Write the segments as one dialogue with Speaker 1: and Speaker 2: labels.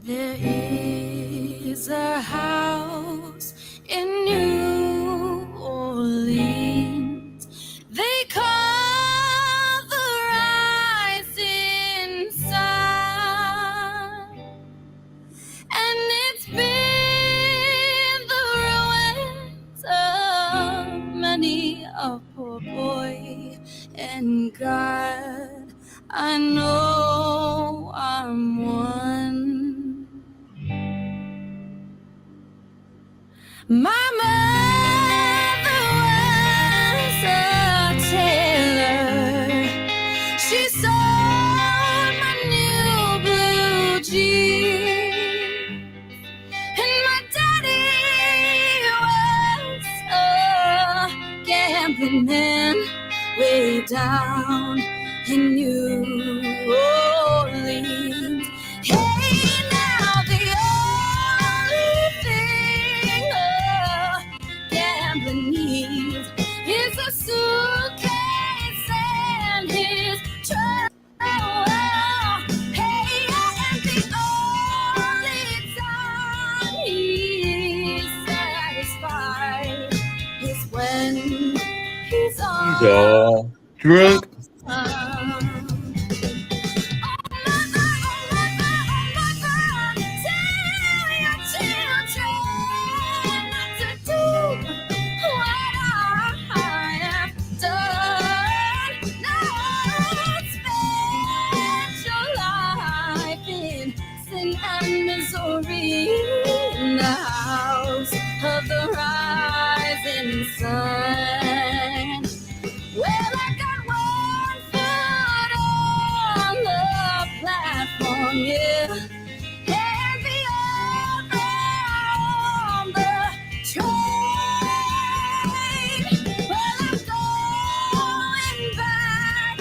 Speaker 1: There is a house in New Orleans they call the Rising Sun, and it's been the ruins of many a poor boy. And God, I know I'm one. My mother was a tailor. She sewed my new blue jeans. And my daddy was a gambling man way down in New Orleans. Hey, now the only thing a gambler needs is a suitcase and his truck. Hey, and the only time he's satisfied is when he's all
Speaker 2: drunk.
Speaker 1: In the house of the rising sun. Well, I got one foot on the platform, yeah, and the other on the train. Well, I'm going back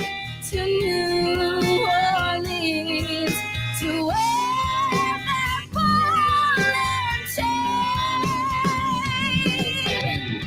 Speaker 1: to New Orleans to wear that ball and chain.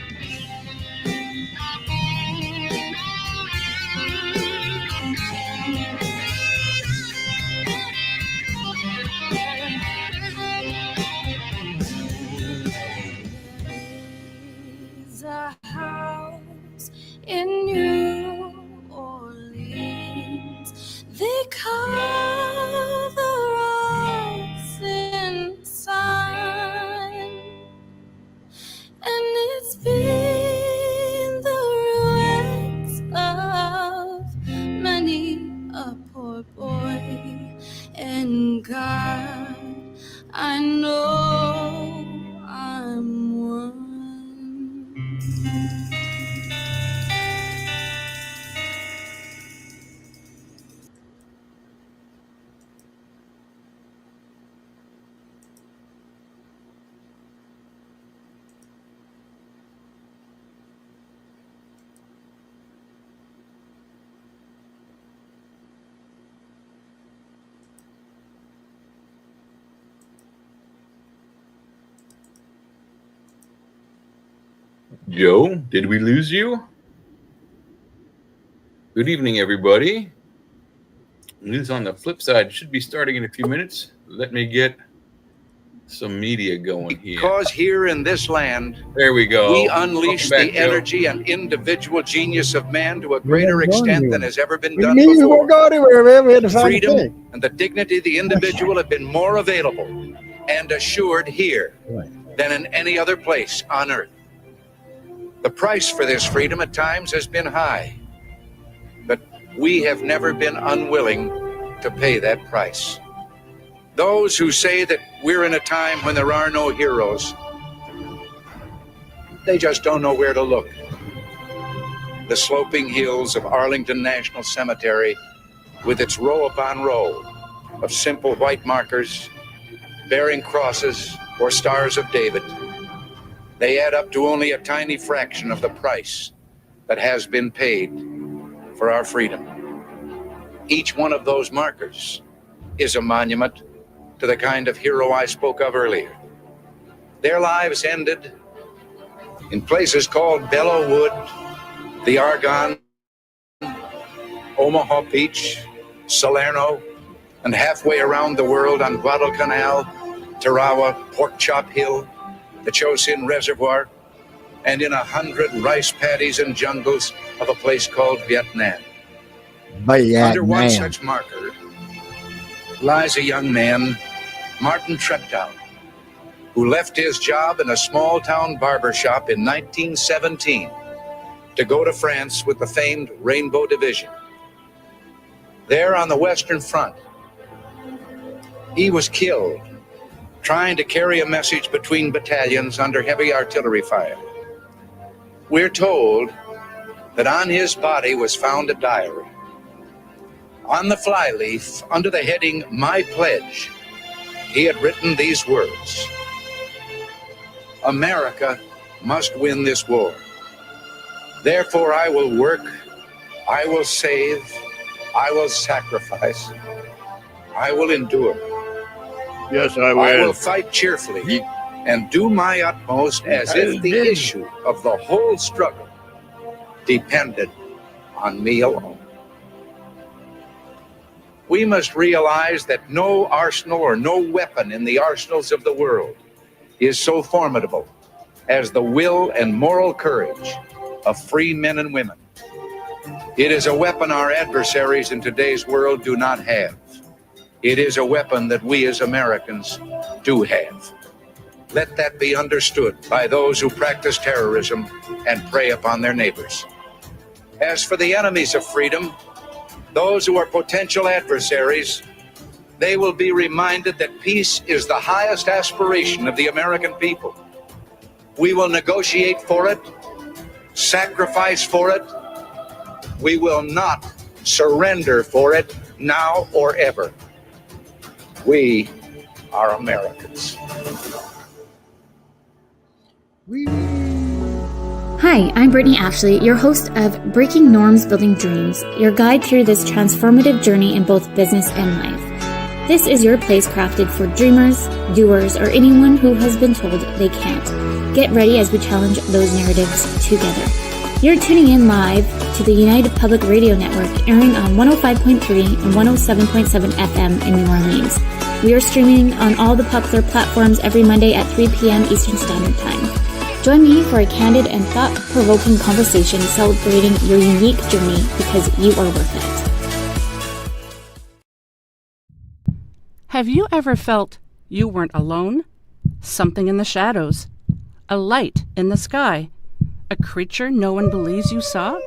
Speaker 1: There's a house in New Orleans they call the Rising Sun, and it's been the ruins of many a poor boy. And God, I know I'm one.
Speaker 2: Joe, did we lose you? Good evening, everybody. News on the flip side should be starting in a few minutes. Let me get some media going here.
Speaker 3: Because here in this land,
Speaker 2: there we go.
Speaker 3: We unleash
Speaker 2: back,
Speaker 3: the
Speaker 2: Joe.
Speaker 3: energy and individual genius of man to a greater extent than has ever been done
Speaker 4: We
Speaker 3: before.
Speaker 4: won't go anywhere, man. We had to find a
Speaker 3: Freedom
Speaker 4: thing.
Speaker 3: and the dignity of the individual have been more available and assured here than in any other place on earth. The price for this freedom at times has been high, but we have never been unwilling to pay that price. Those who say that we're in a time when there are no heroes, they just don't know where to look. The sloping hills of Arlington National Cemetery, with its row upon row of simple white markers bearing crosses or stars of David, they add up to only a tiny fraction of the price that has been paid for our freedom. Each one of those markers is a monument to the kind of hero I spoke of earlier. Their lives ended in places called Belleauwood, the Argonne, Omaha Beach, Salerno, and halfway around the world on Guadalcanal, Tarawa, Pork Chop Hill, the Chosin Reservoir, and in 100 rice paddies and jungles of a place called Vietnam. Under one such marker lies a young man, Martin Treptow, who left his job in a small-town barber shop in 1917 to go to France with the famed Rainbow Division. There on the Western Front, he was killed trying to carry a message between battalions under heavy artillery fire. We're told that on his body was found a diary. On the flyleaf, under the heading, My Pledge, he had written these words: America must win this war. Therefore I will work, I will save, I will sacrifice, I will endure.
Speaker 4: Yes, I will.
Speaker 3: I will fight cheerfully and do my utmost as if the issue of the whole struggle depended on me alone. We must realize that no arsenal or no weapon in the arsenals of the world is so formidable as the will and moral courage of free men and women. It is a weapon our adversaries in today's world do not have. It is a weapon that we as Americans do have. Let that be understood by those who practice terrorism and prey upon their neighbors. As for the enemies of freedom, those who are potential adversaries, they will be reminded that peace is the highest aspiration of the American people. We will negotiate for it, sacrifice for it. We will not surrender for it now or ever. We are Americans.
Speaker 5: Hi, I'm Brittany Ashley, your host of Breaking Norms, Building Dreams, your guide through this transformative journey in both business and life. This is your place crafted for dreamers, doers, or anyone who has been told they can't. Get ready as we challenge those narratives together. You're tuning in live to the United Public Radio Network, airing on 105.3 and 107.7 FM in New Orleans. We are streaming on all the popular platforms every Monday at 3 p.m. Eastern Standard Time. Join me for a candid and thought-provoking conversation celebrating your unique journey because you are worth it.
Speaker 6: Have you ever felt you weren't alone? Something in the shadows, a light in the sky, a creature no one believes you saw?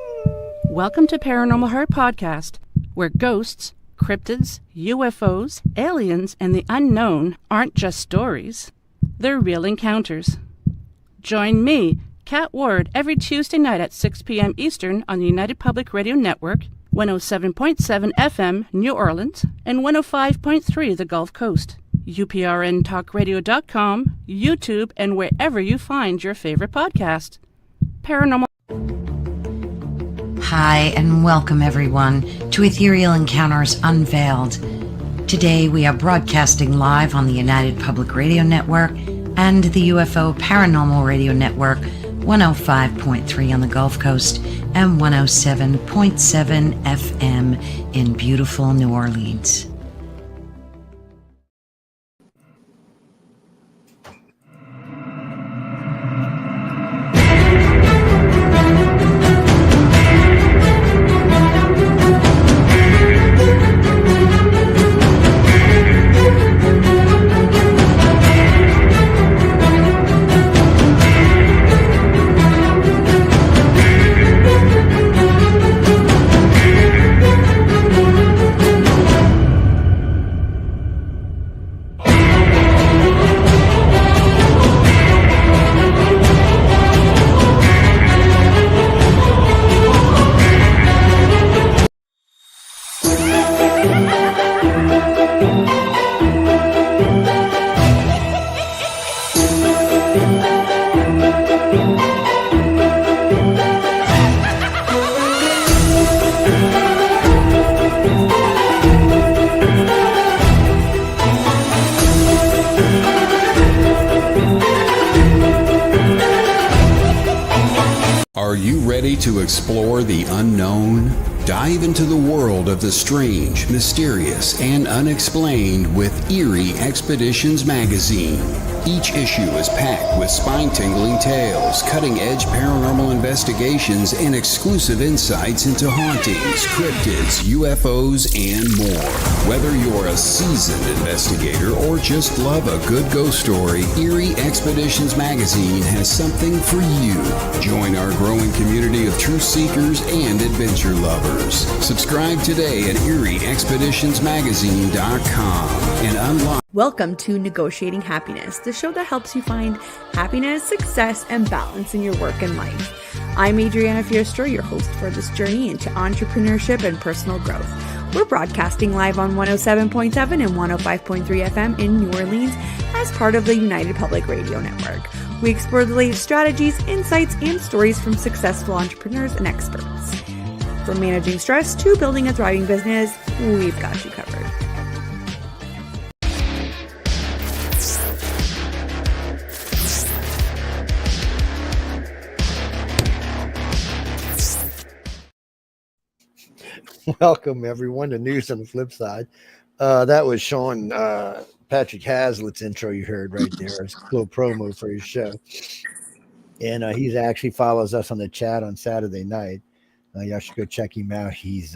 Speaker 6: Welcome to Paranormal Heart Podcast, where ghosts, cryptids, UFOs, aliens, and the unknown aren't just stories. They're real encounters. Join me, Kat Ward, every Tuesday night at 6 p.m. Eastern on the United Public Radio Network, 107.7 FM, New Orleans, and 105.3 the Gulf Coast. UPRNTalkRadio.com, YouTube, and wherever you find your favorite podcast. Paranormal.
Speaker 7: Hi, and welcome everyone to Ethereal Encounters Unveiled. Today we are broadcasting live on the United Public Radio Network and the UFO Paranormal Radio Network, 105.3 on the Gulf Coast and 107.7 FM in beautiful New Orleans.
Speaker 8: Are you ready to explore the unknown? Dive into the world of the strange, mysterious, and unexplained with Eerie Expeditions magazine. Each issue is packed with spine-tingling tales, cutting-edge paranormal investigations, and exclusive insights into hauntings, cryptids, UFOs, and more. Whether you're a seasoned investigator or just love a good ghost story, Eerie Expeditions magazine has something for you. Join our growing community of truth seekers and adventure lovers. Subscribe today at EerieExpeditionsMagazine.com and unlock.
Speaker 9: Welcome to Negotiating Happiness, the show that helps you find happiness, success, and balance in your work and life. I'm Adriana Fiestra, your host for this journey into entrepreneurship and personal growth. We're broadcasting live on 107.7 and 105.3 FM in New Orleans as part of the United Public Radio Network. We explore the latest strategies, insights, and stories from successful entrepreneurs and experts. From managing stress to building a thriving business, we've got you covered.
Speaker 4: Welcome, everyone, to News on the Flip Side. That was Sean Patrick Hazlitt's intro you heard right there. It's a little promo for his show. And he actually follows us on the chat on Saturday night. Y'all should go check him out. He's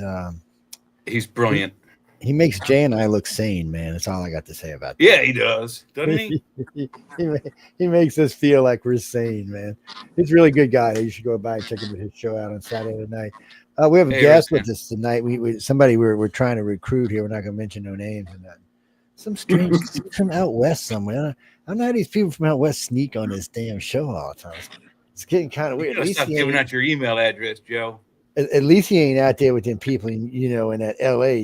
Speaker 2: brilliant.
Speaker 4: He makes Jay and I look sane, man. That's all I got to say about that.
Speaker 2: Yeah, he does, doesn't he?
Speaker 4: He makes us feel like we're sane, man. He's a really good guy. You should go by and check his show out on Saturday night. We have a guest with us tonight. Somebody we're trying to recruit here. We're not going to mention no names and that. Some strange from out west somewhere. I don't know how these people from out west sneak on this damn show all the time. It's getting kind of weird.
Speaker 2: You stop giving out your email address, Joe.
Speaker 4: At least he ain't out there with them people, in that LA,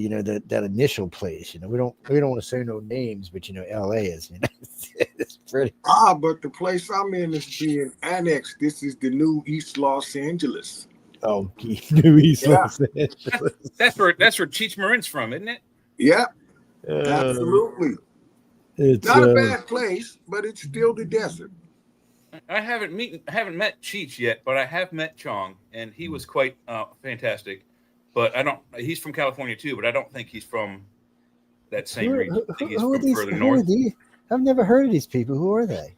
Speaker 4: that initial place. We don't want to say no names, but LA is, it's pretty.
Speaker 10: But the place I'm in is being annexed. This is the new East Los Angeles.
Speaker 4: Oh, new East Los Angeles.
Speaker 2: That's where Cheech Marin's from, isn't it?
Speaker 10: Yeah, absolutely.
Speaker 4: It's
Speaker 10: not a bad place, but it's still the desert.
Speaker 2: I haven't met Cheech yet, but I have met Chong, and he was quite fantastic. But he's from California too, but I don't think he's from that same region. I think he's from further north.
Speaker 4: I've never heard of these people. Who are they?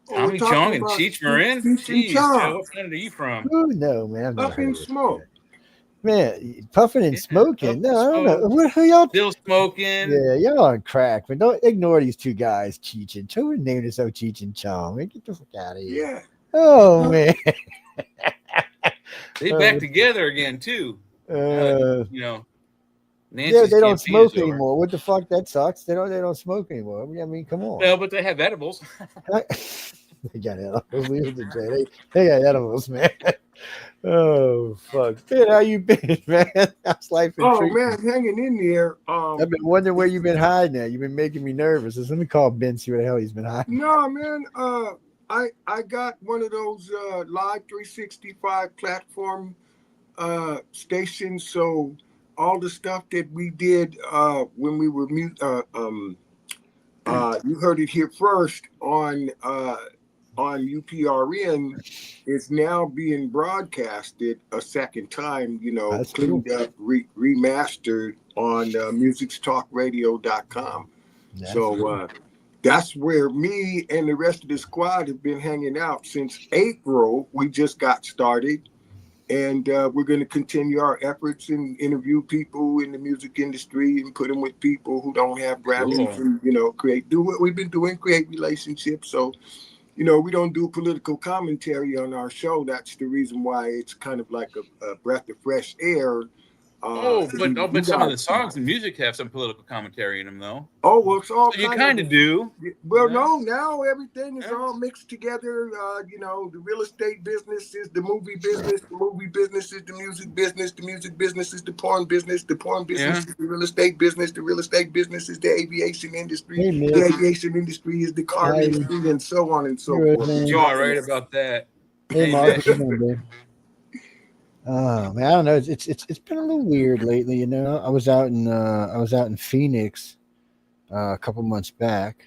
Speaker 2: Tommy Chong and Cheech Marin? Jeez, what planet are you from?
Speaker 4: Oh, no, man.
Speaker 10: Puffing smoke.
Speaker 4: Man, puffing and smoking. No, I don't know. Who y'all
Speaker 2: still smoking?
Speaker 4: Yeah, y'all on crack. But don't ignore these two guys, Cheech and Chong. Who named themselves Cheech and Chong? Man, get the fuck out of here.
Speaker 10: Yeah.
Speaker 4: Oh, man.
Speaker 2: They back together again, too. Nancy's
Speaker 4: they don't smoke anymore. What the fuck? That sucks. They don't smoke anymore. I mean, come on.
Speaker 2: No, but they have edibles.
Speaker 4: They got edibles. They got edibles, man. Oh, fuck. Ben, how you been, man? How's life been treating you?
Speaker 10: Man, hanging in there.
Speaker 4: I've been wondering where you've been hiding at. You've been making me nervous. Let me call Ben, see where the hell he's been hiding.
Speaker 10: No, man. I got one of those Live 365 platform stations. So all the stuff that we did when we were you heard it here first on UPRN is now being broadcasted a second time, cleaned up, remastered on musicstalkradio.com. So that's where me and the rest of the squad have been hanging out since April. We just got started, and we're going to continue our efforts and interview people in the music industry and put them with people who don't have Grammys and, do what we've been doing, create relationships. So, we don't do political commentary on our show. That's the reason why it's kind of like a breath of fresh air.
Speaker 2: But some of the songs and music have some political commentary in them, though.
Speaker 10: Oh, well, it's all
Speaker 2: so you kind of do.
Speaker 10: Well, no, now everything is all mixed together. The real estate business is the movie business. The movie business is the music business. The music business is the porn business. The porn business is the real estate business. The real estate business is the aviation industry. The aviation industry is the car industry, and so on and so forth.
Speaker 2: You are right about that.
Speaker 4: Hey, Mark, oh man, I don't know. It's been a little weird lately, I was out in Phoenix a couple months back.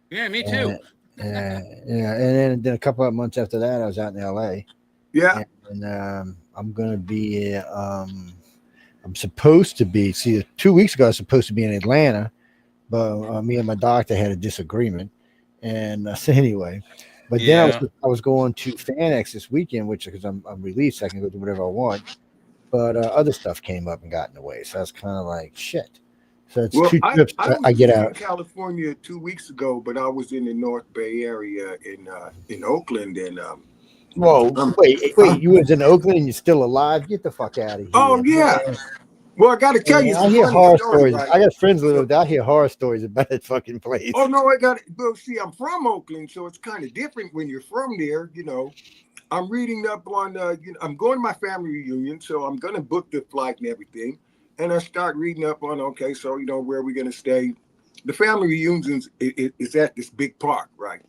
Speaker 2: Yeah, me too.
Speaker 4: And then a couple of months after that, I was out in LA.
Speaker 10: Yeah.
Speaker 4: And I'm gonna be I'm supposed to be. See, 2 weeks ago I was supposed to be in Atlanta, but me and my doctor had a disagreement, and so anyway. But then I was going to FanX this weekend, which because I'm released, I can go do whatever I want. But other stuff came up and got in the way, so I was kind of like shit. So it's 2 trips I get out.
Speaker 10: In California 2 weeks ago, but I was in the North Bay area in Oakland, and
Speaker 4: whoa, wait, you was in Oakland and you're still alive? Get the fuck out of here!
Speaker 10: Oh yeah. Well, I got to tell you,
Speaker 4: I hear horror stories. Right? I got friends that live there. I hear horror stories about that fucking place.
Speaker 10: Oh no, I got it. Well, see, I'm from Oakland, so it's kind of different when you're from there. You know, I'm reading up on. I'm going to my family reunion, so I'm going to book the flight and everything. And I start reading up on, okay, so, you know, where are we going to stay? The family reunions is at this big park, right?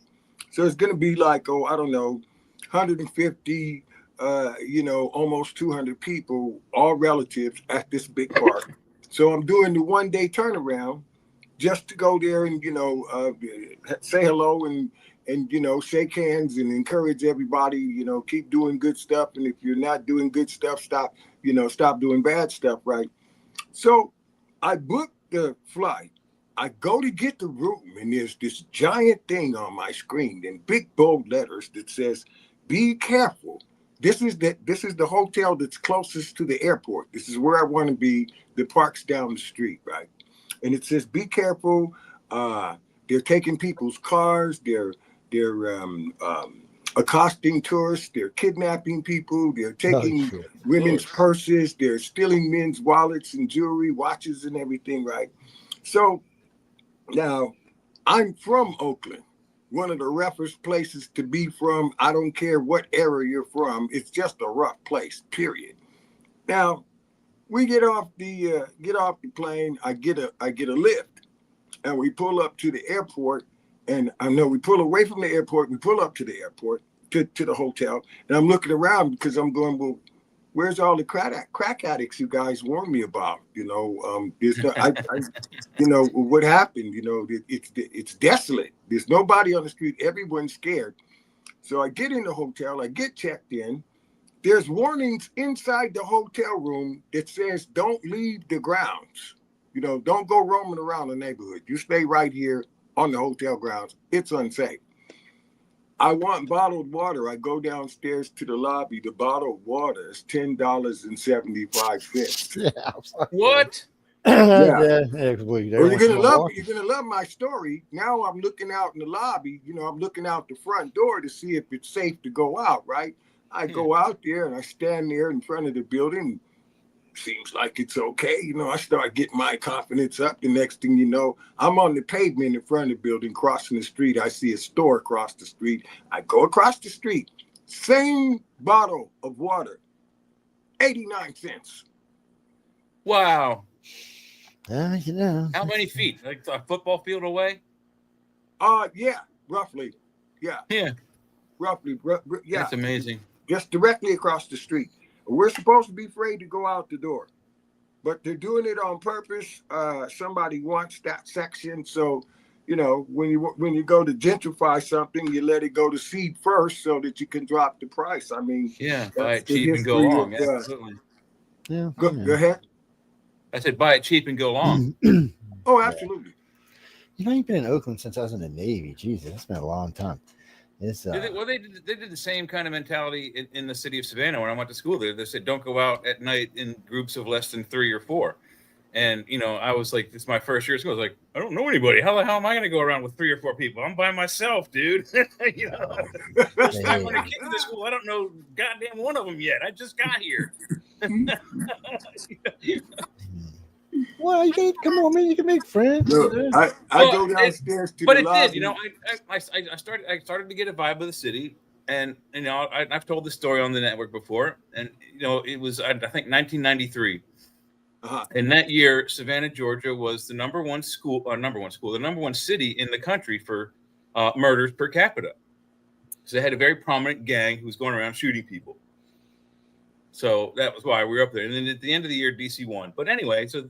Speaker 10: So it's going to be like, I don't know, 150, almost 200 people, all relatives at this big park. So I'm doing the 1 day turnaround just to go there and, say hello and shake hands and encourage everybody, keep doing good stuff. And if you're not doing good stuff, stop doing bad stuff, right? So I booked the flight. I go to get the room, and there's this giant thing on my screen in big bold letters that says, "Be careful. This is the hotel that's closest to the airport. This is where I want to be. The park's down the street, right?" And it says, "Be careful. They're taking people's cars. They're accosting tourists. They're kidnapping people. They're taking women's purses. They're stealing men's wallets and jewelry, watches and everything, right?" So now I'm from Oakland, one of the roughest places to be from. I don't care what area you're from. It's just a rough place, period. Now we get off the plane. I get a lift, and we pull up to the airport. And I know we pull away from the airport, we pull up to the airport, to the hotel, and I'm looking around because I'm going, well, where's all the crack addicts you guys warned me about? What happened? It's desolate. There's nobody on the street. Everyone's scared. So I get in the hotel, I get checked in. There's warnings inside the hotel room that says, don't leave the grounds. Don't go roaming around the neighborhood. You stay right here on the hotel grounds. It's unsafe. I want bottled water. I go downstairs to the lobby. The bottled water is $10.75.
Speaker 2: Yeah. What?
Speaker 10: Yeah. Well, you're gonna love my story. Now I'm looking out in the lobby. I'm looking out the front door to see if it's safe to go out. Right? I go out there and I stand there in front of the building. Seems like it's okay. I start getting my confidence up. The next thing you know, I'm on the pavement in front of the building, crossing the street. I see a store across the street. I go across the street. Same bottle of water, 89 cents.
Speaker 2: Wow.
Speaker 4: How
Speaker 2: many feet? Like a football field away?
Speaker 10: Yeah, roughly. Yeah.
Speaker 2: Yeah.
Speaker 10: Roughly. Yeah.
Speaker 2: That's amazing.
Speaker 10: Just directly across the street. We're supposed to be afraid to go out the door, but they're doing it on purpose. Somebody wants that section. So, when you go to gentrify something, you let it go to seed first so that you can drop the price. I mean,
Speaker 2: buy it cheap and go long. Absolutely.
Speaker 4: Yeah.
Speaker 10: Go ahead.
Speaker 2: I said, buy it cheap and go long.
Speaker 10: Oh, absolutely.
Speaker 4: You've been in Oakland since I was in the Navy. Jesus, that's been a long time.
Speaker 2: They did the same kind of mentality in the city of Savannah when I went to school there. They said, don't go out at night in groups of less than 3 or 4. And, I was like, this is my first year of school. I was like, I don't know anybody. How the hell am I going to go around with 3 or 4 people? I'm by myself, dude. First time when I came to school, I don't know goddamn one of them yet. I just got here.
Speaker 4: Well, you can come on, man. You can make friends.
Speaker 10: Look, I go downstairs to the lobby.
Speaker 2: I started to get a vibe of the city, and I've told this story on the network before, and it was I think 1993. And that year, Savannah, Georgia, was the number one city in the country for murders per capita. So they had a very prominent gang who was going around shooting people. So that was why we were up there. And then at the end of the year, DC won. But anyway, so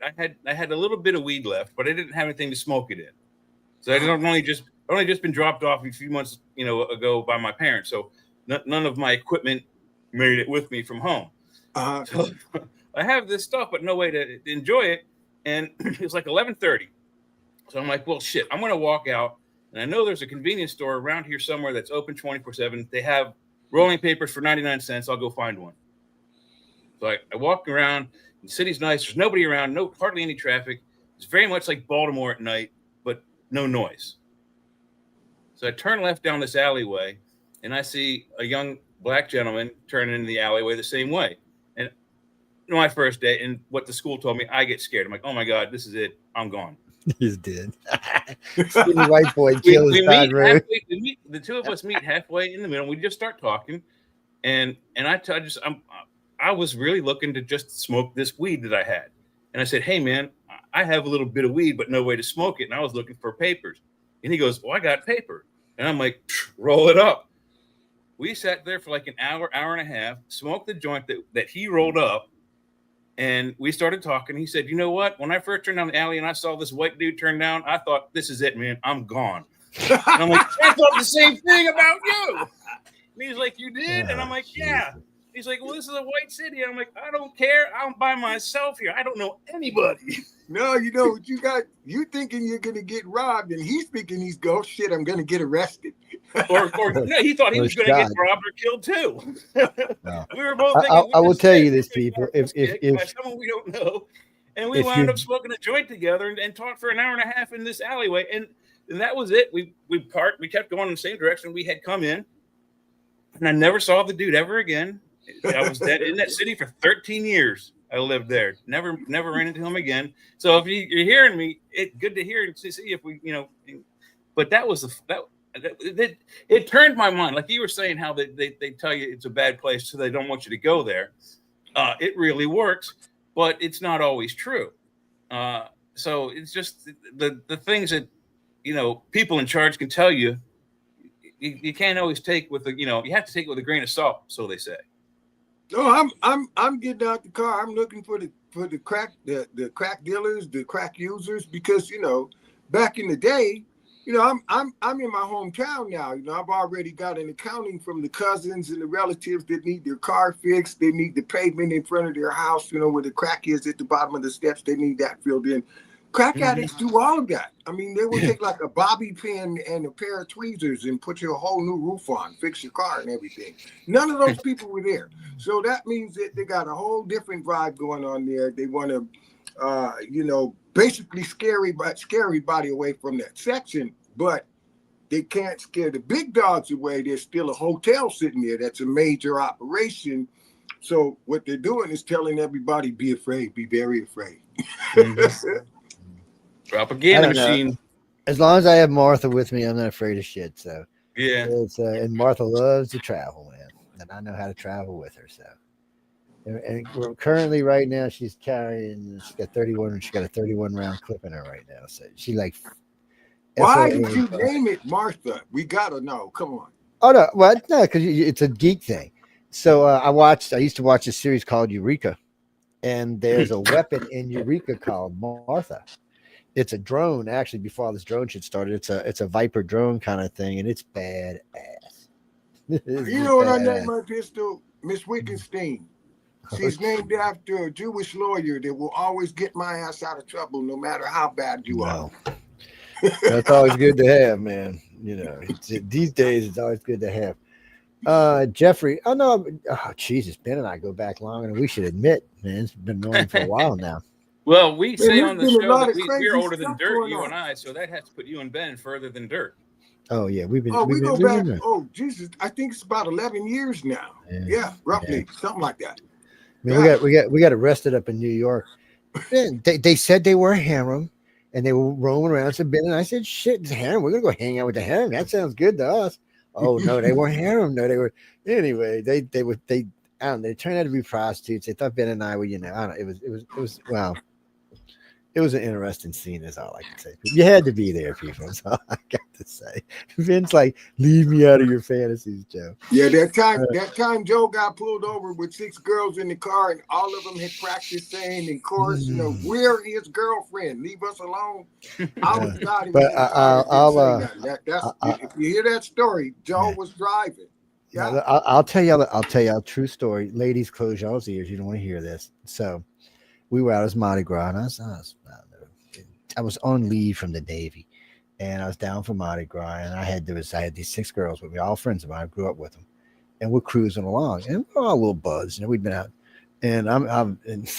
Speaker 2: I had a little bit of weed left, but I didn't have anything to smoke it in. So I only just been dropped off a few months ago by my parents. So none of my equipment made it with me from home.
Speaker 10: Uh-huh.
Speaker 2: So I have this stuff, but no way to enjoy it. And it was like 11:30. So I'm like, well, shit, I'm going to walk out. And I know there's a convenience store around here somewhere that's open 24/7. They have rolling papers for 99 cents. I'll go find one. So I walk around. The city's nice. There's nobody around. Hardly any traffic. It's very much like Baltimore at night, but no noise. So I turn left down this alleyway, and I see a young black gentleman turning into the alleyway the same way. And my first day, and what the school told me, I get scared. I'm like, oh my God, this is it. I'm gone.
Speaker 4: He's dead. Skinny white boy kills his side road.
Speaker 2: The two of us meet halfway in the middle. We just start talking, and I was really looking to just smoke this weed that I had. And I said, hey man, I have a little bit of weed, but no way to smoke it. And I was looking for papers. And he goes, well, I got paper. And I'm like, roll it up. We sat there for like an hour and a half, smoked the joint that he rolled up. And we started talking. He said, you know what? When I first turned down the alley and I saw this white dude turn down, I thought, this is it, man. I'm gone. And I'm like, I thought the same thing about you. And he's like, you did? And I'm like, yeah. He's like, well, this is a white city. I'm like, I don't care. I'm by myself here. I don't know anybody.
Speaker 10: No, you know what you got? You thinking you're going to get robbed, and he's thinking shit, I'm going to get arrested.
Speaker 2: or no, he thought he was going to get robbed or killed too.
Speaker 4: No.
Speaker 2: We were both thinking.
Speaker 4: I will tell you this, people. If
Speaker 2: someone we don't know, and we wound up smoking a joint together and talked for an hour and a half in this alleyway, and that was it. We kept going in the same direction we had come in, and I never saw the dude ever again. I was in that city for 13 years. I lived there. Never ran into him again. So if you're hearing me, it's good to hear and to see if we, But that was it turned my mind. Like you were saying, how they tell you it's a bad place, so they don't want you to go there. It really works, but it's not always true. So it's just the things that people in charge can tell you. You can't always take with you have to take it with a grain of salt, so they say.
Speaker 10: No, I'm getting out the car. I'm looking for the crack dealers, the crack users, because back in the day, I'm in my hometown now. I've already got an accounting from the cousins and the relatives that need their car fixed. They need the pavement in front of their house, where the crack is at the bottom of the steps. They need that filled in. Crack addicts do all of that. I mean, they will take like a bobby pin and a pair of tweezers and put you a whole new roof on, fix your car and everything. None of those people were there. So that means that they got a whole different vibe going on there. They want to, basically scare everybody away from that section, but they can't scare the big dogs away. There's still a hotel sitting there. That's a major operation. So what they're doing is telling everybody, be afraid, be very afraid.
Speaker 2: Propaganda machine.
Speaker 4: As long as I have Martha with me, I'm not afraid of shit. So
Speaker 2: yeah,
Speaker 4: and Martha loves to travel, man, and I know how to travel with her. So, and currently right now she's got 31. She got a 31 round clip in her right now. So she like.
Speaker 10: Why did you name it Martha? We gotta know. Come on.
Speaker 4: Oh no, well no, because it's a geek thing. So I used to watch a series called Eureka, and there's a weapon in Eureka called Martha. It's a drone, actually, before all this drone shit started. It's a Viper drone kind of thing, and it's badass.
Speaker 10: You know what I named my pistol? Miss Wittgenstein. She's named after a Jewish lawyer that will always get my ass out of trouble no matter how bad you are.
Speaker 4: That's always good to have, man. These days it's always good to have. Jeffrey, Jesus, Ben and I go back longer than we should admit, man. It's been known for a while now.
Speaker 2: Well, we say on the show that we're older than dirt, you and I, so that has to put you and Ben further than dirt.
Speaker 4: Oh yeah, we
Speaker 10: go back. Oh Jesus, I think it's about 11 years now. Yeah, roughly something like that.
Speaker 4: I mean, we got arrested up in New York. They said they were a harem, and they were roaming around. So Ben and I said, "Shit, it's a harem. We're gonna go hang out with the harem. That sounds good to us." Oh no, they weren't harem. No, they were. Anyway, they I don't know. They turned out to be prostitutes. They thought Ben and I were, I don't know. It was wow. It was an interesting scene, is all I can say. You had to be there, people. That's all I got to say. Vince, like, leave me out of your fantasies, Joe.
Speaker 10: Yeah, that time Joe got pulled over with 6 girls in the car, and all of them had practiced saying in chorus, we're his girlfriend. Leave us alone. I was not.
Speaker 4: But
Speaker 10: if you hear that story, Joe was driving. Yeah.
Speaker 4: Now, I'll tell you a true story. Ladies, close y'all's ears. You don't want to hear this. So we were out as Mardi Gras, and I was on leave from the Navy, and I was down for Mardi Gras, and I had these 6 girls with me, all friends of mine. I grew up with them, and we're cruising along, and we're all a little buzzed. We'd been out, and and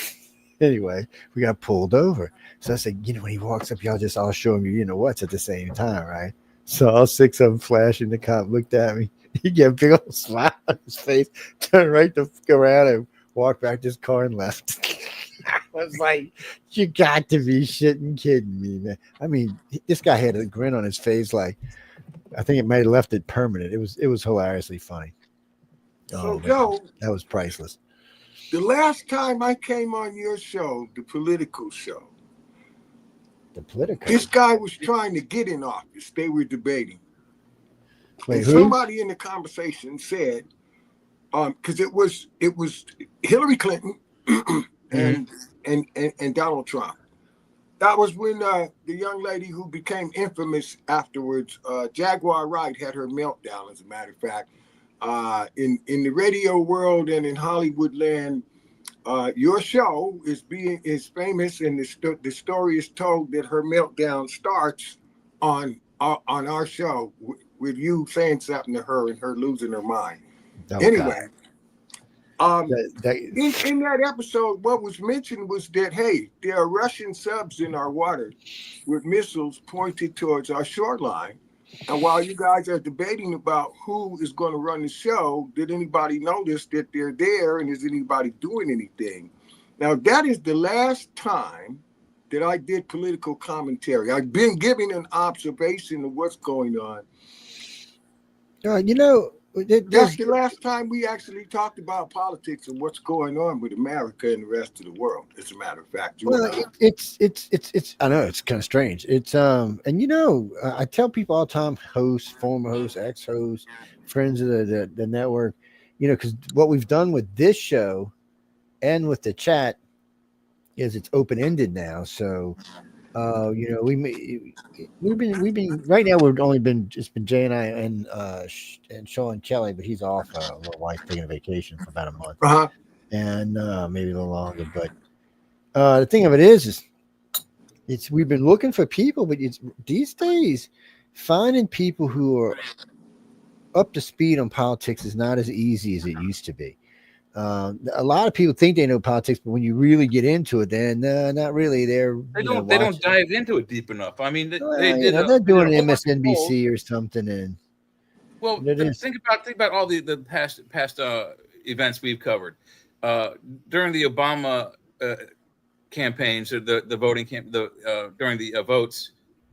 Speaker 4: anyway, we got pulled over. So I said, when he walks up, y'all just all show him what's at the same time, right? So all 6 of them flashing. The cop looked at me. He got a big old smile on his face, turned right the fuck around and walked back to his car and left. I was like, you got to be shitting kidding me, man. I mean, this guy had a grin on his face, like I think it might have left it permanent. It was hilariously funny.
Speaker 10: So Joe,
Speaker 4: that was priceless.
Speaker 10: The last time I came on your show, the political show, this guy was trying to get in office. They were debating.
Speaker 4: Wait,
Speaker 10: and
Speaker 4: who?
Speaker 10: somebody in the conversation said, because it was Hillary Clinton and Donald Trump. That was when the young lady who became infamous afterwards, Jaguar Wright, had her meltdown. As a matter of fact, in the radio world and in Hollywood land, your show is famous, and the story is told that her meltdown starts on our show with you saying something to her and her losing her mind.
Speaker 4: Oh,
Speaker 10: anyway,
Speaker 4: in
Speaker 10: that episode, what was mentioned was that, hey, there are Russian subs in our water with missiles pointed towards our shoreline. And while you guys are debating about who is going to run the show, did anybody notice that they're there, and is anybody doing anything? Now, that is the last time that I did political commentary. I've been giving an observation of what's going on.
Speaker 4: That's
Speaker 10: the last time we actually talked about politics and what's going on with America and the rest of the world. As a matter of fact,
Speaker 4: it's I know it's kind of strange. It's and I tell people all the time, hosts, former hosts, ex-hosts, friends of the network, because what we've done with this show and with the chat is it's open-ended now. So we've been right now. It's been Jay and I and Sean Kelly, but he's off a little wife taking a vacation for about a month, and maybe a little longer. But the thing of it is we've been looking for people, but these days finding people who are up to speed on politics is not as easy as it used to be. A lot of people think they know politics, but when you really get into it, then not really. They don't
Speaker 2: dive into it deep enough. I mean,
Speaker 4: they're doing an MSNBC or something. And
Speaker 2: think about all the past events we've covered during the Obama campaigns, or the voting during the votes.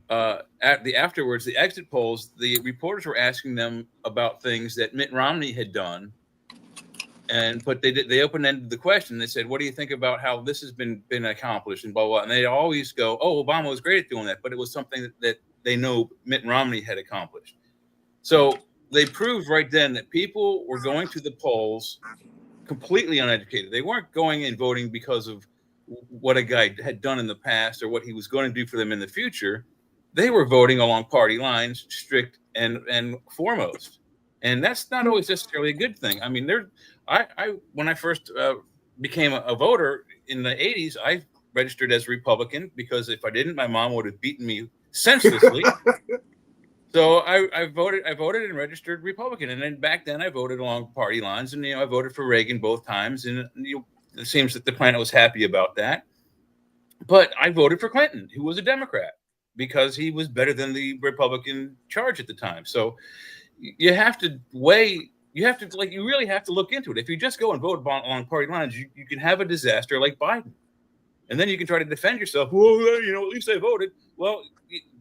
Speaker 2: Afterwards, the exit polls, the reporters were asking them about things that Mitt Romney had done. But they open-ended the question. They said, what do you think about how this has been accomplished, and blah, blah. And they always go, oh, Obama was great at doing that, but it was something that they know Mitt Romney had accomplished. So they proved right then that people were going to the polls completely uneducated. They weren't going and voting because of what a guy had done in the past or what he was going to do for them in the future. They were voting along party lines, strict and foremost. And that's not always necessarily a good thing. I mean, when I first became a voter in the 80s, I registered as a Republican because if I didn't, my mom would have beaten me senselessly. So I voted and registered Republican. And then back then I voted along party lines, and I voted for Reagan both times. And it seems that the planet was happy about that. But I voted for Clinton, who was a Democrat, because he was better than the Republican charge at the time. So you have to weigh. You really have to look into it. If you just go and vote along party lines, you can have a disaster like Biden. And then you can try to defend yourself. Well, at least I voted. Well,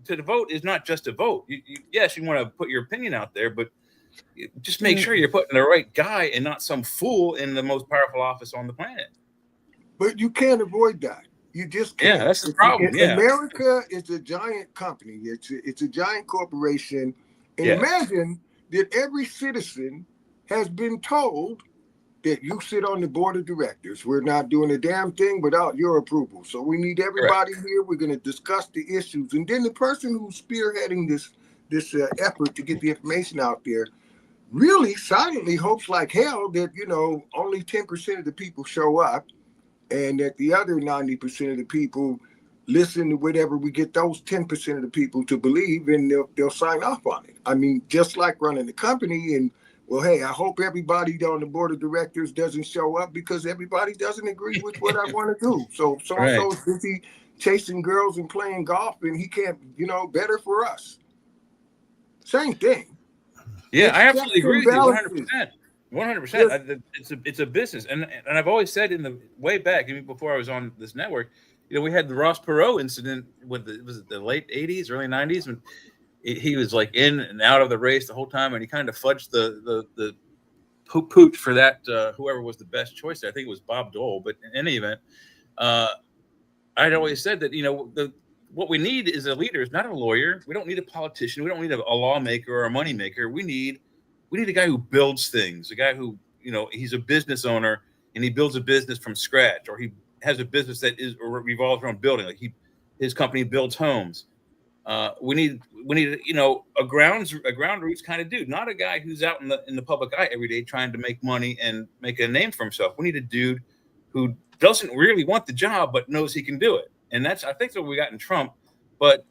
Speaker 2: to vote is not just a vote. Yes, you want to put your opinion out there, but just make sure you're putting the right guy and not some fool in the most powerful office on the planet.
Speaker 10: But you can't avoid that. You just can't.
Speaker 2: Yeah, that's the problem.
Speaker 10: America is a giant company. It's a giant corporation. And imagine that every citizen has been told that you sit on the board of directors. We're not doing a damn thing without your approval. So we need everybody here. We're going to discuss the issues. And then the person who's spearheading this effort to get the information out there really silently hopes like hell that, only 10% of the people show up, and that the other 90% of the people listen to whatever we get those 10% of the people to believe, and they'll sign off on it. I mean, just like running the company, and well, hey, I hope everybody on the board of directors doesn't show up because everybody doesn't agree with what I want to do. So and so's busy chasing girls and playing golf, and he can't, better for us. Same thing.
Speaker 2: Yeah,
Speaker 10: It's
Speaker 2: I absolutely agree with you 100%. 100%. It's a business, and I've always said in the way back, even before I was on this network, we had the Ross Perot incident with was it the late 80s, early 90s, when he was like in and out of the race the whole time, and he kind of fudged the pooch for that whoever was the best choice there. I think it was Bob Dole, but in any event, I'd always said that what we need is a leader, is not a lawyer. We don't need a politician. We don't need a lawmaker or a moneymaker. We need a guy who builds things, a guy who, he's a business owner and he builds a business from scratch, or he has a business that revolves around building. Like his company builds homes. We need a ground roots kind of dude, not a guy who's out in the public eye every day trying to make money and make a name for himself. We need a dude who doesn't really want the job but knows he can do it. And I think that's what we got in Trump. But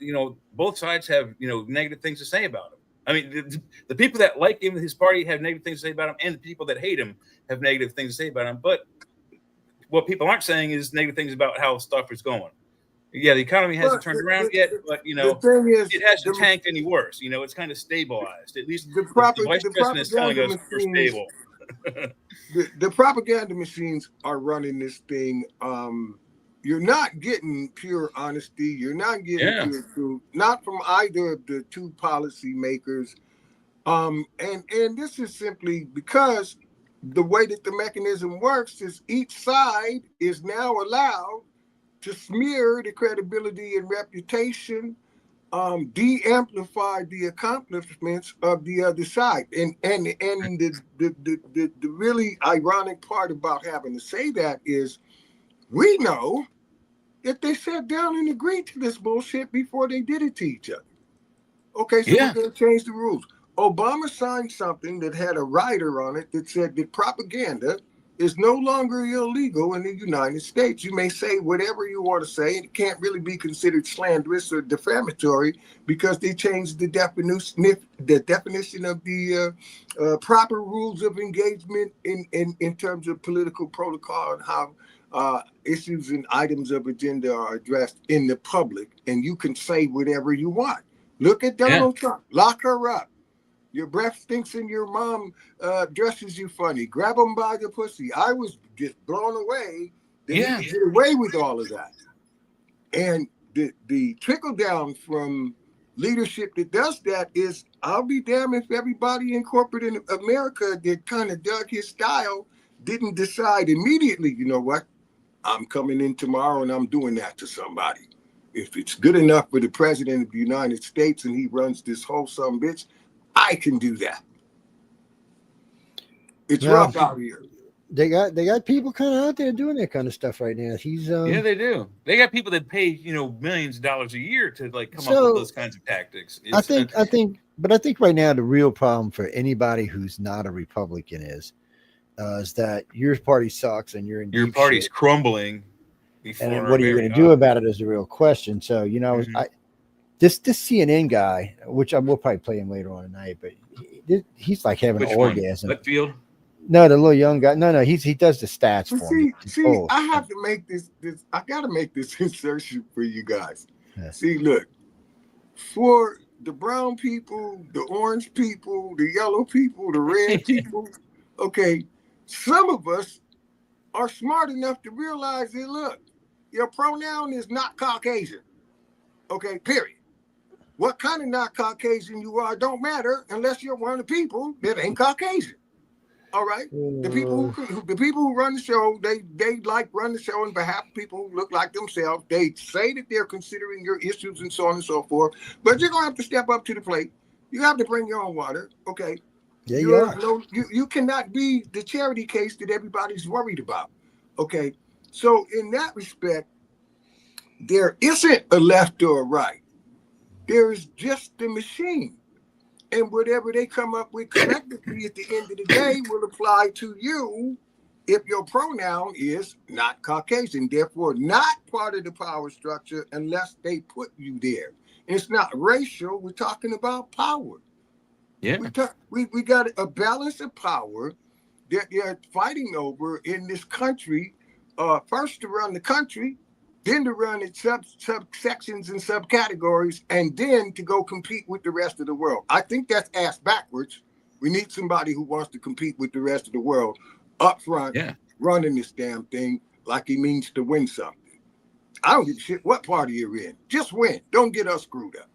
Speaker 2: both sides have negative things to say about him. I mean, the people that like him, his party, have negative things to say about him, and the people that hate him have negative things to say about him. But what people aren't saying is negative things about how stuff is going. Yeah, the economy hasn't turned around yet, but
Speaker 10: the thing is,
Speaker 2: it hasn't tanked any worse. It's kind of stabilized. At least the vice president is telling us we're stable.
Speaker 10: The propaganda machines are running this thing. You're not getting pure honesty. You're not getting pure truth, not from either of the two policy makers. And this is simply because the way that the mechanism works is each side is now allowed to smear the credibility and reputation, de-amplify the accomplishments of the other side. And the really ironic part about having to say that is we know that they sat down and agreed to this bullshit before they did it to each other. Okay, so we're going to change the rules. Obama signed something that had a rider on it that said that propaganda is no longer illegal in the United States. You may say whatever you want to say, and it can't really be considered slanderous or defamatory because they changed the definition of the proper rules of engagement in terms of political protocol and how issues and items of agenda are addressed in the public, and you can say whatever you want. Look at Donald Trump. Lock her up. Your breath stinks and your mom dresses you funny. Grab them by the pussy. I was just blown away that he could get away with all of that. And the trickle down from leadership that does that is, I'll be damned if everybody in corporate in America that kind of dug his style didn't decide immediately, you know what? I'm coming in tomorrow and I'm doing that to somebody. If it's good enough for the president of the United States and he runs this whole son bitch, I can do that. It's rough out here.
Speaker 4: They got people kind of out there doing that kind of stuff right now.
Speaker 2: Yeah, they do. They got people that pay millions of dollars a year to come up with those kinds of tactics. I think
Speaker 4: right now the real problem for anybody who's not a Republican is that your party sucks and your
Speaker 2: party's crumbling.
Speaker 4: And what are you going to do about it is a real question. So this CNN guy, which we'll probably play him later on tonight, but he's like having an orgasm.
Speaker 2: Whitfield?
Speaker 4: No, the little young guy. No, he does the stats for me.
Speaker 10: See, I have to make this. I got to make this insertion for you guys. Yeah. See, look, for the brown people, the orange people, the yellow people, the red people. Okay, some of us are smart enough to realize that, look, your pronoun is not Caucasian. Okay, period. What kind of not Caucasian you are don't matter unless you're one of the people that ain't Caucasian. All right. The people who run the show, they like run the show on behalf of people who look like themselves. They say that they're considering your issues and so on and so forth. But you're gonna have to step up to the plate. You have to bring your own water. Okay.
Speaker 4: Yeah,
Speaker 10: you cannot be the charity case that everybody's worried about. Okay. So in that respect, there isn't a left or a right. There is just the machine. and whatever they come up with collectively at the end of the day will apply to you if your pronoun is not Caucasian, therefore not part of the power structure unless they put you there. And it's not racial. We're talking about power.
Speaker 2: Yeah.
Speaker 10: We got a balance of power that they're fighting over in this country, first to run the country, then to run its subsections and subcategories, and then to go compete with the rest of the world. I think that's ass backwards. We need somebody who wants to compete with the rest of the world up front, running this damn thing like he means to win something. I don't give a shit what party you're in. Just win. Don't get us screwed up.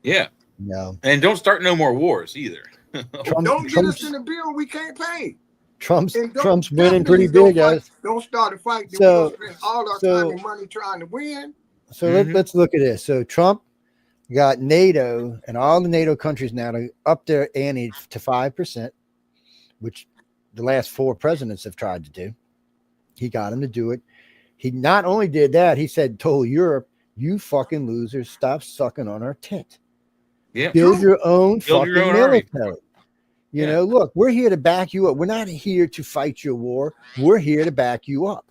Speaker 2: Yeah.
Speaker 4: No.
Speaker 2: And don't start no more wars either.
Speaker 10: Don't get us in a bill we can't pay.
Speaker 4: Trump's winning pretty big, guys.
Speaker 10: Don't start a fight. We'll spend all our time and money trying to win.
Speaker 4: So let's look at this. So Trump got NATO and all the NATO countries now to up their ante to 5%, which the last 4 presidents have tried to do. He got them to do it. He not only did that, he told Europe, you fucking losers, stop sucking on our tit.
Speaker 2: Yeah,
Speaker 4: build your own fucking military. You know, look, we're here to back you up. We're not here to fight your war. We're here to back you up.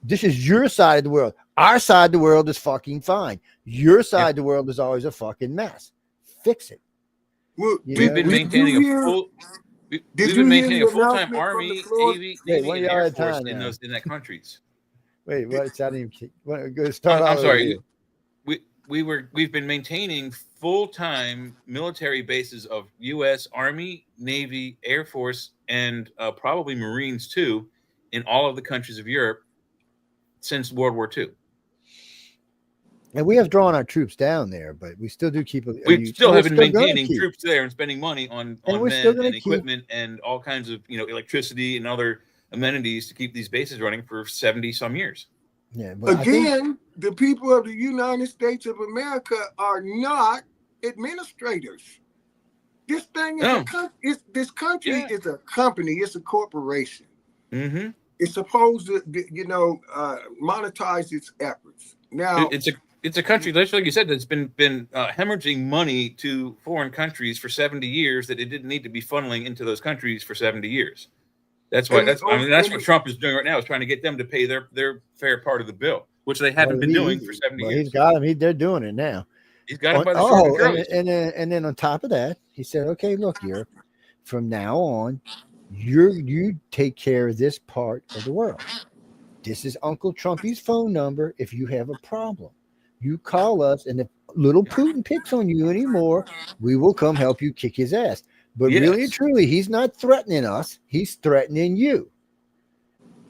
Speaker 4: This is your side of the world. Our side of the world is fucking fine. Your side of the world is always a fucking mess. Fix it.
Speaker 10: Well,
Speaker 2: we've been maintaining a full-time Army, Navy, and Air Force in that countries.
Speaker 4: Wait, what's that? Go start.
Speaker 2: I'm sorry. We've been maintaining full-time military bases of U.S. Army, Navy, Air Force, and probably Marines too, in all of the countries of Europe since World War II.
Speaker 4: And we have drawn our troops down there, but we still do keep.
Speaker 2: We still have been maintaining troops there and spending money on men and equipment and all kinds of electricity and other amenities to keep these bases running for 70 some years.
Speaker 4: Yeah.
Speaker 10: Again, the people of the United States of America are not administrators. This thing is this country is a company. It's a corporation.
Speaker 2: Mm-hmm.
Speaker 10: It's supposed to, monetize its efforts. Now,
Speaker 2: it's a country, just like you said, that's been hemorrhaging money to foreign countries for 70 years that it didn't need to be funneling into those countries for 70 years. That's why. That's what Trump is doing right now, is trying to get them to pay their fair part of the bill, which they haven't been doing for 70 years.
Speaker 4: He's got them. They're doing it now.
Speaker 2: He's got them by the short and
Speaker 4: and then on top of that, he said, "Okay, look, Europe, from now on, you take care of this part of the world. This is Uncle Trumpy's phone number. If you have a problem, you call us, and if little Putin picks on you anymore, we will come help you kick his ass." But really and truly, he's not threatening us. He's threatening you.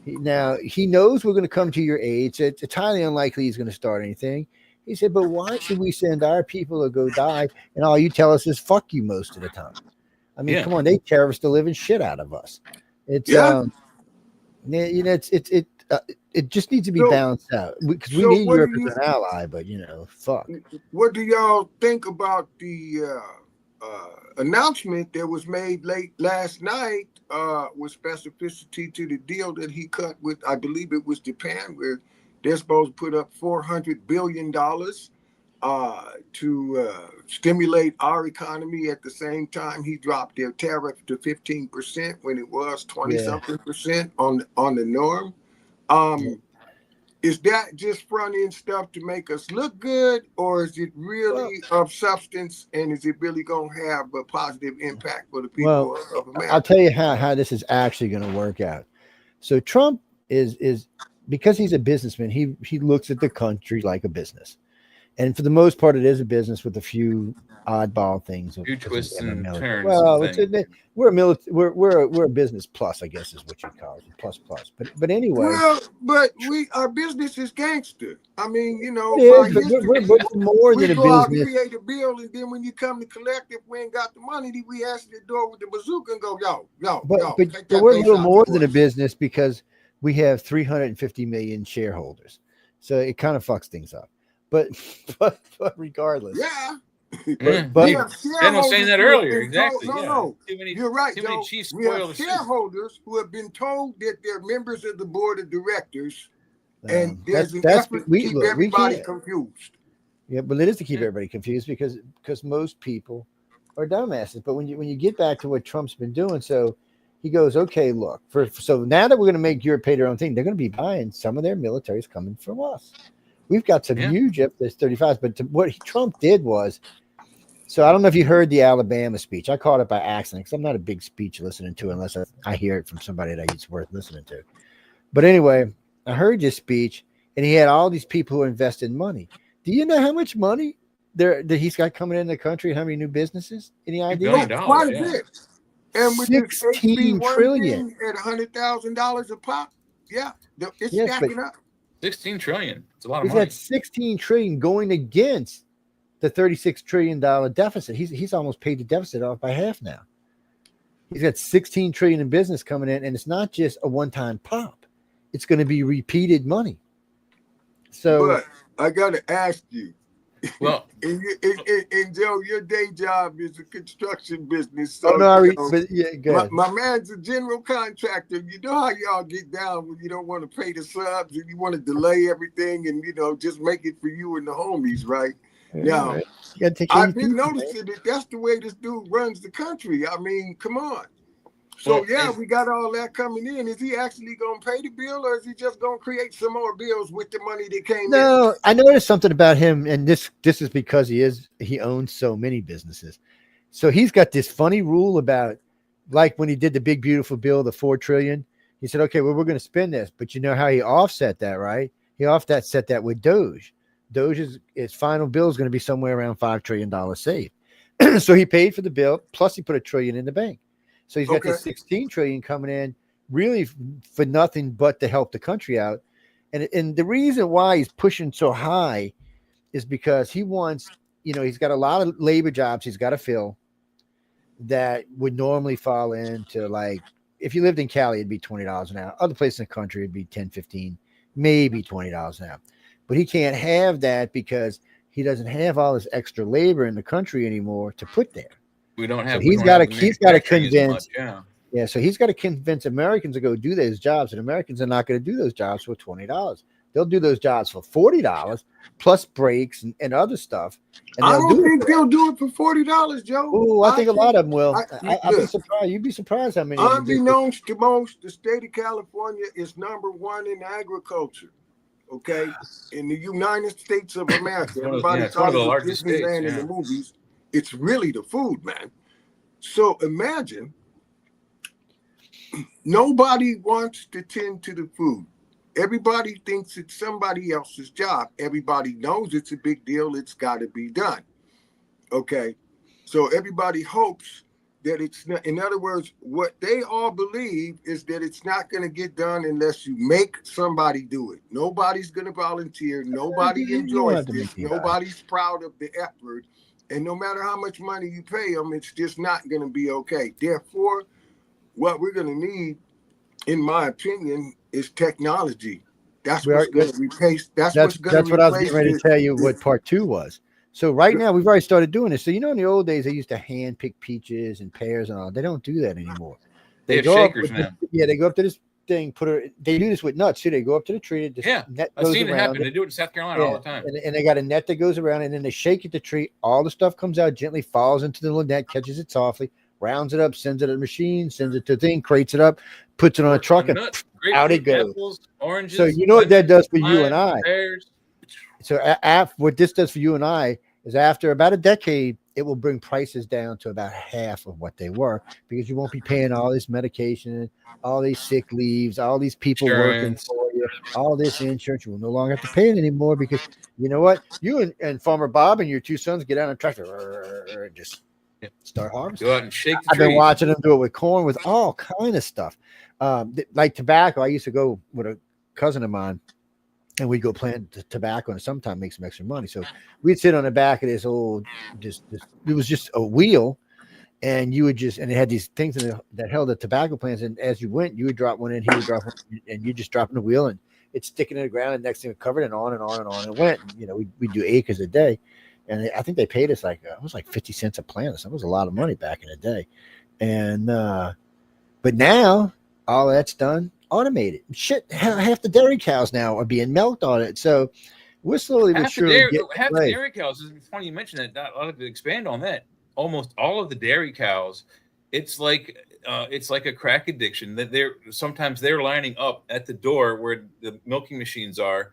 Speaker 4: Now, he knows we're going to come to your aid. So it's highly unlikely he's going to start anything. He said, but why should we send our people to go die? And all you tell us is fuck you most of the time. I mean, come on, they terrorist the living shit out of us. It's, it just needs to be balanced out because we need Europe as an ally, but fuck.
Speaker 10: What do y'all think about the announcement that was made late last night with specificity to the deal that he cut with, I believe it was Japan, where they're supposed to put up $400 billion to stimulate our economy. At the same time, he dropped their tariff to 15% when it was 20-something% on the norm. Is that just front-end stuff to make us look good, or is it really of substance, and is it really going to have a positive impact for the people of America?
Speaker 4: I'll tell you how this is actually going to work out. So Trump is because he's a businessman, he looks at the country like a business. And for the most part, it is a business with a few oddball things.
Speaker 2: A few twists and turns.
Speaker 4: Well, we're a business plus, I guess is what you call it, plus. But anyway.
Speaker 10: Well, but our business is gangster. I mean,
Speaker 4: we're more than a business.
Speaker 10: Create a bill, and then when you come to collect, if we ain't got the money, we answer the door with the bazooka and go, yo.
Speaker 4: But we're a little more than a business because we have 350 million shareholders, so it kind of fucks things up. But regardless,
Speaker 2: Ben was saying that earlier. Exactly.
Speaker 10: No. You're right, Joe. We have shareholders who have been told that they're members of the board of directors, and there's an effort to keep everybody confused.
Speaker 4: Yeah, but it is to keep everybody confused because most people are dumbasses. But when you get back to what Trump's been doing, so he goes, okay, look, so now that we're going to make Europe pay their own thing, they're going to be buying some of their militaries coming from us. We've got some huge F-35s, but what Trump did was, so I don't know if you heard the Alabama speech. I caught it by accident because I'm not a big speech listening to unless I hear it from somebody that it's worth listening to. But anyway, I heard your speech, and he had all these people who invested money. Do you know how much money that he's got coming in the country? How many new businesses? Any idea?
Speaker 2: $1 billion,
Speaker 10: quite a bit. And with this
Speaker 4: 16 trillion
Speaker 10: at $100,000 a pop, it's stacking up.
Speaker 2: 16 trillion. It's a lot of
Speaker 4: he's
Speaker 2: money.
Speaker 4: got 16 trillion going against the $36 trillion deficit. He's almost paid the deficit off by half now. He's got 16 trillion in business coming in, and it's not just a one-time pop. It's going to be repeated money. So,
Speaker 10: but I got to ask you.
Speaker 2: Well,
Speaker 10: and Joe, your day job is a construction business. So my man's a general contractor. You know how y'all get down when you don't want to pay the subs and you want to delay everything and just make it for you and the homies, right? Now, I've been noticing that that's the way this dude runs the country. I mean, come on. So we got all that coming in. Is he actually going to pay the bill, or is he just going to create some more bills with the money that came in?
Speaker 4: No, I noticed something about him, and this is because he owns so many businesses. So he's got this funny rule about, like when he did the big beautiful bill, the $4 trillion. He said, okay, well, we're going to spend this, but you know how he offset that, right? He offset that with Doge. Doge's final bill is going to be somewhere around $5 trillion saved. So he paid for the bill, plus he put $1 trillion in the bank. So he's got this 16 trillion coming in really for nothing but to help the country out. And the reason why he's pushing so high is because he wants, he's got a lot of labor jobs he's got to fill that would normally fall into, like, if you lived in Cali, it'd be $20 an hour. Other places in the country, it'd be 10, 15, maybe $20 an hour. But he can't have that because he doesn't have all this extra labor in the country anymore to put there.
Speaker 2: We don't have.
Speaker 4: So he's got to convince. So he's got to convince Americans to go do those jobs, and Americans are not going to do those jobs for $20. They'll do those jobs for $40 plus breaks and other stuff. And
Speaker 10: I don't think they'll do it for $40, Joe.
Speaker 4: Oh, I think a lot of them will. I'd be surprised. You'd be surprised how many.
Speaker 10: Unbeknownst to most, the state of California is #1 in agriculture. Okay, in the United States of America, everybody talks about Disneyland in the movies. It's really the food, man. So imagine nobody wants to tend to the food. Everybody thinks it's somebody else's job. Everybody knows it's a big deal. It's got to be done. Okay. So everybody hopes that it's not, in other words, what they all believe is that it's not going to get done unless you make somebody do it. Nobody's going to volunteer. Nobody enjoys this. Nobody's proud of the effort. And no matter how much money you pay them, it's just not going to be okay. Therefore, what we're going to need, in my opinion, is technology. That's what's going to replace. That's what I was getting ready
Speaker 4: to tell you what part 2 was. So right now, we've already started doing this. So, in the old days, they used to hand pick peaches and pears and all. They don't do that anymore.
Speaker 2: They have shakers now.
Speaker 4: They go up to this thing, they do this with nuts too. They go up to the tree.
Speaker 2: I've seen it happen. They do it in South Carolina all the time.
Speaker 4: And they got a net that goes around, and then they shake at the tree. All the stuff comes out gently, falls into the little net, catches it softly, rounds it up, sends it to the machine, sends it to the thing, crates it up, puts it on a truck, and out it goes.
Speaker 2: Apples, oranges,
Speaker 4: so you know what that does for you and I.
Speaker 2: Pears.
Speaker 4: So what this does for you and I is after about a decade, it will bring prices down to about half of what they were, because you won't be paying all this medication, all these sick leaves, all these people working for you, all this insurance. You will no longer have to pay it anymore, because you know what? You and Farmer Bob and your 2 sons get out on a tractor and just start harvesting.
Speaker 2: Go out and shake the
Speaker 4: I've been watching them do it with corn, with all kind of stuff. Like tobacco. I used to go with a cousin of mine, and we'd go plant tobacco and sometimes make some extra money. So we'd sit on the back of this old, it was just a wheel, and you would and it had these things that held the tobacco plants. And as you went, you would drop one in, he would drop one, and you just drop in the wheel, and it's sticking in the ground, and next thing it covered, and on and on and on it went. And, we'd do acres a day. And I think they paid us it was like 50 cents a plant. So it was a lot of money back in the day. And, but now all that's done, automated. Shit, half the dairy cows now are being milked on it. So we're slowly but surely
Speaker 2: half the dairy cows. It's funny you mentioned that. I'd like to expand on that. almost all of the dairy cows, it's like a crack addiction that sometimes they're lining up at the door where the milking machines are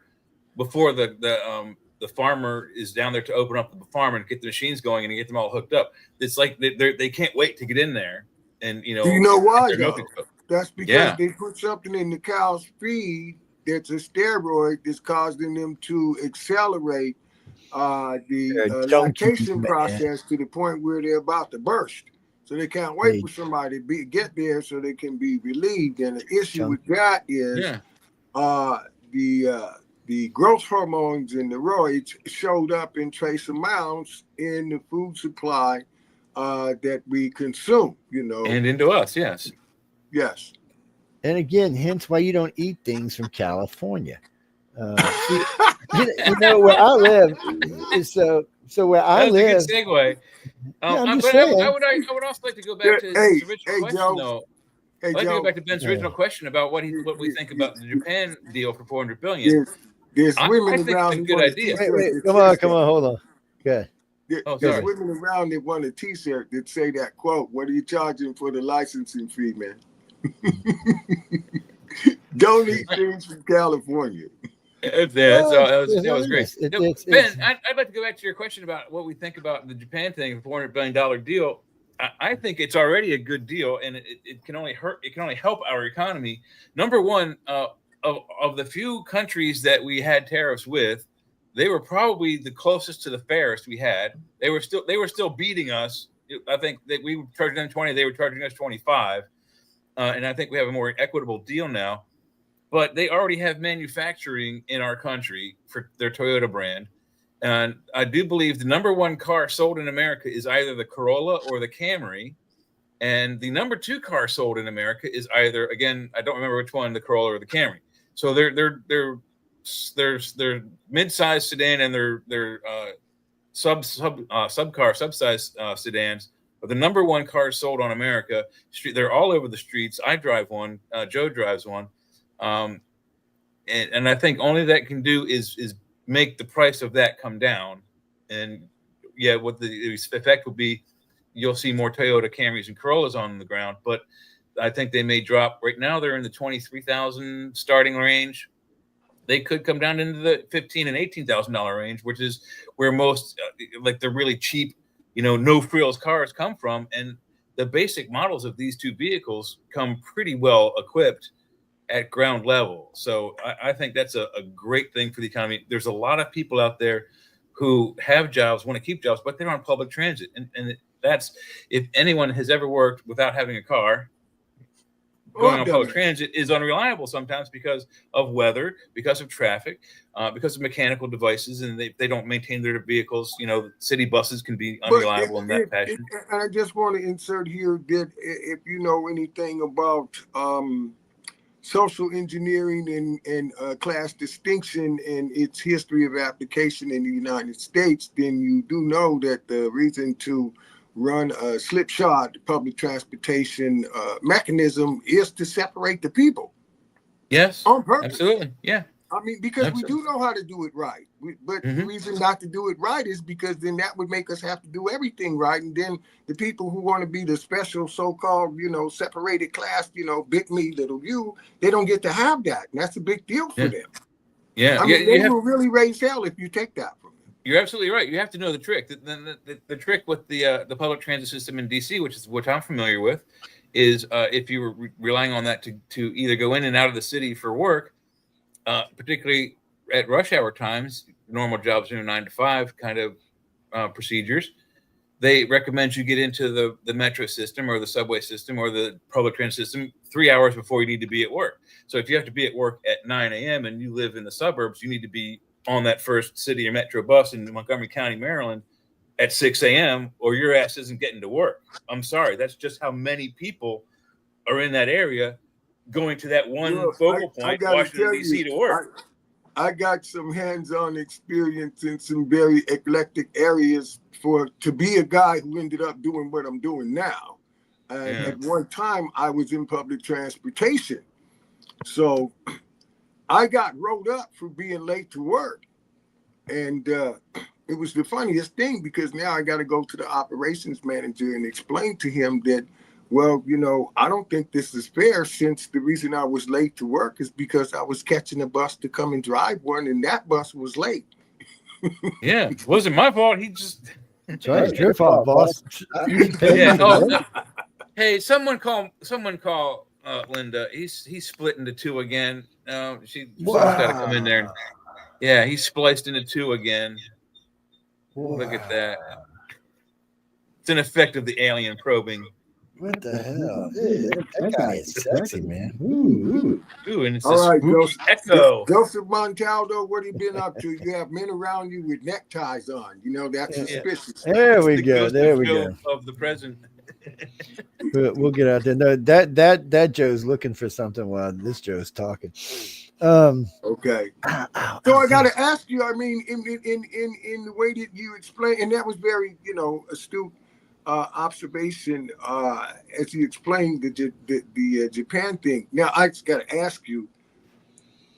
Speaker 2: before the farmer is down there to open up the farm and get the machines going and get them all hooked up. It's like they can't wait to get in there and
Speaker 10: Do you know why though?
Speaker 2: milking.
Speaker 10: That's because they put something in the cow's feed that's a steroid that's causing them to accelerate the lactation process to the point where they're about to burst. So they can't wait for somebody to get there so they can be relieved. And the issue with that is the growth hormones and the roids showed up in trace amounts in the food supply that we consume,
Speaker 2: and into us. Yes.
Speaker 4: And again, hence why you don't eat things from California. You know where I live is so where I live.
Speaker 2: That's a good segue.
Speaker 4: I'm just
Speaker 2: but
Speaker 4: saying.
Speaker 2: I would also like to go back to his original question, though. I'd like to go back to Ben's original question about what we think about the Japan deal for $400 billion.
Speaker 10: There's women
Speaker 2: I think
Speaker 10: around.
Speaker 2: it's a good idea.
Speaker 4: Wait, come on, hold on. Good.
Speaker 10: There's women around that want a T-shirt that say that quote. What are you charging for the licensing fee, man? Don't eat things from California.
Speaker 2: That was great. Ben, I'd like to go back to your question about what we think about the Japan thing, $400 billion deal. I think it's already a good deal, and it can only help our economy. Number one, of the few countries that we had tariffs with, they were probably the closest to the fairest we had. They were still beating us. I think that we were charging them 20, they were charging us 25, and I think we have a more equitable deal now. But they already have manufacturing in our country for their Toyota brand. And I do believe the number one car sold in America is either the Corolla or the Camry. And the number two car sold in America is either, again, I don't remember which one, the Corolla or the Camry. So they're mid-sized sedan and they're subsize sedans are the number one cars sold on America. They're all over the streets. I drive one. Joe drives one. And I think only that can do is make the price of that come down. And what the effect will be, you'll see more Toyota Camrys and Corollas on the ground, but I think they may drop. Right now they're in the 23,000 starting range. They could come down into the $15,000 and $18,000 range, which is where most like the really cheap, no frills cars come from. And the basic models of these two vehicles come pretty well equipped at ground level. So I think that's a great thing for the economy. There's a lot of people out there who have jobs, want to keep jobs, but they're on public transit. And that's, if anyone has ever worked without having a car, going on public transit is unreliable sometimes because of weather, because of traffic, because of mechanical devices, and they don't maintain their vehicles. City buses can be unreliable in that fashion.
Speaker 10: And I just want to insert here that if you know anything about social engineering and class distinction and its history of application in the United States, then you do know that the reason to run a slipshod public transportation mechanism is to separate the people.
Speaker 2: Yes,
Speaker 10: on purpose.
Speaker 2: Absolutely. Yeah.
Speaker 10: I mean, because we do know how to do it right. But the reason not to do it right is because then that would make us have to do everything right. And then the people who want to be the special so-called, separated class, big me, little you, they don't get to have that. And that's a big deal for them.
Speaker 2: Yeah.
Speaker 10: I mean, they will really raise hell if you take that from them.
Speaker 2: You're absolutely right. You have to know the trick. The trick with the public transit system in DC, which I'm familiar with, is if you were relying on that to either go in and out of the city for work, particularly at rush hour times, normal jobs, 9 to 5 kind of procedures, they recommend you get into the metro system or the subway system or the public transit system 3 hours before you need to be at work. So if you have to be at work at 9 a.m. and you live in the suburbs, you need to be on that first city or metro bus in Montgomery County, Maryland at 6 a.m. or your ass isn't getting to work. I'm sorry. That's just how many people are in that area going to that one focal point, Washington, D.C. to work.
Speaker 10: I got some hands-on experience in some very eclectic areas to be a guy who ended up doing what I'm doing now. At one time, I was in public transportation. So I got rolled up for being late to work. And it was the funniest thing, because now I got to go to the operations manager and explain to him that, well, I don't think this is fair, since the reason I was late to work is because I was catching a bus to come and drive one, and that bus was late.
Speaker 2: Yeah, it wasn't my fault. He just.
Speaker 4: That's right. It's your fault, boss.
Speaker 2: Yeah. Oh, hey, someone call Linda. He's split into two again. She's got to come in there. Yeah, he's spliced into two again. Wow. Look at that. It's an effect of the alien probing.
Speaker 4: What the hell? That guy is sexy, man. Ooh.
Speaker 2: And it's
Speaker 10: all right,
Speaker 2: echo.
Speaker 10: Joseph Montaldo, what have you been up to? You have men around you with neckties on. That's suspicious.
Speaker 4: There we go. There we go.
Speaker 2: Of the present.
Speaker 4: We'll get out there. No, that Joe's looking for something while this Joe's talking.
Speaker 10: Okay. So I got to ask you. I mean, in the way that you explain, and that was very, astute observation as you explained the Japan thing. Now I just got to ask you: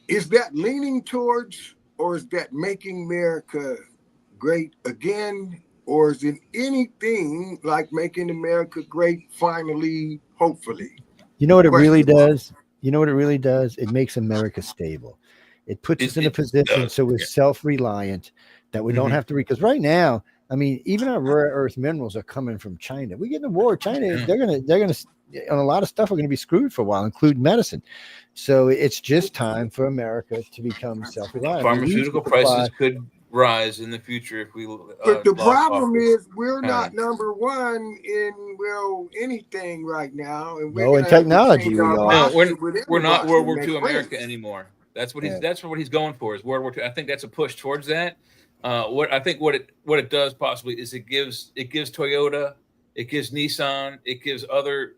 Speaker 10: is that leaning towards, or is that making America great again? Or is it anything like making America great finally, hopefully?
Speaker 4: You know what it really does? It makes America stable. It puts us in a position so we're self-reliant, that we don't have to because right now, I mean, even our rare earth minerals are coming from China. We get in a war, China, they're gonna on a lot of stuff are gonna be screwed for a while, including medicine. So it's just time for America to become self-reliant.
Speaker 2: Pharmaceutical prices could rise in the future if we
Speaker 10: but the problem is we're not number one in anything right now, and we're
Speaker 4: in technology we are.
Speaker 2: No, we're not World War II America anymore. That's what he's going for, is World War II. I think that's a push towards that. What it does possibly is it gives Toyota, it gives Nissan, it gives other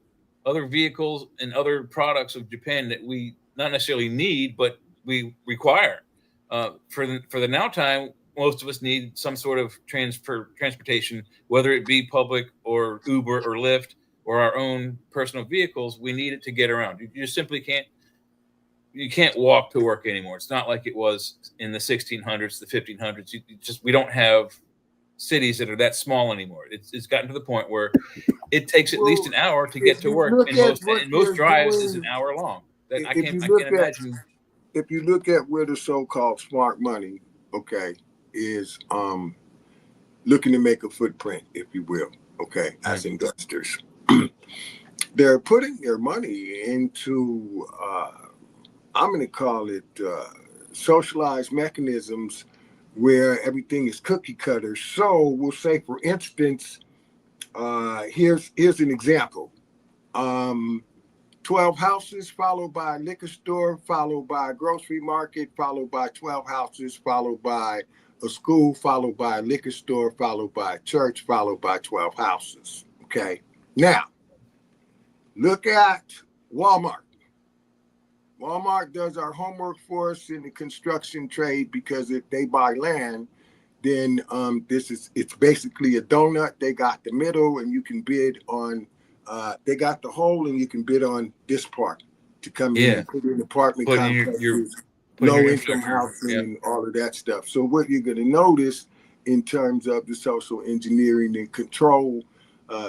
Speaker 2: vehicles and other products of Japan that we not necessarily need, but we require. For the now time, most of us need some sort of transportation, whether it be public or Uber or Lyft or our own personal vehicles. We need it to get around. You just simply can't walk to work anymore. It's not like it was in the 1600s, the 1500s. We don't have cities that are that small anymore. It's gotten to the point where it takes at least an hour to get to work, and most drives is an hour long. I can't imagine.
Speaker 10: If you look at where the so-called smart money, is looking to make a footprint, if you will, as investors, they're putting their money into, I'm going to call it socialized mechanisms where everything is cookie cutter. So we'll say, for instance, here's an example. 12 houses, followed by a liquor store, followed by a grocery market, followed by 12 houses, followed by a school, followed by a liquor store, followed by a church, followed by 12 houses. Okay. Now, look at Walmart. Walmart does our homework for us in the construction trade, because if they buy land, then it's basically a donut. They got the middle, and you can bid on. They got the whole, and you can bid on this part to come in and put in apartment complexes, low-income housing, and all of that stuff. So what you're going to notice in terms of the social engineering and control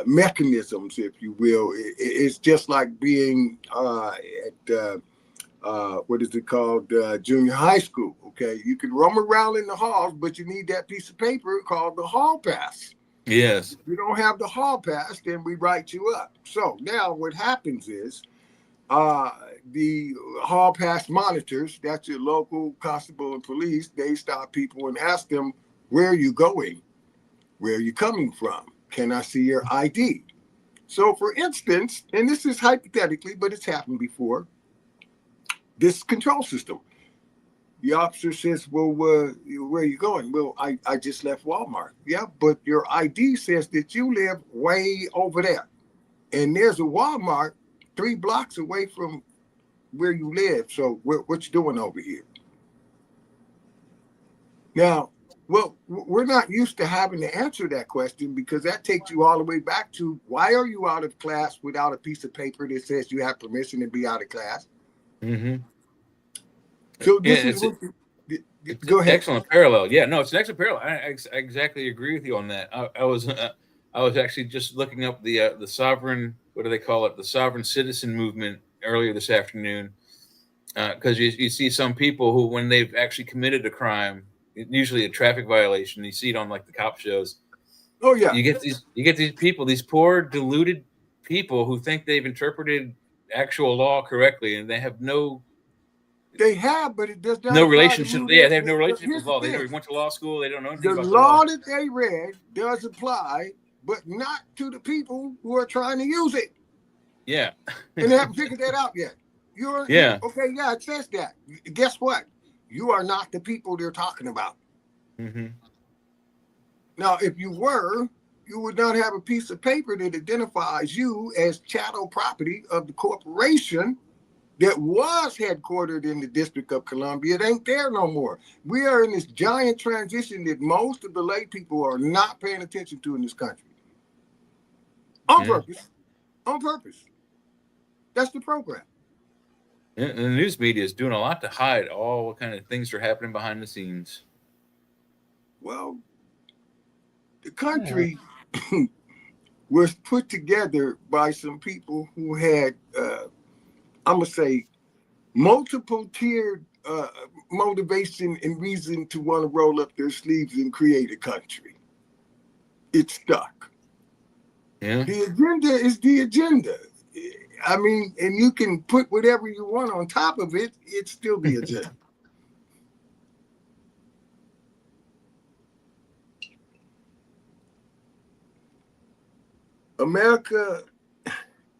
Speaker 10: mechanisms, if you will, it's just like being at what is it called, junior high school. Okay, you can roam around in the halls, but you need that piece of paper called the hall pass.
Speaker 2: Yes.
Speaker 10: If you don't have the hall pass, then we write you up. So now what happens is the hall pass monitors, that's your local constable and police, they stop people and ask them, where are you going? Where are you coming from? Can I see your ID? So for instance, and this is hypothetically, but it's happened before, this control system. The officer says, well, where are you going? Well, I just left Walmart. Yeah, but your ID says that you live way over there. And there's a Walmart 3 blocks away from where you live. So what you doing over here? Now, well, we're not used to having to answer that question, because that takes you all the way back to, why are you out of class without a piece of paper that says you have permission to be out of class?
Speaker 2: Mm-hmm.
Speaker 10: So this is Go ahead.
Speaker 2: Excellent parallel. Yeah, no, it's an excellent parallel. I exactly agree with you on that. I was actually just looking up the sovereign, what do they call it? The sovereign citizen movement earlier this afternoon, because you see some people who, when they've actually committed a crime, usually a traffic violation, you see it on like the cop shows.
Speaker 10: Oh yeah.
Speaker 2: You get these people, these poor deluded people who think they've interpreted actual law correctly, and they have no.
Speaker 10: They have, but it does not
Speaker 2: No
Speaker 10: apply
Speaker 2: relationship.
Speaker 10: to
Speaker 2: Yeah, they have no relationship
Speaker 10: Here's
Speaker 2: with
Speaker 10: the
Speaker 2: law. They
Speaker 10: thing.
Speaker 2: never went to law school. They don't know anything
Speaker 10: The
Speaker 2: about the law.
Speaker 10: law that they read does apply, but not to the people who are trying to use it.
Speaker 2: Yeah.
Speaker 10: And they haven't figured that out yet.
Speaker 2: Yeah.
Speaker 10: Okay, yeah, it says that. Guess what? You are not the people they're talking about.
Speaker 2: Mm-hmm.
Speaker 10: Now, if you were, you would not have a piece of paper that identifies you as chattel property of the corporation that was headquartered in the District of Columbia. It ain't there no more. We are in this giant transition that most of the lay people are not paying attention to in this country. On purpose. On purpose. That's the program.
Speaker 2: And the news media is doing a lot to hide all what kind of things are happening behind the scenes.
Speaker 10: Well, the country was put together by some people who had, I'm going to say, multiple tiered motivation and reason to want to roll up their sleeves and create a country. It's stuck.
Speaker 2: Yeah.
Speaker 10: The agenda is the agenda. I mean, and you can put whatever you want on top of it, it's still the agenda. America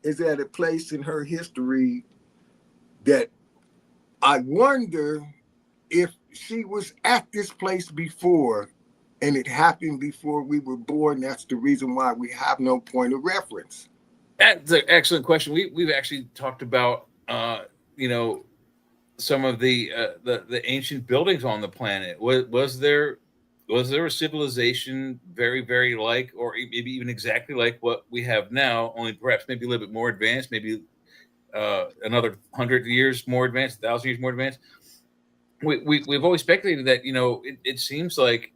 Speaker 10: is at a place in her history that I wonder if she was at this place before and it happened before we were born. That's the reason why we have no point of reference.
Speaker 2: That's an excellent question. We've actually talked about some of the ancient buildings on the planet. Was there a civilization very, very like, or maybe even exactly like what we have now, only perhaps maybe a little bit more advanced, maybe another 100 years more advanced, 1,000 years more advanced? We've always speculated that it seems like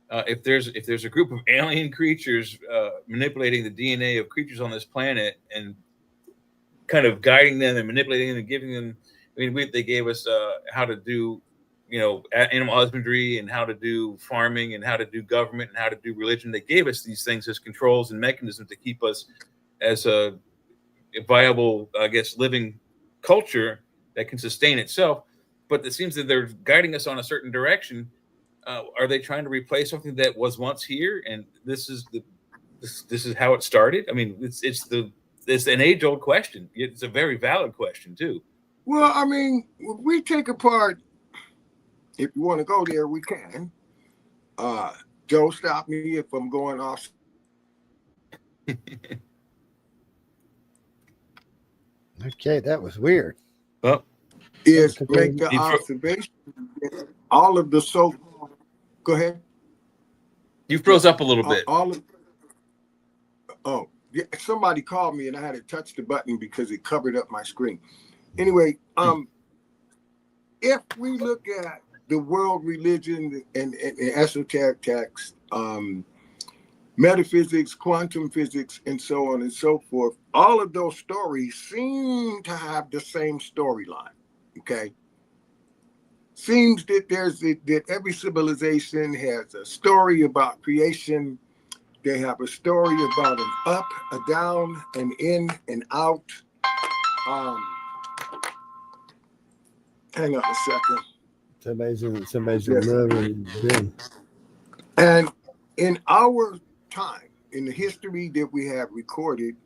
Speaker 2: if there's a group of alien creatures manipulating the DNA of creatures on this planet and kind of guiding them and manipulating them and giving them, they gave us how to do animal husbandry and how to do farming and how to do government and how to do religion. They gave us these things as controls and mechanisms to keep us as a viable, I guess, living culture that can sustain itself. But it seems that they're guiding us on a certain direction. Are they trying to replace something that was once here? And this is how it started. I mean, it's an age-old question. It's a very valid question too.
Speaker 10: Well, I mean, if we take apart, if you want to go there, we can. Joe, stop me if I'm going off.
Speaker 4: Okay, that was weird.
Speaker 2: Well,
Speaker 10: is make the observation that all of the so-called. Go ahead.
Speaker 2: You froze up a little bit.
Speaker 10: Yeah, somebody called me and I had to touch the button because it covered up my screen. Anyway, if we look at the world religion and esoteric texts, metaphysics, quantum physics, and so on and so forth, all of those stories seem to have the same storyline. Okay, seems that that every civilization has a story about creation. They have a story about an up, a down, an in, and out. Hang on a second.
Speaker 4: Somebody's in.
Speaker 10: And in our time, in the history that we have recorded,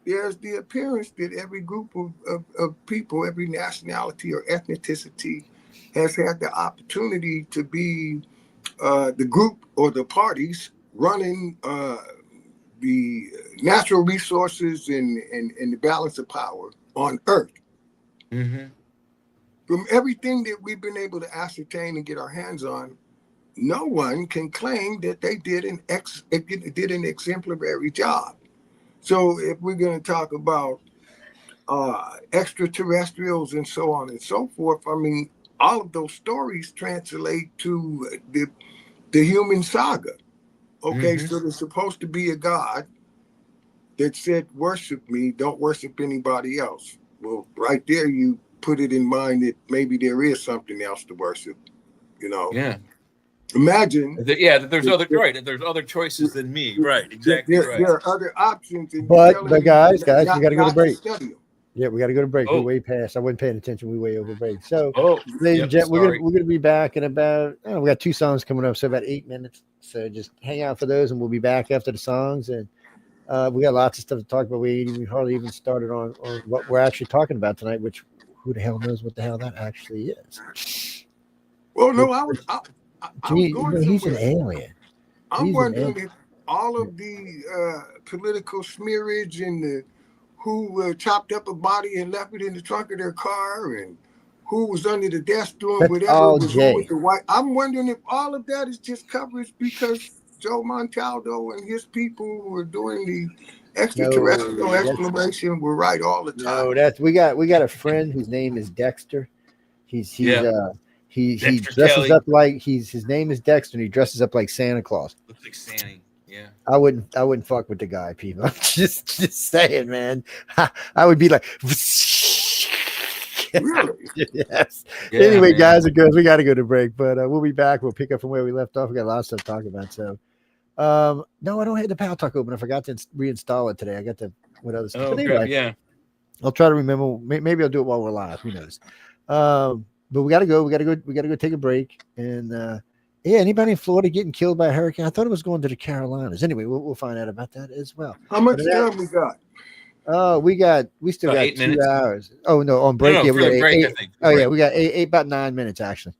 Speaker 10: there's the appearance that every group of people, every nationality or ethnicity has had the opportunity to be the group or the parties running the natural resources and the balance of power on Earth.
Speaker 2: Mm-hmm.
Speaker 10: From everything that we've been able to ascertain and get our hands on, no one can claim that they did an exemplary job. So if we're going to talk about extraterrestrials and so on and so forth, I mean, all of those stories translate to the human saga. Okay, so there's supposed to be a God that said, worship me, don't worship anybody else. Well, right there, you put it in mind that maybe there is something else to worship, you know?
Speaker 2: Yeah.
Speaker 10: Imagine.
Speaker 2: That there's there's other choices than me. Right, exactly right.
Speaker 10: There are other options.
Speaker 4: But guys, we got to go to break.
Speaker 10: Study them.
Speaker 4: Yeah, we got to go to break.
Speaker 2: Oh.
Speaker 4: We're way past. I wasn't paying attention. We way over break. So,
Speaker 2: yep,
Speaker 4: ladies and gentlemen, we're gonna be back in about. We got 2 songs coming up, so about 8 minutes. So just hang out for those, and we'll be back after the songs. And we got lots of stuff to talk about. We hardly even started on what we're actually talking about tonight. Which who the hell knows what the hell that actually is?
Speaker 10: Well, no, I was going
Speaker 4: he's
Speaker 10: somewhere.
Speaker 4: an alien.
Speaker 10: I'm wondering if all of the political smearage and who chopped up a body and left it in the trunk of their car, and who was under the desk doing whatever was wrong with the white. I'm wondering if all of that is just coverage because Joe Montaldo and his people who were doing the extraterrestrial exploration were right all the time.
Speaker 4: No, we got a friend whose name is Dexter. He dresses
Speaker 2: Kelly.
Speaker 4: up like his name is Dexter, and he dresses up like Santa Claus.
Speaker 2: Looks like Santa. Yeah.
Speaker 4: I wouldn't fuck with the guy, people. I'm just saying, man. I would be like,
Speaker 10: really?
Speaker 4: Yes.
Speaker 2: Yeah,
Speaker 4: anyway,
Speaker 2: man.
Speaker 4: guys and girls, we got to go to break, but we'll be back. We'll pick up from where we left off. We got a lot of stuff to talk about. So, no, I don't have the Power Talk open. I forgot to reinstall it today. I got the what other stuff.
Speaker 2: Oh,
Speaker 4: But anyway,
Speaker 2: yeah.
Speaker 4: I'll try to remember. Maybe I'll do it while we're live. Who knows? But we got to go. We got to go take a break. And anybody in Florida getting killed by a hurricane? I thought it was going to the Carolinas. Anyway, we'll find out about that as well.
Speaker 10: How much time we got?
Speaker 4: We still got
Speaker 2: 8
Speaker 4: 2
Speaker 2: minutes.
Speaker 4: hours. Oh no, on break.
Speaker 2: No,
Speaker 4: we got
Speaker 2: break,
Speaker 4: eight.
Speaker 2: I think.
Speaker 4: Oh yeah, we got about 9 minutes actually.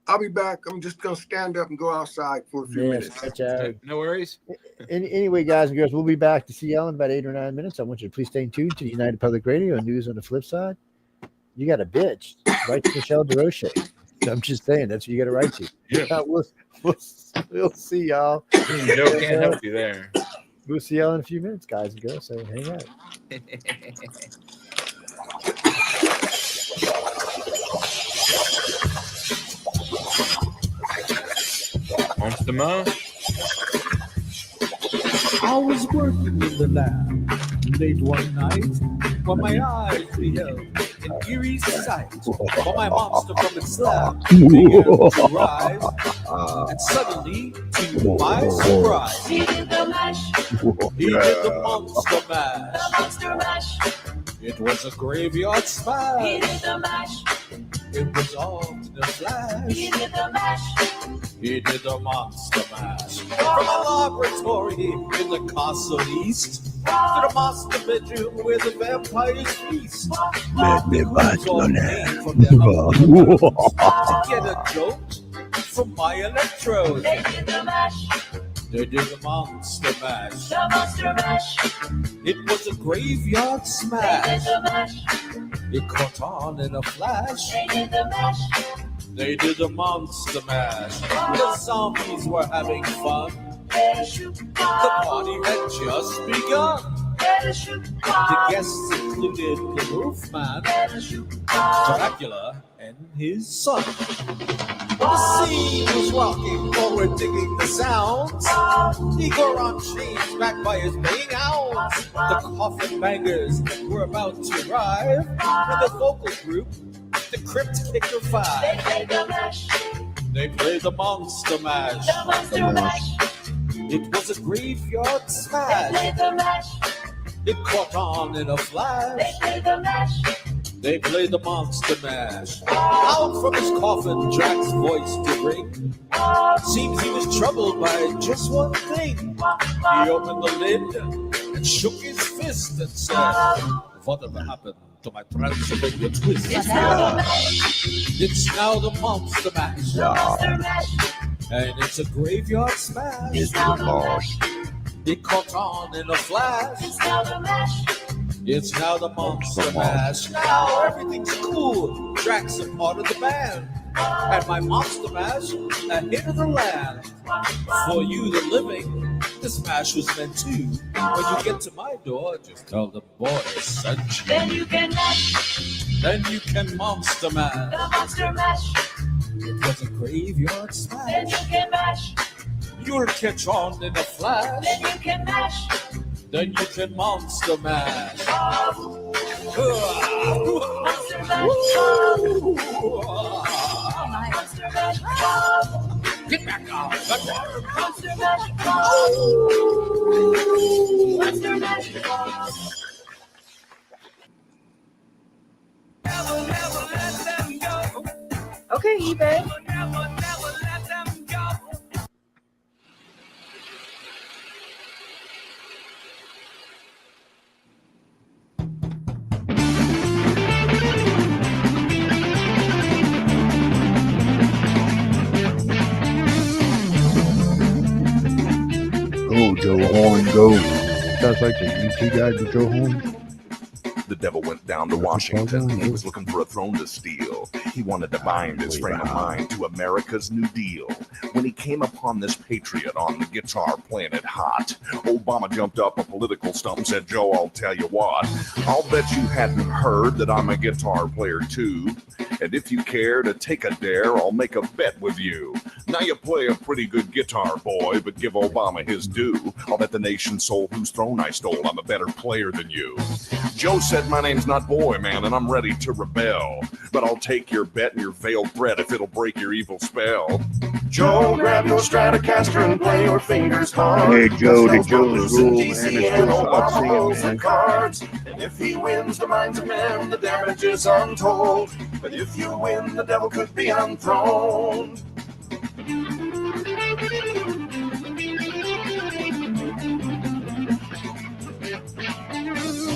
Speaker 10: I'll be back. I'm just gonna stand up and go outside for a few minutes.
Speaker 4: Stretch out.
Speaker 2: No worries.
Speaker 4: Anyway, guys and girls, we'll be back to see y'all in about 8 or 9 minutes. I want you to please stay tuned to the United Public Radio and News on the Flip Side. You got a bitch. Write to Michelle DeRoche. I'm just saying that's what you got to write to.
Speaker 2: Yeah.
Speaker 4: We'll see y'all.
Speaker 2: Joe can't help you there.
Speaker 4: We'll see y'all in a few minutes, guys and girls. So hang out.
Speaker 2: Monster Mash.
Speaker 11: I was working in the lab late one night when my eyes beheld an eerie sight. For my monster from its slab began to rise, and suddenly, to my surprise,
Speaker 1: He did the mash,
Speaker 11: he did the monster mash.
Speaker 1: the monster mash.
Speaker 11: It was a graveyard
Speaker 1: He
Speaker 11: smash.
Speaker 1: did the mash,
Speaker 11: It was all in a flash.
Speaker 1: he did the mash.
Speaker 11: He did the monster mash. From a laboratory in the castle east to the master bedroom where the vampires feast.
Speaker 4: Let me
Speaker 11: Ghouls all came from their upper to get a jolt from my electrode.
Speaker 1: They did the mash,
Speaker 11: They did the monster mash.
Speaker 1: the monster mash.
Speaker 11: It was a graveyard
Speaker 1: They did
Speaker 11: smash.
Speaker 1: the mash,
Speaker 11: It caught on in a flash.
Speaker 1: they did the mash.
Speaker 11: They did the monster mash. The zombies were having fun. The party had just begun. The guests included the Wolfman, Dracula, and his son. The scene was rocking, forward digging the sounds. Igor on chains, backed by his baying hounds. The coffin bangers were about to arrive. And the vocal group, the Crypt Kicker Five.
Speaker 1: They played the mash,
Speaker 11: They played the monster mash.
Speaker 1: the monster mash.
Speaker 11: It was a graveyard
Speaker 1: They
Speaker 11: smash.
Speaker 1: played the mash,
Speaker 11: It caught on in a
Speaker 1: they
Speaker 11: flash.
Speaker 1: played the mash.
Speaker 11: They played the monster mash. Out from his coffin, Drax's voice did ring. Seems he was troubled by just one thing. He opened the lid and shook his fist and said, "Whatever happened to my Transylvania twist?"
Speaker 1: It's now the mash,
Speaker 11: It's now the monster mash.
Speaker 1: the monster mash.
Speaker 11: And it's a graveyard smash.
Speaker 1: It's now the mash,
Speaker 11: It caught on in a flash.
Speaker 1: it's now the mash.
Speaker 11: It's now the monster mash. Now everything's cool. Drax a part of the band. And my monster mash, a hit of the land. For you, the living, The smash was meant to. When you get to my door, just tell the boy sent you.
Speaker 1: Then you can mash.
Speaker 11: Then you can monster mash.
Speaker 1: The monster mash.
Speaker 11: It was a graveyard smash.
Speaker 1: Then you can mash.
Speaker 11: You'll catch on in a flash.
Speaker 1: Then you can mash.
Speaker 11: Then you can monster mash.
Speaker 1: Monster mash. Monster mash.
Speaker 11: Get back on.
Speaker 1: Monster mash. Monster mash.
Speaker 9: Okay, eBay.
Speaker 12: Go, Joe Horn, go. Sounds like the ET guy to Joe Horn.
Speaker 13: The devil went down to Washington. He was looking for a throne to steal. He wanted to bind his frame of mind to America's New Deal. When he came upon this patriot on the guitar playing it hot, Obama jumped up a political stump and said, Joe, I'll tell you what. I'll bet you hadn't heard that I'm a guitar player too. And if you care to take a dare, I'll make a bet with you. Now you play a pretty good guitar, boy, but give Obama his due. I'll bet the nation's soul whose throne I stole I'm a better player than you. Joe said, my name's not Boy, man, and I'm ready to rebel. But I'll take your bet and your veiled threat if it'll break your evil spell. Joe, grab your Stratocaster and play your fingers hard.
Speaker 12: Hey, Joe, the
Speaker 13: Joe's
Speaker 12: rule, man. It's still stop singing, man.
Speaker 13: cards. And if he wins the minds of men, the damage is untold. But if you win, the devil could be enthroned.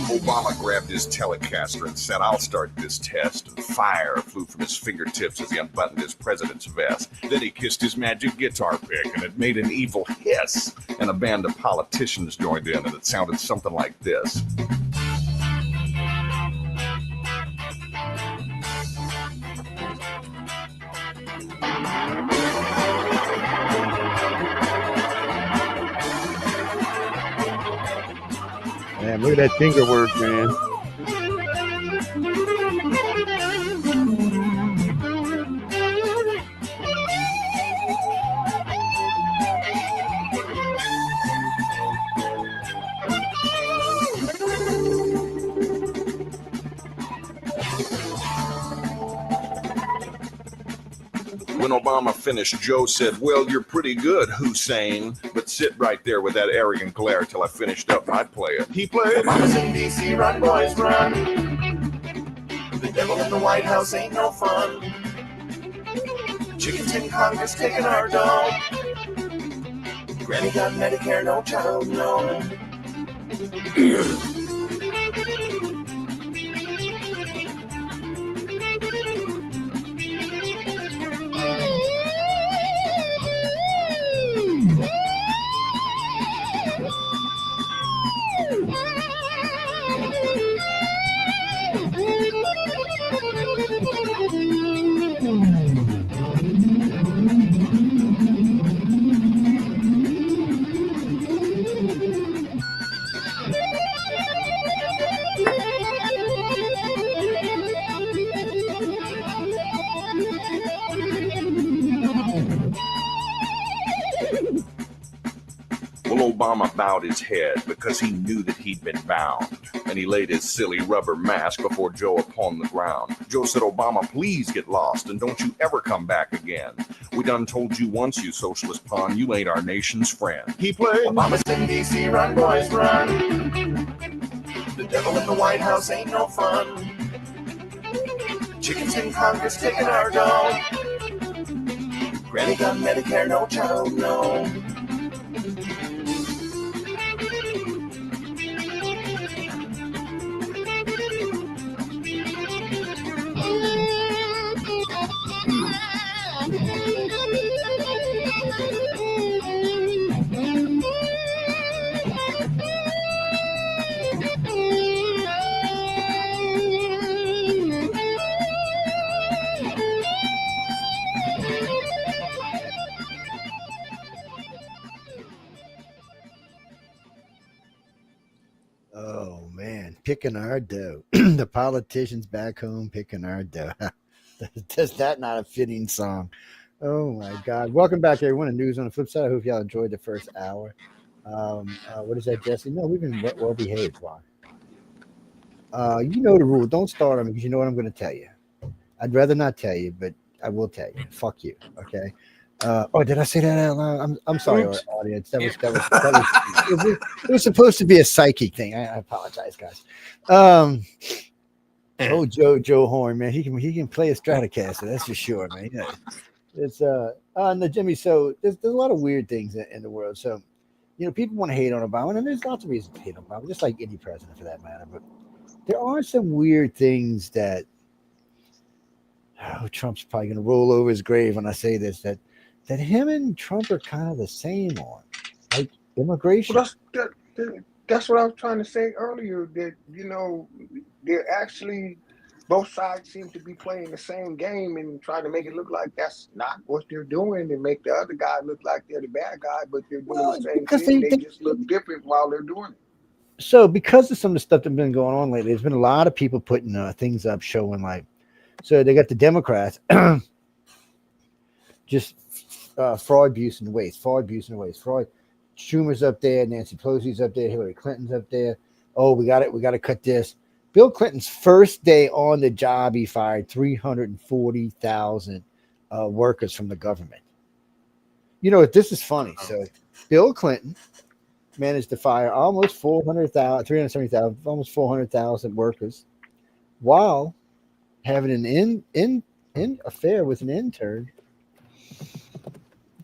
Speaker 13: Obama grabbed his Telecaster and said, I'll start this test. And fire flew from his fingertips as he unbuttoned his president's vest. Then he kissed his magic guitar pick, and it made an evil hiss. And a band of politicians joined in, and it sounded something like this.
Speaker 12: Man, look at that finger work, man.
Speaker 13: When Obama finished, Joe said, well, you're pretty good, Hussein, but sit right there with that arrogant glare till I finished up my play. He played Obama's in D.C., run, boys, run. The devil in the White House ain't no fun. Chickens in Congress taking our dough. Granny got Medicare, no child, no. Obama bowed his head because he knew that he'd been bound, and he laid his silly rubber mask before Joe upon the ground. Joe said, Obama, please get lost, and don't you ever come back again. We done told you once, you socialist pawn, you ain't our nation's friend. He played Obama's in D.C., run, boys, run. The devil in the White House ain't no fun. Chickens in Congress taking our dough. Granny got Medicare, no child, no.
Speaker 4: picking our dough. The politicians back home picking our dough. Does that not a fitting song? Oh my God. Welcome back, everyone, to News on the Flip Side. I hope y'all enjoyed the first hour. What is that, Jesse? No, we've been well behaved. Why? You know the rule. Don't start on me because you know what I'm going to tell you. I'd rather not tell you, but I will tell you. Fuck you. Okay. Oh, did I say that out loud? I'm sorry,
Speaker 2: Oops.
Speaker 4: audience. It was supposed to be a psychic thing. I apologize, guys. Joe Horn, man, he can play a Stratocaster, that's for sure, man. Yeah. It's no, Jimmy. So there's a lot of weird things in the world. So people want to hate on Obama, and there's lots of reasons to hate on Obama, just like any president for that matter. But there are some weird things that Trump's probably going to roll over his grave when I say this. That him and Trump are kind of the same on, like immigration.
Speaker 10: Well, that's what I was trying to say earlier. That they're actually both sides seem to be playing the same game and trying to make it look like that's not what they're doing and make the other guy look like they're the bad guy, but they're doing the same thing. They just look different while they're doing it.
Speaker 4: So because of some of the stuff that's been going on lately, there's been a lot of people putting things up showing like, so they got the Democrats just fraud, abuse, and waste. Schumer's up there, Nancy Pelosi's up there, Hillary Clinton's up there. Oh, we got to cut this. Bill Clinton's first day on the job, he fired 340,000 workers from the government. This is funny. So Bill Clinton managed to fire almost 370,000, almost 400,000 workers while having an in affair with an intern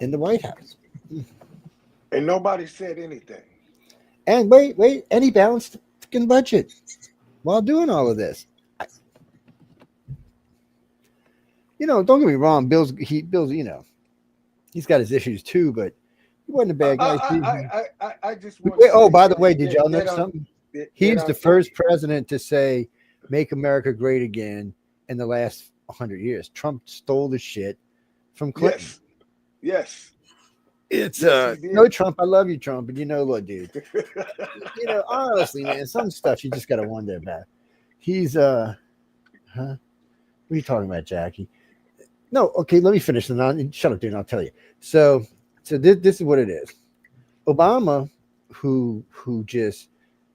Speaker 4: in the White House.
Speaker 10: And nobody said anything.
Speaker 4: And wait, and he balanced the fucking budget while doing all of this. Don't get me wrong, Bill's he's got his issues too, but he wasn't a bad guy.
Speaker 10: I just
Speaker 4: by the way, did y'all know something? He's the first president to say "Make America Great Again" in the last 100 years. Trump stole the shit from Clinton.
Speaker 10: Yes.
Speaker 4: It's no Trump. I love you, Trump, but look, dude. Honestly, man, some stuff you just gotta wonder about. He's What are you talking about, Jackie? No, okay, let me finish and shut up, dude, and I'll tell you. So this is what it is. Obama, who just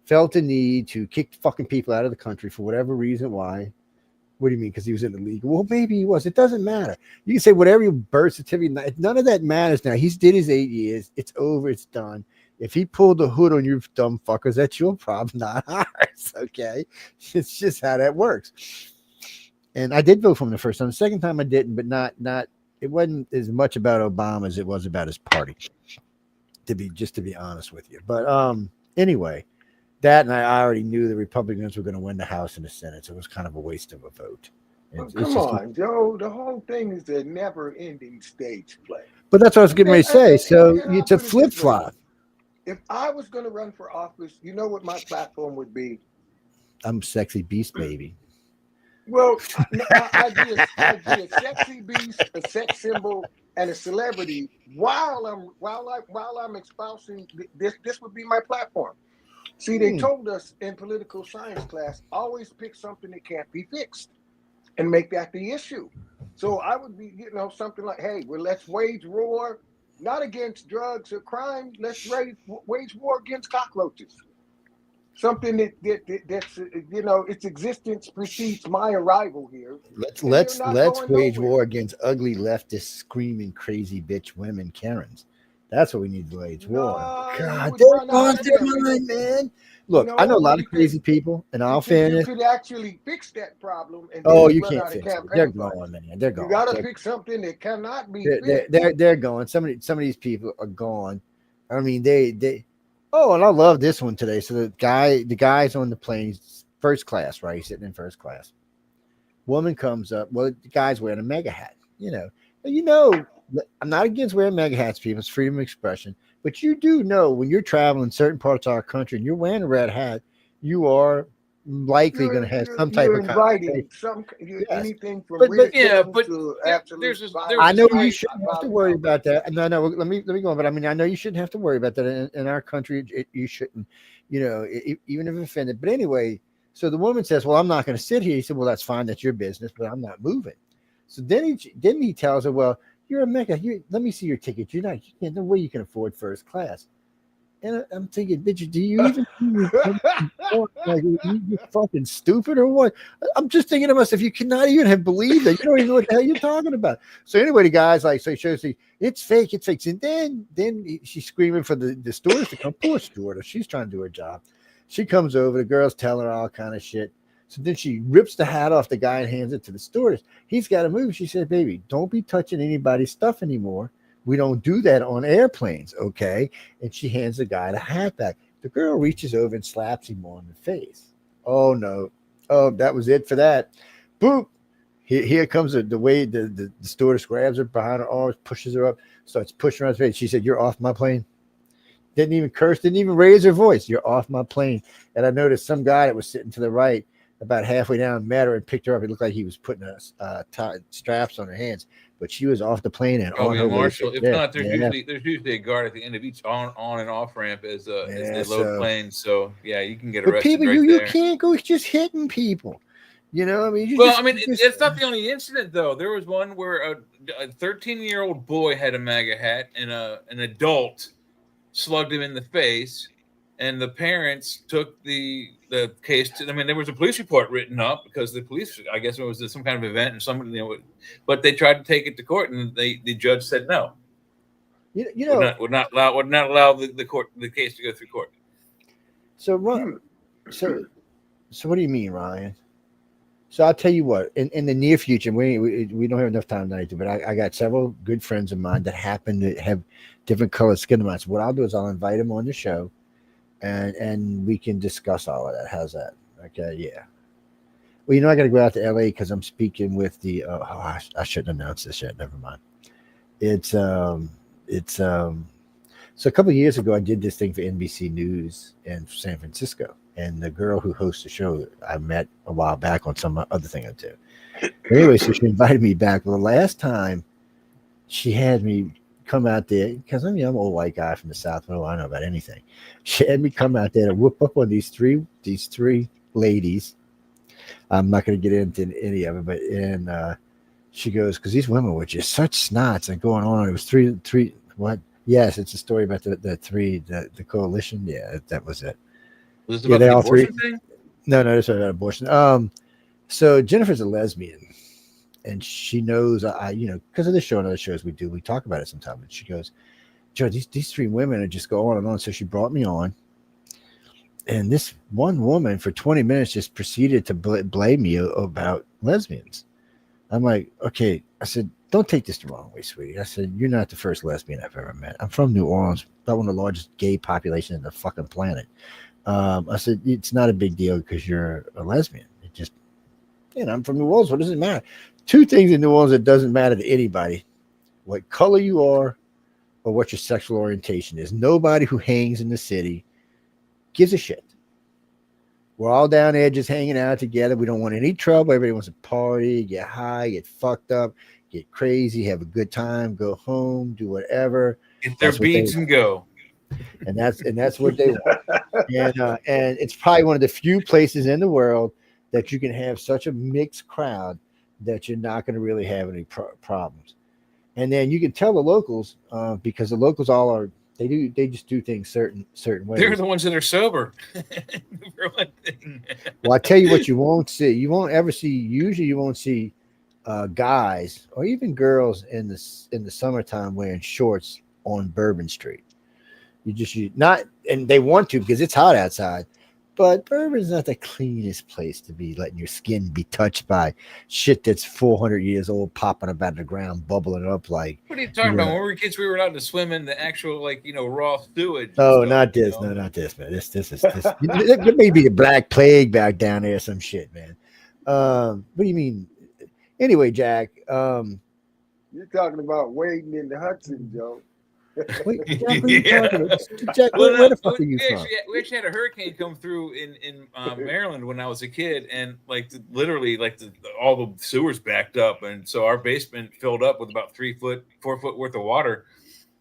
Speaker 4: felt the need to kick fucking people out of the country for whatever reason. Why? What do you mean? Because he was illegal? Well, maybe he was. It doesn't matter. You can say whatever your birth certificate. None of that matters now. He's did his 8 years. It's over. It's done. If he pulled the hood on you dumb fuckers, that's your problem, not ours. Okay, it's just how that works. And I did vote for him the first time. The second time I didn't, but not. It wasn't as much about Obama as it was about his party. To be honest with you, but anyway. That, and I already knew the Republicans were going to win the House and the Senate, so it was kind of a waste of a vote.
Speaker 10: Come on, Joe. The whole thing is a never-ending stage play.
Speaker 4: But that's what I was getting ready to say. So it's a flip-flop.
Speaker 10: If I was going to run for office, you know what my platform would be?
Speaker 4: I'm sexy beast, baby.
Speaker 10: Well, I'd be a sexy beast, a sex symbol, and a celebrity while I'm espousing this. This would be my platform. See, they told us in political science class, always pick something that can't be fixed and make that the issue. So I would be, something like, hey, well, let's wage war, not against drugs or crime. Let's wage war against cockroaches. Something that's its existence precedes my arrival here.
Speaker 4: Let's wage war against ugly leftist screaming crazy bitch women Karens. That's what we need to wage war. God, they're lost their mind, man. Look, I know a lot of crazy people, and all fairness,
Speaker 10: you could actually fix that problem. And
Speaker 4: you can't fix it. They're gone, man. They're gone.
Speaker 10: You got to pick something that cannot be fixed.
Speaker 4: They're gone. Some of these people are gone. I mean, they. Oh, and I love this one today. So the guy's on the plane, first class, right? He's sitting in first class. Woman comes up. Well, the guy's wearing a mega hat. I'm not against wearing mega hats, people. It's freedom of expression. But you do know when you're traveling certain parts of our country and you're wearing a red hat, you are likely going to have some type of
Speaker 10: inviting anything from to absolute.
Speaker 4: I know you shouldn't have to worry about that. No, let me go on. But I mean, I know you shouldn't have to worry about that in our country. You shouldn't, even if offended. But anyway, So the woman says, well, I'm not going to sit here. He said, well, that's fine. That's your business, but I'm not moving. So then he tells her, well, you're a mega. Let me see your ticket. There's no way you can afford first class. And I'm thinking, bitch, do you even like you fucking stupid or what? I'm just thinking to myself, you cannot even have believed that. You don't even know what the hell you're talking about. So anyway, the guy's like, so he shows me it's fake. And then she's screaming for the stewardess to come. Poor stewardess, she's trying to do her job. She comes over. The girl's telling her all kind of shit. So then she rips the hat off the guy and hands it to the stewardess. He's got to move. She said, baby, don't be touching anybody's stuff anymore. We don't do that on airplanes, okay? And she hands the guy the hat back. The girl reaches over and slaps him on the face. Oh, no. Oh, that was it for that. Boop. Here comes the way the stewardess grabs her behind her arms, pushes her up, starts pushing her on his face. She said, you're off my plane. Didn't even curse, didn't even raise her voice. You're off my plane. And I noticed some guy that was sitting to the right, about halfway down, met her and picked her up. It looked like he was putting straps on her hands, but she was off the plane and on her
Speaker 2: Marshall.
Speaker 4: way.
Speaker 2: If not, there's usually a guard at the end of each on and off ramp as they load planes. So yeah, you can get arrested.
Speaker 4: But people,
Speaker 2: right
Speaker 4: you
Speaker 2: there.
Speaker 4: can't go just hitting people. You know, I mean,
Speaker 2: it's not the only incident though. There was one where a 13-year-old boy had a MAGA hat and an adult slugged him in the face. And the parents took the case to. I mean, there was a police report written up because the police. I guess it was some kind of event and somebody. But they tried to take it to court, and the judge said no. Would not allow the case to go through court.
Speaker 4: So what do you mean, Ryan? So I'll tell you what. In the near future, we don't have enough time tonight, but I got several good friends of mine that happen to have different colored skin than mine. So what I'll do is I'll invite them on the show. And we can discuss all of that. How's that? Okay, yeah. Well, I got to go out to LA because I'm speaking with the. I shouldn't announce this yet. Never mind. So a couple of years ago, I did this thing for NBC News in San Francisco, and the girl who hosts the show I met a while back on some other thing I do. Anyway, so she invited me back. Well, the last time she had me come out there because I'm an old white guy from the South. I don't know about anything. She had me come out there to whoop up on these three ladies. I'm not going to get into any of it, but she goes, because these women were just such snots and going on. It was three. What? Yes, it's a story about the coalition. Yeah, that was it.
Speaker 2: Was it about the abortion thing?
Speaker 4: No, this was about abortion. So Jennifer's a lesbian. And she knows, because of this show and other shows we do, we talk about it sometimes. And she goes, Joe, these three women are just go on and on. So she brought me on. And this one woman for 20 minutes just proceeded to blame me about lesbians. I'm like, okay. I said, don't take this the wrong way, sweetie. I said, you're not the first lesbian I've ever met. I'm from New Orleans, about one of the largest gay populations in the fucking planet. I said, it's not a big deal because you're a lesbian. It just, I'm from New Orleans. What does it matter? Two things in New Orleans that doesn't matter to anybody: what color you are or what your sexual orientation is. Nobody who hangs in the city gives a shit. We're all down there just hanging out together. We don't want any trouble. Everybody wants to party, get high, get fucked up, get crazy, have a good time, go home, do whatever.
Speaker 2: Get their beads and go.
Speaker 4: And that's what they want. And it's probably one of the few places in the world that you can have such a mixed crowd that you're not going to really have any problems. And then you can tell the locals because the locals all are, they just do things certain ways.
Speaker 2: They're the ones that are sober. For one thing.
Speaker 4: Well, I tell you what, you won't see usually you won't see guys or even girls in the summertime wearing shorts on Bourbon Street. And they want to because it's hot outside. But Bourbon's not the cleanest place to be letting your skin be touched by shit that's 400 years old, popping up out of the ground, bubbling up like.
Speaker 2: What are you talking about? When we were kids, we were allowed to swim in the actual, raw sewage.
Speaker 4: Oh, not this. No, not this, man. This is this. There may be the Black Plague back down there or some shit, man. What do you mean? Anyway, Jack.
Speaker 10: You're talking about wading in the Hudson, Joe.
Speaker 4: Wait, Jack, what are you talking about? Jack, where the fuck are you from?
Speaker 2: We actually had a hurricane come through in Maryland when I was a kid, and literally all the sewers backed up, and so our basement filled up with about 4 foot worth of water.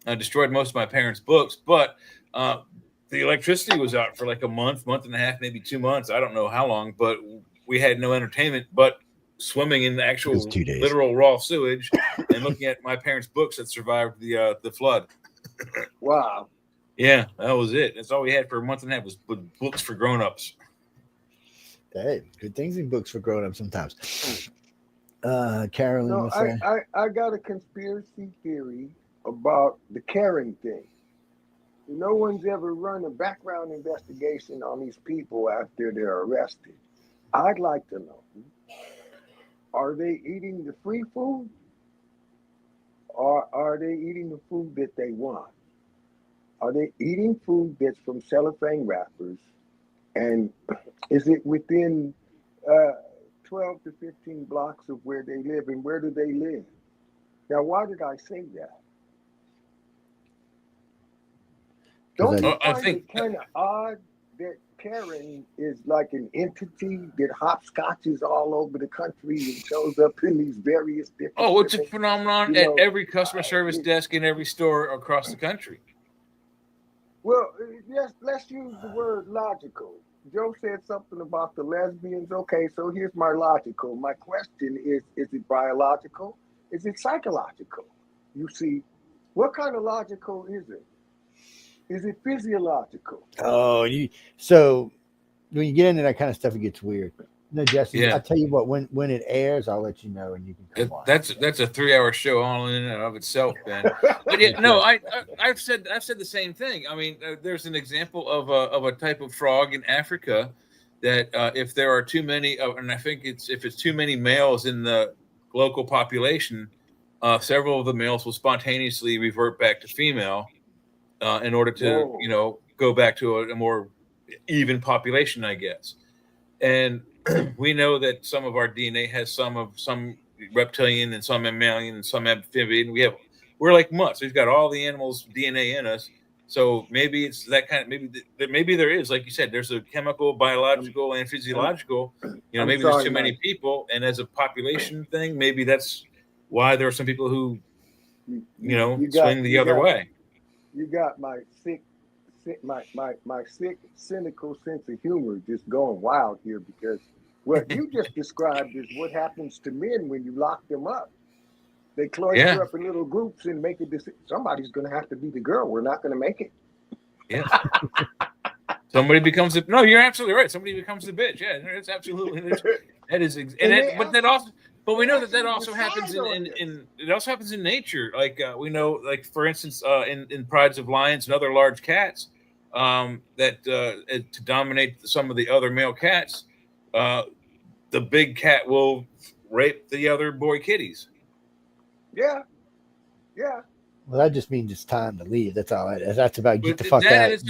Speaker 2: Destroyed most of my parents' books, but the electricity was out for like a month and a half, maybe 2 months. I don't know how long, but we had no entertainment but swimming in the actual
Speaker 4: 2 days.
Speaker 2: literal raw sewage and looking at my parents' books that survived the flood.
Speaker 10: Wow.
Speaker 2: Yeah, that was it. That's all we had for a month and a half was books for grown-ups.
Speaker 4: Hey, good things in books for grown-ups sometimes. Carolyn,
Speaker 10: No,
Speaker 4: what's that?
Speaker 10: I got a conspiracy theory about the caring thing. No one's ever run a background investigation on these people after they're arrested. I'd like to know, are they eating the free food or are they eating the food that they want? Are they eating food that's from cellophane wrappers? And is it within 12 to 15 blocks of where they live? And where do they live? Now, why did I say that? Don't you
Speaker 2: I
Speaker 10: find
Speaker 2: think
Speaker 10: it kind of odd that Karen is like an entity that hopscotches all over the country and shows up in these various different...
Speaker 2: Oh, it's a phenomenon
Speaker 10: you
Speaker 2: at
Speaker 10: know,
Speaker 2: every customer service desk in every store across the country.
Speaker 10: Well, yes, let's use the word logical. Joe said something about the lesbians. Okay, so here's my logical. My question is it biological? Is it psychological? You see, what kind of logical is it? Is it physiological?
Speaker 4: Oh, so when you get into that kind of stuff, it gets weird. No, Jesse,
Speaker 2: Yeah.
Speaker 4: I'll tell you what, when it airs, I'll let you know and you can come on.
Speaker 2: That's a 3-hour show all in and of itself, Ben. But yeah, no, I've said the same thing. I mean, there's an example of a type of frog in Africa that if there are too many, and I think if it's too many males in the local population, several of the males will spontaneously revert back to female in order to go back to a more even population, I guess. And we know that some of our DNA has some reptilian and some mammalian and some amphibian. We're like mutts. We've got all the animals' DNA in us. So maybe it's that kind of maybe there is, like you said, there's a chemical, biological, and physiological. Maybe there's too many people, and as a population thing, maybe that's why there are some people who swing the other way.
Speaker 10: You got my sick, cynical sense of humor just going wild here, because what you just described is what happens to men when you lock them up. They cloister up in little groups and make a decision. Somebody's going to have to be the girl. We're not going to make it.
Speaker 2: Yeah. Somebody becomes no. You're absolutely right. Somebody becomes the bitch. Yeah, it's absolutely that is. But we know that also happens in it also happens in nature. Like we know, like for instance, in prides of lions and other large cats, that to dominate some of the other male cats, the big cat will rape the other boy kitties.
Speaker 10: Yeah.
Speaker 4: Well, that just means it's time to leave. That's all. That's about get
Speaker 2: But
Speaker 4: the fuck out.
Speaker 2: It's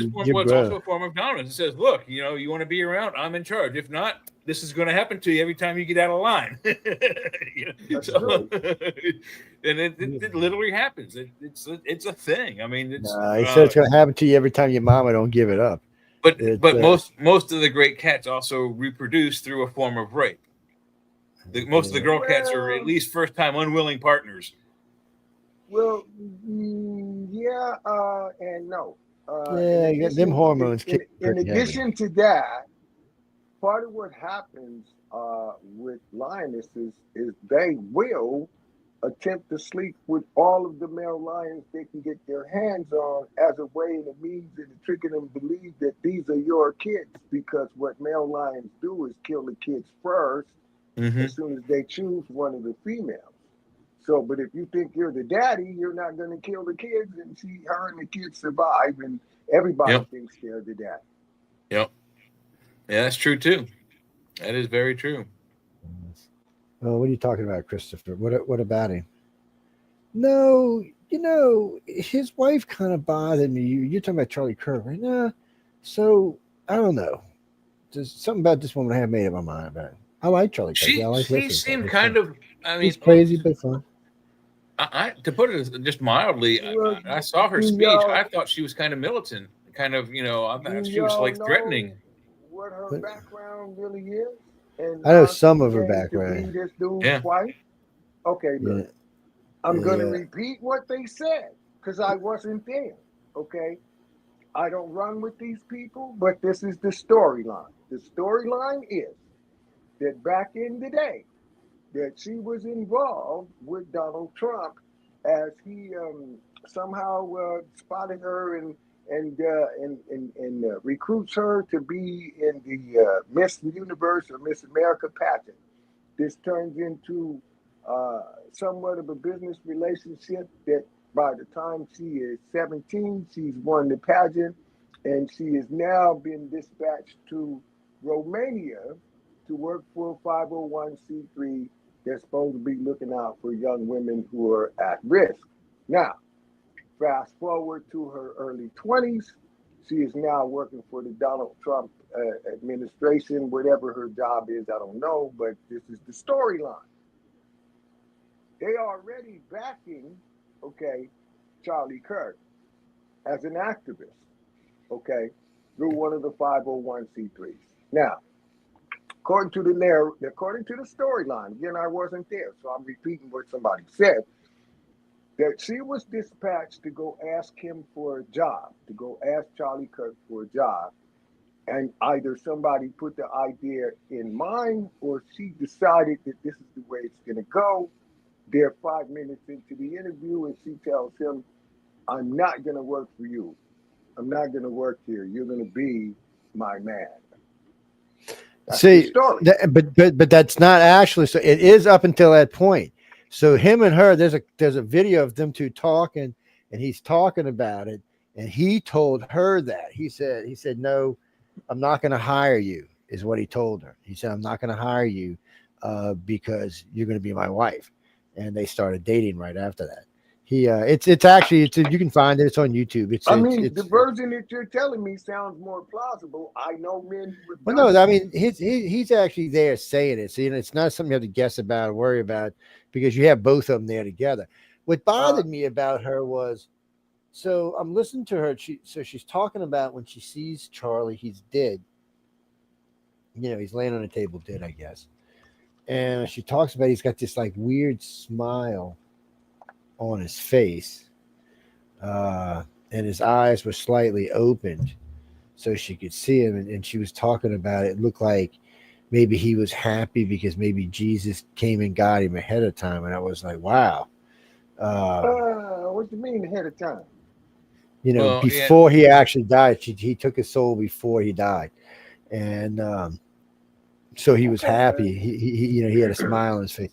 Speaker 2: also a form of dominance. It says, look, you want to be around, I'm in charge. If not, this is going to happen to you every time you get out of line.
Speaker 10: That's true.
Speaker 2: And it literally happens. It's a thing. I mean,
Speaker 4: he said it's going to happen to you every time your mama don't give it up.
Speaker 2: But most of the great cats also reproduce through a form of rape. Most of the girl cats are at least first-time unwilling partners.
Speaker 10: Well, yeah, and no.
Speaker 4: Them hormones.
Speaker 10: In addition to that, part of what happens with lionesses is they will attempt to sleep with all of the male lions they can get their hands on as a way and a means of tricking them to believe that these are your kids, because what male lions do is kill the kids first as soon as they choose one of the females. So, but if you think you're the daddy, you're not going to kill the kids and see her and the kids survive, and everybody thinks they're the daddy.
Speaker 2: Yep. Yeah, that's true too. That is very true.
Speaker 4: Well, what are you talking about, Christopher? What about him? No, his wife kind of bothered me. You're talking about Charlie Kirk, right? Nah. So I don't know. There's something about this woman I haven't made up my mind about. I like Charlie Kirk.
Speaker 2: She seemed kind of. I mean,
Speaker 4: he's crazy but fun.
Speaker 2: To put it just mildly, I saw her speech. I thought she was kind of militant, kind of, I thought she was like threatening.
Speaker 10: What her background really is? And
Speaker 4: I know some of her background.
Speaker 10: This dude's wife. Okay, look, I'm going to repeat what they said because I wasn't there. Okay, I don't run with these people, but this is the storyline. The storyline is that back in the day, that she was involved with Donald Trump as he somehow spotted her and recruits her to be in the Miss Universe or Miss America pageant. This turns into somewhat of a business relationship that by the time she is 17, she's won the pageant, and she has now been dispatched to Romania to work for a 501c3 that's supposed to be looking out for young women who are at risk. Now, fast forward to her early 20s. She is now working for the Donald Trump administration, whatever her job is, I don't know, but this is the storyline. They are already backing, okay, Charlie Kirk as an activist, okay, through one of the 501c3s. Now, according to the storyline, again, I wasn't there, so I'm repeating what somebody said, that she was dispatched to go ask him for a job, to go ask Charlie Kirk for a job, and either somebody put the idea in mind or she decided that this is the way it's going to go. They're 5 minutes into the interview and she tells him, I'm not going to work for you. I'm not going to work here. You're going to be my man. That's
Speaker 4: See, but that's not actually, so it is up until that point. So him and her, there's a video of them two talking, and he's talking about it, and he told her that. He said, no, I'm not going to hire you, is what he told her. He said, I'm not going to hire you because you're going to be my wife. And they started dating right after that. It's actually you can find it. It's on YouTube. It's
Speaker 10: the version that you're telling me sounds more plausible. I know men who have
Speaker 4: well, no, I mean he's actually there saying it. So it's not something you have to guess about or worry about because you have both of them there together. What bothered me about her was, so I'm listening to her. She's talking about when she sees Charlie, he's dead. He's laying on a table dead, I guess. And she talks about he's got this like weird smile on his face, and his eyes were slightly opened so she could see him. And she was talking about it looked like maybe he was happy because maybe Jesus came and got him ahead of time. And I was like, wow.
Speaker 10: What do you mean ahead of time?
Speaker 4: Before he actually died, he took his soul before he died. And so he was happy. He had a smile on his face.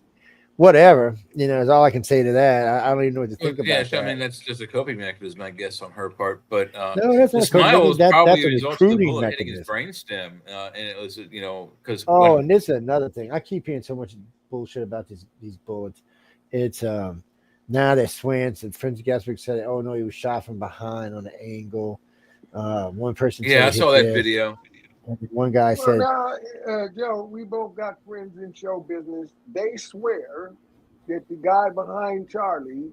Speaker 4: Whatever, is all I can say to that. I don't even know what to think about that.
Speaker 2: I mean, that's just a coping mechanism, I guess, on her part. But
Speaker 4: no, that's
Speaker 2: the
Speaker 4: not
Speaker 2: smile was probably
Speaker 4: that's a
Speaker 2: a result of the
Speaker 4: recruiting
Speaker 2: bullet hitting his
Speaker 4: mechanism.
Speaker 2: brainstem, and it was, because.
Speaker 4: Oh, and this is another thing. I keep hearing so much bullshit about these bullets. It's now they're swearing. And Friends Gaspard said, "Oh no, he was shot from behind on an angle." One person.
Speaker 2: Yeah, I saw that video.
Speaker 4: One guy said,
Speaker 10: Joe, we both got friends in show business. They swear that the guy behind Charlie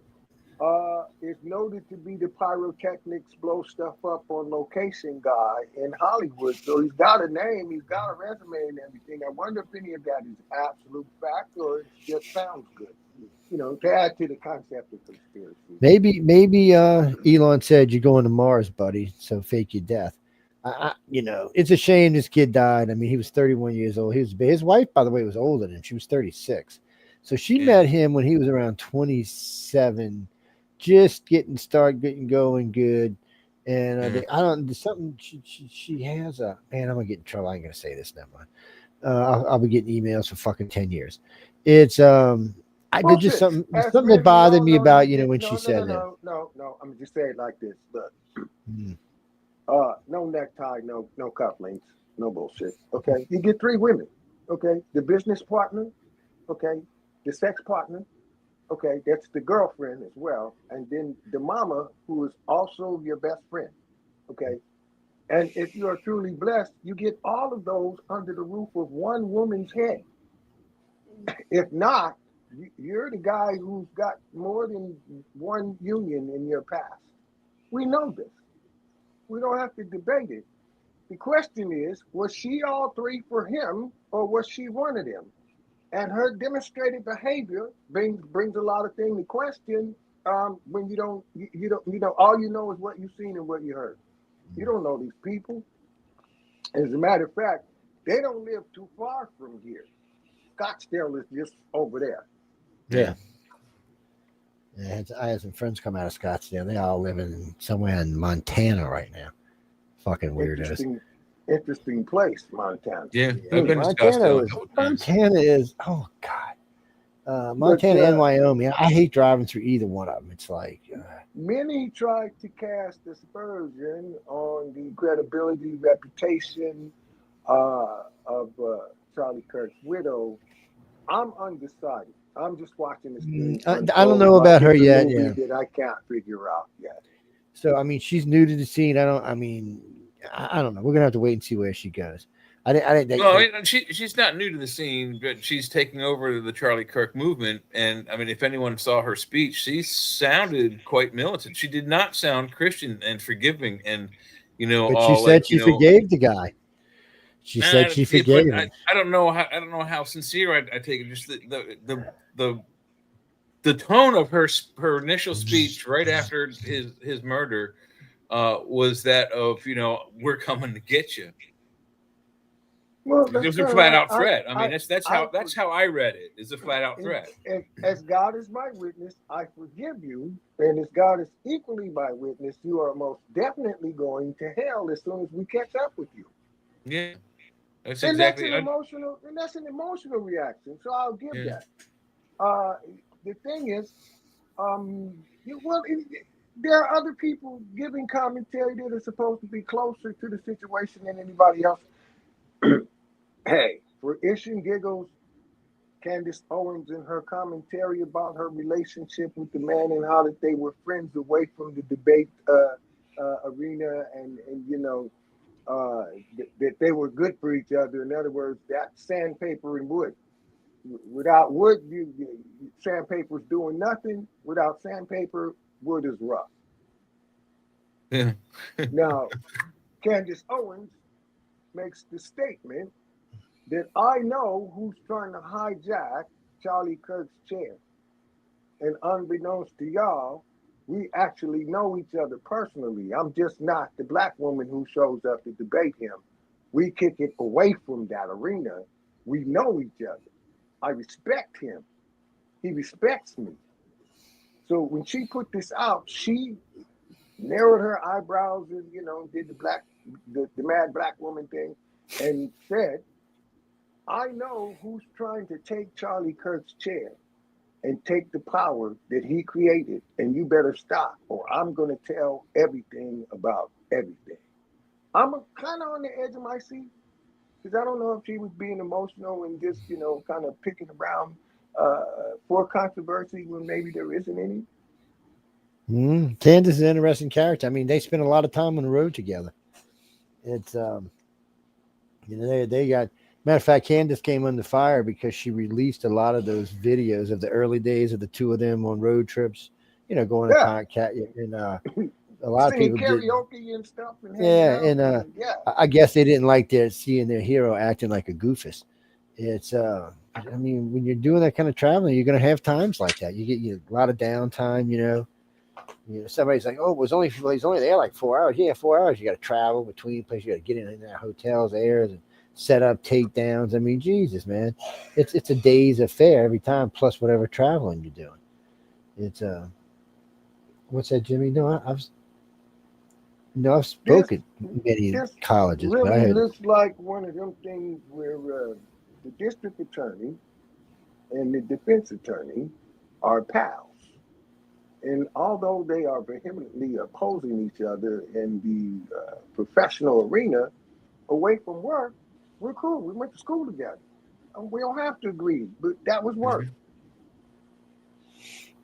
Speaker 10: is noted to be the pyrotechnics, blow stuff up on location guy in Hollywood. So he's got a name, he's got a resume and everything. I wonder if any of that is absolute fact or it just sounds good, to add to the concept of conspiracy.
Speaker 4: Maybe Elon said, you're going to Mars, buddy, so fake your death. It's a shame this kid died. I mean, he was 31 years old. His wife, by the way, was older than him. She was 36. So she met him when he was around 27, just getting going good. And there's something she has a, man, I'm going to get in trouble. I ain't going to say this. Never mind. I'll be getting emails for fucking 10 years. It's, there's just something that bothered me about, when she said that.
Speaker 10: No. I'm going to just say it like this. Look. No necktie, no cufflinks, no bullshit. Okay, you get 3 women. Okay, the business partner. Okay, the sex partner. Okay, that's the girlfriend as well, and then the mama who is also your best friend. Okay, and if you are truly blessed, you get all of those under the roof of one woman's head. If not, you're the guy who's got more than one union in your past. We know this. We don't have to debate it. The question is, was she all 3 for him or was she one of them? And her demonstrated behavior brings a lot of things to question when you don't, all you know is what you've seen and what you heard. You don't know these people. As a matter of fact, they don't live too far from here. Scottsdale is just over there.
Speaker 4: Yeah. Yeah, I had some friends come out of Scottsdale. They all live in somewhere in Montana right now. Fucking weirdos.
Speaker 10: Interesting place, Montana.
Speaker 2: Yeah, I've been to
Speaker 4: Montana
Speaker 2: Scottsdale a couple times.
Speaker 4: Montana is, oh God. Montana and Wyoming. I hate driving through either one of them. It's like
Speaker 10: many tried to cast aspersion on the credibility, reputation of Charlie Kirk's widow. I'm undecided. I'm just watching this thing.
Speaker 4: I don't know about her yet. Yeah,
Speaker 10: that I can't figure out yet.
Speaker 4: So I mean, she's new to the scene. I don't know. We're gonna have to wait and see where she goes.
Speaker 2: She's not new to the scene, but she's taking over the Charlie Kirk movement. And I mean, if anyone saw her speech, she sounded quite militant. She did not sound Christian and forgiving. And
Speaker 4: but she said she forgave the guy. She said she forgave him.
Speaker 2: I don't know how sincere I take it. Just the tone of her initial speech right after his murder was that of we're coming to get you.
Speaker 10: Well,
Speaker 2: it was a flat out threat. I mean, that's how I read it. It's a flat out threat.
Speaker 10: As God is my witness, I forgive you, and as God is equally my witness, you are most definitely going to hell as soon as we catch up with you.
Speaker 2: Yeah, that's
Speaker 10: and
Speaker 2: exactly.
Speaker 10: That's an emotional reaction. So I'll give that. The thing is, there are other people giving commentary that are supposed to be closer to the situation than anybody else. Hey, for ish and giggles, Candace Owens in her commentary about her relationship with the man and how that they were friends away from the debate arena, and that they were good for each other. In other words, that sandpaper and wood. Without wood, sandpaper's doing nothing. Without sandpaper, wood is rough.
Speaker 2: Yeah.
Speaker 10: Now, Candace Owens makes the statement that I know who's trying to hijack Charlie Kirk's chair. And unbeknownst to y'all, we actually know each other personally. I'm just not the black woman who shows up to debate him. We kick it away from that arena. We know each other. I respect him. He respects me. So when she put this out, she narrowed her eyebrows and, did the mad black woman thing and said, I know who's trying to take Charlie Kirk's chair and take the power that he created, and you better stop, or I'm going to tell everything about everything. I'm kind of on the edge of my seat, because I don't know if she was being emotional and just, kind of picking around for controversy when maybe there isn't any.
Speaker 4: Candace is an interesting character. I mean, they spend a lot of time on the road together. It's, they got, matter of fact, Candace came under fire because she released a lot of those videos of the early days of the two of them on road trips, going to Concat, and a lot of people
Speaker 10: karaoke and stuff.
Speaker 4: And I guess they didn't like seeing their hero acting like a goofus. It's, I mean, when you're doing that kind of traveling, you're going to have times like that. You get a lot of downtime, somebody's like, oh, he's only there like 4 hours. Yeah, 4 hours. You got to travel between places. You got to get in their hotels, and set up takedowns. I mean, Jesus, man, it's a day's affair every time, plus whatever traveling you're doing. It's what's that, Jimmy? No, I've spoken many colleges.
Speaker 10: Really
Speaker 4: but I had,
Speaker 10: looks like one of them things where the district attorney and the defense attorney are pals. And although they are vehemently opposing each other in the professional arena, away from work, we're cool. We went to school together. We don't have to agree, but that was work.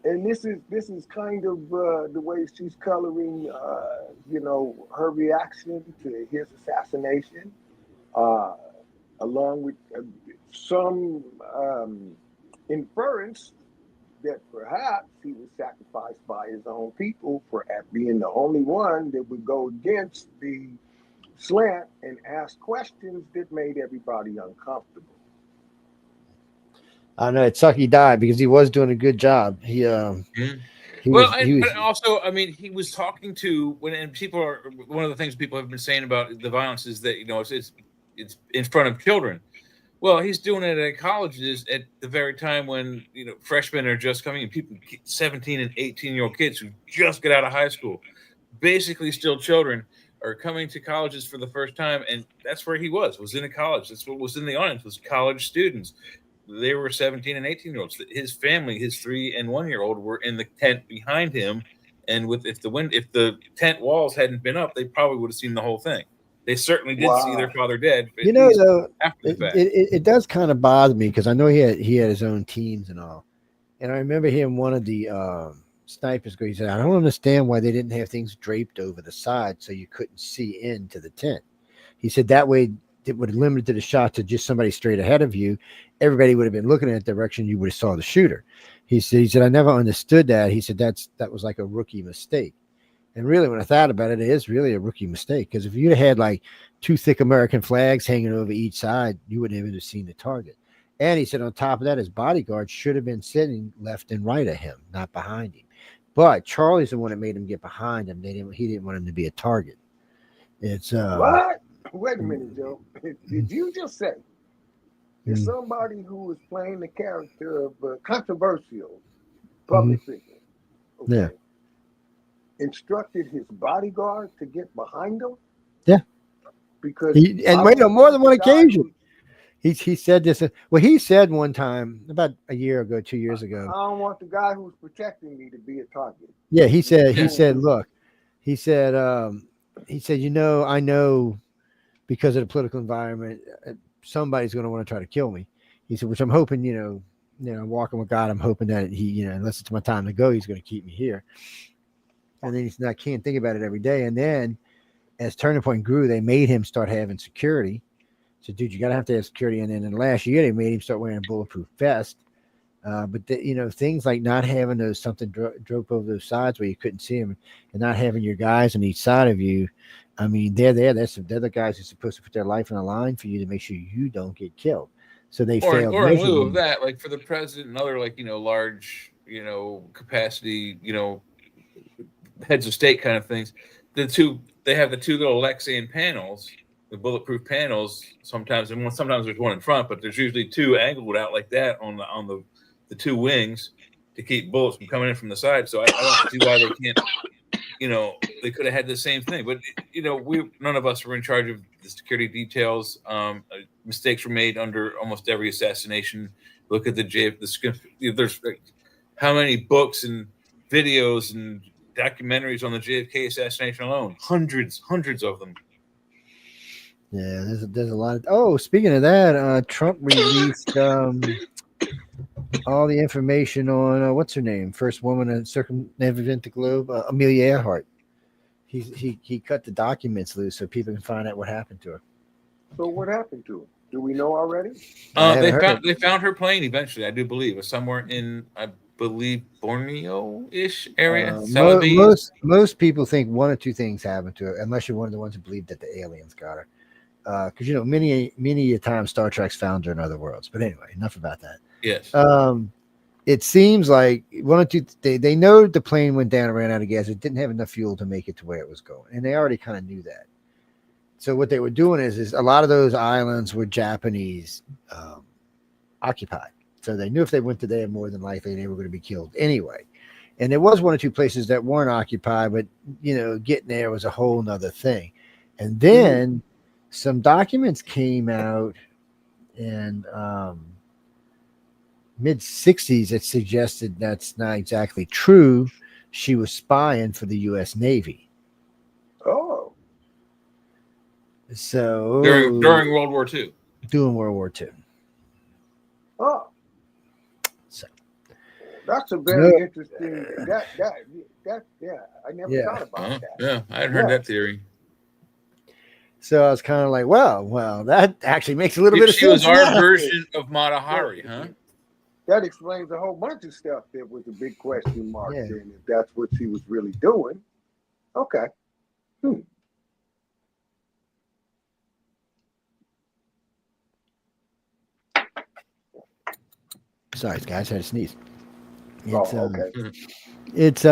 Speaker 10: And this is kind of the way she's coloring, her reaction to his assassination, along with some inference that perhaps he was sacrificed by his own people for being the only one that would go against the slant and ask questions that made everybody uncomfortable.
Speaker 4: I know it sucked he died because he was doing a good job. He
Speaker 2: But also, I mean, he was talking to and people are one of the things people have been saying about the violence is that it's in front of children. Well, he's doing it at colleges at the very time when freshmen are just coming in. People, 17 and 18-year-old kids who just get out of high school, basically still children, are coming to colleges for the first time, and that's where he was in a college. That's what was in the audience was college students. They were 17 and 18-year-olds. His family, his 3 and 1-year-old, were in the tent behind him, and if the tent walls hadn't been up, they probably would have seen the whole thing. They certainly did see their father dead.
Speaker 4: Though,
Speaker 2: after the fact.
Speaker 4: It does kind of bother me because I know he had his own teams and all, and I remember hearing one of the snipers go. He said, "I don't understand why they didn't have things draped over the side so you couldn't see into the tent." He said that way it would have limited the shot to just somebody straight ahead of you. Everybody would have been looking in that direction. You would have saw the shooter. He said, I never understood that. He said that was like a rookie mistake. And really, when I thought about it, it is really a rookie mistake because if you'd have had like 2 thick American flags hanging over each side, you wouldn't even have seen the target. And he said on top of that, his bodyguard should have been sitting left and right of him, not behind him. But Charlie's the one that made him get behind him. He didn't want him to be a target. It's
Speaker 10: what? Wait a minute, Joe. Did you just say that somebody who is playing the character of a controversial public figure, instructed his bodyguard to get behind him?
Speaker 4: Yeah.
Speaker 10: Because
Speaker 4: on more than one occasion. He said this. Well, he said one time about a year ago, 2 years ago.
Speaker 10: I don't want the guy who's protecting me to be a target.
Speaker 4: Yeah, he said, look, he said, I know because of the political environment, somebody's going to want to try to kill me. He said, which I'm hoping, walking with God, I'm hoping that he, unless it's my time to go, he's going to keep me here. And then he said, I can't think about it every day. And then as Turning Point grew, they made him start having security. So, dude, you got to have security. And then in the last year, they made him start wearing a bulletproof vest. But things like not having those something draped over those sides where you couldn't see them, and not having your guys on each side of you. I mean, they're there. They're the guys who are supposed to put their life on the line for you to make sure you don't get killed. So they failed.
Speaker 2: Or in lieu of that, like for the president and other large, capacity, heads of state kind of things. They have the 2 little Lexan panels, the bulletproof panels. Sometimes there's one in front, but there's usually 2 angled out like that on the 2 wings to keep bullets from coming in from the side. So I don't see why they can't. They could have had the same thing, but none of us were in charge of the security details. Mistakes were made under almost every assassination. Look at there's how many books and videos and documentaries on the JFK assassination alone? Hundreds of them.
Speaker 4: Yeah, there's a lot of. Speaking of that, Trump released all the information on what's her name, first woman to circumnavigate the globe, Amelia Earhart. He cut the documents loose so people can find out what happened to her.
Speaker 10: So what happened to her? Do we know already?
Speaker 2: They found her plane eventually. I do believe it was somewhere in Borneo-ish area.
Speaker 4: Most people think 1 or 2 things happened to her, unless you're one of the ones who believe that the aliens got her. Because many a time Star Trek's found her in other worlds. But anyway, enough about that.
Speaker 2: Yes.
Speaker 4: It seems like 1 or 2. They know the plane went down and ran out of gas. It didn't have enough fuel to make it to where it was going, and they already kind of knew that. So what they were doing is a lot of those islands were Japanese occupied. So they knew if they went to there, more than likely they were going to be killed anyway. And there was 1 or 2 places that weren't occupied, but getting there was a whole nother thing. And then some documents came out in mid-60s that suggested that's not exactly true. She was spying for the U.S. Navy.
Speaker 10: Oh.
Speaker 4: So
Speaker 2: during World War II.
Speaker 4: During World War II.
Speaker 10: Oh.
Speaker 4: So
Speaker 10: that's a very interesting. That I never thought about that.
Speaker 2: Yeah, I hadn't heard that theory.
Speaker 4: So I was kind of like, well, that actually makes a little bit of sense.
Speaker 2: She was our version of Mata Hari, huh?
Speaker 10: That explains a whole bunch of stuff that was a big question mark. Yeah. And if that's what she was really doing, okay.
Speaker 4: Sorry, guys, I had to sneeze. It's
Speaker 10: okay.
Speaker 4: it's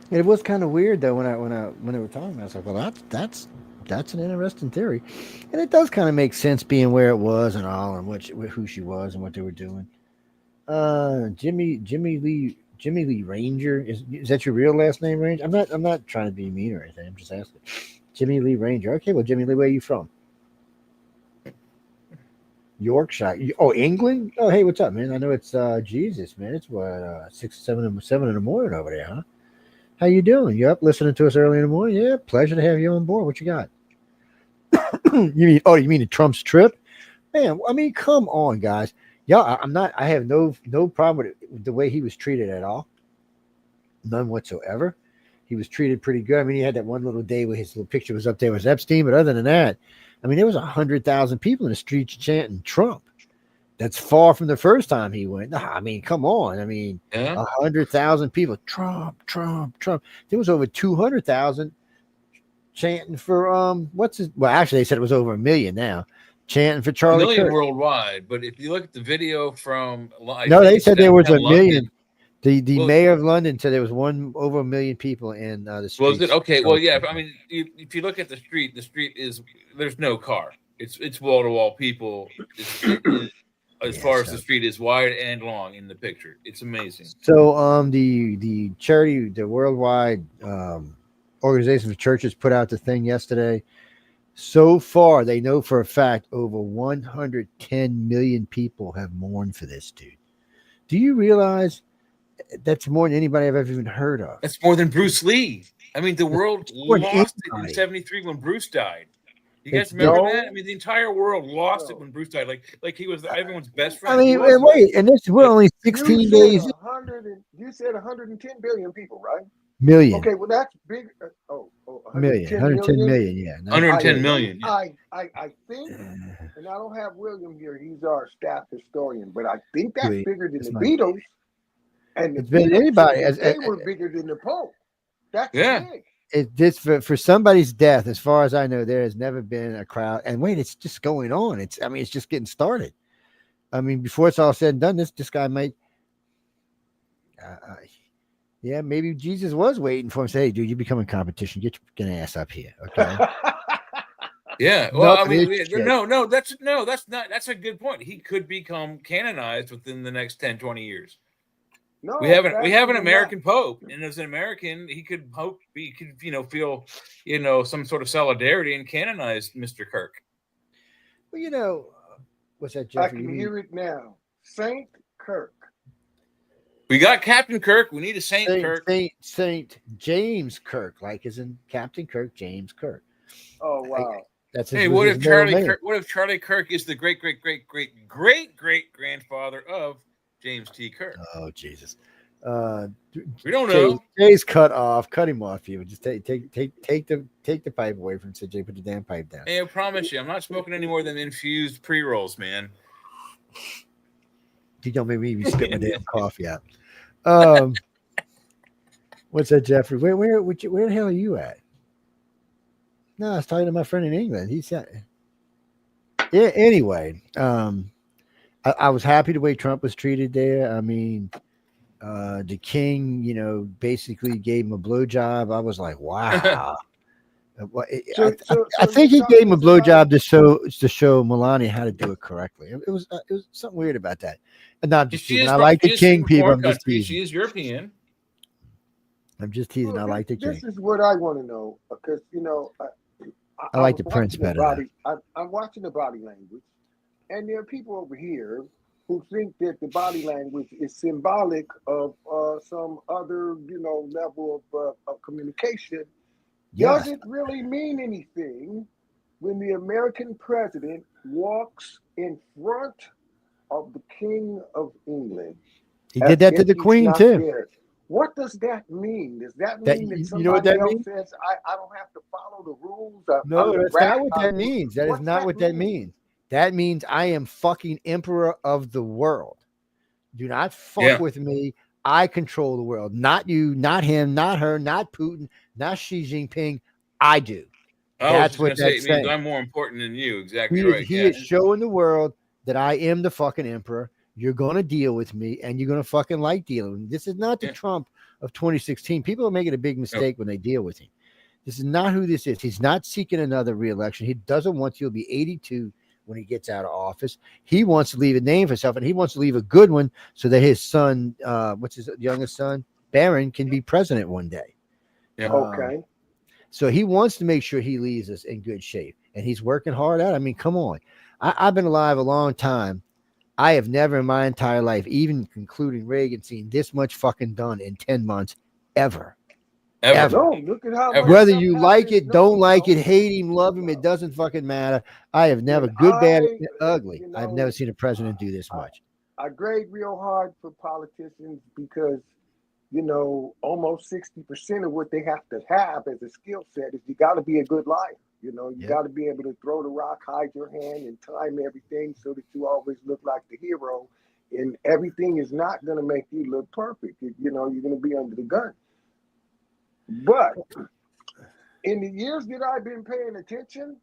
Speaker 4: it was kind of weird though when they were talking. I was like, well, that's an interesting theory, and it does kind of make sense being where it was and all, and who she was and what they were doing. Jimmy Lee Ranger is that your real last name, Ranger? I'm not trying to be mean or anything. I'm just asking. Jimmy Lee Ranger. Okay, well, Jimmy Lee, where are you from? Yorkshire. Oh, England. Oh, hey, what's up, man? I know it's Jesus, man. It's what 7 in the morning over there, huh? How you doing? You up listening to us early in the morning? Yeah, pleasure to have you on board. What you got? You mean the Trump's trip? Man, I mean, come on, guys. Yeah, I have no problem with the way he was treated at all. None whatsoever. He was treated pretty good. I mean, he had that one little day where his little picture was up there with Epstein, but other than that, I mean, there was 100,000 people in the streets chanting Trump. That's far from the first time he went. Nah, I mean, come on. I mean, 100,000 people, Trump, Trump, Trump. There was over 200,000 chanting for well, actually, they said it was over 1 million now, chanting for Charlie
Speaker 2: A million
Speaker 4: Kirk.
Speaker 2: Worldwide, but if you look at the video from,
Speaker 4: they said there was 1 million. The
Speaker 2: Well,
Speaker 4: mayor of London said there was over 1 million people in the streets.
Speaker 2: Was it okay? Well, yeah. I mean, if you look at the street is there's no car. It's wall to wall people. As far as the street is wide and long in the picture, it's amazing.
Speaker 4: So the charity, the worldwide organization for churches, put out the thing yesterday. So far, they know for a fact over 110 million people have mourned for this dude. Do you realize that's more than anybody I've ever even heard of?
Speaker 2: That's more than Bruce Lee. I mean, the world lost it in '73 when Bruce died. You guys remember that? I mean, the entire world lost it when Bruce died. Like he was everyone's best friend.
Speaker 4: I mean, wait, and we're only 16 days.
Speaker 10: You said 110 billion people, right?
Speaker 4: Million.
Speaker 10: Okay, well that's big.
Speaker 4: 110 million. Yeah,
Speaker 2: 110 million.
Speaker 10: I think, and I don't have William here. He's our staff historian, but I think that's bigger than the Beatles. And
Speaker 4: it's been anybody.
Speaker 10: They were bigger than the Pope. That's big.
Speaker 4: This for somebody's death, as far as I know, there has never been a crowd. And wait, it's just going on. It's just getting started. I mean, before it's all said and done, this guy might. Yeah, maybe Jesus was waiting for him. Say, hey, dude, you becoming competition. Get your fucking ass up here, okay?
Speaker 2: Yeah. Well, I mean, that's a good point. He could become canonized within the next 10, 20 years.
Speaker 10: No,
Speaker 2: we have an American Pope, and as an American, he could feel some sort of solidarity and canonize Mr. Kirk.
Speaker 4: Well, what's that, Jeffrey?
Speaker 10: I can hear it now. Saint Kirk.
Speaker 2: We got Captain Kirk. We need a Saint Kirk.
Speaker 4: Saint James Kirk, like as in Captain Kirk, James Kirk.
Speaker 10: Oh wow.
Speaker 2: What if Charlie Kirk? What if Charlie Kirk is the great grandfather of James T. Kirk?
Speaker 4: Oh Jesus!
Speaker 2: We don't know.
Speaker 4: Jay's cut him off. You just take the pipe away from him. Say, Jay, put the damn pipe down.
Speaker 2: Hey, I promise you, I'm not smoking any more than infused pre-rolls, man.
Speaker 4: You don't make me spit my damn coffee out. What's that, Jeffrey? Where the hell are you at? No, I was talking to my friend in England. He said, yeah. Anyway, I was happy the way Trump was treated there. I mean, the king, basically gave him a blowjob. I was like, wow. I think he gave him a blowjob to show Melania how to do it correctly. It was something weird about that. And not just teasing. I like the king, people. I'm just teasing.
Speaker 2: She is European.
Speaker 4: I'm just teasing.
Speaker 10: Well,
Speaker 4: I like the king.
Speaker 10: This is what I want to know because
Speaker 4: I like the prince better.
Speaker 10: I'm watching the body language, and there are people over here who think that the body language is symbolic of some other level of communication.
Speaker 4: Yeah.
Speaker 10: Does it really mean anything when the American president walks in front of the King of England?
Speaker 4: He did that to the Queen too.
Speaker 10: There? What does that mean? Does that mean that somebody
Speaker 4: what that
Speaker 10: else
Speaker 4: means?
Speaker 10: says I don't have to follow the rules?
Speaker 4: No, that's not what that means. That is not what that means. That means I am fucking emperor of the world. Do not fuck with me. I control the world. Not you, not him, not her, not Putin, not Xi Jinping. I do. That's what that's saying.
Speaker 2: I'm more important than you. Exactly right.
Speaker 4: He is showing the world that I am the fucking emperor. You're going to deal with me, and you're going to fucking like dealing with me. This is not the Trump of 2016. People are making a big mistake when they deal with him. This is not who this is. He's not seeking another re-election. He doesn't want to. He'll be 82 when he gets out of office. He wants to leave a name for himself, and he wants to leave a good one so that his son, what's his youngest son, Barron, can be president one day.
Speaker 2: Yeah.
Speaker 10: Okay.
Speaker 4: So he wants to make sure he leaves us in good shape, and he's working hard at it. I mean, come on. I've been alive a long time. I have never in my entire life, even including Reagan, seen this much fucking done in 10 months ever.
Speaker 10: No, look at how much
Speaker 4: Whether
Speaker 10: stuff
Speaker 4: you
Speaker 10: happened.
Speaker 4: like it, don't like it, hate him, love him, it doesn't fucking matter. I have never, good, bad, ugly. I've never seen a president do this much.
Speaker 10: I grade real hard for politicians because, you know, almost 60% of what they have to have as a skill set is you got to be a good liar. You know, you got to be able to throw the rock, hide your hand, and time everything so that you always look like the hero. And everything is not going to make you look perfect. You know, you're going to be under the gun. But in the years that I've been paying attention,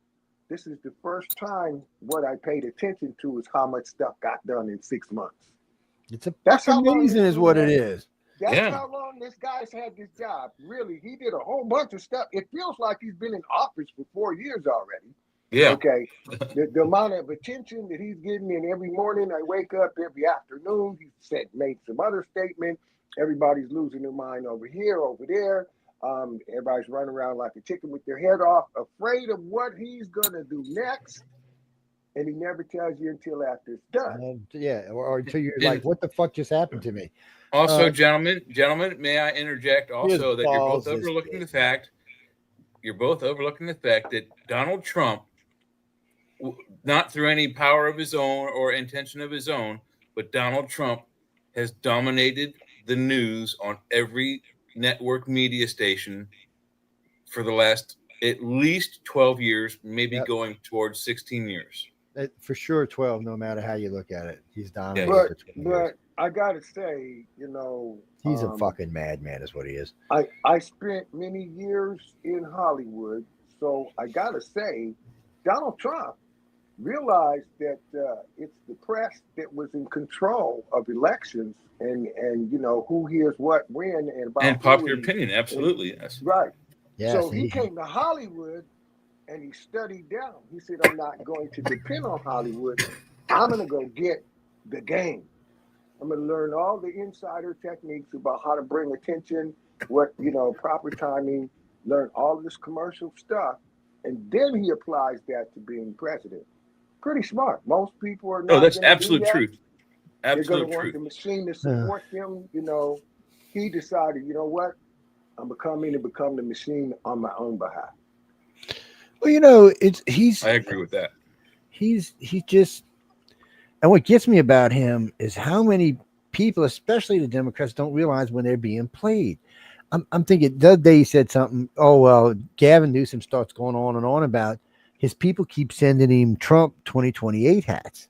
Speaker 10: this is the first time what I paid attention to is how much stuff got done in 6 months.
Speaker 4: That's amazing is what it is.
Speaker 10: That's how long this guy's had this job. Really, he did a whole bunch of stuff. It feels like he's been in office for 4 years already.
Speaker 2: Yeah.
Speaker 10: Okay. The amount of attention that he's getting in every morning, I wake up every afternoon. He made some other statement. Everybody's losing their mind over here, over there. Everybody's running around like a chicken with their head off, afraid of what he's gonna do next. And he never tells you until after it's done.
Speaker 4: Or until you're like, what the fuck just happened to me?
Speaker 2: Also, gentlemen, may I interject also that you're both overlooking the fact that Donald Trump, not through any power of his own or intention of his own, but Donald Trump has dominated the news on every network media station for the last at least 12 years, maybe going towards 16 years.
Speaker 4: For sure, 12, no matter how you look at it. He's dominated.
Speaker 10: But I gotta say, you know,
Speaker 4: he's a fucking madman is what he is.
Speaker 10: I spent many years in Hollywood, so I gotta say, Donald Trump realized that it's the press that was in control of elections and you know who hears what when and about
Speaker 2: and popular opinion. Absolutely, yes.
Speaker 10: Right.
Speaker 4: Yes,
Speaker 10: so he came to Hollywood and he studied down. He said, "I'm not going to depend on Hollywood. I'm going to go get the game. I'm going to learn all the insider techniques about how to bring attention, what, you know, proper timing, learn all of this commercial stuff, and then he applies that to being president." Pretty smart. Most people are not.
Speaker 2: No, that's
Speaker 10: gonna
Speaker 2: absolute
Speaker 10: do that.
Speaker 2: truth. Absolute
Speaker 10: They're going to want
Speaker 2: truth.
Speaker 10: the machine to support them. You know, he decided, you know what? I'm becoming to become the machine on my own behalf.
Speaker 4: Well, you know, I
Speaker 2: agree with that.
Speaker 4: He's just, and what gets me about him is how many people, especially the Democrats, don't realize when they're being played. I'm thinking the other day he said something. Oh well, Gavin Newsom starts going on and on about his people keep sending him Trump 2028 hats.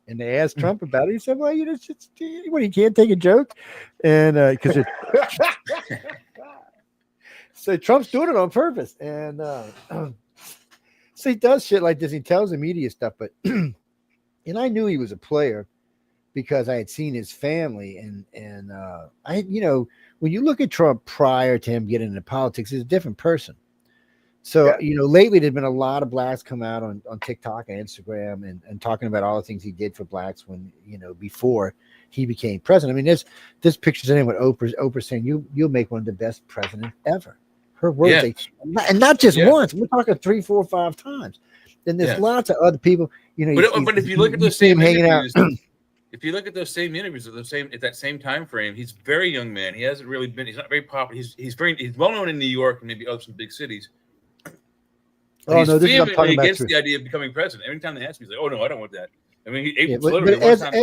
Speaker 4: And they asked Trump about it. He said, well, you know, you can't take a joke. And because so Trump's doing it on purpose. And so he does shit like this. He tells the media stuff. But and I knew he was a player because I had seen his family. And I, you know, when you look at Trump prior to him getting into politics, he's a different person. So, you know, lately there's been a lot of blacks come out on TikTok and Instagram and talking about all the things he did for blacks when, you know, before he became president. I mean, this picture's in with Oprah saying you'll make one of the best presidents ever. Her words, and not just once. We're talking 3, 4, 5 times. Then there's lots of other people, you know.
Speaker 2: But if you look at those same interviews, if you look at those same interviews at that same time frame, he's a very young man. He hasn't really been. He's not very popular. He's well known in New York and maybe other some big cities. He's vehemently against the idea of becoming president. Every time they ask me, he's like, "Oh no, I don't want that." I mean, as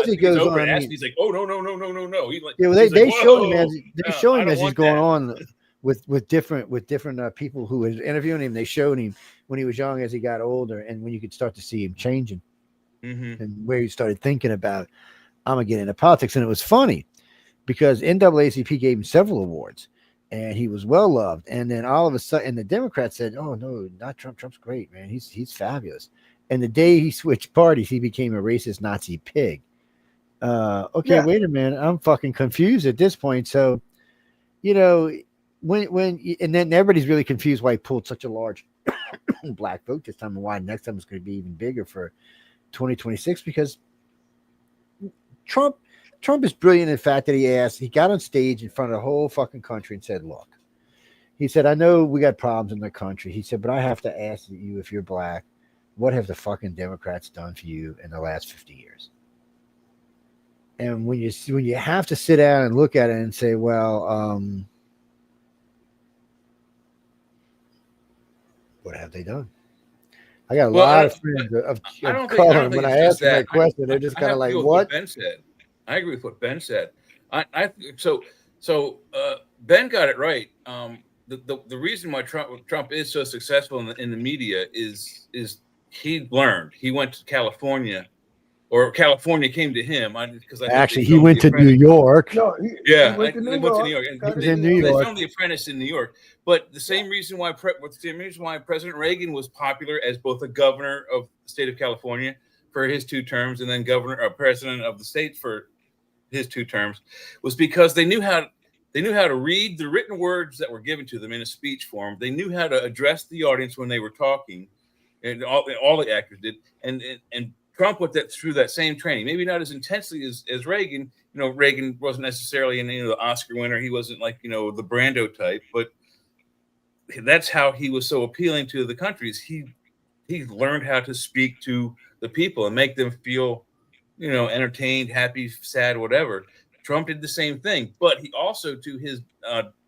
Speaker 2: he goes on, he's like, "Oh no." He like,
Speaker 4: they showed him as he's going on with different people who was interviewing him. They showed him when he was young, as he got older, and when you could start to see him changing, and where he started thinking about, "I'm gonna get into politics." And it was funny because NAACP gave him several awards. And he was well loved. And then all of a sudden, the Democrats said, "Oh no, not Trump. Trump's great, man. He's fabulous." And the day he switched parties, he became a racist Nazi pig. Okay,
Speaker 10: Yeah.
Speaker 4: wait a minute. I'm fucking confused at this point. So, you know, and then everybody's really confused why he pulled such a large black vote this time and why next time it's going to be even bigger for 2026 because Trump is brilliant in the fact that he got on stage in front of the whole fucking country and said, look, he said, I know we got problems in the country. He said, but I have to ask you, if you're black, what have the fucking Democrats done for you in the last 50 years? And when you have to sit down and look at it and say, well, what have they done? I got a lot of friends of color. When I ask them that question, they're just kind of like, "What?"
Speaker 2: Ben said. I agree with what Ben said. So Ben got it right. The reason why Trump is so successful in the media is he learned. He went to California, or California came to him.
Speaker 4: Actually, he went to New York.
Speaker 10: No,
Speaker 2: he went to New York.
Speaker 4: He was in New York.
Speaker 2: They filmed The Apprentice in New York. But the same reason why President Reagan was popular as both a governor of the state of California for his 2 terms and then president of the state for his 2 terms was because they knew how to read the written words that were given to them in a speech form. They knew how to address the audience when they were talking, and all the actors did. And Trump went through that same training, maybe not as intensely as Reagan. You know, Reagan wasn't necessarily the Oscar winner. He wasn't like the Brando type, but that's how he was so appealing to the countries. He learned how to speak to the people and make them feel, entertained, happy, sad, whatever. Trump did the same thing, but he also, to his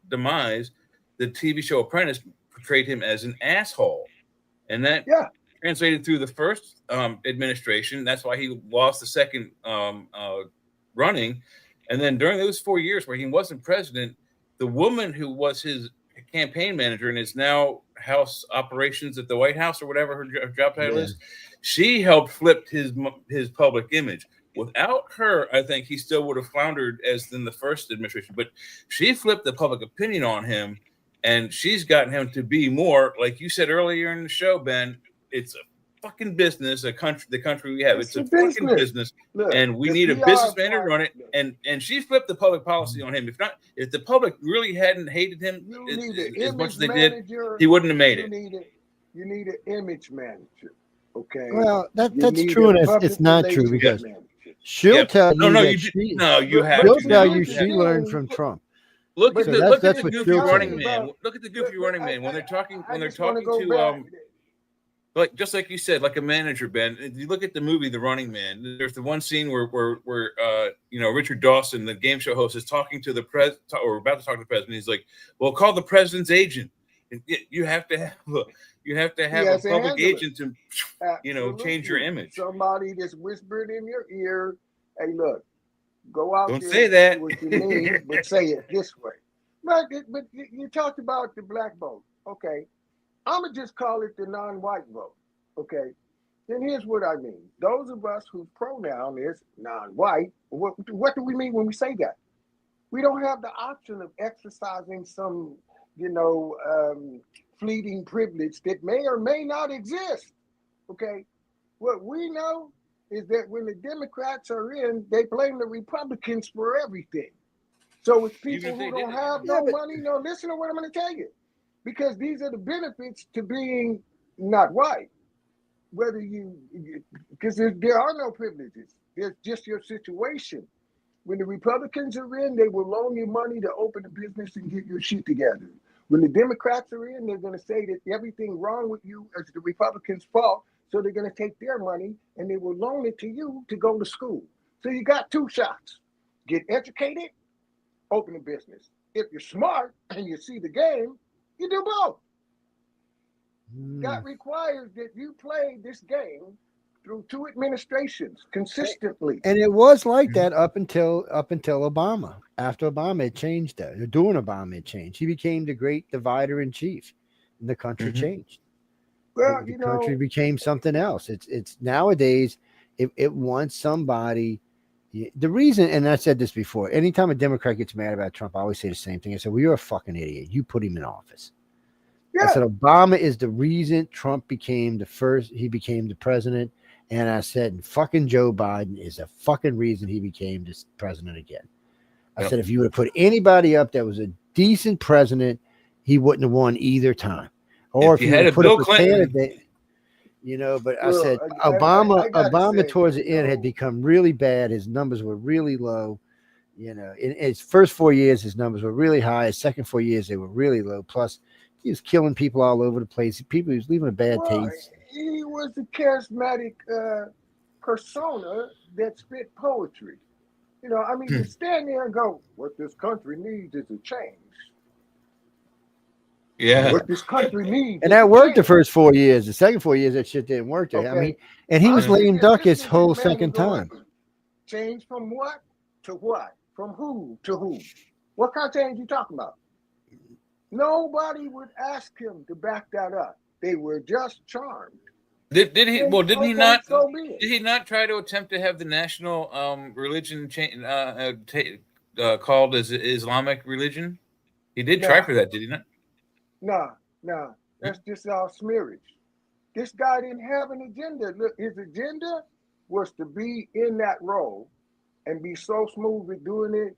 Speaker 2: demise, the TV show Apprentice portrayed him as an asshole, and that translated through the first administration. That's why he lost the second running, and then during those 4 years where he wasn't president, the woman who was his campaign manager and is now House Operations at the White House or whatever her job title is, she helped flip his public image. Without her, I think he still would have floundered as in the first administration. But she flipped the public opinion on him, and she's gotten him to be more, like you said earlier in the show, Ben. It's a fucking business. The country we have, it's a fucking business, and we need a businessman to run it. And she flipped the public policy on him. If the public really hadn't hated him as much as they did, he wouldn't have made it.
Speaker 10: You need an image manager. Okay.
Speaker 4: Well, that's true, and it's not true because she'll tell you she'll tell you she learned from Trump.
Speaker 2: Look at the goofy running man. Look at the goofy running man when they're talking to like just like you said, like a manager, Ben. If you look at the movie The Running Man, there's the one scene where Richard Dawson, the game show host, is talking to the president or about to talk to the president. He's like, "Well, call the president's agent." You have to have a public agent to change your image.
Speaker 10: Somebody that's whispered in your ear, "Hey, look, go out
Speaker 2: Don't
Speaker 10: there
Speaker 2: say that.
Speaker 10: what you mean, but say it this way." But you talked about the black vote. Okay. I'm going to just call it the non-white vote, okay? Then here's what I mean. Those of us whose pronoun is non-white, what do we mean when we say that? We don't have the option of exercising some, fleeting privilege that may or may not exist, okay? What we know is that when the Democrats are in, they blame the Republicans for everything. So it's people who don't have no money. No, listen to what I'm going to tell you. Because these are the benefits to being not white. Because there are no privileges. There's just your situation. When the Republicans are in, they will loan you money to open a business and get your shit together. When the Democrats are in, they're going to say that everything wrong with you is the Republicans' fault. So they're going to take their money and they will loan it to you to go to school. So you got 2 shots. Get educated, open a business. If you're smart and you see the game, you do both. That requires that you play this game through 2 administrations consistently.
Speaker 4: And it was like that up until Obama. After Obama, it changed that. During Obama, it changed. He became the great divider in chief, and the country changed.
Speaker 10: Well,
Speaker 4: the country became something else. It's nowadays it wants somebody. The reason, and I said this before, anytime a Democrat gets mad about Trump, I always say the same thing. I said, well, you're a fucking idiot. You put him in office. Yeah. I said, Obama is the reason Trump became the president. And I said, fucking Joe Biden is a fucking reason he became this president again. I said, if you would have put anybody up that was a decent president, he wouldn't have won either time. Or if you would have put up a candidate, you know, but I said Obama towards the end had become really bad. His numbers were really low. You know, in his first 4 years, his numbers were really high. His second 4 years, they were really low. Plus, he was killing people all over the place. He was leaving a bad taste.
Speaker 10: He was a charismatic persona that spit poetry. You know, I mean, to stand there and go, what this country needs is a change.
Speaker 2: Yeah.
Speaker 10: What this country needs.
Speaker 4: And that worked the first 4 years. The second 4 years, that shit didn't work.
Speaker 10: Okay.
Speaker 4: I mean, and he was lame duck his whole second time.
Speaker 10: Change from what to what? From who to who? What kind of change you talking about? Nobody would ask him to back that up. They were just charmed.
Speaker 2: Did he? Well, didn't he not? Did he not try to attempt to have the national religion called as Islamic religion? He did try for that, did he not?
Speaker 10: No. That's just all smearage. This guy didn't have an agenda. Look, his agenda was to be in that role and be so smooth at doing it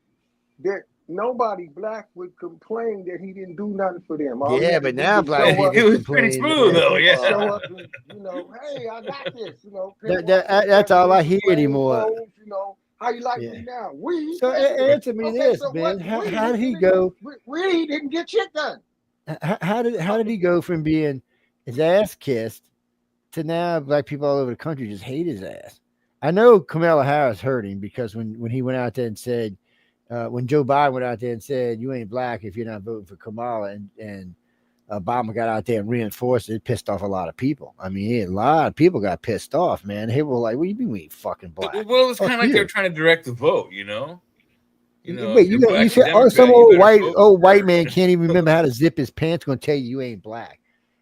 Speaker 10: that nobody black would complain that he didn't do nothing for them.
Speaker 4: Yeah, but now black people
Speaker 2: it was pretty smooth though. Yeah,
Speaker 10: show up and, you know, hey, I got this. You know,
Speaker 4: that's all I hear anymore.
Speaker 10: You know, how you like me now?
Speaker 4: So answer me this, Ben. How did he go?
Speaker 10: We didn't get shit done.
Speaker 4: How did he go from being his ass kissed to now black people all over the country just hate his ass? I know Kamala Harris hurt him because when he went out there and said, when Joe Biden went out there and said, you ain't black if you're not voting for Kamala, and Obama got out there and reinforced it, pissed off a lot of people. I mean, a lot of people got pissed off, man. They were like, what do you mean we ain't fucking black?
Speaker 2: Well, it's kind of like they're trying to direct the vote, you know?
Speaker 4: Wait, you said, some old white man can't even remember how to zip his pants, going to tell you ain't black.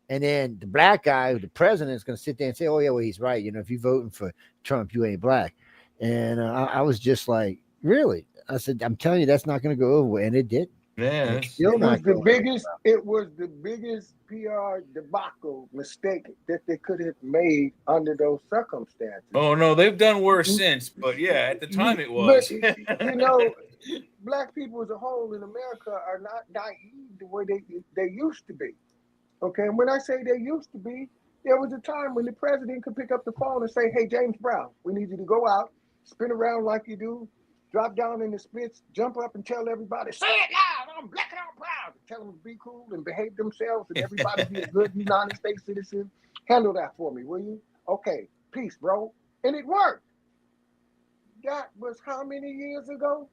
Speaker 4: And then the black guy, the president, is going to sit there and say, oh, yeah, well, he's right. You know, if you're voting for Trump, you ain't black. And I was just like, really? I said, I'm telling you, that's not going to go over. And it didn't.
Speaker 2: Yeah.
Speaker 10: It was the biggest PR debacle mistake that they could have made under those circumstances.
Speaker 2: Oh, no, they've done worse since. But, yeah, at the time it was.
Speaker 10: But, you know, black people as a whole in America are not naive the way they used to be. Okay, and when I say they used to be, there was a time when the president could pick up the phone and say, hey, James Brown, we need you to go out, spin around like you do, drop down in the spits, jump up and tell everybody, say it loud, I'm black and I'm proud. Tell them to be cool and behave themselves and everybody be a good United States citizen. Handle that for me, will you? Okay, peace, bro. And it worked. That was how many years ago?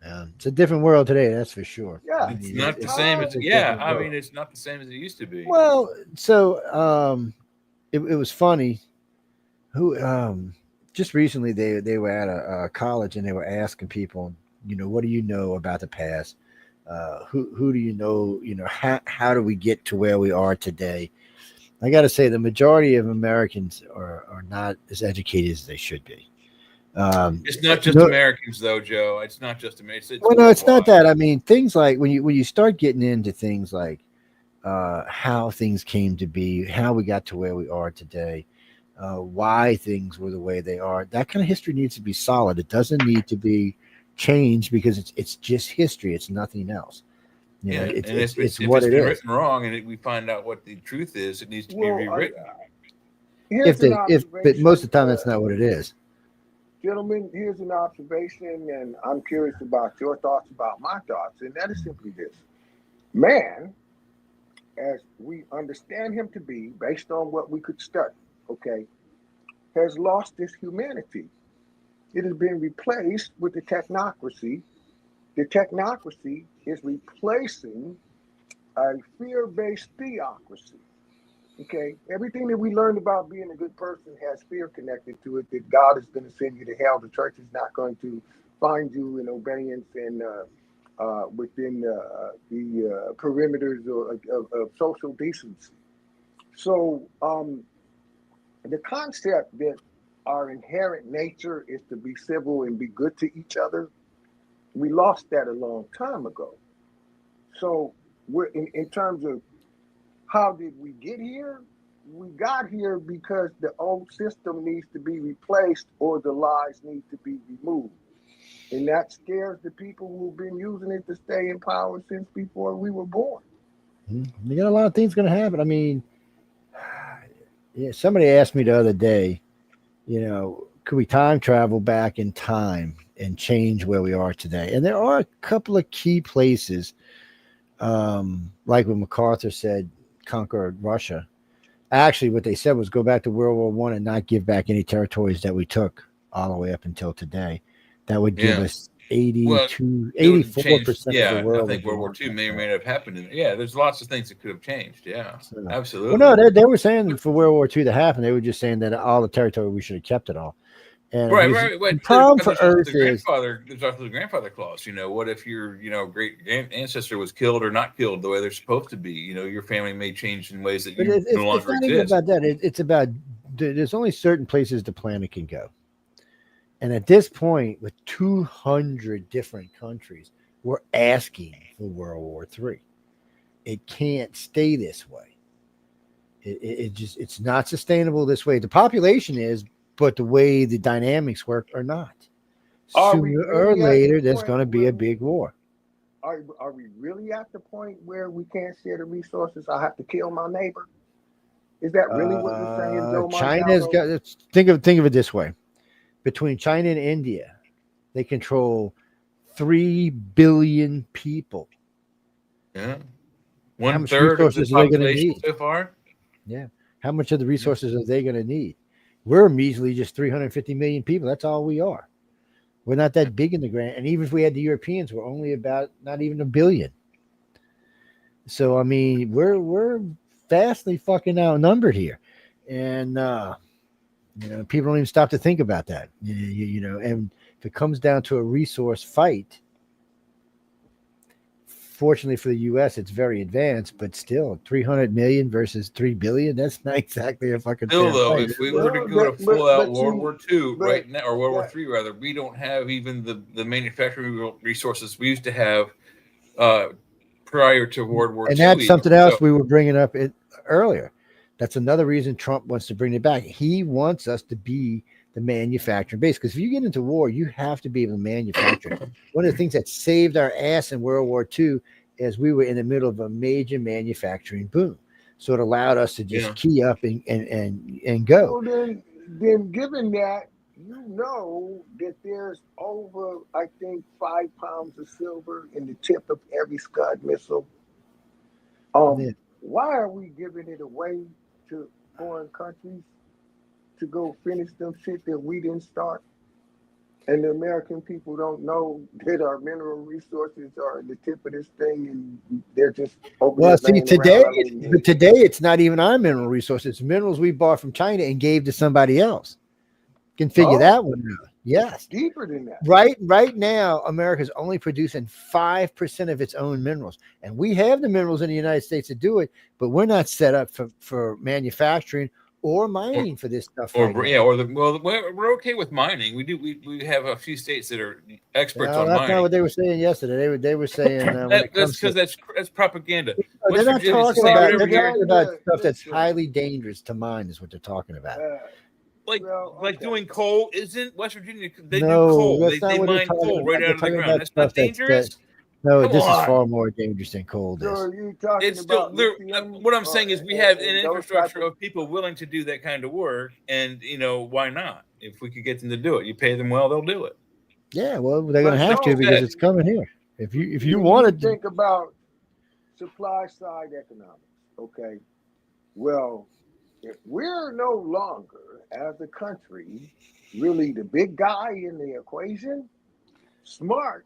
Speaker 4: It's a different world today, that's for sure.
Speaker 10: Yeah,
Speaker 2: it's not the same as it's not the same as it used to be.
Speaker 4: Well, so it was funny. Just recently they were at a college and they were asking people, you know, what do you know about the past? Who do you know? You know, how do we get to where we are today? I got to say, the majority of Americans are not as educated as they should be.
Speaker 2: It's not just Americans, though, Joe. It's not just Americans.
Speaker 4: Well, no, it's not that. I mean, things like when you start getting into things like how things came to be, how we got to where we are today, why things were the way they are. That kind of history needs to be solid. It doesn't need to be changed because it's just history. It's nothing else. You know, it's what it is.
Speaker 2: Written wrong, and we find out what the truth is. It needs to be rewritten.
Speaker 4: But most of the time, that's not what it is.
Speaker 10: Gentlemen, here's an observation, and I'm curious about your thoughts about my thoughts, and that is simply this. Man, as we understand him to be, based on what we could study, okay, has lost his humanity. It has been replaced with the technocracy. The technocracy is replacing a fear-based theocracy. Okay, everything that we learned about being a good person has fear connected to it, that God is going to send you to hell. The church is not going to find you in obedience and within the perimeters of social decency. So the concept that our inherent nature is to be civil and be good to each other, we lost that a long time ago. So we're in terms of how did we get here? we got here because the old system needs to be replaced or the lies need to be removed. And that scares the people who've been using it to stay in power since before we were born.
Speaker 4: You got a lot of things going to happen. I mean, yeah, somebody asked me the other day, could we time travel back in time and change where we are today? And there are a couple of key places, like when MacArthur said, conquer Russia. Actually, what they said was go back to World War I and not give back any territories that we took all the way up until today. That would give us 84% of the world.
Speaker 2: I think World War II may or may not have happened. There's lots of things that could have changed. Yeah,
Speaker 4: so,
Speaker 2: absolutely.
Speaker 4: Well, no, they were saying for World War II to happen, they were just saying that all the territory, we should have kept it all. And
Speaker 2: right.
Speaker 4: The problem for Earth is
Speaker 2: there's also the grandfather clause. What if your great ancestor was killed or not killed the way they're supposed to be? Your family may change in ways that you no longer
Speaker 4: exist.
Speaker 2: It's
Speaker 4: not about that. It's about there's only certain places the planet can go. And at this point, with 200 different countries, we're asking for World War III. It can't stay this way. It's not sustainable this way. The population is, but the way the dynamics work are not. Sooner or later, there's going to be a big war.
Speaker 10: Are we really at the point where we can't share the resources? I have to kill my neighbor. Is that really what you're saying, Joe?
Speaker 4: China's got. Think of it this way. Between China and India, they control 3 billion people.
Speaker 2: Yeah. 1/3 of the population so far.
Speaker 4: Yeah. How much of the resources are they going to need? We're measly just 350 million people. That's all we are. We're not that big in the grand. And even if we had the Europeans, we're only about not even 1 billion. So, I mean, we're vastly fucking outnumbered here. And, people don't even stop to think about that, and if it comes down to a resource fight, fortunately for the U.S., it's very advanced, but still 300 million versus 3 billion. That's not exactly a fucking
Speaker 2: still though.
Speaker 4: fight.
Speaker 2: If we were to go to full out World War II right now, or World War III rather, we don't have even the manufacturing resources we used to have prior to World War II.
Speaker 4: And that's something else we were bringing up earlier. That's another reason Trump wants to bring it back. He wants us to be the manufacturing base, because if you get into war, you have to be able to manufacture. One of the things that saved our ass in World War II is we were in the middle of a major manufacturing boom. So it allowed us to just key up and go.
Speaker 10: Well, then given that, that there's over, I think, 5 pounds of silver in the tip of every Scud missile. Why are we giving it away to foreign countries to go finish them shit that we didn't start? And the American people don't know that our mineral resources are the tip of this thing, and they're just
Speaker 4: today it's not even our mineral resources. It's minerals we bought from China and gave to somebody else. Can figure that one out. Yes.
Speaker 10: Deeper than that.
Speaker 4: Right now, America's only producing 5% of its own minerals. And we have the minerals in the United States to do it, but we're not set up for manufacturing or mining for this stuff.
Speaker 2: We're okay with mining. We have a few states that are experts on mining.
Speaker 4: That's not what they were saying yesterday. They were saying
Speaker 2: that's because that's propaganda.
Speaker 4: They're not talking about stuff that's highly dangerous to mine, is what they're talking about.
Speaker 2: Doing coal isn't West Virginia. They
Speaker 4: do
Speaker 2: coal. They mine coal right out of the ground. That's not dangerous.
Speaker 4: This is far more dangerous than coal.
Speaker 2: It's still what I'm saying is we have an infrastructure of people willing to do that kind of work, and why not? If we could get them to do it, you pay them well, they'll do it.
Speaker 4: Yeah, well, they're going to have to because it's coming here. If you want to
Speaker 10: think about supply side economics, okay? Well, if we're no longer, as a country, really the big guy in the equation, smart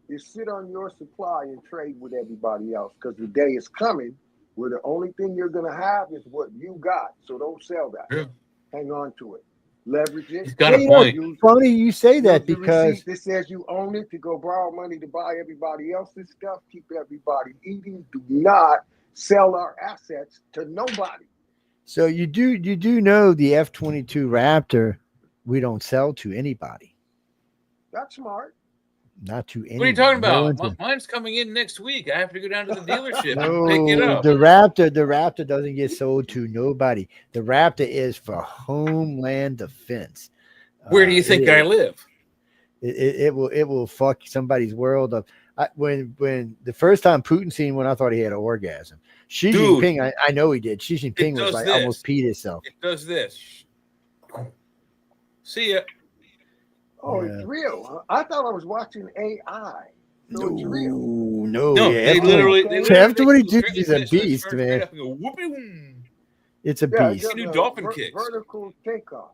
Speaker 10: is sit on your supply and trade with everybody else, because the day is coming where the only thing you're going to have is what you got. So don't sell that.
Speaker 2: Yeah.
Speaker 10: Hang on to it. Leverage it.
Speaker 2: He's got a point.
Speaker 4: Funny you say that, because
Speaker 10: this says you own it to go borrow money to buy everybody else's stuff, keep everybody eating. Do not sell our assets to nobody.
Speaker 4: So you do know the F-22 Raptor we don't sell to anybody.
Speaker 10: That's smart.
Speaker 4: Not to anyone.
Speaker 2: What are you talking
Speaker 4: No
Speaker 2: about?
Speaker 4: one to-
Speaker 2: Mine's coming in next week. I have to go down to the dealership and
Speaker 4: No,
Speaker 2: pick it up.
Speaker 4: the Raptor doesn't get sold to nobody. The Raptor is for homeland defense.
Speaker 2: Where do you think I live?
Speaker 4: It will fuck somebody's world up. When the first time Putin seen one, I thought he had an orgasm. Xi
Speaker 2: Dude,
Speaker 4: Jinping, I know he did. Xi Jinping was
Speaker 2: does
Speaker 4: like
Speaker 2: this.
Speaker 4: almost peed himself.
Speaker 2: It does this. See ya.
Speaker 10: Oh, it's real. Huh? I thought I was watching AI. So it's real.
Speaker 4: No,
Speaker 2: No,
Speaker 4: yeah.
Speaker 2: they literally
Speaker 4: After what he
Speaker 2: go
Speaker 4: did, he's a beast,
Speaker 2: straight
Speaker 4: man.
Speaker 2: up and go, whoopee-whoom.
Speaker 4: It's a
Speaker 10: Yeah,
Speaker 4: beast.
Speaker 10: just
Speaker 2: You do
Speaker 10: a
Speaker 2: dolphin kicks.
Speaker 10: vertical takeoff.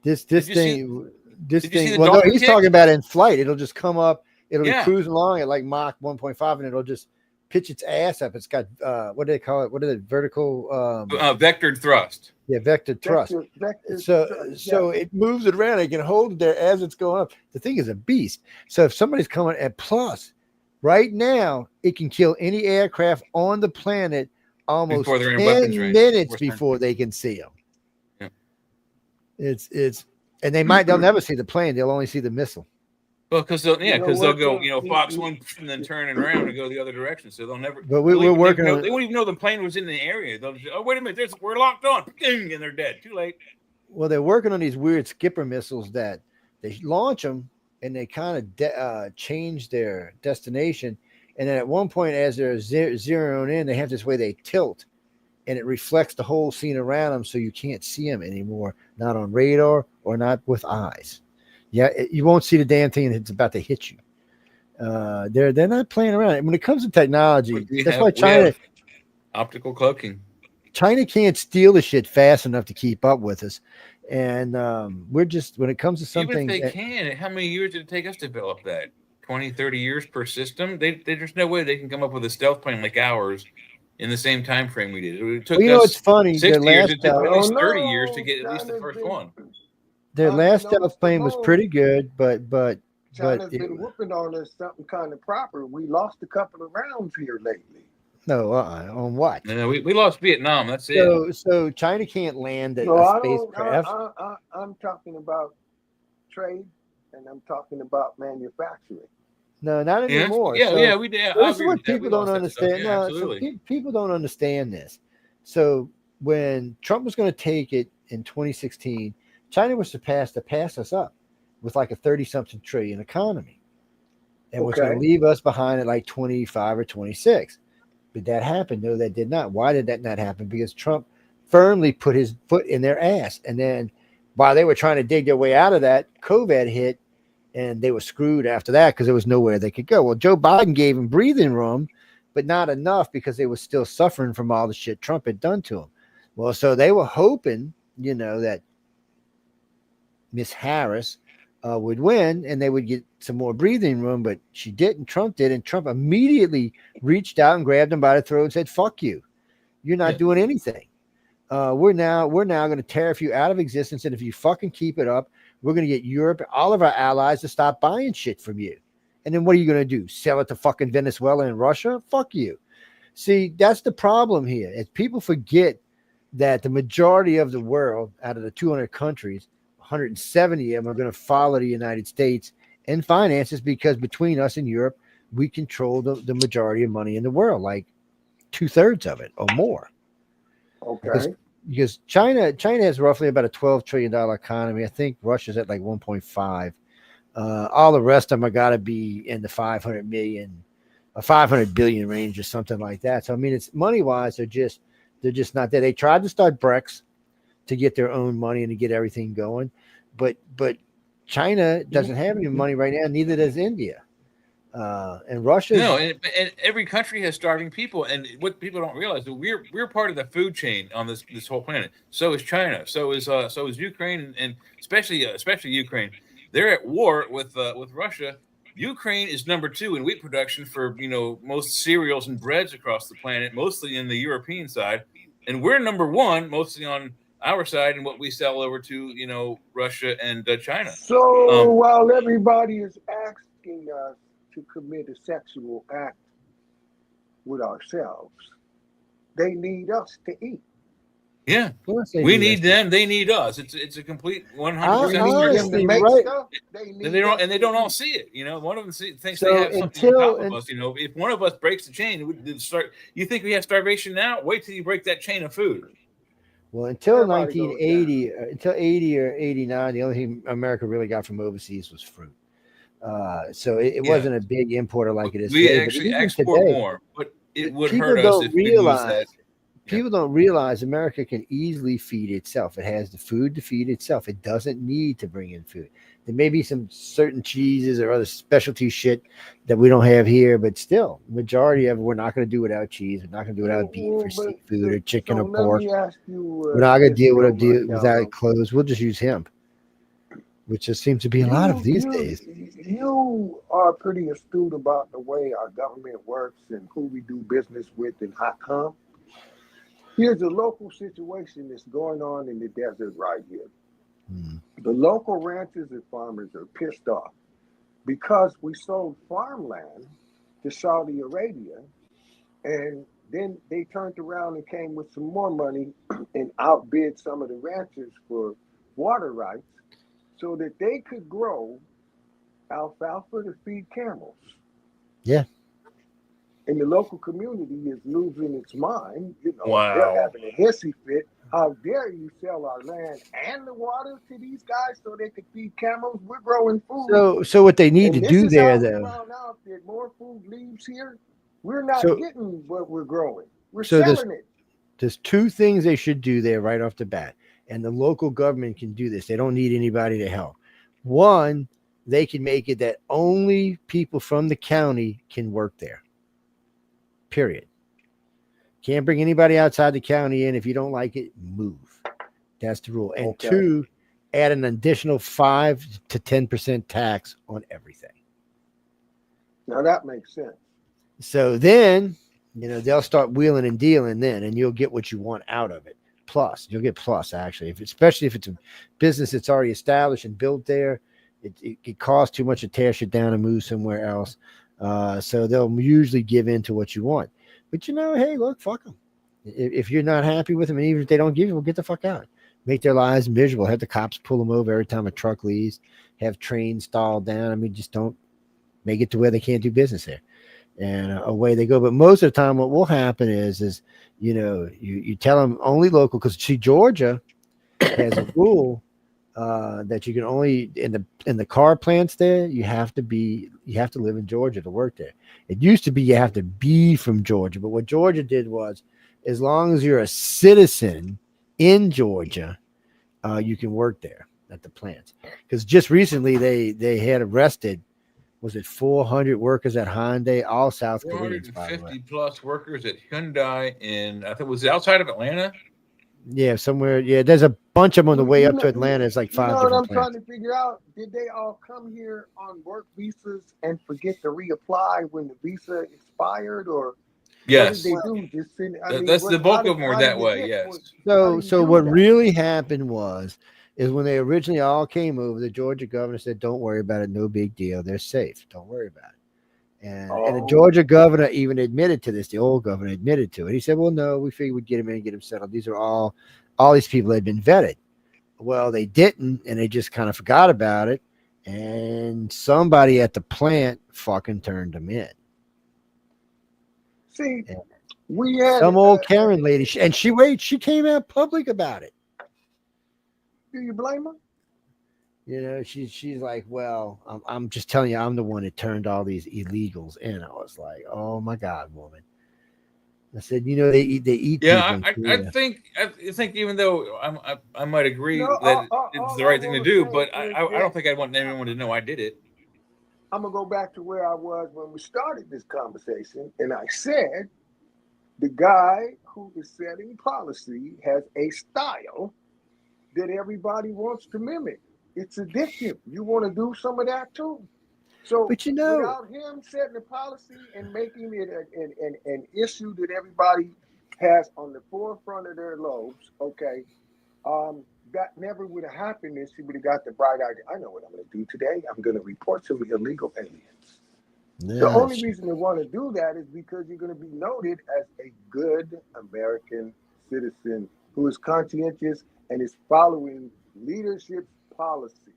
Speaker 4: This
Speaker 2: Did you see
Speaker 4: thing.
Speaker 2: the
Speaker 4: Well, no,
Speaker 2: dolphin
Speaker 4: he's
Speaker 2: kicks?
Speaker 4: talking about in flight. It'll just come up. It'll
Speaker 2: Yeah.
Speaker 4: be cruising along at like Mach 1.5, and it'll just pitch its ass up. It's got what do they call it? What are the vertical?
Speaker 2: Vectored thrust.
Speaker 4: Yeah, vector thrust. So it moves it around. It can hold it there as it's going up. The thing is a beast. So if somebody's coming at plus, right now it can kill any aircraft on the planet almost
Speaker 2: Before they're in
Speaker 4: 10
Speaker 2: weapons range.
Speaker 4: minutes before they can see them.
Speaker 2: Yeah.
Speaker 4: It's and they'll never see the plane. They'll only see the missile.
Speaker 2: Well, because they'll go,
Speaker 10: what,
Speaker 2: Fox 1 and then turn around and go the other direction. So they'll never.
Speaker 4: But we're working on.
Speaker 2: They won't even know the plane was in the area. They'll just, oh, wait a minute, we're locked on, and they're dead. Too late.
Speaker 4: Well, they're working on these weird skipper missiles that they launch them and they kind of change their destination. And then at one point, as they're zeroing in, they have this way they tilt, and it reflects the whole scene around them, so you can't see them anymore, not on radar or not with eyes. Yeah, you won't see the damn thing it's about to hit you. They're not playing around. When it comes to technology, that's why China
Speaker 2: optical cloaking.
Speaker 4: China can't steal the shit fast enough to keep up with us. And we're just, when it comes to something.
Speaker 2: Even if they can, how many years did it take us to develop that? 20, 30 years per system? There's no way they can come up with a stealth plane like ours in the same time frame we did. It took us
Speaker 4: it's funny.
Speaker 2: 60 years. It took at least 30
Speaker 10: no,
Speaker 2: years to get at least the
Speaker 10: China's
Speaker 2: first
Speaker 10: been-
Speaker 2: one.
Speaker 4: Their
Speaker 10: China's
Speaker 4: last
Speaker 10: been
Speaker 4: stealth plane was
Speaker 10: almost
Speaker 4: pretty good, but
Speaker 10: China's been whooping on us something kind of proper. We lost a couple of rounds here lately.
Speaker 4: no, on what?
Speaker 2: No, we lost Vietnam. That's it.
Speaker 4: So China can't land a
Speaker 10: No, I don't.
Speaker 4: spacecraft.
Speaker 10: I'm talking about trade, and I'm talking about manufacturing.
Speaker 4: No, not
Speaker 2: Yeah,
Speaker 4: anymore.
Speaker 2: yeah, we did.
Speaker 4: This is what people don't understand.
Speaker 2: Yeah,
Speaker 4: No,
Speaker 2: absolutely.
Speaker 4: people don't understand this. So when Trump was going to take it in 2016, China was supposed to pass us up with like a 30-something trillion economy, and was going to leave us behind at like 25 or 26. But that happened. No, that did not. Why did that not happen? Because Trump firmly put his foot in their ass, and then while they were trying to dig their way out of that, COVID hit. And they were screwed after that because there was nowhere they could go. Well, Joe Biden gave them breathing room, but not enough because they were still suffering from all the shit Trump had done to them. Well, so they were hoping, that Miss Harris would win and they would get some more breathing room, but she didn't. Trump did, and Trump immediately reached out and grabbed him by the throat and said, "Fuck you! You're not doing anything. We're now going to tariff you out of existence, and if you fucking keep it up, we're going to get Europe, all of our allies, to stop buying shit from you. And then what are you going to do? Sell it to fucking Venezuela and Russia? Fuck you." See, that's the problem here. Is people forget that the majority of the world, out of the 200 countries, 170 of them are going to follow the United States in finances, because between us and Europe, we control the majority of money in the world, like 2/3 of it or more.
Speaker 10: Okay.
Speaker 4: Because China has roughly about a $12 trillion economy. I think Russia's at like 1.5. All the rest of them are got to be in the 500 million or 500 billion range or something like that. So, I mean, it's money wise, they're just not there. They tried to start BRICS to get their own money and to get everything going. But China doesn't have any money right now. Neither does India. And Russia.
Speaker 2: No, and every country has starving people, and what people don't realize is we're part of the food chain on this whole planet. So is China. So is Ukraine, and especially Ukraine. They're at war with Russia. Ukraine is number 2 in wheat production for most cereals and breads across the planet, mostly in the European side, and we're number 1 mostly on our side in what we sell over to Russia and China.
Speaker 10: So while everybody is asking us to commit a sexual act with ourselves, they need us to eat.
Speaker 2: Yeah,
Speaker 4: Of course they
Speaker 2: we
Speaker 4: do
Speaker 2: need
Speaker 4: that.
Speaker 2: them. They need us. It's a complete 100%.
Speaker 4: Honestly, right.
Speaker 2: They don't all see it. You know, one of them thinks they
Speaker 4: So
Speaker 2: have something on top of us. You know, if one of us breaks the chain, we start. You think we have starvation now? Wait till you break that chain of food.
Speaker 4: Well, until
Speaker 10: Everybody goes
Speaker 4: 1980, until 80 or 89, the only thing America really got from overseas was fruit. So it
Speaker 2: Yeah.
Speaker 4: wasn't a big importer like it is
Speaker 2: We
Speaker 4: today. But
Speaker 2: actually
Speaker 4: even
Speaker 2: export
Speaker 4: today,
Speaker 2: more, but it would
Speaker 4: people
Speaker 2: hurt us
Speaker 4: don't
Speaker 2: if we lose
Speaker 4: realize.
Speaker 2: that.
Speaker 4: People don't realize America can easily feed itself. It has the food to feed itself. It doesn't need to bring in food. There may be some certain cheeses or other specialty shit that we don't have here, but still, majority of it, we're not going to do without cheese. We're not going to do without beef or seafood or chicken or pork.
Speaker 10: Let me ask you,
Speaker 4: We're not going to deal
Speaker 10: this,
Speaker 4: without clothes. We'll just use hemp, which just seems to be a lot of these days.
Speaker 10: You are pretty astute about the way our government works and who we do business with and how come. Here's a local situation that's going on in the desert right here. The local ranchers and farmers are pissed off because we sold farmland to Saudi Arabia, and then they turned around and came with some more money and outbid some of the ranchers for water rights so that they could grow alfalfa to feed camels.
Speaker 4: Yeah.
Speaker 10: And the local community is losing its mind. You know,
Speaker 2: Wow.
Speaker 10: they're having a hissy fit. How dare you sell our land and the water to these guys so they could feed camels? We're growing food.
Speaker 4: So what they need to do there,
Speaker 10: We
Speaker 4: though.
Speaker 10: found out that more food leaves here. We're not
Speaker 4: So-
Speaker 10: getting what we're growing. We're
Speaker 4: So
Speaker 10: selling it.
Speaker 4: there's two things they should do there right off the bat, and the local government can do this. They don't need anybody to help. One, they can make it that only people from the county can work there. Period. Can't bring anybody outside the county in. If you don't like it, move. That's the rule. And
Speaker 10: Okay.
Speaker 4: two, add an additional 5 to 10% tax on everything.
Speaker 10: Now that makes sense.
Speaker 4: So then, they'll start wheeling and dealing then, and you'll get what you want out of it. Plus, you'll get plus actually, especially if it's a business that's already established and built there. It costs too much to tear shit down and move somewhere else. So they'll usually give in to what you want. But hey, look, fuck them. If you're not happy with them, and even if they don't give you, well, get the fuck out. Make their lives miserable. Have the cops pull them over every time a truck leaves. Have trains stalled down. I mean, just don't make it to where they can't do business there. And away they go. But most of the time, what will happen is you tell them only local, because Georgia has a rule that you can only in the car plants there. You have to live in Georgia to work there. It used to be you have to be from Georgia, but what Georgia did was, as long as you're a citizen in Georgia, you can work there at the plants. Because just recently they had arrested, was it 400 workers at Hyundai, all South Koreans, by the way.
Speaker 2: 450 plus workers at Hyundai I think it was outside of Atlanta.
Speaker 4: Yeah, somewhere. Yeah, there's a bunch of them on the way up to Atlanta. It's like 5
Speaker 10: You know what
Speaker 4: different
Speaker 10: I'm
Speaker 4: plants.
Speaker 10: trying to figure out? Did they all come here on work visas and forget to reapply when the visa expired, or
Speaker 2: Yes.
Speaker 10: what did they do? Just send,
Speaker 2: That's the bulk of them were that way. Yes.
Speaker 4: So what really happened is when they originally all came over, the Georgia governor said, "Don't worry about it. No big deal. They're safe. Don't worry about it." And the Georgia governor even admitted to this. The old governor admitted to it. He said, "Well, no, we figured we'd get him in and get him settled. These are all these people had been vetted." Well, they didn't, and they just kind of forgot about it. And somebody at the plant fucking turned them in.
Speaker 10: See, we had
Speaker 4: Some old Karen lady, and she came out public about it.
Speaker 10: Do you blame her?
Speaker 4: She's like, "Well, I'm just telling you, I'm the one that turned all these illegals in." I was like, "Oh my God, woman!" I said, they eat.
Speaker 2: Yeah,
Speaker 4: people,
Speaker 2: I think even though I might agree that it's the right thing to do, but I don't think I want anyone to know I did it.
Speaker 10: I'm gonna go back to where I was when we started this conversation, and I said the guy who is setting policy has a style that everybody wants to mimic. It's addictive. You want to do some of that too. So,
Speaker 4: but
Speaker 10: without him setting the policy and making it an issue that everybody has on the forefront of their lobes, okay, that never would have happened if he would have got the bright idea. I know what I'm going to do today. I'm going to report some illegal aliens.
Speaker 4: Yeah,
Speaker 10: the only reason they want to do that is because you're going to be noted as a good American citizen who is conscientious and is following leadership policy.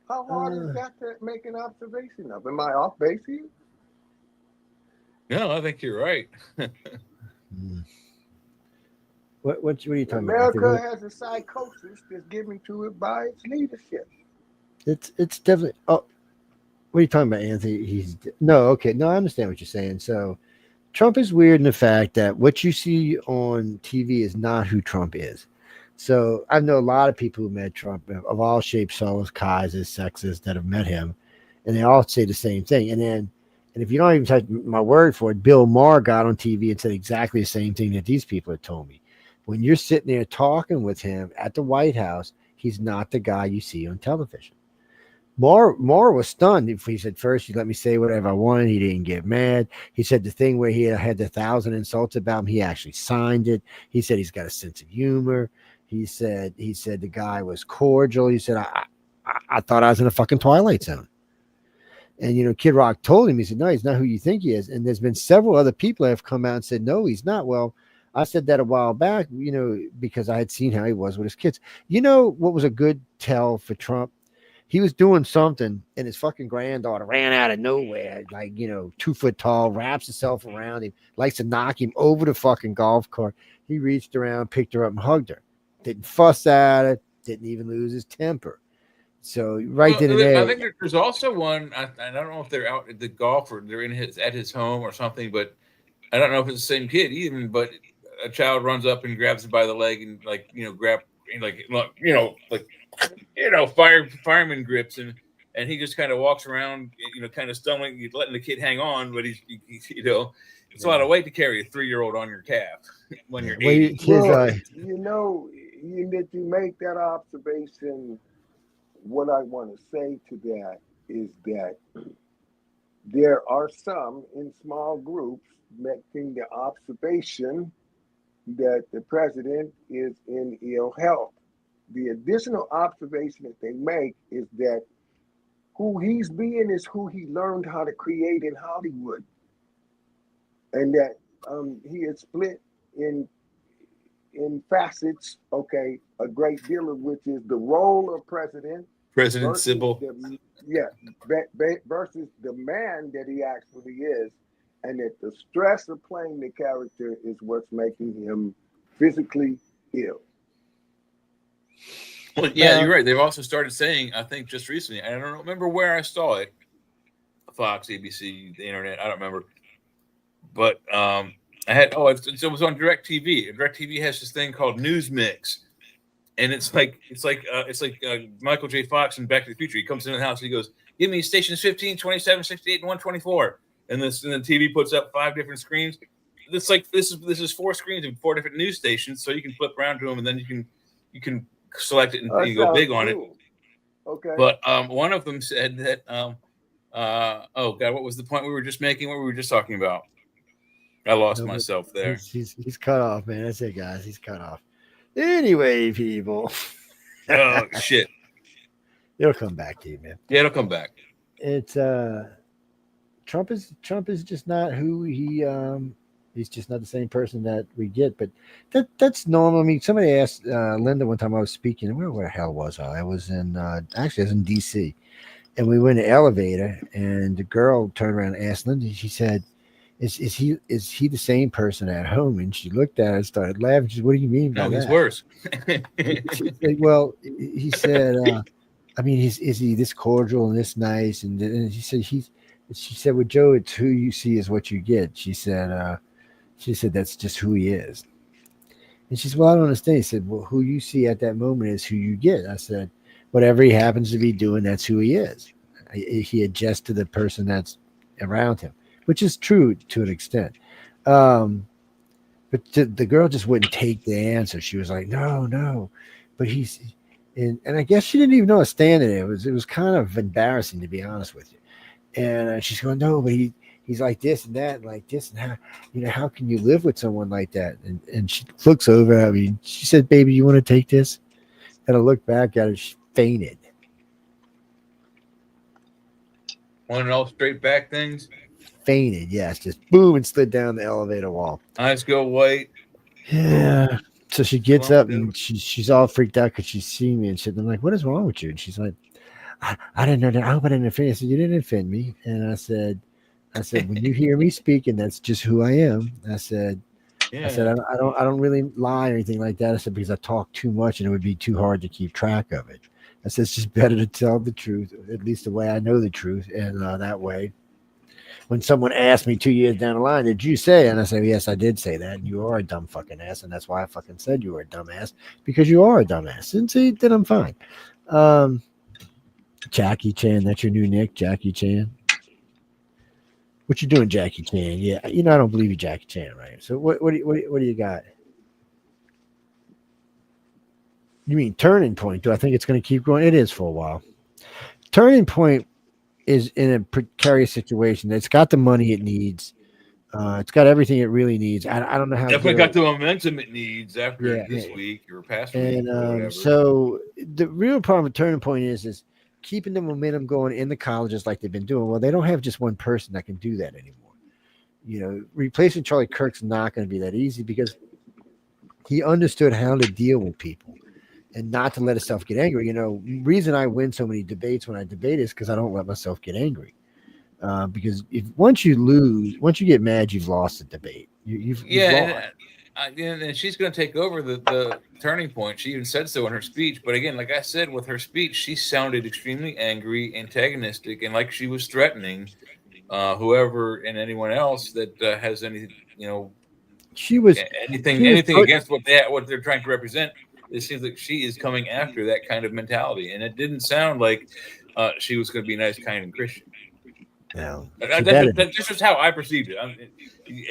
Speaker 10: How hard is that to make an observation of? Am I off base here?
Speaker 2: No, I think you're right.
Speaker 4: What are you talking
Speaker 10: America
Speaker 4: about?
Speaker 10: has a psychosis that's given to it by its leadership.
Speaker 4: It's definitely. Oh, what are you talking about, Anthony? Okay. No, I understand what you're saying. So, Trump is weird in the fact that what you see on TV is not who Trump is. So, I know a lot of people who met Trump of all shapes, colors, sizes, sexes that have met him, and they all say the same thing. And if you don't even take my word for it, Bill Maher got on TV and said exactly the same thing that these people have told me. When you're sitting there talking with him at the White House, he's not the guy you see on television. Maher was stunned. He said, first, he let me say whatever I wanted. He didn't get mad. He said the thing where he had the 1,000 insults about him, he actually signed it. He said he's got a sense of humor. He said the guy was cordial. He said, I thought I was in a fucking Twilight Zone. And, Kid Rock told him, he said, no, he's not who you think he is. And there's been several other people that have come out and said, no, he's not. Well, I said that a while back, because I had seen how he was with his kids. What was a good tell for Trump? He was doing something and his fucking granddaughter ran out of nowhere, 2 foot tall, wraps herself around him, likes to knock him over the fucking golf cart. He reached around, picked her up and hugged her. Didn't fuss at it, didn't even lose his temper. So then and there.
Speaker 2: I think there's also one, I don't know if they're out at the golf or they're at his home or something, but I don't know if it's the same kid even, but a child runs up and grabs him by the leg and fireman grips him, and he just kind of walks around, kind of stumbling, letting the kid hang on, but he's it's a lot of weight to carry a 3-year-old on your calf when you're 80.
Speaker 10: Well, that you make that observation. What I want to say to that is that there are some in small groups making the observation that the president is in ill health. The additional observation that they make is that who he's being is who he learned how to create in Hollywood. And that he is split in facets, a great deal of which is the role of President
Speaker 2: Sybil.
Speaker 10: Versus the man that he actually is. And that the stress of playing the character is what's making him physically ill.
Speaker 2: Well, yeah, you're right. They've also started saying, I think just recently, I don't remember where I saw it, Fox, ABC, the internet, I don't remember. But it was on DirecTV. DirecTV has this thing called News Mix. And it's like Michael J. Fox in Back to the Future. He comes into the house and he goes, give me stations 15, 27, 68, and 124. And the TV puts up 5 different screens. It's like this is 4 screens and 4 different news stations, so you can flip around to them, and then you can select it and you go big on it.
Speaker 10: Okay.
Speaker 2: But one of them said that what was the point we were just making? What we were just talking about? I lost myself there.
Speaker 4: He's cut off, man. That's it, guys. He's cut off. Anyway, people.
Speaker 2: Oh shit!
Speaker 4: It'll come back to you, man.
Speaker 2: Yeah, it'll come back.
Speaker 4: It's Trump is just not who he he's just not the same person that we get, but that's normal. I mean, somebody asked Linda one time I was speaking, where the hell was I? I was in DC, and we went in the elevator, and the girl turned around and asked Linda, she said, is he the same person at home? And she looked at her and started laughing. She said, what do you mean by that?
Speaker 2: No, he's worse.
Speaker 4: Well, he said, I mean, is he this cordial and this nice? And she said, well, Joe, it's who you see is what you get. She said, that's just who he is. And she said, well, I don't understand. He said, well, who you see at that moment is who you get. I said, whatever he happens to be doing, that's who he is. He adjusts to the person that's around him, which is true to an extent. But the girl just wouldn't take the answer. She was like, no. But and I guess she didn't even know I was standing there. It was kind of embarrassing, to be honest with you. And she's going, no, but he's like this and that, and like this, and how can you live with someone like that? And she looks over at me. She said, baby, you want to take this? And I looked back at her. She fainted.
Speaker 2: One and all straight back things?
Speaker 4: Fainted, yes. Just boom, and slid down the elevator wall.
Speaker 2: Eyes go white.
Speaker 4: Yeah. So she gets up and she's all freaked out because she's seeing me and shit. I'm like, what is wrong with you? And she's like, I didn't know that. I hope I didn't offend you. I said, you didn't offend me. And I said, when you hear me speaking, that's just who I am. I said, I don't really lie or anything like that. I said, because I talk too much and it would be too hard to keep track of it. I said, it's just better to tell the truth, at least the way I know the truth. And that way, when someone asked me 2 years down the line, did you say? And I said, yes, I did say that. And you are a dumb fucking ass. And that's why I fucking said you were a dumbass, because you are a dumbass. And see, then I'm fine. Jackie Chan, that's your new nick, Jackie Chan. What you doing, Jackie Chan? Yeah, I don't believe you, Jackie Chan, right? So what do you got? You mean Turning Point? Do I think it's going to keep going? It is for a while. Turning Point is in a precarious situation. It's got the money it needs. It's got everything it really needs. I don't know how.
Speaker 2: Definitely got the momentum it needs after this week or past week or whatever.
Speaker 4: So the real problem with Turning Point is keeping the momentum going in the colleges like they've been doing. Well, they don't have just one person that can do that anymore. Replacing Charlie Kirk's not going to be that easy because he understood how to deal with people and not to let himself get angry. Reason I win so many debates when I debate is because I don't let myself get angry. Because once you get mad, you've lost the debate. You've lost.
Speaker 2: And she's going to take over the Turning Point. She even said so in her speech. But again, like I said, with her speech, she sounded extremely angry, antagonistic, and like she was threatening whoever and anyone else that has anything against what they're trying to represent. It seems like she is coming after that kind of mentality, and it didn't sound like she was going to be nice, kind, and Christian.
Speaker 4: No,
Speaker 2: that's just how I perceived it.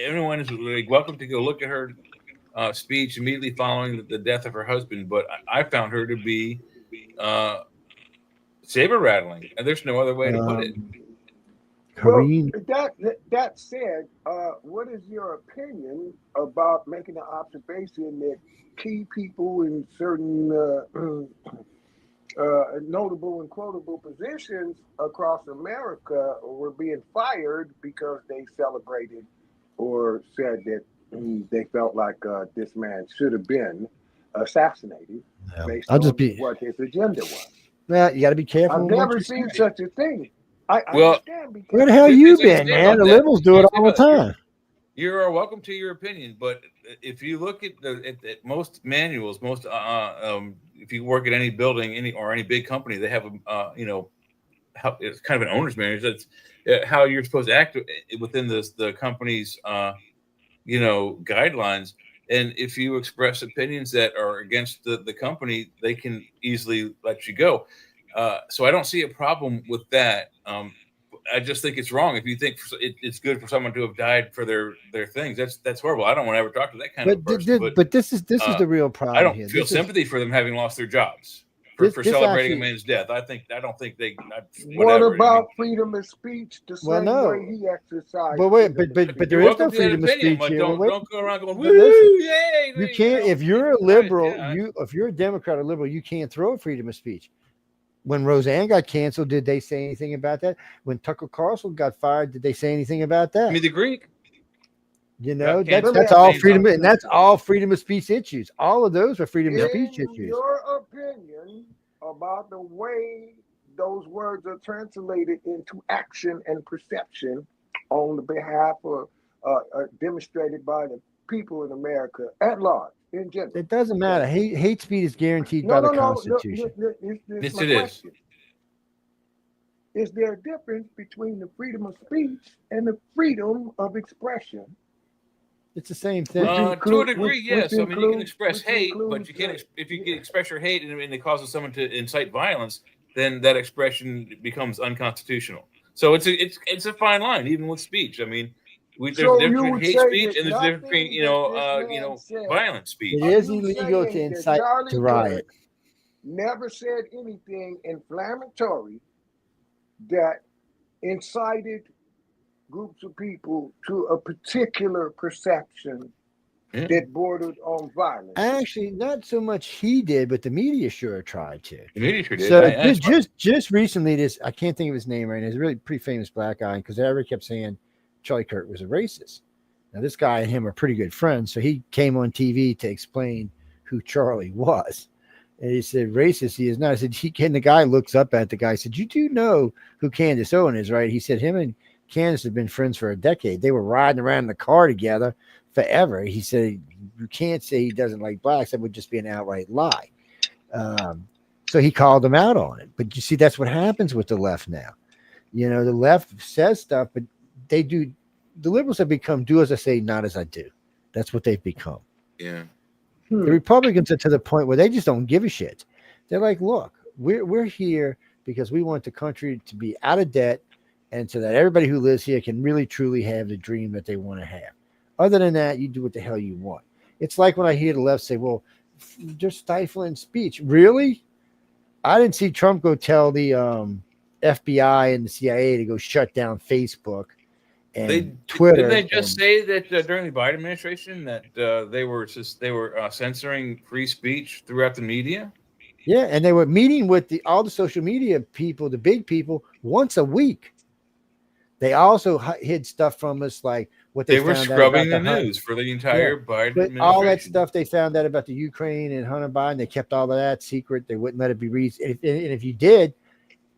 Speaker 2: Everyone is welcome to go look at her speech immediately following the death of her husband, but I found her to be saber rattling, and there's no other way to put it.
Speaker 10: Well, that said, what is your opinion about making the observation that key people in certain notable and quotable positions across America were being fired because they celebrated or said that they felt like this man should have been assassinated based on what his agenda was?
Speaker 4: Well, you got to be careful.
Speaker 10: I've never seen such a thing. I understand.
Speaker 4: Where the hell you been, man? The liberals do it all the time.
Speaker 2: You are welcome to your opinion, but if you look at most manuals, if you work at any building, any big company, they have how it's kind of an owner's manual. That's how you're supposed to act within the company's guidelines. And if you express opinions that are against the company, they can easily let you go. So I don't see a problem with that. I just think it's wrong. If you think it's good for someone to have died for their things, that's horrible. I don't want to ever talk to that kind of person.
Speaker 4: But this is the real problem.
Speaker 2: I don't feel sympathy for them having lost their jobs for celebrating a man's death. I don't think they.
Speaker 10: What about freedom of speech? The same way he exercised.
Speaker 4: But wait, but there is no freedom of speech here.
Speaker 2: Don't go around going, woo,
Speaker 4: yay! You can't. If you're a liberal, if you're a Democrat or liberal, you can't throw freedom of speech. When Roseanne got canceled, did they say anything about that? When Tucker Carlson got fired, did they say anything about that?
Speaker 2: I mean, the Greek.
Speaker 4: That's all freedom, and that's all freedom of speech issues. All of those are freedom of speech issues.
Speaker 10: Your opinion about the way those words are translated into action and perception on the behalf of demonstrated by the people in America at large. In general.
Speaker 4: It doesn't matter. Hate speech is guaranteed by the Constitution.
Speaker 2: Yes, it is.
Speaker 10: Is there a difference between the freedom of speech and the freedom of expression?
Speaker 4: It's the same thing.
Speaker 2: To a degree, yes. I mean, you can express hate, but you can't. If you can express your hate and it causes someone to incite violence, then that expression becomes unconstitutional. So it's a fine line, even with speech. I mean. There's a difference between hate speech and there's a difference between, violent speech.
Speaker 4: It is illegal to incite to riot.
Speaker 10: Never said anything inflammatory that incited groups of people to a particular perception that bordered on violence.
Speaker 4: Actually, not so much he did, but the media sure tried to.
Speaker 2: The media sure did.
Speaker 4: So just recently, I can't think of his name right now. He's a really pretty famous black guy because everybody kept saying Charlie Kirk was a racist. Now, this guy and him are pretty good friends, so he came on TV to explain who Charlie was. And he said, racist he is not. I said, the guy looks up at the guy. I said, you do know who Candace Owen is, right? He said, him and Candace have been friends for a decade. They were riding around in the car together forever. He said, you can't say he doesn't like blacks. That would just be an outright lie. So he called them out on it. But you see, that's what happens with the left now. You know, the left says stuff, but they do. The liberals have become do as I say, not as I do. That's what they've become.
Speaker 2: Yeah.
Speaker 4: The Republicans are to the point where they just don't give a shit. They're like, look, we're here because we want the country to be out of debt and so that everybody who lives here can really, truly have the dream that they want to have. Other than that, you do what the hell you want. It's like when I hear the left say, well, just stifling speech. Really? I didn't see Trump go tell the FBI and the CIA to go shut down Facebook and Twitter.
Speaker 2: Didn't they just say that during the Biden administration that they were censoring free speech throughout the media?
Speaker 4: Yeah, and they were meeting with all the social media people, the big people, once a week. They also hid stuff from us, like what they
Speaker 2: were
Speaker 4: found
Speaker 2: scrubbing
Speaker 4: out
Speaker 2: the news for the entire Biden administration.
Speaker 4: All that stuff they found out about the Ukraine and Hunter Biden, they kept all of that secret. They wouldn't let it be released. And if you did,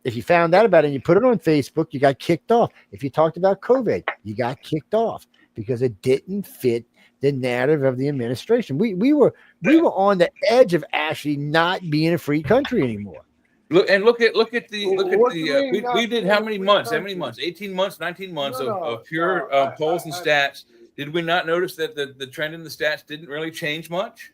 Speaker 4: if you found out about it and you put it on Facebook, you got kicked off. If you talked about COVID, you got kicked off because it didn't fit the narrative of the administration. We were on the edge of actually not being a free country anymore.
Speaker 2: Look at the we did how many months? 18 months, 19 months of pure polls and stats. Did we not notice that the trend in the stats didn't really change much?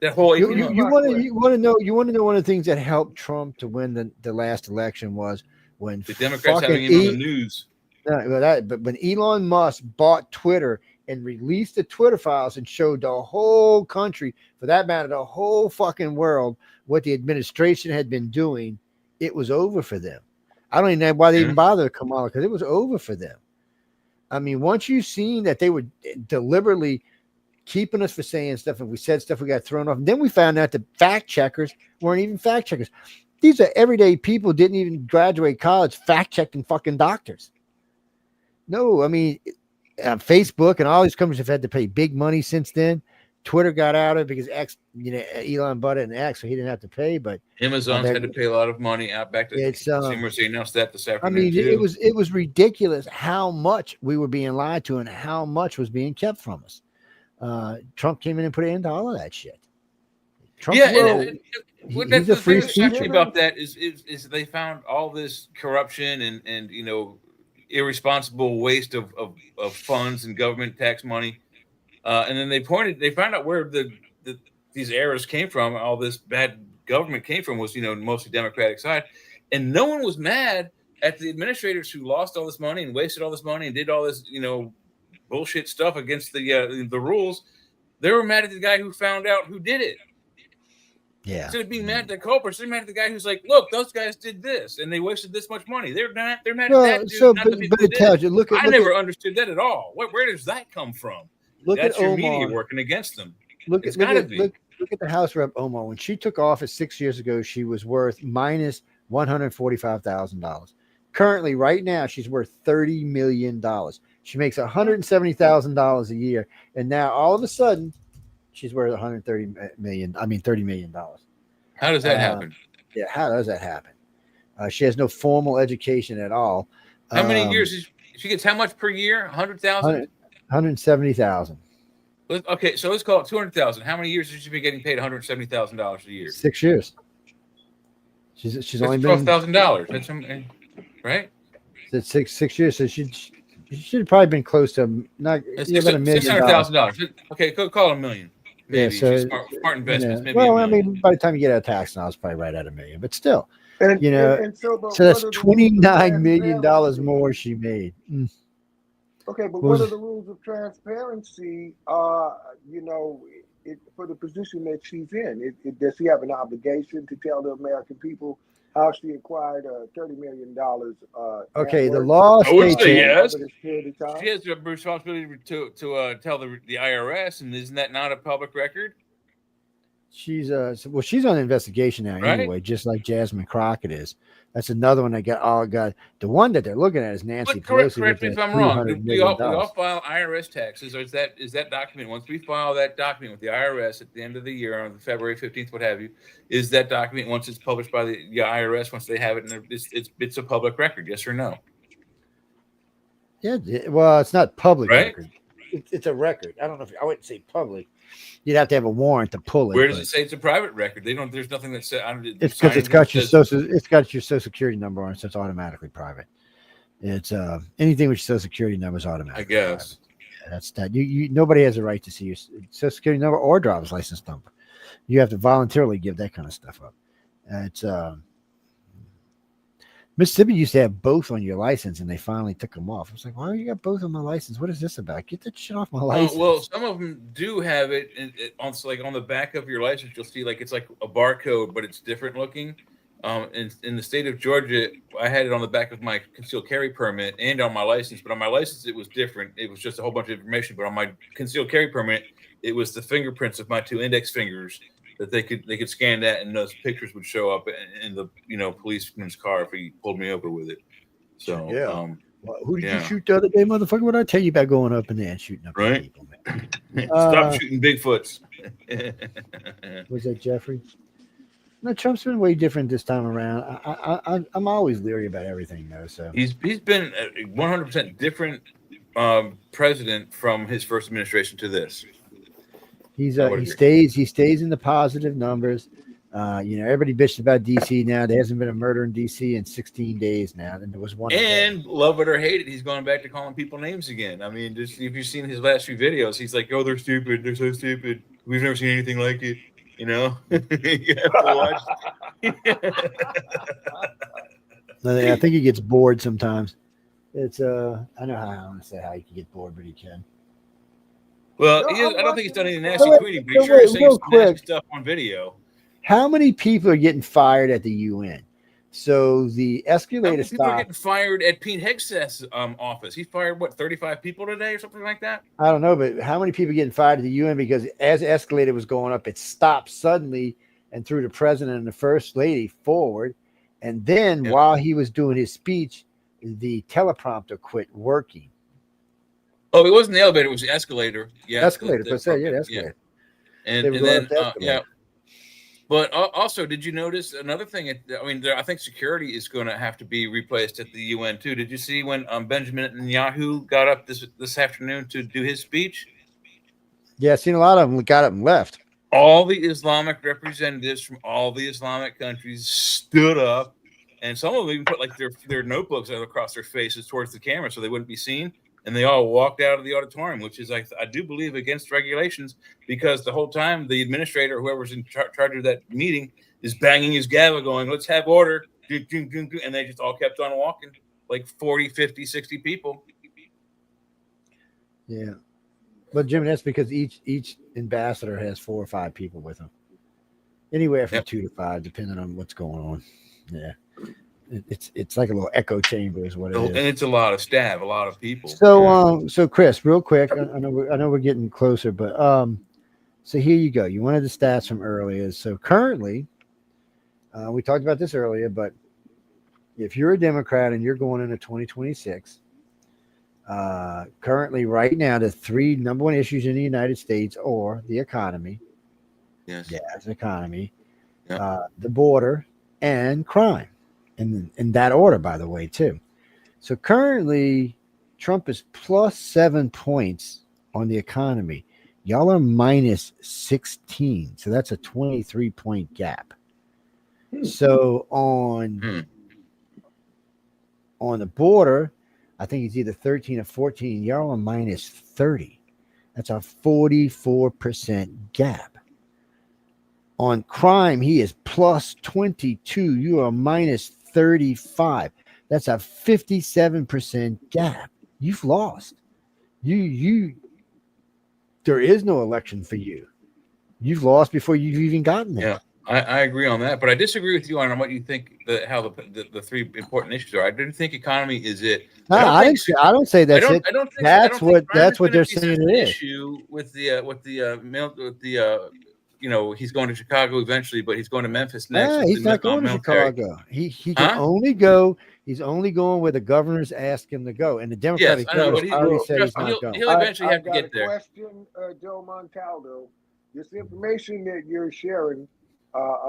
Speaker 2: That whole 18 months.
Speaker 4: You want to know one of the things that helped Trump to win the last election was when
Speaker 2: the Democrats having him on the news.
Speaker 4: But when Elon Musk bought Twitter and released the Twitter files and showed the whole country, for that matter, the whole fucking world, what the administration had been doing, it was over for them. I don't even know why they even bothered Kamala, because it was over for them. I mean, once you've seen that they were deliberately keeping us for saying stuff, and we said stuff, we got thrown off. And then we found out the fact checkers weren't even fact checkers. These are everyday people, didn't even graduate college, fact checking fucking doctors. No, I mean, Facebook and all these companies have had to pay big money since then. Twitter got out of it because Elon bought it in X, so he didn't have to pay. But
Speaker 2: Amazon's had to pay a lot of money out back to consumers. They announced that this afternoon.
Speaker 4: I mean, it was ridiculous how much we were being lied to and how much was being kept from us. Trump came in and put an end to all of that shit. Trump,
Speaker 2: that's the thing that shocks me about that is they found all this corruption and irresponsible waste of funds and government tax money. And then they found out where these errors came from. All this bad government came from was, mostly Democratic side. And no one was mad at the administrators who lost all this money and wasted all this money and did all this, bullshit stuff against the rules. They were mad at the guy who found out who did it.
Speaker 4: Yeah.
Speaker 2: Instead of being mad at the culprits, they're mad at the guy who's like, look, those guys did this and they wasted this much money. They're mad at that dude, not the people who did it. I never understood that at all. Where does that come from? That's your media working against them. Look at
Speaker 4: the House Rep Omar. When she took office 6 years ago, she was worth minus $145,000. Currently, right now, she's worth $30 million. She makes $170,000 a year, and now all of a sudden, she's worth $30 million.
Speaker 2: How does that happen?
Speaker 4: Yeah, how does that happen? She has no formal education at all.
Speaker 2: How many years she gets? How much per year? 100,000.
Speaker 4: 170,000.
Speaker 2: Okay, so let's call it 200,000. How many years has she been getting paid $170,000 a year?
Speaker 4: 6 years. She's only been
Speaker 2: $12,000. That's right.
Speaker 4: That's 6 years. So she should have probably been close to about $1 million.
Speaker 2: $600,000. Okay, call it $1 million. Maybe
Speaker 4: so
Speaker 2: she's smart investments. Maybe
Speaker 4: well, I mean, by the time you get out of tax now, it's probably right at $1 million. But still, so that's $29 million more she made.
Speaker 10: Okay, but one of the rules of transparency, for the position that she's in, does she have an obligation to tell the American people how she acquired $30 million?
Speaker 4: Okay, the law states
Speaker 2: yes. She has the responsibility to tell the IRS, and isn't that not a public record?
Speaker 4: She's she's on investigation now
Speaker 2: Right?
Speaker 4: anyway, just like Jasmine Crockett is. That's another one that got the one that they're looking at is Nancy
Speaker 2: But correct
Speaker 4: Pelosi.
Speaker 2: me if I'm wrong. Do we all file IRS taxes, or is that document, once we file that document with the IRS at the end of the year on February 15th, what have you, is that document, once it's published by the IRS, once they have it, and it's a public record, yes or no?
Speaker 4: Yeah, well, it's not public
Speaker 2: right?
Speaker 4: record. It's a record. I don't know if I wouldn't say public. You'd have to have a warrant to pull it.
Speaker 2: Where does it say it's a private record? They don't. There's nothing that says.
Speaker 4: It's because it's got your social security number on it, so it's automatically private. It's anything with your social security number is automatic.
Speaker 2: I guess
Speaker 4: that's that. You nobody has a right to see your social security number or driver's license number. You have to voluntarily give that kind of stuff up. It's Mississippi used to have both on your license, and they finally took them off. I was like, why you got both on my license? What is this about? Get that shit off my license.
Speaker 2: Well, some of them do have it, on the back of your license. You'll see it's like a barcode, but it's different looking. In the state of Georgia, I had it on the back of my concealed carry permit and on my license. But on my license, it was different. It was just a whole bunch of information. But on my concealed carry permit, it was the fingerprints of my 2 index fingers. That they could scan that, and those pictures would show up in the policeman's car if he pulled me over with it. So
Speaker 4: yeah, who did you shoot the other day, motherfucker? What did I tell you about going up in there and shooting up
Speaker 2: right?
Speaker 4: People,
Speaker 2: Stop shooting Bigfoots.
Speaker 4: Was that Jeffrey? No, Trump's been way different this time around. I'm always leery about everything though. So
Speaker 2: he's been a 100% different president from his first administration to this.
Speaker 4: He stays in the positive numbers. Everybody bitched about DC now. There hasn't been a murder in DC in 16 days now. And there was one.
Speaker 2: And love it or hate it, he's going back to calling people names again. I mean, just if you've seen his last few videos, he's like, "Oh, they're stupid. They're so stupid. We've never seen anything like it." You have to watch.
Speaker 4: I think he gets bored sometimes. It's I know how I want to say how he can get bored, but he can.
Speaker 2: Well, I don't think he's done any nasty tweeting, but he's sure saying some nasty stuff on video.
Speaker 4: How many people are getting fired at the UN? So the escalator stopped.
Speaker 2: People are getting fired at Pete Hegseth's office. He fired 35 people today or something like that.
Speaker 4: I don't know, but how many people are getting fired at the UN because as the escalator was going up, it stopped suddenly and threw the president and the first lady forward, and then while he was doing his speech, the teleprompter quit working.
Speaker 2: Oh, it wasn't the elevator; it was the escalator. Yeah,
Speaker 4: escalator. The escalator.
Speaker 2: Yeah. And then, But also, did you notice another thing? I think security is going to have to be replaced at the UN too. Did you see when Benjamin Netanyahu got up this afternoon to do his speech?
Speaker 4: Yeah, I've seen a lot of them got up and left.
Speaker 2: All the Islamic representatives from all the Islamic countries stood up, and some of them even put their notebooks out across their faces towards the camera so they wouldn't be seen. And they all walked out of the auditorium, which is, I do believe, against regulations, because the whole time the administrator, whoever's in charge of that meeting, is banging his gavel going, "Let's have order." And they just all kept on walking, like 40, 50, 60 people.
Speaker 4: Yeah. But, Jim, that's because each ambassador has 4 or 5 people with them. Anywhere from 2 to 5, depending on what's going on. Yeah. It's like a little echo chamber is what it is.
Speaker 2: And it's a lot of staff, a lot of people.
Speaker 4: So so Chris, real quick, I know we're getting closer, but so here you go. You wanted the stats from earlier. So currently, we talked about this earlier, but if you're a Democrat and you're going into 2026, currently right now the 3 number 1 issues in the United States are the economy.
Speaker 2: Yes.
Speaker 4: Gas, economy, the border, and crime. In that order, by the way, too. So currently, Trump is plus 7 points on the economy. Y'all are minus 16. So that's a 23-point gap. So on the border, I think it's either 13 or 14. Y'all are minus 30. That's a 44% gap. On crime, he is plus 22. You are minus 35. That's a 57% gap. You've lost. There is no election for you. You've lost before you've even gotten there.
Speaker 2: Yeah, I agree on that, but I disagree with you on what you think how the 3 important issues are. I didn't think economy is it.
Speaker 4: No, I don't say that's it. That's what they're saying it is.
Speaker 2: Issue with he's going to Chicago eventually, but he's going to Memphis next.
Speaker 4: He's not going to Chicago. He can only go. He's only going where the governors ask him to go, and the Democratic governors already said he's not going.
Speaker 2: He'll eventually have to get there.
Speaker 10: Question, Joe Montaldo. This information that you're sharing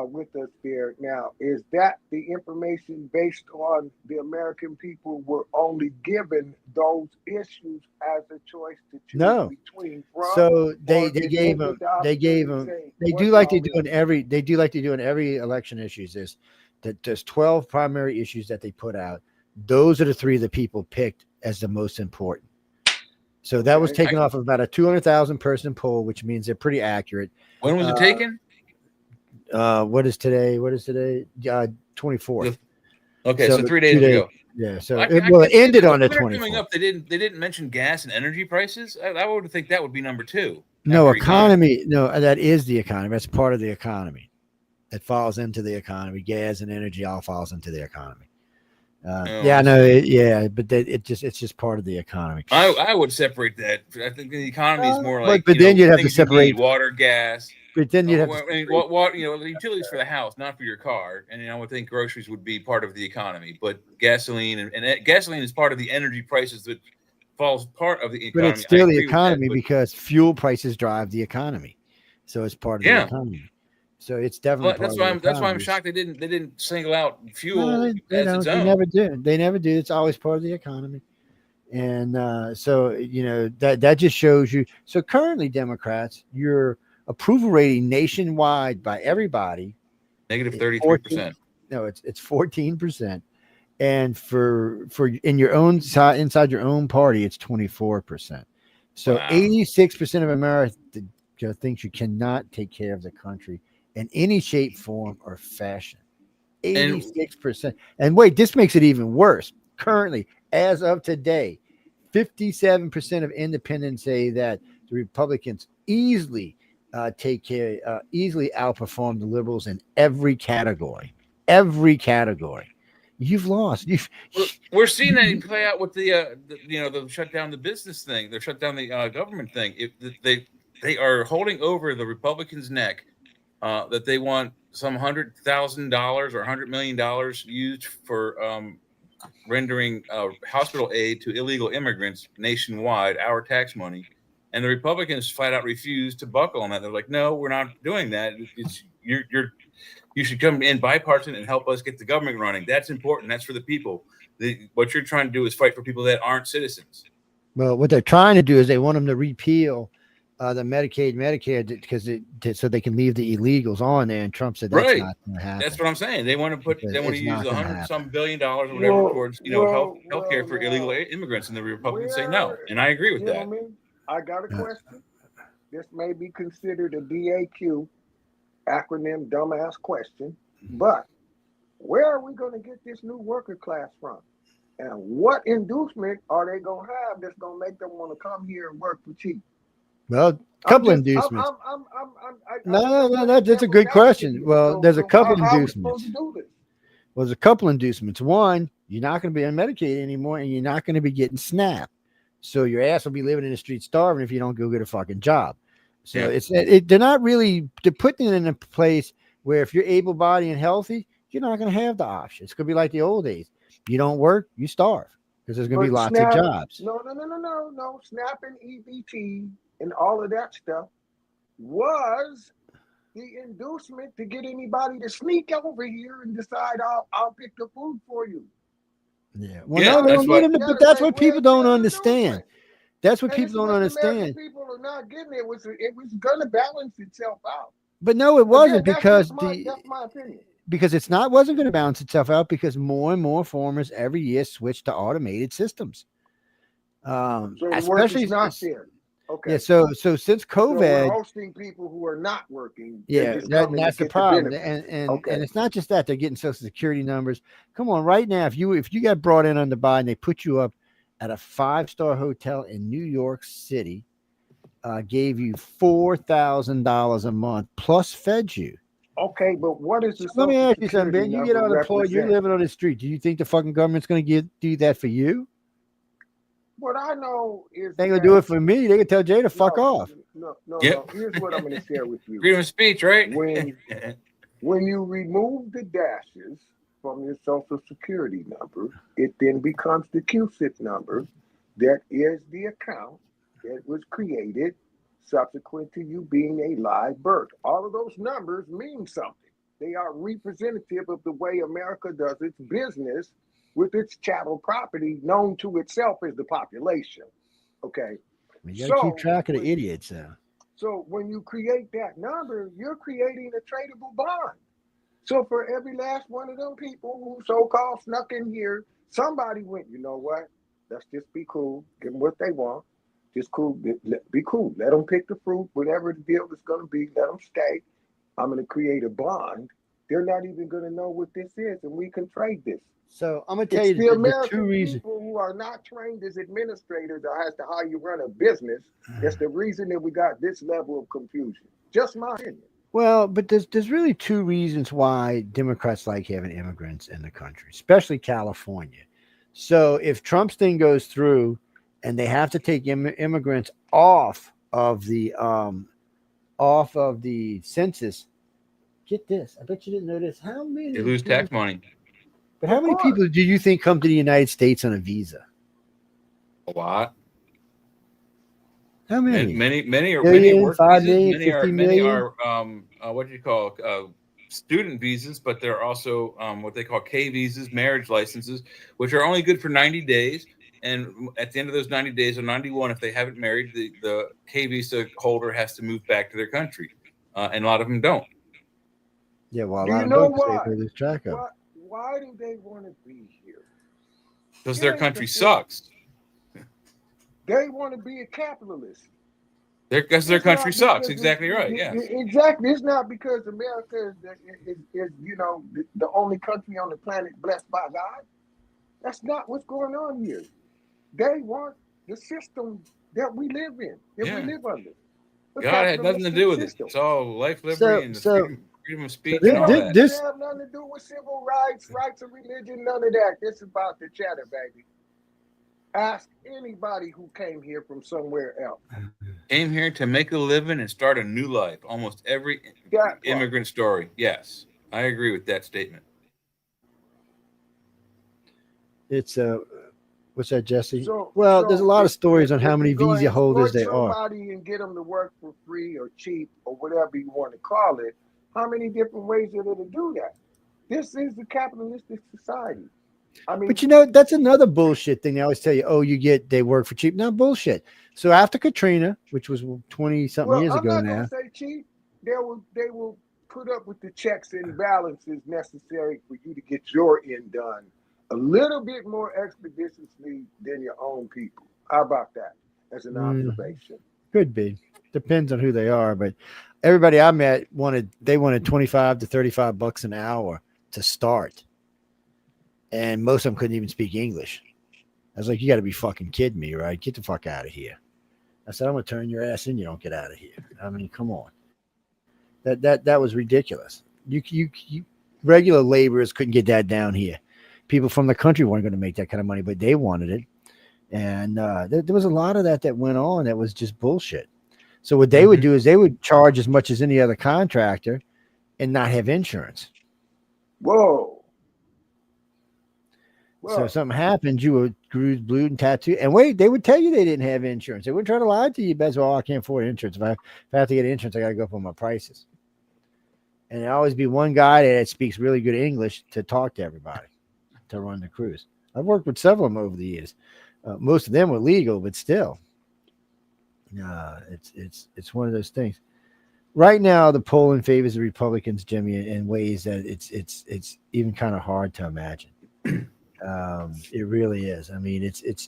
Speaker 10: with us there now, is that the information based on the American people were only given those issues as a choice to choose between?
Speaker 4: So they gave them. They do like they do in every election issues. There's 12 primary issues that they put out. Those are the 3 that people picked as the most important. So that was taken off of about a 200,000 person poll, which means they're pretty accurate.
Speaker 2: When was it taken?
Speaker 4: What is today? 24th.
Speaker 2: Okay, so 3 days ago.
Speaker 4: Yeah. So it ended on the 24th.
Speaker 2: Coming up, they didn't mention gas and energy prices. I would think that would be number 2.
Speaker 4: No, economy. No, that is the economy. That's part of the economy. It falls into the economy. Gas and energy all falls into the economy. But it's just part of the economy.
Speaker 2: I would separate that. I think the economy is more like.
Speaker 4: But then you'd have to separate
Speaker 2: water, gas.
Speaker 4: But then you'd have
Speaker 2: the utilities for the house, not for your car. And I would think groceries would be part of the economy, but gasoline and gasoline is part of the energy prices that falls part of the economy.
Speaker 4: But it's still the economy because fuel prices drive the economy, so it's part of the economy. So it's definitely
Speaker 2: that's why I'm shocked they didn't single out fuel as its own.
Speaker 4: They never do. They never do. It's always part of the economy. And so that just shows you. So currently, Democrats, your approval rating nationwide by everybody
Speaker 2: negative 33%.
Speaker 4: No, it's 14%, and for in your own side inside your own party, it's 24%. So 86% of America thinks you cannot take care of the country in any shape, form, or fashion. 86%. And wait, this makes it even worse. Currently, as of today, 57% of independents say that the Republicans easily outperform the liberals in every category. Every category. You've lost.
Speaker 2: We're seeing that play out with the shut down the business thing. They shut down the government thing. They are holding over the Republicans' neck. That they want some $100,000 or $100 million used for rendering hospital aid to illegal immigrants nationwide, our tax money, and the Republicans flat out refuse to buckle on that. They're like, "No, we're not doing that. You should come in bipartisan and help us get the government running. That's important. That's for the people. What you're trying to do is fight for people that aren't citizens."
Speaker 4: Well, what they're trying to do is they want them to repeal the Medicaid, Medicare, because so they can leave the illegals on there. And Trump said that's not going to happen.
Speaker 2: That's what I'm saying. They want to use $100 billion or whatever towards healthcare for illegal immigrants, and the Republicans say no. And I agree with that.
Speaker 10: I got a question. This may be considered a DAQ acronym, dumbass question, but where are we going to get this new worker class from? And what inducement are they going to have that's going to make them want to come here and work for cheap?
Speaker 4: Well, a couple of inducements. That's a good question. Well, there's a couple of inducements. Well, there's a couple of inducements. One, you're not going to be on Medicaid anymore, and you're not going to be getting SNAP. So your ass will be living in the street starving if you don't go get a fucking job. So they're not really, they're putting it in a place where if you're able-bodied and healthy, you're not going to have the option. It's going to be like the old days. You don't work, you starve because there's going to be lots of jobs.
Speaker 10: No. SNAP and EBT and all of that stuff was the inducement to get anybody to sneak over here and decide I'll pick the food for you.
Speaker 4: Yeah. Well, but that's what people don't understand. That's what people don't understand.
Speaker 10: People are not getting it. It was going to balance itself out.
Speaker 4: But no, it wasn't because
Speaker 10: that's my opinion.
Speaker 4: Because wasn't going to balance itself out because more and more farmers every year switch to automated systems.
Speaker 10: So the work is not fair. Okay.
Speaker 4: Yeah. So since COVID,
Speaker 10: we're hosting people who are not working.
Speaker 4: Yeah, that's the problem. And it's not just that they're getting Social Security numbers. Come on, right now, if you got brought in under Biden, they put you up at a 5-star hotel in New York City, gave you $4,000 a month plus fed you.
Speaker 10: Okay, but what is the?
Speaker 4: Let me ask you something, Ben. You get unemployed, you're living on the street. Do you think the fucking government's going to do that for you?
Speaker 10: what I know is
Speaker 4: They ain't gonna
Speaker 10: that
Speaker 4: do it for me. They can tell Jay to fuck off.
Speaker 10: No. Here's what I'm going to share with you.
Speaker 2: Freedom of speech, right?
Speaker 10: When you remove the dashes from your social security number, it then becomes the QSIC number that is the account that was created subsequent to you being a live birth. All of those numbers mean something. They are representative of the way America does its business with its chattel property known to itself as the population. Okay.
Speaker 4: You gotta keep track of the idiots now.
Speaker 10: So when you create that number, you're creating a tradable bond. So for every last one of them people who so-called snuck in here, somebody went, you know what? Let's just be cool. Give them what they want. Just cool. Be cool. Let them pick the fruit, whatever the deal is going to be. Let them stay. I'm going to create a bond. They're not even going to know what this is, and we can trade this.
Speaker 4: So I'm going to tell
Speaker 10: It's
Speaker 4: you
Speaker 10: the
Speaker 4: the
Speaker 10: American
Speaker 4: two reasons.
Speaker 10: people who are not trained as administrators or as to how you run a business. That's the reason that we got this level of confusion. Just my opinion.
Speaker 4: Well, but there's really two reasons why Democrats like having immigrants in the country, especially California. So if Trump's thing goes through, and they have to take immigrants off of the census. Get this. I bet you didn't know this. How many?
Speaker 2: They lose tax money.
Speaker 4: But how many people do you think come to the United States on a visa?
Speaker 2: A lot.
Speaker 4: How many?
Speaker 2: Many are
Speaker 4: Million,
Speaker 2: work
Speaker 4: 5
Speaker 2: visas.
Speaker 4: million, 50
Speaker 2: Many
Speaker 4: million?
Speaker 2: are what do you call student visas, but they're also what they call K visas, marriage licenses, which are only good for 90 days. And at the end of those 90 days or 91, if they haven't married, the K visa holder has to move back to their country, and a lot of them don't.
Speaker 4: Yeah, well, a
Speaker 10: Do
Speaker 4: lot
Speaker 10: you
Speaker 4: of
Speaker 10: know
Speaker 4: them
Speaker 10: why?
Speaker 4: they lose track of.
Speaker 10: Why do they want to be here?
Speaker 2: Because their country sucks.
Speaker 10: They want to be a capitalist.
Speaker 2: Because their country sucks. Exactly right. Yeah.
Speaker 10: Exactly. It's not because America is the only country on the planet blessed by God. That's not what's going on here. They want the system that we live in, we live under.
Speaker 2: God had nothing to do with it. It's all life, liberty, and freedom of speech and all that.
Speaker 10: This have nothing to do with civil rights, rights of religion, none of that. This is about the cheddar, baby. Ask anybody who came here from somewhere else.
Speaker 2: Came here to make a living and start a new life. Almost every immigrant story. Yes, I agree with that statement.
Speaker 4: It's what's that, Jesse? There's a lot of stories on how many visa holders there are.
Speaker 10: Somebody and get them to work for free or cheap or whatever you want to call it. How many different ways are there to do that? This is the capitalistic society. I mean,
Speaker 4: but that's another bullshit thing. They always tell you, they work for cheap. No bullshit. So after Katrina, which was 20-something years ago now,
Speaker 10: I'm not gonna say cheap. They will put up with the checks and balances necessary for you to get your end done a little bit more expeditiously than your own people. How about that as an observation?
Speaker 4: Could be. Depends on who they are, but everybody I met wanted $25 to $35 an hour to start. And most of them couldn't even speak English. I was like, you got to be fucking kidding me, right? Get the fuck out of here. I said, I'm going to turn your ass in. You don't get out of here. I mean, come on. That was ridiculous. You regular laborers couldn't get that down here. People from the country weren't going to make that kind of money, but they wanted it. And there was a lot of that went on that was just bullshit. So what they would do is they would charge as much as any other contractor and not have insurance.
Speaker 10: Whoa.
Speaker 4: So if something happened, you were bruised, blue, and tattooed. And they would tell you they didn't have insurance. They wouldn't try to lie to you. I can't afford insurance. If I have to get insurance, I got to go up on my prices. And there always be one guy that speaks really good English to talk to everybody, to run the cruise. I've worked with several of them over the years. Most of them were legal, but still, it's one of those things. Right now, the polling favors the Republicans, Jimmy, in ways that it's even kind of hard to imagine. It really is. I mean, it's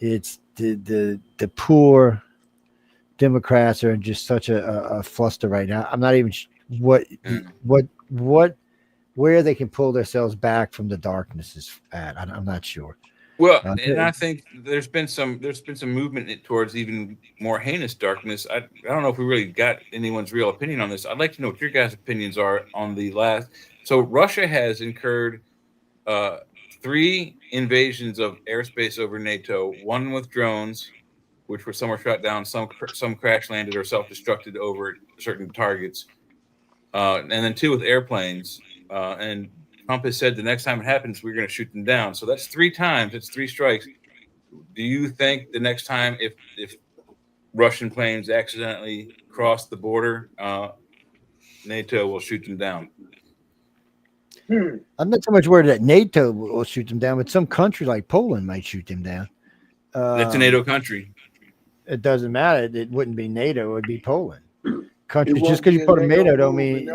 Speaker 4: the poor Democrats are in just such a fluster right now. I'm not even where they can pull themselves back from the darkness is at. I'm not sure.
Speaker 2: Well, and I think there's been some movement towards even more heinous darkness. I don't know if we really got anyone's real opinion on this. I'd like to know what your guys' opinions are on the last. So Russia has incurred 3 invasions of airspace over NATO. One with drones, which were some were shot down, some crash landed or self-destructed over certain targets, and then 2 with airplanes. And Trump has said the next time it happens, we're going to shoot them down. So that's 3 times. It's 3 strikes. Do you think the next time, if Russian planes accidentally cross the border, NATO will shoot them down?
Speaker 4: I'm not so much worried that NATO will shoot them down, but some country like Poland might shoot them down.
Speaker 2: That's a NATO country.
Speaker 4: It doesn't matter. It wouldn't be NATO. It would be Poland. Countries, just because you put a NATO don't mean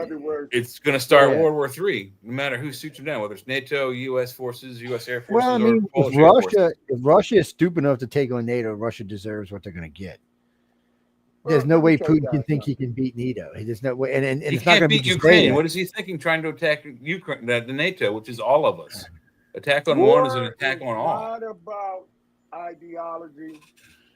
Speaker 2: it's going to start World War III. No matter who shoots them down, whether it's NATO, U.S. forces, U.S. Air Forces,
Speaker 4: well, I mean,
Speaker 2: or Polish
Speaker 4: if Russia is stupid enough to take on NATO, Russia deserves what they're going to get. There's no way Putin can think he can beat NATO. There's no way, and
Speaker 2: he
Speaker 4: it's not going to
Speaker 2: beat Ukraine. What is he thinking? Trying to attack Ukraine, the NATO, which is all of us. Attack on one is an attack on all.
Speaker 10: War is not about ideology.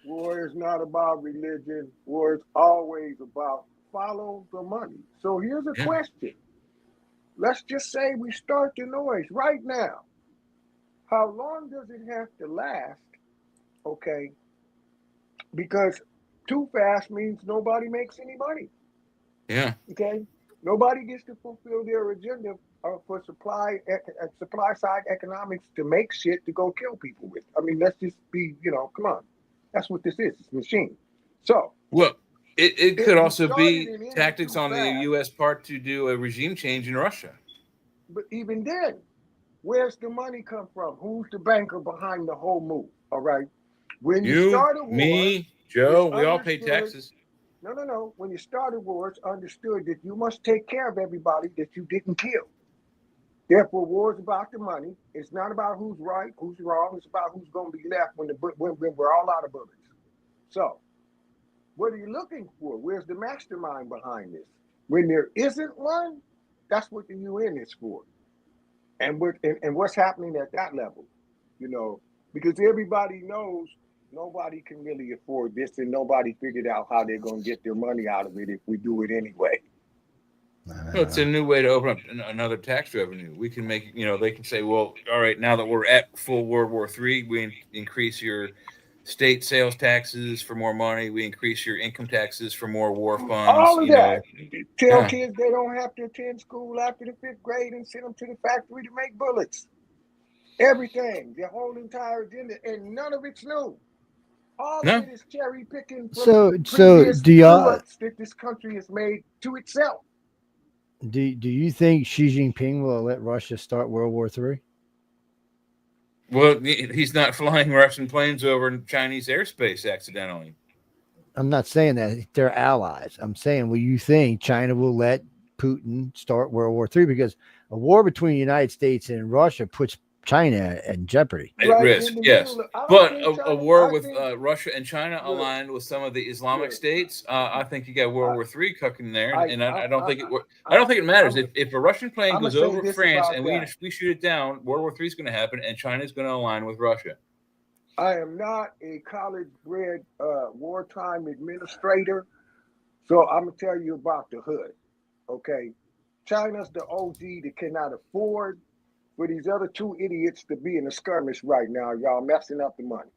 Speaker 10: War is not about religion. War is always about follow the money. So here's a question. Let's just say we start the noise right now. How long does it have to last? Okay. Because too fast means nobody makes any money.
Speaker 2: Yeah.
Speaker 10: Okay. Nobody gets to fulfill their agenda for supply side economics to make shit to go kill people with. I mean, let's just be, come on. That's what this is. It's a machine. So.
Speaker 2: Well, it could also be tactics on the U.S. part to do a regime change in Russia.
Speaker 10: But even then, where's the money come from? Who's the banker behind the whole move? All right. When you start a war,
Speaker 2: me, Joe, we all pay taxes.
Speaker 10: No. When you start a war, it's understood that you must take care of everybody that you didn't kill. Therefore, war is about the money. It's not about who's right, who's wrong. It's about who's going to be left when we're all out of bullets. So, what are you looking for? Where's the mastermind behind this? When there isn't one, that's what the UN is for. And what's happening at that level, because everybody knows nobody can really afford this, and nobody figured out how they're going to get their money out of it if we do it anyway.
Speaker 2: Well, it's a new way to open up another tax revenue. We can make, they can say, well, all right, now that we're at full World War III, we increase your state sales taxes for more money. We increase your income taxes for more war funds.
Speaker 10: All of that. Tell kids they don't have to attend school after the 5th grade and send them to the factory to make bullets. Everything, the whole entire agenda, and none of it's new. All of it is cherry picking from previous bullets that this country has made to itself.
Speaker 4: Do you think Xi Jinping will let Russia start World War III?
Speaker 2: Well, he's not flying Russian planes over Chinese airspace accidentally.
Speaker 4: I'm not saying that. They're allies. I'm saying, will you think China will let Putin start World War III? Because a war between the United States and Russia puts China in jeopardy.
Speaker 2: At risk, yes. But a war with Russia and China aligned with some of the Islamic states, I think you got World War III cooking there, and I don't think it matters if a Russian plane goes over France and we shoot it down. World War III is going to happen, and China is going to align with Russia.
Speaker 10: I am not a college-bred wartime administrator, so I'm gonna tell you about the hood. Okay, China's the OG that cannot afford for these other 2 idiots to be in a skirmish right now. Y'all messing up the money.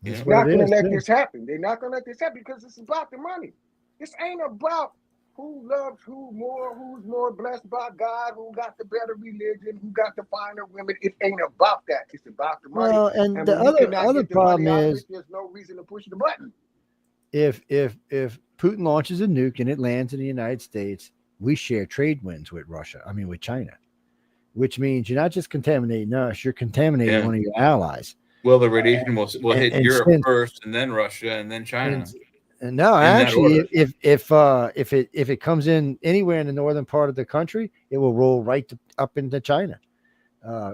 Speaker 10: It's not going to let this happen. They're not going to let this happen because it's about the money. This ain't about who loves who more, who's more blessed by God, who got the better religion, who got the finer women. It ain't about that. It's about the money.
Speaker 4: Well, and the other problem is
Speaker 10: there's no reason to push the button.
Speaker 4: If Putin launches a nuke and it lands in the United States, we share trade winds with with China. Which means you're not just contaminating us, you're contaminating one of your allies.
Speaker 2: Well, the radiation will hit Europe first, and then Russia, and then China.
Speaker 4: And no, actually, if it comes in anywhere in the northern part of the country, it will roll right up into China,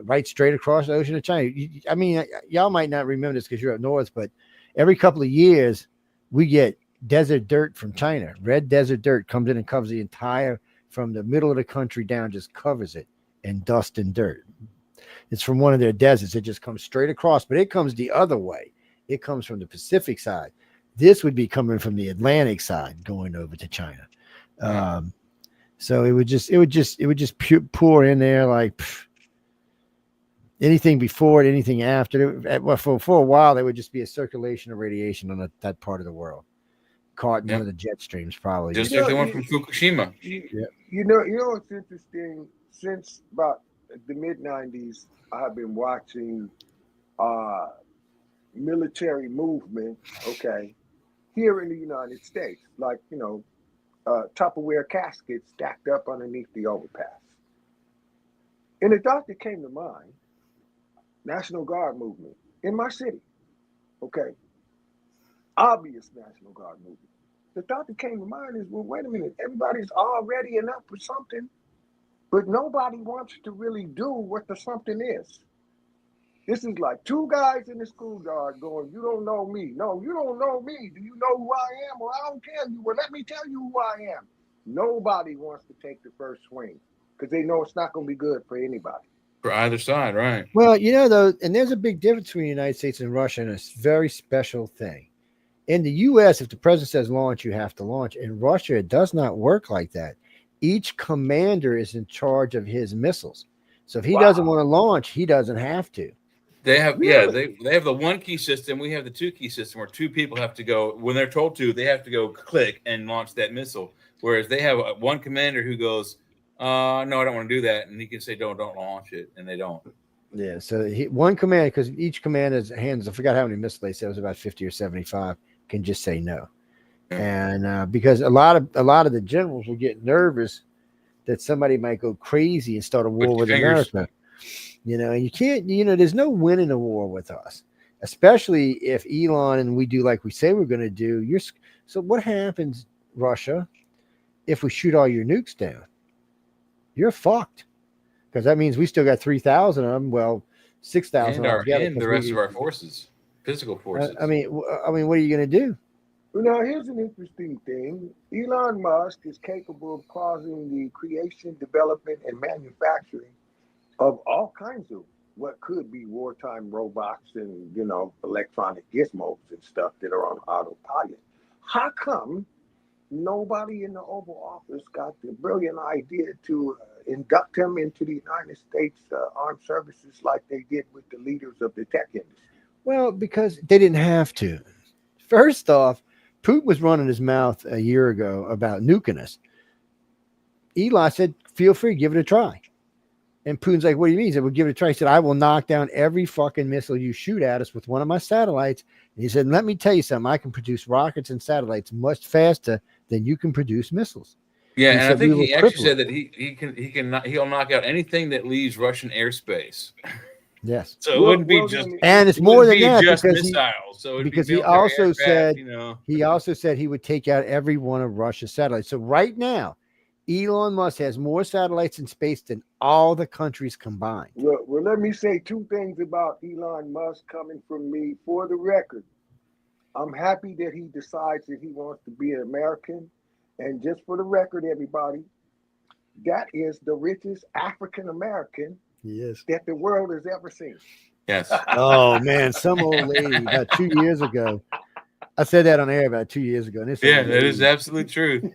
Speaker 4: right straight across the ocean to China. Y'all might not remember this because you're up north, but every couple of years we get desert dirt from China. Red desert dirt comes in and covers the entire, from the middle of the country down, just covers it. And dust and dirt. It's from one of their deserts. It just comes straight across, but it comes the other way. It comes from the Pacific side. This would be coming from the Atlantic side, going over to China. So it would just pour in there like, anything before it, anything after it. Well, for a while, there would just be a circulation of radiation on that part of the world, caught in one of the jet streams, probably.
Speaker 2: Just like the one from Fukushima.
Speaker 10: You know what's interesting? Since about the mid '90s, I've been watching military movement. Okay, here in the United States, like Tupperware caskets stacked up underneath the overpass. And a thought that came to mind, National Guard movement in my city. Okay. Obvious National Guard movement. The thought that came to mind is, well, wait a minute, everybody's all ready and up for something, but nobody wants to really do what the something is. This is like two guys in the schoolyard going, you don't know me. No, you don't know me. Do you know who I am? Well, I don't tell you. Well, let me tell you who I am. Nobody wants to take the first swing because they know it's not going to be good for anybody.
Speaker 2: For either side, right.
Speaker 4: Well, though, and there's a big difference between the United States and Russia, and a very special thing. In the U.S., if the president says launch, you have to launch. In Russia, it does not work like that. Each commander is in charge of his missiles. So if he doesn't want to launch, he doesn't have to.
Speaker 2: They have, they have the one key system. We have the two key system where two people have to go, when they're told to, they have to go click and launch that missile. Whereas they have one commander who goes, no, I don't want to do that. And he can say, don't launch it. And they don't.
Speaker 4: Yeah. So one commander, because each commander's hands, I forgot how many missiles they said, it was about 50 or 75, can just say no. And because a lot of the generals will get nervous that somebody might go crazy and start a war with America. And you can't, there's no winning a war with us, especially if Elon and we do like we say we're going to do. So what happens, Russia, if we shoot all your nukes down? You're fucked, because that means we still got 3,000 of them. Well, 6,000
Speaker 2: and the rest of our forces, physical forces.
Speaker 4: I mean, what are you going to do?
Speaker 10: Well, now here's an interesting thing. Elon Musk is capable of causing the creation, development, and manufacturing of all kinds of what could be wartime robots and, electronic gizmos and stuff that are on autopilot. How come nobody in the Oval Office got the brilliant idea to induct him into the United States Armed Services like they did with the leaders of the tech industry? Well,
Speaker 4: because they didn't have to. First off, Putin was running his mouth a year ago about nuking us. Eli said, feel free, give it a try. And Putin's like, what do you mean? He said, well, give it a try. He said, I will knock down every fucking missile you shoot at us with one of my satellites. And he said, let me tell you something. I can produce rockets and satellites much faster than you can produce missiles.
Speaker 2: Yeah, and I think he actually said that he'll knock out anything that leaves Russian airspace.
Speaker 4: Yes.
Speaker 2: So it wouldn't be just,
Speaker 4: and it's more than that
Speaker 2: just missiles. So
Speaker 4: because he also said he would take out every one of Russia's satellites. So right now, Elon Musk has more satellites in space than all the countries combined.
Speaker 10: Well, let me say two things about Elon Musk coming from me. For the record, I'm happy that he decides that he wants to be an American. And just for the record, everybody, that is the richest African American that the world has ever seen.
Speaker 2: Yes.
Speaker 4: Oh, man, some old lady about 2 years ago. I said that on air about 2 years ago. And
Speaker 2: that is absolutely true.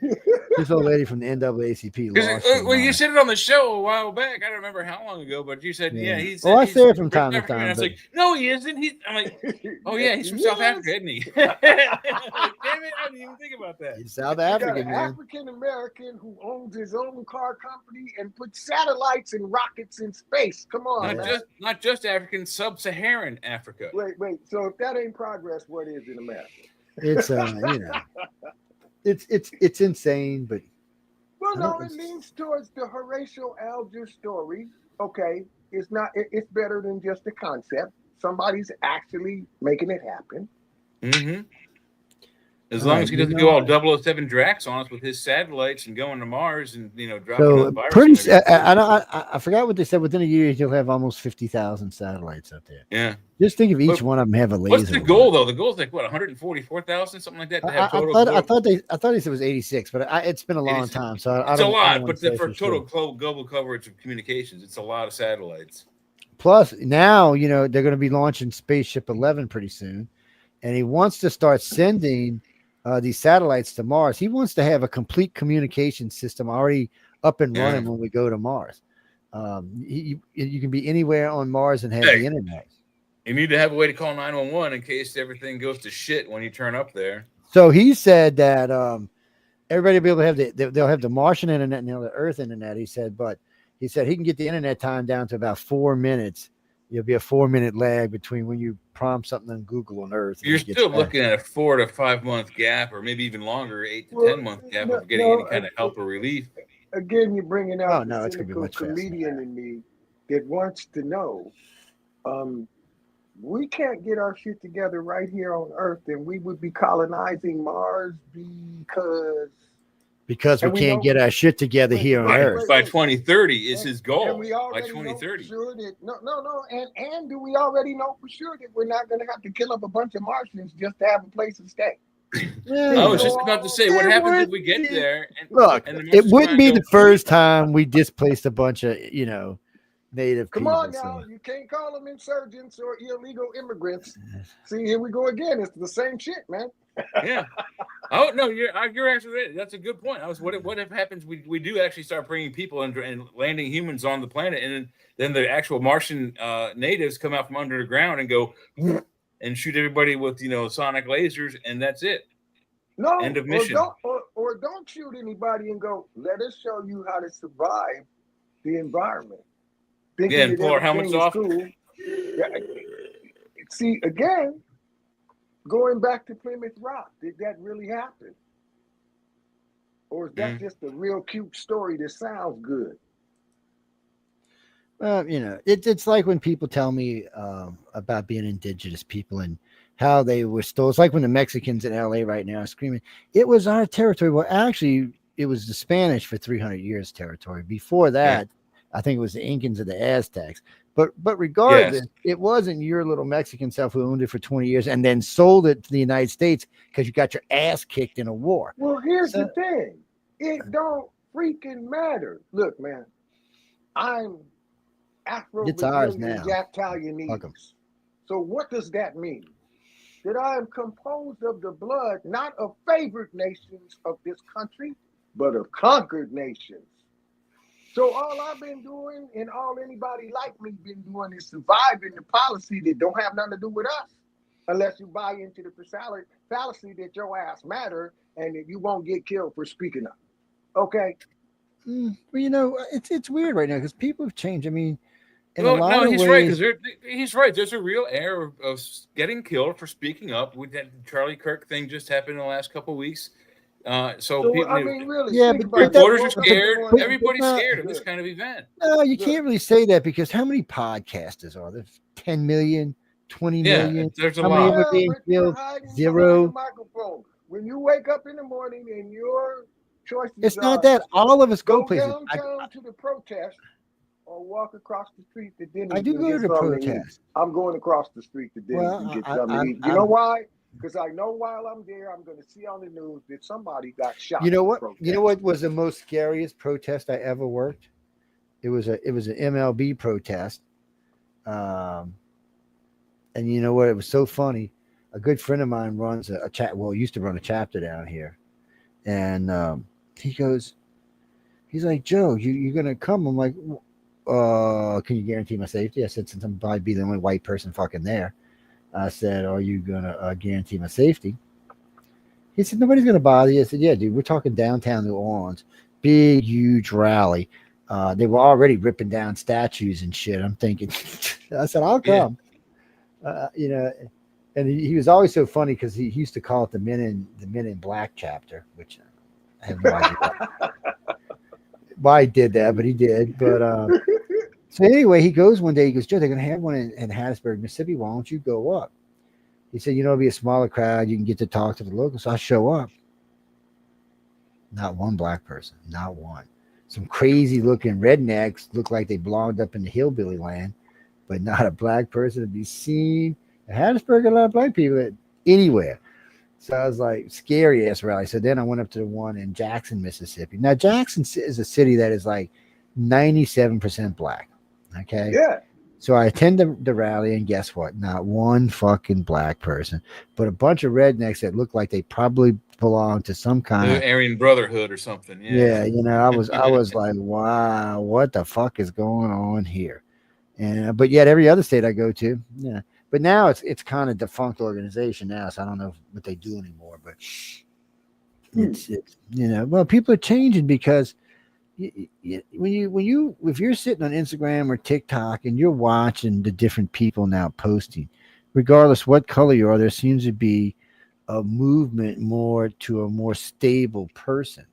Speaker 4: This old lady from the NAACP.
Speaker 2: Well, you said it on the show a while back. I don't remember how long ago, but you said, he's.
Speaker 4: I say it from time to time.
Speaker 2: And I was like, no, he isn't. I'm like, oh yeah, he's from South Africa, isn't he? Damn it, I didn't even think about that.
Speaker 4: He's South African, man.
Speaker 10: African American who owns his own car company and puts satellites and rockets in space. Come on,
Speaker 2: not just African, sub-Saharan Africa.
Speaker 10: Wait. So if that ain't progress, what is in America?
Speaker 4: It's it's insane, but
Speaker 10: it leans towards the Horatio Alger story. Okay, it's better than just a concept. Somebody's actually making it happen.
Speaker 2: Mm-hmm. As long as he doesn't go all 007 Drax on us with his satellites and going to Mars and dropping the virus.
Speaker 4: I forgot what they said. Within a year, you'll have almost 50,000 satellites out there.
Speaker 2: Yeah.
Speaker 4: Just think of each one of them have a laser.
Speaker 2: What's the goal though? The goal is like what, 144,000, something like that. To have total
Speaker 4: I thought they said it was 86, but it's been a long time, so
Speaker 2: it's a lot. But for total global coverage of communications, it's a lot of satellites.
Speaker 4: Plus, now they're going to be launching Spaceship 11 pretty soon, and he wants to start sending these satellites to Mars. He wants to have a complete communication system already up and running when we go to Mars. You can be anywhere on Mars and have the internet.
Speaker 2: You need to have a way to call 911 in case everything goes to shit when you turn up there.
Speaker 4: So he said that everybody will be able to have they'll have the Martian internet and the Earth internet. He said he can get the internet time down to about 4 minutes. There'll be a 4-minute lag between when you prompt something on Google on Earth.
Speaker 2: You're still looking at a 4 to 5 month gap, or maybe even longer, 8 to 10 month gap of getting any kind of help or relief.
Speaker 10: Again, you're bringing out
Speaker 4: the
Speaker 10: cynical comedian in me that wants to know. We can't get our shit together right here on Earth, and we would be colonizing Mars because
Speaker 4: we can't get our shit together here on Earth.
Speaker 2: By 2030 is his goal. By 2030.
Speaker 10: And do we already know for sure that we're not going to have to kill up a bunch of Martians just to have a place to stay?
Speaker 2: I was just about to say, what happens if we get there?
Speaker 4: It wouldn't be the first time we displaced a bunch of, native
Speaker 10: Come
Speaker 4: people.
Speaker 10: on now, you can't call them insurgents or illegal immigrants. See, here we go again. It's the same shit, man.
Speaker 2: Yeah. Oh no, you're actually right. That's a good point. What if happens? We do actually start bringing people and landing humans on the planet, and then the actual Martian natives come out from under the ground and go and shoot everybody with sonic lasers, and that's it.
Speaker 10: No,
Speaker 2: end of mission.
Speaker 10: Or don't shoot anybody and go. Let us show you how to survive the environment.
Speaker 2: And pull our helmets off.
Speaker 10: Cool. Yeah. See, again, going back to Plymouth Rock, did that really happen? Or is that just a real cute story that sounds good?
Speaker 4: Well, it's like when people tell me about being indigenous people and how they were stole. It's like when the Mexicans in LA right now are screaming, it was our territory. Well, actually, it was the Spanish for 300 years territory. Before that, I think it was the Incans or the Aztecs. But regardless, it wasn't your little Mexican self who owned it for 20 years and then sold it to the United States because you got your ass kicked in a war.
Speaker 10: Well, here's the thing. It don't freaking matter. Look, man, I'm Afro-Brazilian Jack-Italianese. So what does that mean? That I am composed of the blood, not of favored nations of this country, but of conquered nations. So all I've been doing and all anybody like me been doing is surviving the policy that don't have nothing to do with us, unless you buy into the fallacy that your ass matter and that you won't get killed for speaking up. Okay?
Speaker 4: Well, it's weird right now because people have changed. I mean,
Speaker 2: he's right because he's right. There's a real air of getting killed for speaking up. With that Charlie Kirk thing just happened in the last couple of weeks. People,
Speaker 10: I mean, really,
Speaker 2: reporters are scared. Everybody's scared of this kind of event.
Speaker 4: No, you can't really say that because how many podcasters are there? 10 million, 20 million.
Speaker 2: There's a
Speaker 4: how
Speaker 2: lot.
Speaker 4: many are being killed? Zero.
Speaker 10: When you wake up in the morning and your choices
Speaker 4: it's not that all of us go places.
Speaker 10: Downtown to the protest or walk across the street to dinner.
Speaker 4: I do go to the protest.
Speaker 10: I'm going across the street to dinner to get something to eat. You know why? Because I know while I'm there, I'm going to see on the news that somebody got shot.
Speaker 4: You know what? You know what was the most scariest protest I ever worked? It was an MLB protest. And you know what? It was so funny. A good friend of mine runs a chat. Well, used to run a chapter down here, and he's like, Joe, you're going to come? I'm like, can you guarantee my safety? I said, since I'm probably be the only white person fucking there. I said, are you going to guarantee my safety? He said, nobody's going to bother you. I said, yeah, dude, we're talking downtown New Orleans. Big, huge rally. They were already ripping down statues and shit. I'm thinking, I said, I'll come. And he was always so funny because he used to call it the Men in Black chapter, which I have no idea why he did that, but he did. But so anyway, he goes one day. He goes, Joe, they're going to have one in Hattiesburg, Mississippi. Why don't you go up? He said, it'll be a smaller crowd. You can get to talk to the locals. So I show up. Not one black person. Not one. Some crazy looking rednecks look like they belonged up in the hillbilly land, but not a black person to be seen. In Hattiesburg, a lot of black people anywhere. So I was like, scary ass rally. So then I went up to the one in Jackson, Mississippi. Now, Jackson is a city that is like 97% black. Okay.
Speaker 10: Yeah.
Speaker 4: So I attend the rally, and guess what? Not one fucking black person, but a bunch of rednecks that look like they probably belong to some kind of
Speaker 2: the Aryan Brotherhood or something.
Speaker 4: yeah, I was like, wow, what the fuck is going on here? And but yet every other state I go to, yeah. But now it's kind of defunct organization now, so I don't know what they do anymore. But it's well, people are changing because if you're sitting on Instagram or TikTok and you're watching the different people now posting, regardless what color you are, there seems to be a movement more to a more stable person.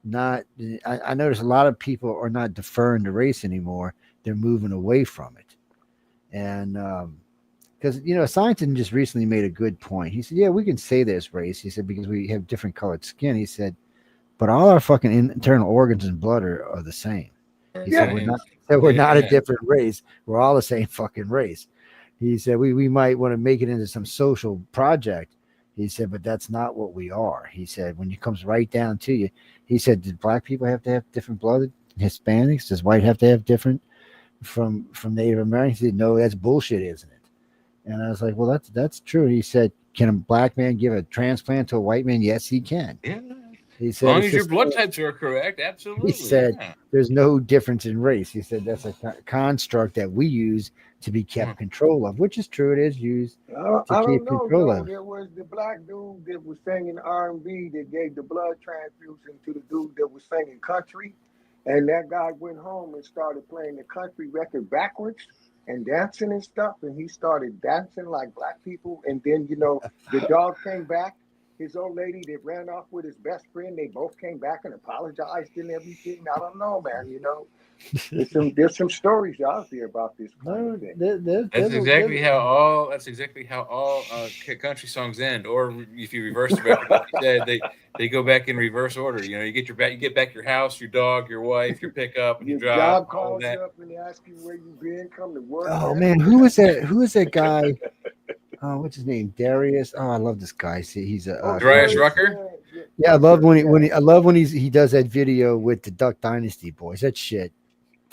Speaker 4: Not, I notice a lot of people are not deferring to race anymore; they're moving away from it, and because a scientist just recently made a good point. He said, "Yeah, we can say there's race." He said because we have different colored skin. He said, but all our fucking internal organs and blood are the same. He said we're not a different race. We're all the same fucking race. He said we might want to make it into some social project. He said, but that's not what we are. He said, when it comes right down to you, he said, did black people have to have different blood? Hispanics? Does white have to have different from Native Americans? He said, no, that's bullshit, isn't it? And I was like, well, that's true. He said, can a black man give a transplant to a white man? Yes, he can.
Speaker 2: Yeah.
Speaker 4: He
Speaker 2: As
Speaker 4: said,
Speaker 2: long as your blood types are correct, absolutely.
Speaker 4: He said, there's no difference in race. He said, that's a construct that we use to be kept control of, which is true. It is used to keep control of.
Speaker 10: There was the black dude that was singing R&B that gave the blood transfusion to the dude that was singing country. And that guy went home and started playing the country record backwards and dancing and stuff. And he started dancing like black people. And then, the dog came back. His old lady that ran off with his best friend, they both came back and apologized and everything. I don't know, man. There's some stories out there about this kind of thing.
Speaker 2: That's exactly how all country songs end. Or if you reverse the record, like you said, they go back in reverse order. You get back your house, your dog, your wife, your pickup, and your drive.
Speaker 10: Job calls you up and they ask you where you've been, come to work.
Speaker 4: Oh man, who is that? Who is that guy? What's his name? Darius. Oh, I love this guy. See, he's a
Speaker 2: Darius Rucker.
Speaker 4: Yeah, I love when he does that video with the Duck Dynasty boys. That shit.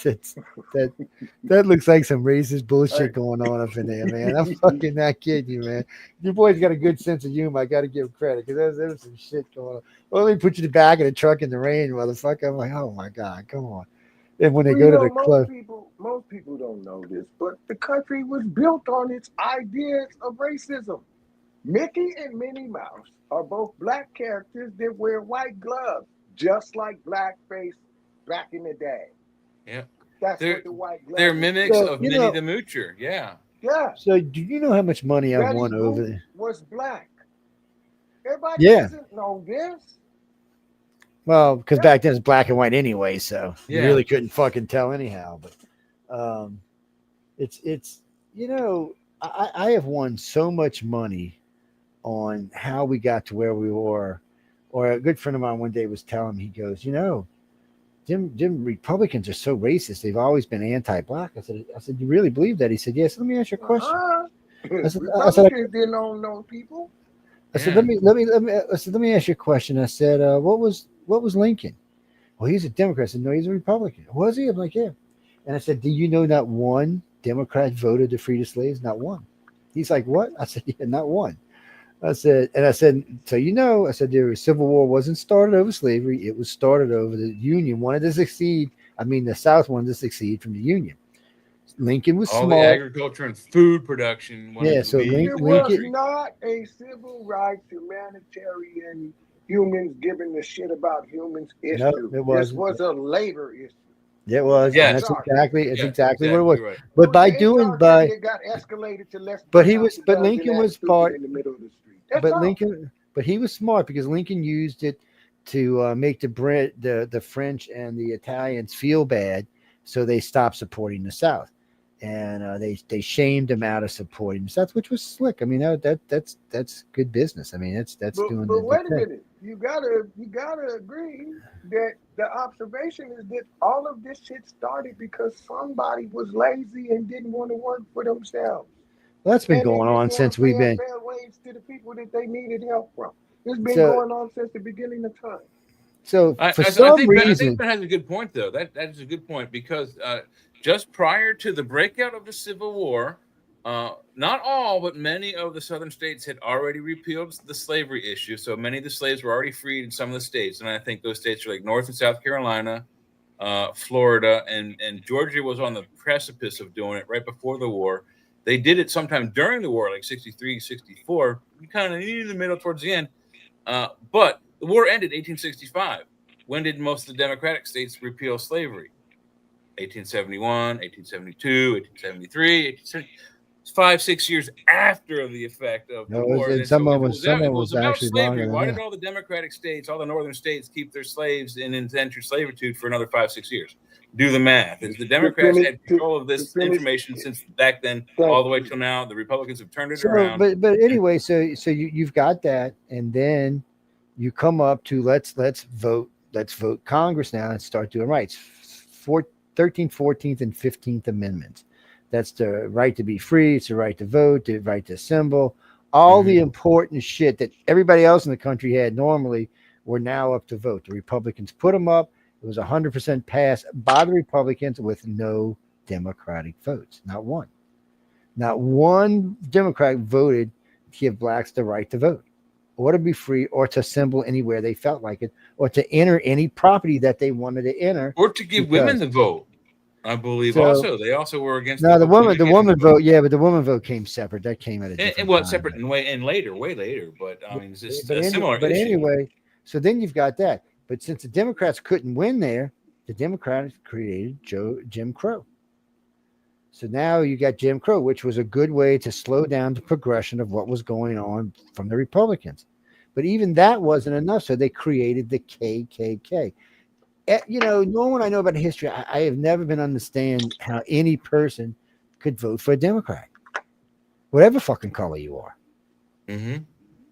Speaker 4: That looks like some racist bullshit going on up in there, man. I'm fucking not kidding you, man. Your boy's got a good sense of humor. I got to give him credit because there was some shit going on. Well, let me put you in the back of the truck in the rain, motherfucker. I'm like, oh my god, come on. And when they go to the club,
Speaker 10: most people don't know this, but the country was built on its ideas of racism. Mickey and Minnie Mouse are both black characters that wear white gloves, just like blackface back in the day.
Speaker 2: Yeah,
Speaker 10: that's what the white gloves.
Speaker 2: They're mimics of Minnie the Moocher. Yeah.
Speaker 10: Yeah.
Speaker 4: So, do you know how much money I've won over there?
Speaker 10: Was black. Everybody doesn't know this.
Speaker 4: Well, because back then it's black and white anyway, so you really couldn't fucking tell anyhow. But it's I have won so much money on how we got to where we were. Or a good friend of mine one day was telling me, he goes, Jim, Republicans are so racist. They've always been anti-black. I said, you really believe that? He said, yes. Let me ask you a question.
Speaker 10: Republicans didn't own no people.
Speaker 4: I said, let me ask you a question. I said, what was Lincoln? Well, he's a Democrat. I said, no, he's a Republican. Was he? I'm like, yeah. And I said, do you know not one Democrat voted to free the slaves? Not one. He's like, what? I said, yeah, not one. I said, so I said, the Civil War wasn't started over slavery. It was started over the Union wanted to succeed. I mean, the South wanted to succeed from the Union. Lincoln was
Speaker 2: all
Speaker 4: smart.
Speaker 2: The agriculture and food production.
Speaker 4: Yeah, so
Speaker 10: Lincoln was not a civil rights humanitarian humans giving a shit about humans issue.
Speaker 4: No, it wasn't.
Speaker 10: This was a labor issue.
Speaker 4: It was.
Speaker 2: Yeah,
Speaker 4: that's exactly what it was.
Speaker 2: Right.
Speaker 4: But by doing
Speaker 10: it got escalated to less.
Speaker 4: But Lincoln was smart
Speaker 10: in the middle of the street.
Speaker 4: But he was smart because Lincoln used it to make the French and the Italians feel bad, so they stopped supporting the South, and they shamed him out of supporting the South, which was slick. I mean, that's good business. I mean, that's doing.
Speaker 10: But wait a minute, you gotta agree that the observation is that all of this shit started because somebody was lazy and didn't want to work for themselves.
Speaker 4: Well, that's been going on since we've been.
Speaker 10: Fair wage to the people that they needed help from. It's been going on since the beginning of time.
Speaker 4: So
Speaker 2: I think Ben has a good point, though. That is a good point because just prior to the breakout of the Civil War, Not all, but many of the southern states had already repealed the slavery issue. So many of the slaves were already freed in some of the states. And I think those states are like North and South Carolina, Florida, and Georgia was on the precipice of doing it right before the war. They did it sometime during the war, like 63, 64, kind of in the middle towards the end. But the war ended 1865. When did most of the Democratic states repeal slavery? 1871, 1872, 1873, 1870. 5-6 years after the effect of the
Speaker 4: No,
Speaker 2: war.
Speaker 4: and
Speaker 2: And so
Speaker 4: some
Speaker 2: if it
Speaker 4: was
Speaker 2: was about
Speaker 4: actually
Speaker 2: slavery,
Speaker 4: longer than
Speaker 2: why
Speaker 4: that.
Speaker 2: did all the Democratic states, all the northern states, keep their slaves in indentured servitude for another 5-6 years? Do the math. Is the Democrats had control of this information since back then all the way till now. The Republicans have turned it around.
Speaker 4: But anyway, so you've got that, and then you come up to let's vote Congress now and start doing rights. 13th, 14th, and 15th Amendments. That's the right to be free. It's the right to vote, the right to assemble. All the important shit that everybody else in the country had normally were now up to vote. The Republicans put them up. It was 100% passed by the Republicans with no Democratic votes. Not one. Not one Democrat voted to give blacks the right to vote, or to be free, or to assemble anywhere they felt like it, or to enter any property that they wanted to enter,
Speaker 2: or to give women the vote. I believe they also were against
Speaker 4: the woman vote. Yeah, but the woman vote came separate. That came at a different time.
Speaker 2: Separate and way later. But I mean, it's just similar.
Speaker 4: But
Speaker 2: issue.
Speaker 4: Anyway, so then you've got that. But since the Democrats couldn't win there, the Democrats created Jim Crow. So now you got Jim Crow, which was a good way to slow down the progression of what was going on from the Republicans. But even that wasn't enough, so they created the KKK. Knowing what I know about history, I have never been understand how any person could vote for a Democrat, whatever fucking color you are.
Speaker 2: Mm-hmm.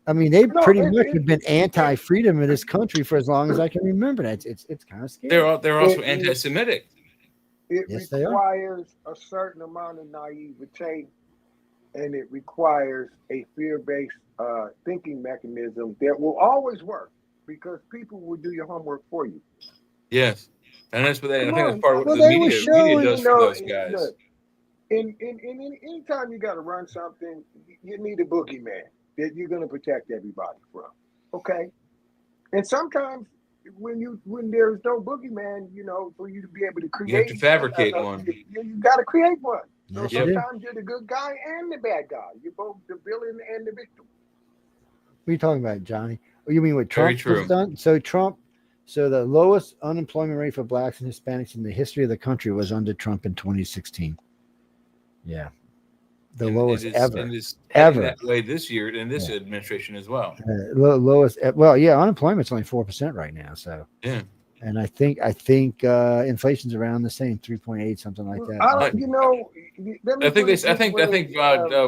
Speaker 4: I mean, they pretty much have been anti-freedom in this country for as long as I can remember. It's kind of scary.
Speaker 2: They're also anti-Semitic.
Speaker 10: It requires a certain amount of naivete, and it requires a fear-based thinking mechanism that will always work because people will do your homework for you.
Speaker 2: Yes, and that's what I think that's part of what the media does for those guys.
Speaker 10: Look, anytime you got to run something, you need a boogeyman that you're going to protect everybody from. Okay, and sometimes when there's no boogeyman, for you to be able to create,
Speaker 2: you have to fabricate one.
Speaker 10: You got to create one. So
Speaker 4: Yes,
Speaker 10: sometimes you're the good guy and the bad guy. You're both the villain and the victim.
Speaker 4: What are you talking about, Johnny? Oh, you mean what Trump
Speaker 2: Very
Speaker 4: has done? So the lowest unemployment rate for blacks and Hispanics in the history of the country was under Trump in 2016. Yeah. The lowest ever.
Speaker 2: And it's
Speaker 4: ever
Speaker 2: that way this year in this administration as well.
Speaker 4: Lowest. Well, yeah, unemployment's only 4% right now. So
Speaker 2: yeah.
Speaker 4: And I think inflation's around the same, 3.8, something like that.
Speaker 2: I think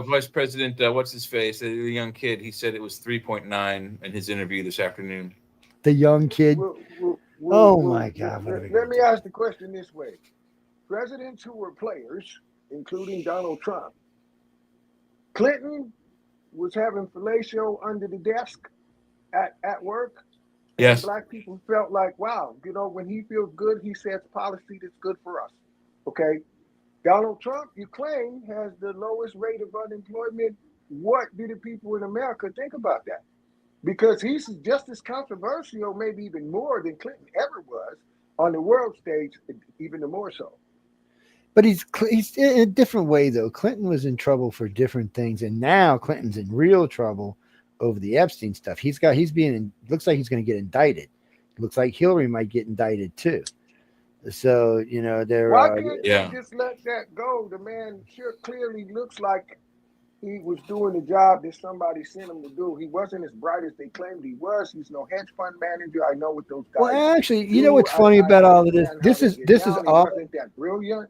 Speaker 2: Vice President what's his face, the young kid, he said it was 3.9 in his interview this afternoon.
Speaker 4: The young kid. My God!
Speaker 10: Let me ask the question this way: presidents who were players, including Donald Trump, Clinton was having fellatio under the desk at work.
Speaker 2: Yes.
Speaker 10: Black people felt like, wow, when he feels good, he sets policy that's good for us. Okay. Donald Trump, you claim, has the lowest rate of unemployment. What do the people in America think about that? Because he's just as controversial, maybe even more than Clinton ever was on the world stage, even more so.
Speaker 4: But he's in a different way, though. Clinton was in trouble for different things, and now Clinton's in real trouble over the Epstein stuff. Looks like he's going to get indicted. Looks like Hillary might get indicted too. So
Speaker 10: why can't they just let that go? The man clearly looks like he was doing the job that somebody sent him to do. He wasn't as bright as they claimed he was. He's no hedge fund manager. I know what those guys.
Speaker 4: Well, actually, you know what's funny about all of this? This is all.
Speaker 10: Wasn't that brilliant?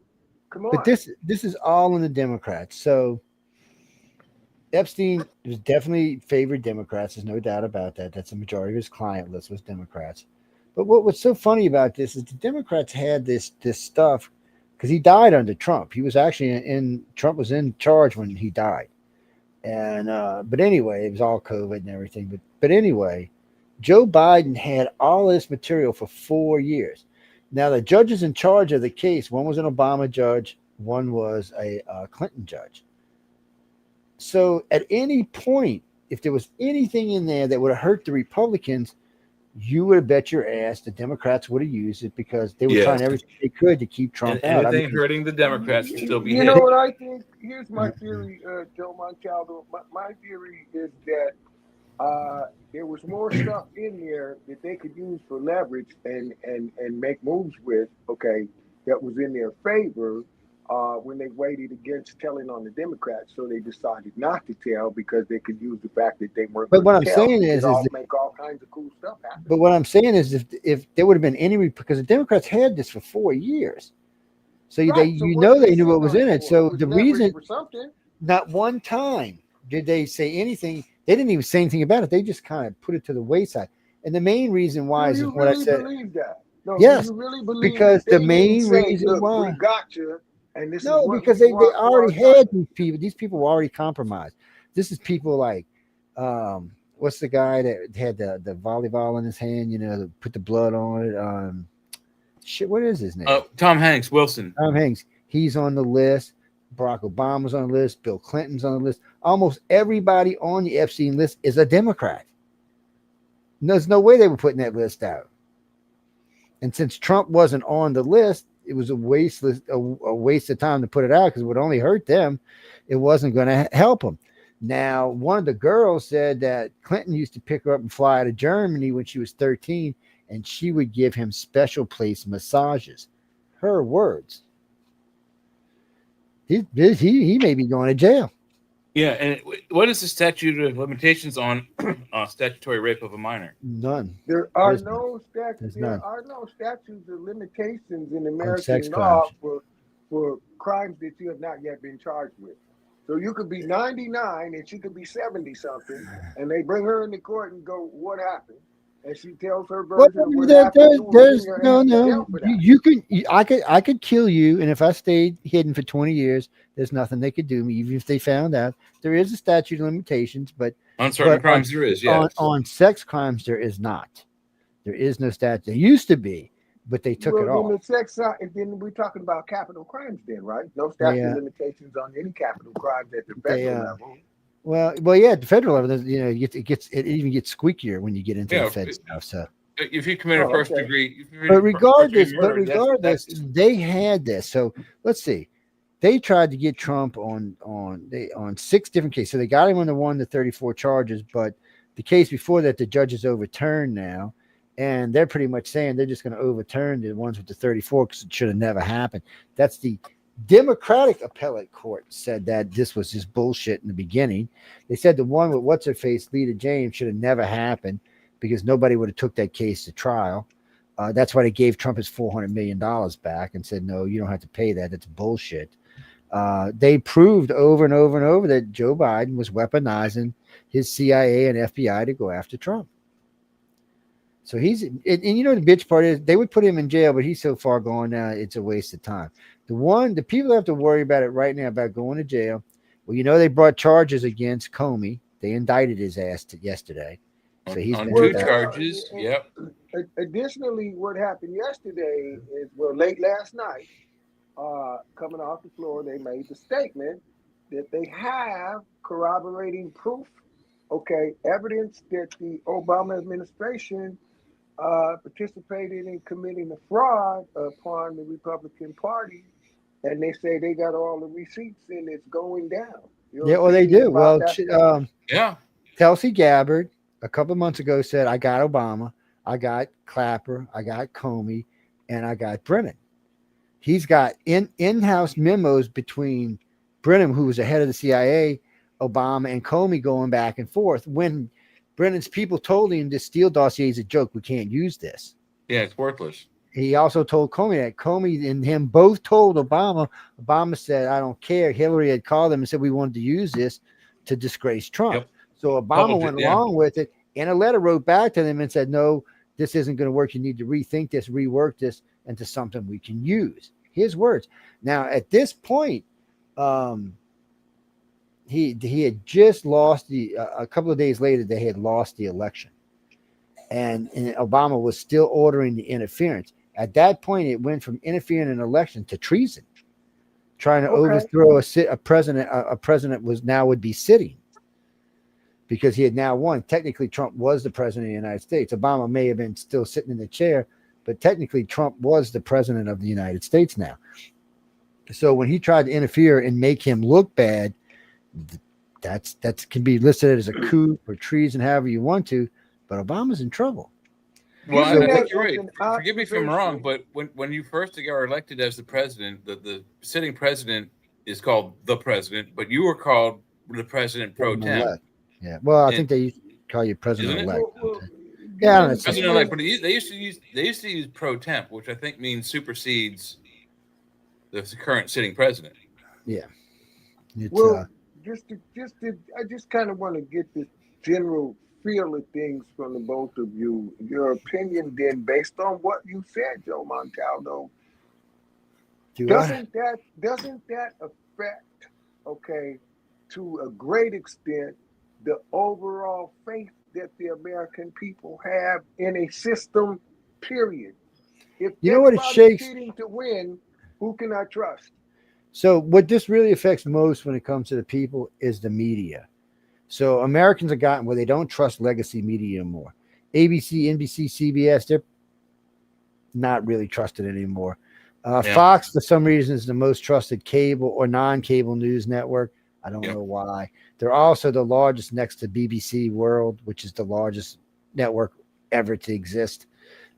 Speaker 10: Come on.
Speaker 4: But this is all in the Democrats. So Epstein was definitely favored Democrats. There's no doubt about that. That's the majority of his client list was Democrats. But what's so funny about this is the Democrats had this stuff because he died under Trump. He was actually Trump was in charge when he died. And but anyway, it was all COVID and everything. But anyway, Joe Biden had all this material for 4 years. Now the judges in charge of the case, one was an Obama judge, one was a Clinton judge. So at any point, if there was anything in there that would have hurt the Republicans, you would have bet your ass the Democrats would have used it because they were
Speaker 2: Yeah.
Speaker 4: trying everything they could to keep Trump out.
Speaker 2: Anything hurting the Democrats should still be
Speaker 10: You
Speaker 2: hit.
Speaker 10: know what I think? Here's my theory, Joe Montaldo. My theory is that there was more stuff in there that they could use for leverage and make moves with, okay, that was in their favor when they waited against telling on the Democrats. So they decided not to tell because they could use the fact that they weren't
Speaker 4: But what
Speaker 10: going
Speaker 4: I'm
Speaker 10: to tell.
Speaker 4: saying
Speaker 10: They
Speaker 4: is
Speaker 10: could
Speaker 4: that,
Speaker 10: make all kinds of cool stuff happen.
Speaker 4: but what I'm saying is if there would have been any, because the Democrats had this for 4 years. So
Speaker 10: Right,
Speaker 4: they,
Speaker 10: so
Speaker 4: you
Speaker 10: what
Speaker 4: know,
Speaker 10: did
Speaker 4: they
Speaker 10: they
Speaker 4: knew what
Speaker 10: sit
Speaker 4: was
Speaker 10: on
Speaker 4: in
Speaker 10: it
Speaker 4: it.
Speaker 10: for?
Speaker 4: So
Speaker 10: It was
Speaker 4: the
Speaker 10: leverage
Speaker 4: reason,
Speaker 10: for something.
Speaker 4: not one time did they say anything. They didn't even say anything about it. They just kind of put it to the wayside. And the main reason why
Speaker 10: Do
Speaker 4: is
Speaker 10: you
Speaker 4: what I
Speaker 10: really
Speaker 4: said.
Speaker 10: believe that? No,
Speaker 4: Yes,
Speaker 10: do you really believe
Speaker 4: because
Speaker 10: that
Speaker 4: the
Speaker 10: they didn't
Speaker 4: main
Speaker 10: say,
Speaker 4: reason
Speaker 10: look,
Speaker 4: why.
Speaker 10: we got you, and this is
Speaker 4: No,
Speaker 10: what
Speaker 4: because
Speaker 10: we
Speaker 4: they
Speaker 10: want for
Speaker 4: already
Speaker 10: our
Speaker 4: had
Speaker 10: side?
Speaker 4: these people. These people were already compromised. This is people like, what's the guy that had the volleyball in his hand? You know, to put the blood on it. Shit, what is his name?
Speaker 2: Tom Hanks, Wilson.
Speaker 4: Tom Hanks. He's on the list. Barack Obama's on the list. Bill Clinton's on the list. Almost everybody on the Epstein list is a Democrat. There's no way they were putting that list out. And since Trump wasn't on the list, it was a waste of time to put it out because it would only hurt them. It wasn't going to help them. Now, one of the girls said that Clinton used to pick her up and fly to Germany when she was 13, and she would give him special place massages. Her words. He may be going to jail.
Speaker 2: Yeah, and what is the statute of limitations on statutory rape of a minor?
Speaker 4: None.
Speaker 10: There are
Speaker 4: There's
Speaker 10: no statutes.
Speaker 4: none.
Speaker 10: There are no statutes of limitations in
Speaker 4: sex
Speaker 10: American law
Speaker 4: crimes.
Speaker 10: for crimes that you have not yet been charged with. So you could be 99 and she could be 70 something, and they bring her into court and go, "What happened?" And she tells her version of what happened.
Speaker 4: There's no. I could kill you, and if I stayed hidden for 20 years, there's nothing they could do me, even if they found out. There is a statute of limitations, but
Speaker 2: on certain crimes there is. Yeah,
Speaker 4: on sex crimes there is not. There is no statute. There used to be, but they took it off.
Speaker 10: The sex side, and then we're talking about capital crimes, then, right? No statute of limitations on any capital crimes at the federal level.
Speaker 4: Well, yeah, at the federal level, you know, it even gets squeakier when you get into the Fed stuff. So
Speaker 2: if you commit a first degree,
Speaker 4: but regardless, they had this. So let's see. They tried to get Trump on 6 different cases. So they got him on the 1 to 34 charges, but the case before that, the judges overturned now, and they're pretty much saying they're just going to overturn the ones with the 34 because it should have never happened. That's the Democratic appellate court said that this was just bullshit in the beginning. They said the one with what's her face, Lita James, should have never happened because nobody would have took that case to trial. That's why they gave Trump his $400 million back and said, no, you don't have to pay that. That's bullshit. They proved over and over and over that Joe Biden was weaponizing his CIA and FBI to go after Trump. So he's, and you know, the bitch part is they would put him in jail, but he's so far gone now, it's a waste of time. The people that have to worry about it right now about going to jail. Well, you know, they brought charges against Comey. They indicted his ass yesterday. So he's
Speaker 2: on
Speaker 4: been
Speaker 2: 2 charges. Yep.
Speaker 10: Additionally, what happened yesterday is, well, late last night, coming off the floor, they made the statement that they have corroborating proof, evidence that the Obama administration participated in committing a fraud upon the Republican Party, and they say they got all the receipts and it's going down.
Speaker 4: Well, they do. Well,
Speaker 2: yeah.
Speaker 4: Tulsi Gabbard a couple of months ago said, I got Obama, I got Clapper, I got Comey, and I got Brennan. He's got in-house memos between Brennan, who was the head of the CIA, Obama, and Comey going back and forth. When Brennan's people told him this Steele dossier is a joke, we can't use this.
Speaker 2: Yeah, it's worthless.
Speaker 4: He also told Comey that. Comey and him both told Obama. Obama said, I don't care. Hillary had called him and said, we wanted to use this to disgrace Trump.
Speaker 2: Yep.
Speaker 4: So Obama went along with it, and a letter wrote back to them and said, no, this isn't going to work. You need to rethink this, rework this into something we can use. His words. Now, at this point, he had just lost a couple of days later, they had lost the election. And Obama was still ordering the interference. At that point, it went from interfering in an election to treason. trying to overthrow a president. A president would be sitting because he had now won. Technically, Trump was the president of the United States. Obama may have been still sitting in the chair, but technically, Trump was the president of the United States now. So when he tried to interfere and make him look bad, that can be listed as a coup or treason, however you want to. But Obama's in trouble.
Speaker 2: Well, I think you're right. Forgive me if I'm wrong, but when you first are elected as the president, the sitting president is called the president, but you were called the president pro tem.
Speaker 4: Yeah. Well, I think they used to call you president elect. Yeah, I don't know.
Speaker 2: President elect, but they used to use pro temp, which I think means supersedes the current sitting president.
Speaker 4: Yeah.
Speaker 10: Well, I just kind of want to get this general feel of things from the both of you. Your opinion, then, based on what you said, Joe Montaldo. Doesn't that affect, to a great extent, the overall faith that the American people have in a system? Period. If
Speaker 4: you know what it shakes
Speaker 10: cheating to win, who can I trust?
Speaker 4: So what this really affects most when it comes to the people is the media. So Americans have gotten where they don't trust legacy media anymore. ABC, NBC, CBS, they're not really trusted anymore. Fox, for some reason, is the most trusted cable or non-cable news network. I don't know why. They're also the largest next to BBC World, which is the largest network ever to exist.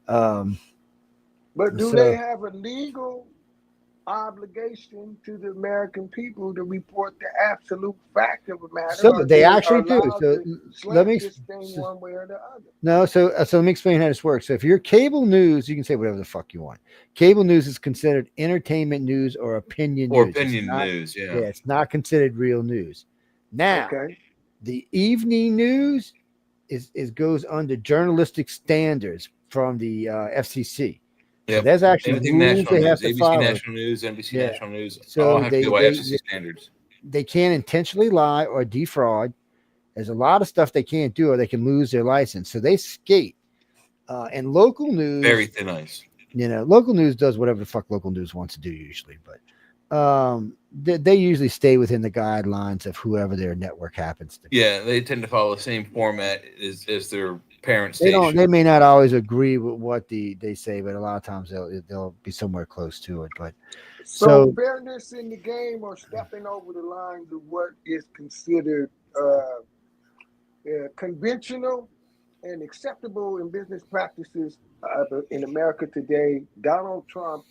Speaker 10: But do they have a legal obligation to the American people to report the absolute fact of a matter?
Speaker 4: So they actually do. So let me
Speaker 10: one way or the other.
Speaker 4: No, so let me explain how this works. So if you're cable news, you can say whatever the fuck you want. Cable news is considered entertainment news or opinion news.
Speaker 2: News. Yeah,
Speaker 4: it's not considered real news. Now, the evening news is goes under journalistic standards from the FCC.
Speaker 2: Yeah,
Speaker 4: so there's actually rules they have to
Speaker 2: ABC
Speaker 4: follow.
Speaker 2: National News, NBC National News,
Speaker 4: so
Speaker 2: all have to go by FCC standards.
Speaker 4: They can't intentionally lie or defraud. There's a lot of stuff they can't do, or they can lose their license. So they skate. And local news,
Speaker 2: very thin ice.
Speaker 4: Local news does whatever the fuck local news wants to do usually, but they usually stay within the guidelines of whoever their network happens to be.
Speaker 2: Yeah, they tend to follow the same format as their parent station.
Speaker 4: They may not always agree with what they say, but a lot of times they'll be somewhere close to it. But
Speaker 10: so fairness in the game, or stepping over the lines of what is considered conventional and acceptable in business practices in America today, Donald Trump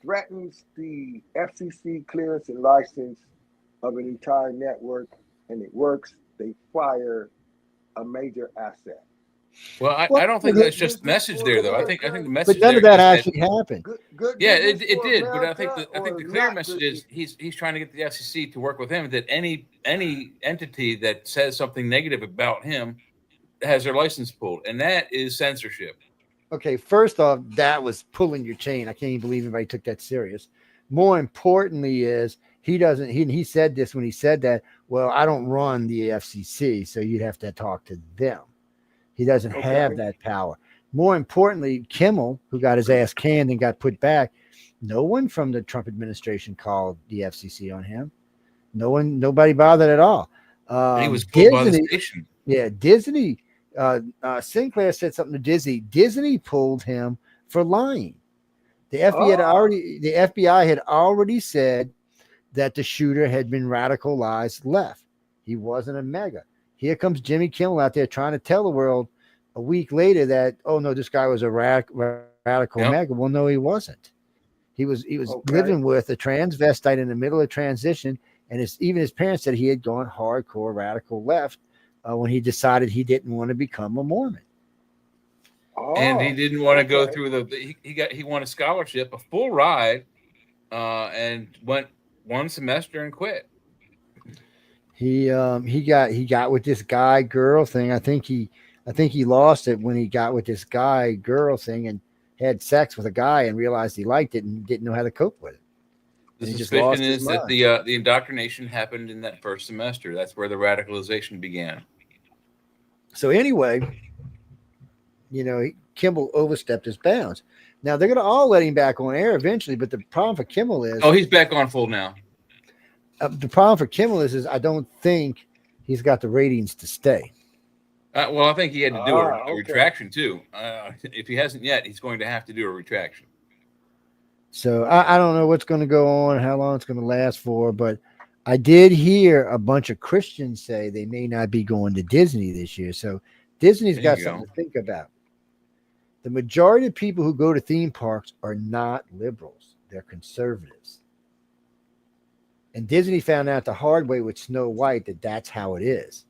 Speaker 10: threatens the FCC clearance and license of an entire network, and it works. They fire a major asset.
Speaker 2: Well, I don't think that's just message there, though. I think the message.
Speaker 4: But none of that actually happened.
Speaker 2: It did. But I think the clear message is he's trying to get the FCC to work with him, that any entity that says something negative about him has their license pulled, and that is censorship.
Speaker 4: Okay, first off, that was pulling your chain. I can't even believe anybody took that serious. More importantly is he said this when he said that, well, I don't run the FCC, so you'd have to talk to them. He doesn't have that power. More importantly, Kimmel, who got his ass canned and got put back, no one from the Trump administration called the FCC on him. Nobody bothered at all.
Speaker 2: He was pulled by the station.
Speaker 4: Yeah, Disney. Sinclair said something to Disney. Disney pulled him for lying. The FBI had already said that the shooter had been radicalized left. He wasn't a MAGA. Here comes Jimmy Kimmel out there trying to tell the world a week later that, oh no, this guy was a radical MAGA. Well, no, he wasn't. He was living with a transvestite in the middle of transition, and even his parents said he had gone hardcore radical left when he decided he didn't want to become a Mormon.
Speaker 2: And he didn't want to go through he won a scholarship, a full ride, and went one semester and quit.
Speaker 4: He got with this guy girl thing. I think he lost it when he got with this guy girl thing and had sex with a guy and realized he liked it and didn't know how to cope with it.
Speaker 2: The suspicion is that the indoctrination happened in that first semester. That's where the radicalization began.
Speaker 4: So anyway, Kimmel overstepped his bounds. Now they're going to all let him back on air eventually, but the problem for Kimmel is...
Speaker 2: Oh, he's back on full now.
Speaker 4: The problem for Kimmel is I don't think he's got the ratings to stay.
Speaker 2: Well, I think he had to do a
Speaker 10: Okay.
Speaker 2: retraction too. If he hasn't yet, he's going to have to do a retraction.
Speaker 4: So I don't know what's going to go on, how long it's going to last for, but I did hear a bunch of Christians say they may not be going to Disney this year. So Disney's
Speaker 2: There
Speaker 4: got
Speaker 2: you
Speaker 4: something
Speaker 2: go.
Speaker 4: to think about. The majority of people who go to theme parks are not liberals. They're conservatives. And Disney found out the hard way with Snow White that that's how it is.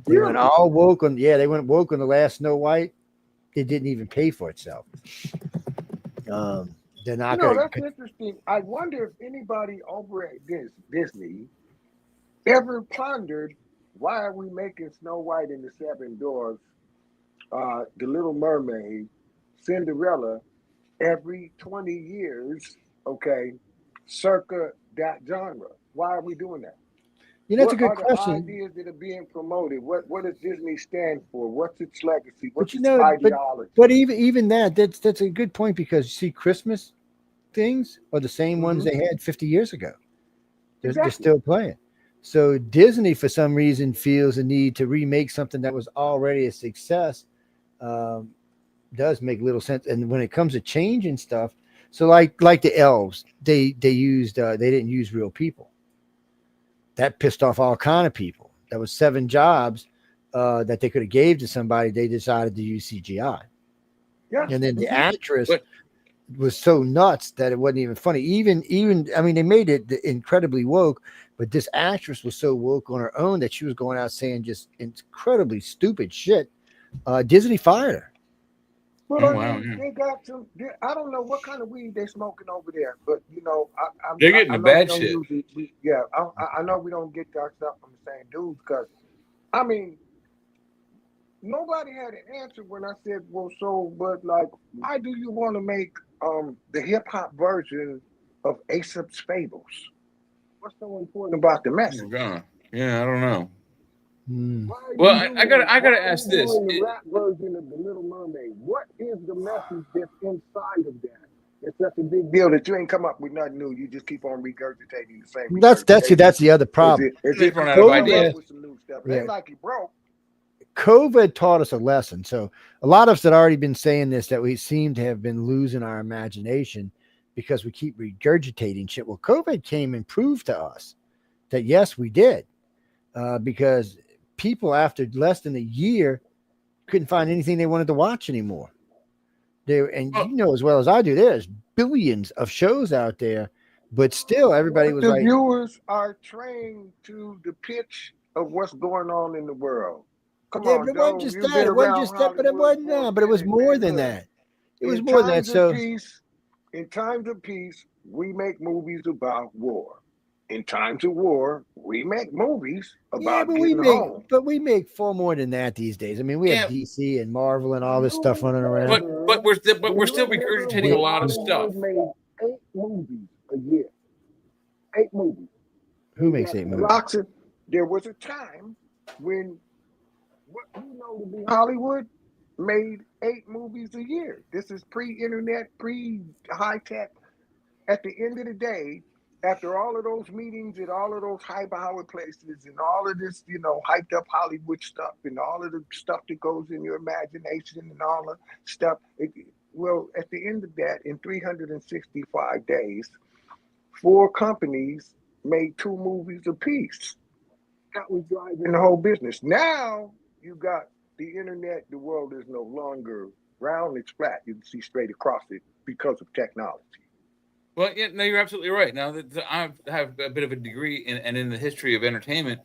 Speaker 4: They went all woke on, they went woke on the last Snow White. It didn't even pay for itself. They're not going
Speaker 10: That's
Speaker 4: to.
Speaker 10: interesting. I wonder if anybody over at Disney ever pondered why are we making Snow White and the Seven Dwarfs, The Little Mermaid, Cinderella every 20 years, okay, circa that genre? Why are we doing that?
Speaker 4: That's a good
Speaker 10: What are
Speaker 4: question.
Speaker 10: the ideas that are being promoted? What does Disney stand for? What's its legacy?
Speaker 4: But
Speaker 10: What's its ideology?
Speaker 4: but even that's a good point, because you see Christmas things are the same ones they had 50 years ago. They're still playing. So Disney, for some reason, feels a need to remake something that was already a success. Does make little sense. And when it comes to changing stuff, so like the elves, they didn't use real people. That pissed off all kind of people. That was 7 jobs that they could have gave to somebody. They decided to use CGI.
Speaker 10: Yeah.
Speaker 4: And then the actress was so nuts that it wasn't even funny. Even I mean, they made it incredibly woke, but this actress was so woke on her own that she was going out saying just incredibly stupid shit. Disney fired her.
Speaker 10: Well, they got some. I don't know what kind of weed they're smoking over there, but
Speaker 2: They're getting the bad shit.
Speaker 10: I know we don't get our stuff from the same dudes, because I mean, nobody had an answer when I said, well, but like, why do you want to make the hip hop version of Aesop's Fables? What's so important about the message?
Speaker 2: Yeah, I don't know.
Speaker 10: Well,
Speaker 2: I gotta ask this.
Speaker 10: The rap version of The Little Mermaid. What is the message that's inside of that? It's such a big deal that you ain't come up with nothing new. You just keep on regurgitating the same.
Speaker 4: That's the other problem.
Speaker 2: They've run out of ideas.
Speaker 10: With some new stuff. It ain't like you broke.
Speaker 4: COVID taught us a lesson. So a lot of us had already been saying this, that we seem to have been losing our imagination because we keep regurgitating shit. Well, COVID came and proved to us that yes, we did, because people after less than a year couldn't find anything they wanted to watch anymore. As well as I do, there's billions of shows out there, but still everybody was
Speaker 10: the
Speaker 4: like,
Speaker 10: viewers are trained to the pitch of what's going on in the world. Come
Speaker 4: yeah,
Speaker 10: on,
Speaker 4: but it wasn't just that. It wasn't just that, but it wasn't but it was more than that. It was more than that. So
Speaker 10: in times of peace, we make movies about war. In times of war, we make movies about home.
Speaker 4: But we make far more than that these days. I mean, we have DC and Marvel and all this stuff running around.
Speaker 2: But we're still regurgitating a lot of stuff.
Speaker 10: Made 8 movies a year. 8 movies.
Speaker 4: Who makes 8 movies?
Speaker 10: There was a time when what you know to be Hollywood made 8 movies a year. This is pre-internet, pre-high-tech. At the end of the day, after all of those meetings at all of those high-powered places and all of this, hyped up Hollywood stuff and all of the stuff that goes in your imagination and all the stuff. At the end of that, in 365 days, 4 companies made 2 movies apiece. That was driving the whole business. Now you got the internet. The world is no longer round; it's flat. You can see straight across it because of technology.
Speaker 2: Well, yeah, no, you're absolutely right. Now that I have a bit of a degree in the history of entertainment,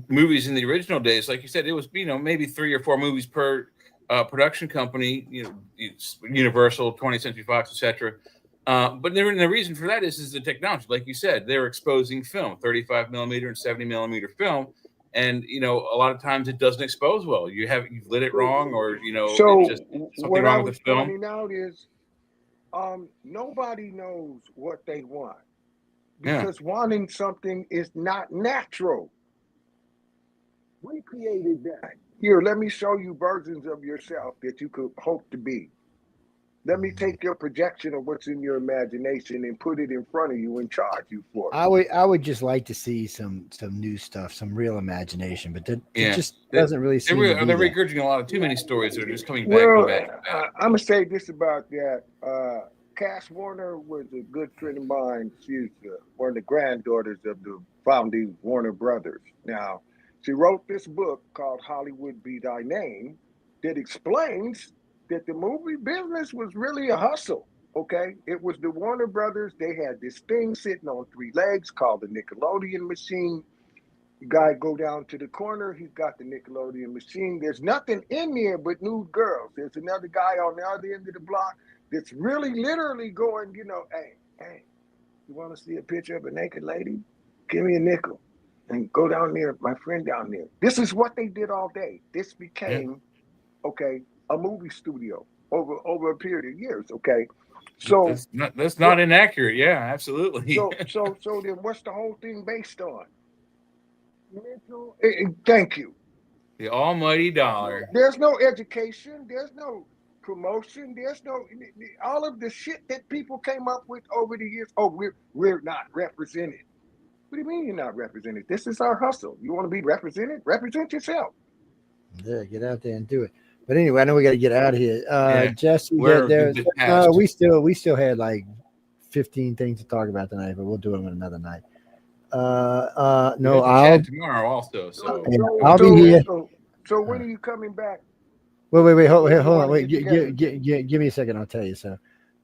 Speaker 2: movies in the original days, like you said, it was maybe 3 or 4 movies per production company. Universal, 20th Century Fox, etc. But the reason for that is the technology. Like you said, they're exposing film, 35 millimeter and 70 millimeter film, and a lot of times it doesn't expose well. You've lit it wrong, or
Speaker 10: So
Speaker 2: it's just something wrong with the film.
Speaker 10: Pointing out is, nobody knows what they want, because wanting something is not natural. We created that. Here, let me show you versions of yourself that you could hope to be. Let me take your projection of what's in your imagination and put it in front of you and charge you for it.
Speaker 4: I would just like to see some new stuff, some real imagination, but it
Speaker 2: Yeah.
Speaker 4: just doesn't really seem to be
Speaker 2: They're
Speaker 4: that.
Speaker 2: regurgitating a lot of too many stories that are just coming back
Speaker 10: Well,
Speaker 2: and back.
Speaker 10: I'm gonna say this about that. Cass Warner was a good friend of mine. She's one of the granddaughters of the founding Warner Brothers. Now, she wrote this book called Hollywood Be Thy Name that explains that the movie business was really a hustle. Okay, it was the Warner Brothers. They had this thing sitting on 3 legs called the Nickelodeon machine. The guy go down to the corner. He's got the Nickelodeon machine. There's nothing in there but nude girls. There's another guy on the other end of the block that's really literally going, hey, you want to see a picture of a naked lady? Give me a nickel and go down there, my friend down there. This is what they did all day. This became, a movie studio over a period of years. Okay. So
Speaker 2: that's not inaccurate. Yeah, absolutely.
Speaker 10: So then what's the whole thing based on? Thank you.
Speaker 2: The almighty dollar.
Speaker 10: There's no education. There's no promotion. There's no all of the shit that people came up with over the years. Oh, we're not represented. What do you mean you're not represented? This is our hustle. You want to be represented? Represent yourself.
Speaker 4: Yeah, get out there and do it. But anyway, I know we got to get out of here. Jesse, we still had like 15 things to talk about tonight, but we'll do them another night. No, I'll
Speaker 2: tomorrow also. So
Speaker 4: I'll be here.
Speaker 10: So when are you coming back?
Speaker 4: Wait, hold on. Wait, give me a second. I'll tell you. So,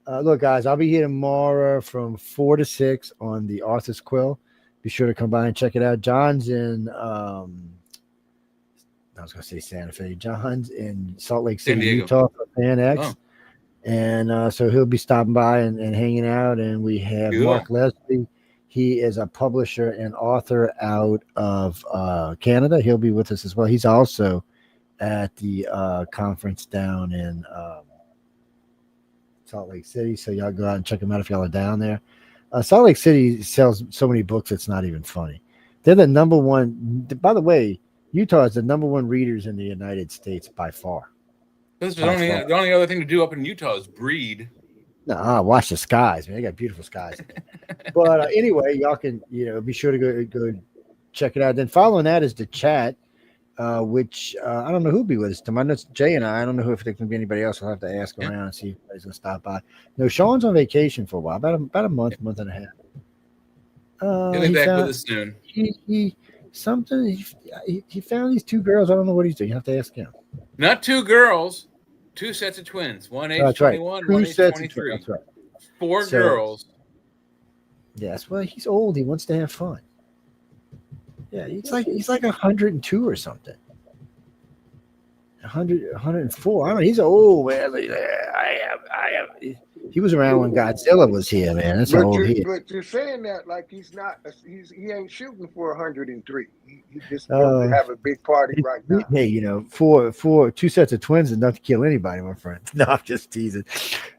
Speaker 4: look, guys, I'll be here tomorrow from 4 to 6 on the Arthur's Quill. Be sure to come by and check it out. John's in, I was going to say Santa Fe. John's in Salt Lake City, Utah for Fan X.
Speaker 2: Oh.
Speaker 4: And so he'll be stopping by and hanging out. And we have Mark Leslie. He is a publisher and author out of Canada. He'll be with us as well. He's also at the conference down in Salt Lake City. So y'all go out and check him out if y'all are down there. Salt Lake City sells so many books, it's not even funny. They're the number one. By the way, Utah is the number one readers in the United States by far.
Speaker 2: The only other thing to do up in Utah is breed.
Speaker 4: No, watch the skies, man. They got beautiful skies. But anyway, y'all can be sure to go check it out. Then following that is the chat, which I don't know who'll be with us tomorrow. It's Jay and I. I don't know if there can be anybody else. I'll have to ask around and see if anybody's gonna stop by. No, Sean's on vacation for a while, about a month and a half.
Speaker 2: He'll be back with us soon.
Speaker 4: He found these 2 girls. I don't know what he's doing. You have to ask him.
Speaker 2: Not 2 girls. 2 sets of twins. One age 21, one age 23.
Speaker 4: That's right.
Speaker 2: 4 girls.
Speaker 4: Yes, well, he's old. He wants to have fun. Yeah, he's like 102 or something. 104. I don't know. He's old, man. He was around when Godzilla was here, man. That's how old he is.
Speaker 10: But you're saying that like he ain't shooting for 103. He just wants to have a big party right now.
Speaker 4: Hey, 2 sets of twins is enough to kill anybody, my friend. No, I'm just teasing.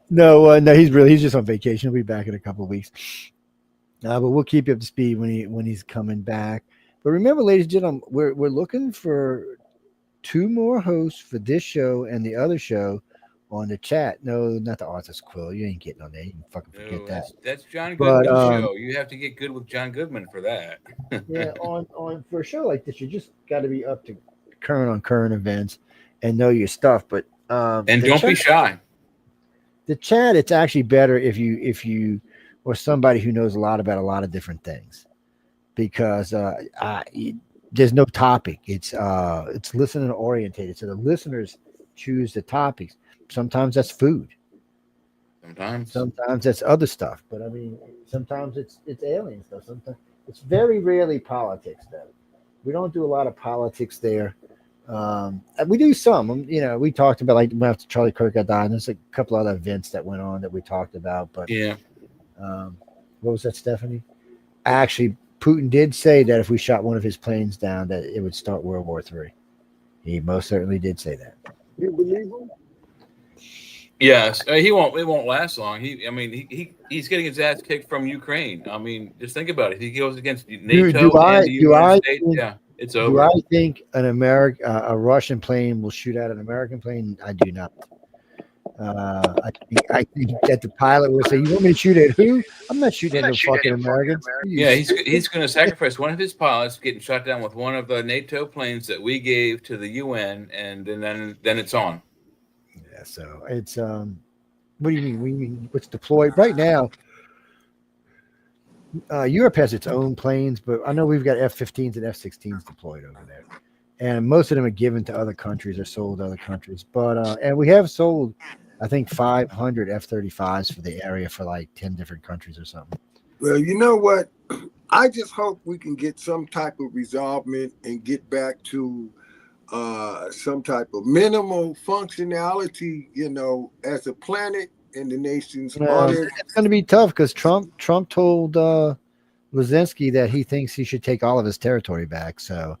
Speaker 4: No, he's just on vacation. He'll be back in a couple of weeks. But we'll keep you up to speed when he's coming back. But remember, ladies and gentlemen, we're looking for 2 more hosts for this show and the other show on the chat. No, not the Arthur's Quill. You ain't getting on there. You can fucking forget that.
Speaker 2: That's John Goodman's show. You have to get good with John Goodman for that.
Speaker 4: Yeah, on for a show like this, you just got to be up to current events and know your stuff. But
Speaker 2: and don't be shy.
Speaker 4: The chat, it's actually better if you or somebody who knows a lot about a lot of different things, because there's no topic. It's listener orientated, so the listeners choose the topics. Sometimes that's food. Sometimes that's other stuff. But I mean, sometimes it's alien stuff. Sometimes it's very rarely politics, though. We don't do a lot of politics there. We do some. We talked about, like, after Charlie Kirk got died, and there's a couple other events that went on that we talked about. But what was that, Stephanie? Actually, Putin did say that if we shot one of his planes down, that it would start World War III. He most certainly did say that.
Speaker 10: You believe him?
Speaker 2: Yes, he won't. It won't last long. He's getting his ass kicked from Ukraine. I mean, just think about it. He goes against NATO and the United States. It's over.
Speaker 4: Do I think a Russian plane will shoot out an American plane? I do not. I think that the pilot will say, "You want me to shoot at who? I'm not shooting at no fucking Americans."
Speaker 2: Yeah, he's going to sacrifice one of his pilots getting shot down with one of the NATO planes that we gave to the UN, and then it's on.
Speaker 4: Yeah, so it's what do you mean? We mean what's deployed right now? Europe has its own planes, but I know we've got F-15s and F-16s deployed over there, and most of them are given to other countries or sold to other countries. But and we have sold, I think, 500 F-35s for the area for like 10 different countries or something.
Speaker 10: Well, you know what? I just hope we can get some type of resolvement and get back to some type of minimal functionality, as a planet and the nations on it.
Speaker 4: It's going to be tough because Trump told Lazinski that he thinks he should take all of his territory back. So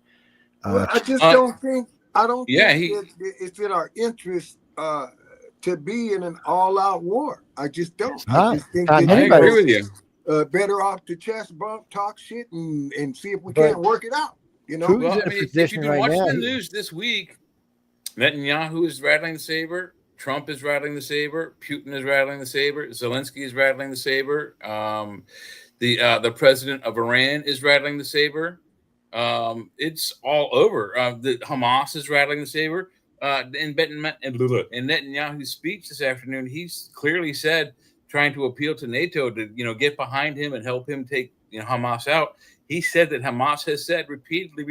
Speaker 10: I just don't think it's in our interest to be in an all-out war. I just don't. I just think
Speaker 2: I agree with you.
Speaker 10: Better off to chest bump, talk shit, and see if we can't work it out.
Speaker 2: Well, I mean, if you've been watching the news this week, Netanyahu is rattling the saber. Trump is rattling the saber. Putin is rattling the saber. Zelensky is rattling the saber. The president of Iran is rattling the saber. It's all over. The Hamas is rattling the saber. In Netanyahu's speech this afternoon, he's clearly said, trying to appeal to NATO to get behind him and help him take Hamas out. He said that Hamas has said repeatedly.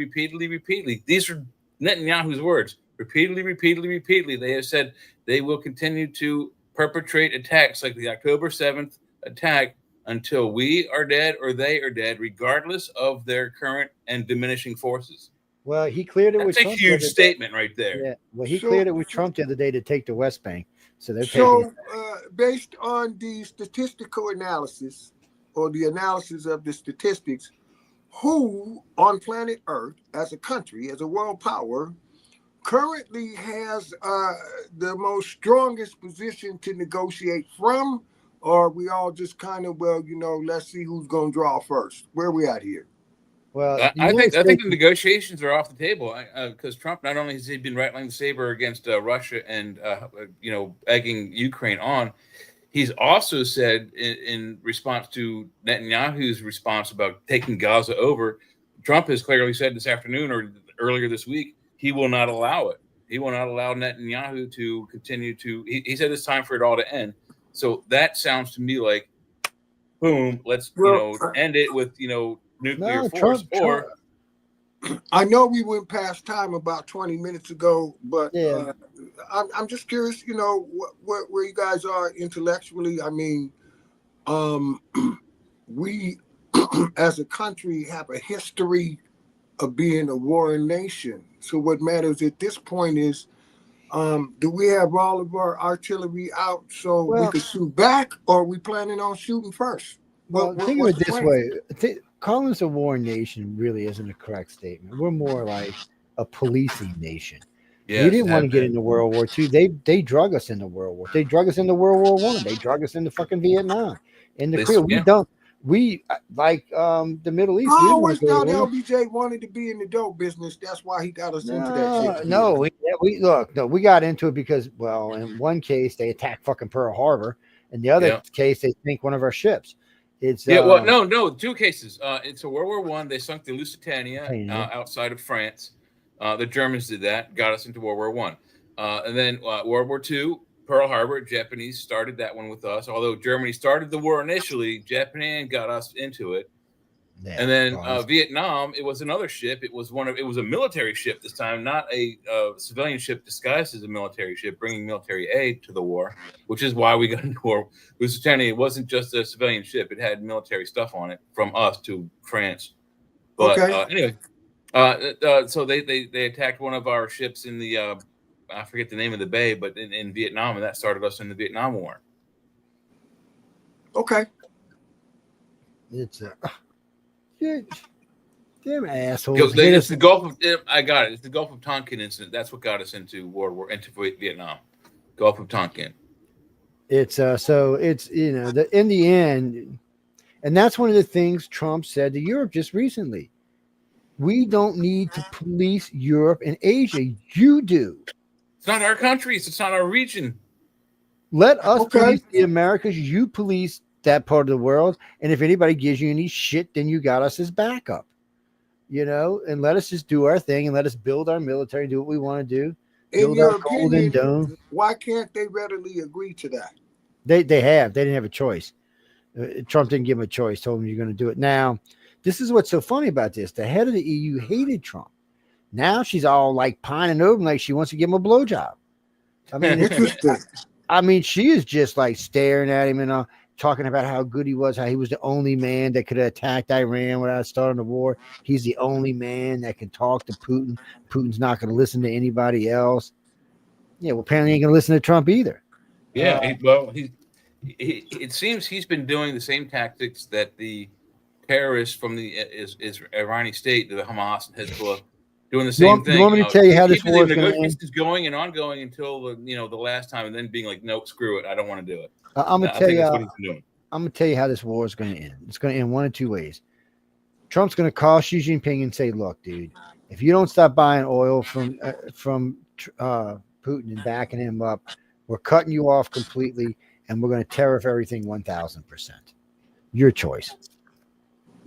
Speaker 2: These are Netanyahu's words. Repeatedly. They have said they will continue to perpetrate attacks like the October 7th attack until we are dead or they are dead, regardless of their current and diminishing forces.
Speaker 4: Well, he cleared it with Trump.
Speaker 2: That's a huge statement right there.
Speaker 4: Yeah. Well, he cleared it with Trump the other day to take the West Bank. So they're
Speaker 10: based on the statistical analysis or the analysis of the statistics, who on planet Earth, as a country, as a world power, currently has the most strongest position to negotiate from? Or are we all just kind of, let's see who's going to draw first? Where are we at here?
Speaker 4: Well,
Speaker 2: I think the negotiations are off the table because Trump, not only has he been rattling the saber against Russia and egging Ukraine on, he's also said in response to Netanyahu's response about taking Gaza over, Trump has clearly said this afternoon or earlier this week he will not allow it. He will not allow Netanyahu to continue to. He said it's time for it all to end. So that sounds to me like, boom, let's end it with nuclear force.
Speaker 10: I know we went past time about 20 minutes ago, but I'm just curious, where you guys are intellectually. I mean, we as a country have a history of being a warring nation. So what matters at this point is, do we have all of our artillery out so we can shoot back, or are we planning on shooting first?
Speaker 4: Think of it this way. Calling us a war nation really isn't a correct statement. We're more like a policing nation. Yes, we didn't want to get into World War II. They drug us into World War. They drug us into World War I. They drug us into fucking Vietnam. In the Korea, we don't. We like the Middle East.
Speaker 10: I always thought LBJ wanted to be in the dope business. That's why he got us into that shit.
Speaker 4: No, we got into it because, well, in one case they attacked fucking Pearl Harbor, in the other case they sink one of our ships. It's
Speaker 2: no, two cases. It's a World War I. They sunk the Lusitania outside of France. The Germans did that, got us into World War I, and then World War II. Pearl Harbor, Japanese started that one with us. Although Germany started the war initially, Japan got us into it. Yeah, and then Vietnam, it was another ship. It was a military ship this time, not a civilian ship disguised as a military ship, bringing military aid to the war, which is why we got into war. Lusitania, it wasn't just a civilian ship; it had military stuff on it from us to France. But anyway, so they attacked one of our ships in the. I forget the name of the bay, but in Vietnam, and that started us in the Vietnam War.
Speaker 10: Okay.
Speaker 4: It's damn assholes.
Speaker 2: It's the Gulf of. I got it. It's the Gulf of Tonkin incident. That's what got us into into Vietnam. Gulf of Tonkin.
Speaker 4: It's so it's in the end, and that's one of the things Trump said to Europe just recently. We don't need to police Europe and Asia. You do.
Speaker 2: It's not our countries. It's not our region.
Speaker 4: Let us
Speaker 10: Okay.
Speaker 4: police the Americas. You police that part of the world. And if anybody gives you any shit, then you got us as backup. And let us just do our thing and let us build our military, do what we want to do.
Speaker 10: In
Speaker 4: Build our
Speaker 10: your
Speaker 4: Golden
Speaker 10: opinion,
Speaker 4: Dome.
Speaker 10: why can't they readily agree to that?
Speaker 4: They didn't have a choice. Trump didn't give them a choice. Told them you're going to do it. Now, this is what's so funny about this. The head of the EU hated Trump. Now she's all like pining over him like she wants to give him a blowjob. I mean,
Speaker 10: Interesting.
Speaker 4: She is just like staring at him and talking about how good he was, how he was the only man that could have attacked Iran without starting the war. He's the only man that can talk to Putin. Putin's not going to listen to anybody else. Yeah, well, apparently he ain't going to listen to Trump either.
Speaker 2: Yeah, it seems he's been doing the same tactics that the terrorists from the Iranian state, the Hamas and Hezbollah, doing the same thing.
Speaker 4: You want me to tell you how this war is going to end?
Speaker 2: Is going and ongoing until the last time, and then being like, nope, screw it, I don't want to do it.
Speaker 4: I'm going to tell you.
Speaker 2: That's what he's been doing.
Speaker 4: I'm going to tell you how this war is going to end. It's going to end one of two ways. Trump's going to call Xi Jinping and say, "Look, dude, if you don't stop buying oil from Putin and backing him up, we're cutting you off completely, and we're going to tariff everything 1,000%. Your choice."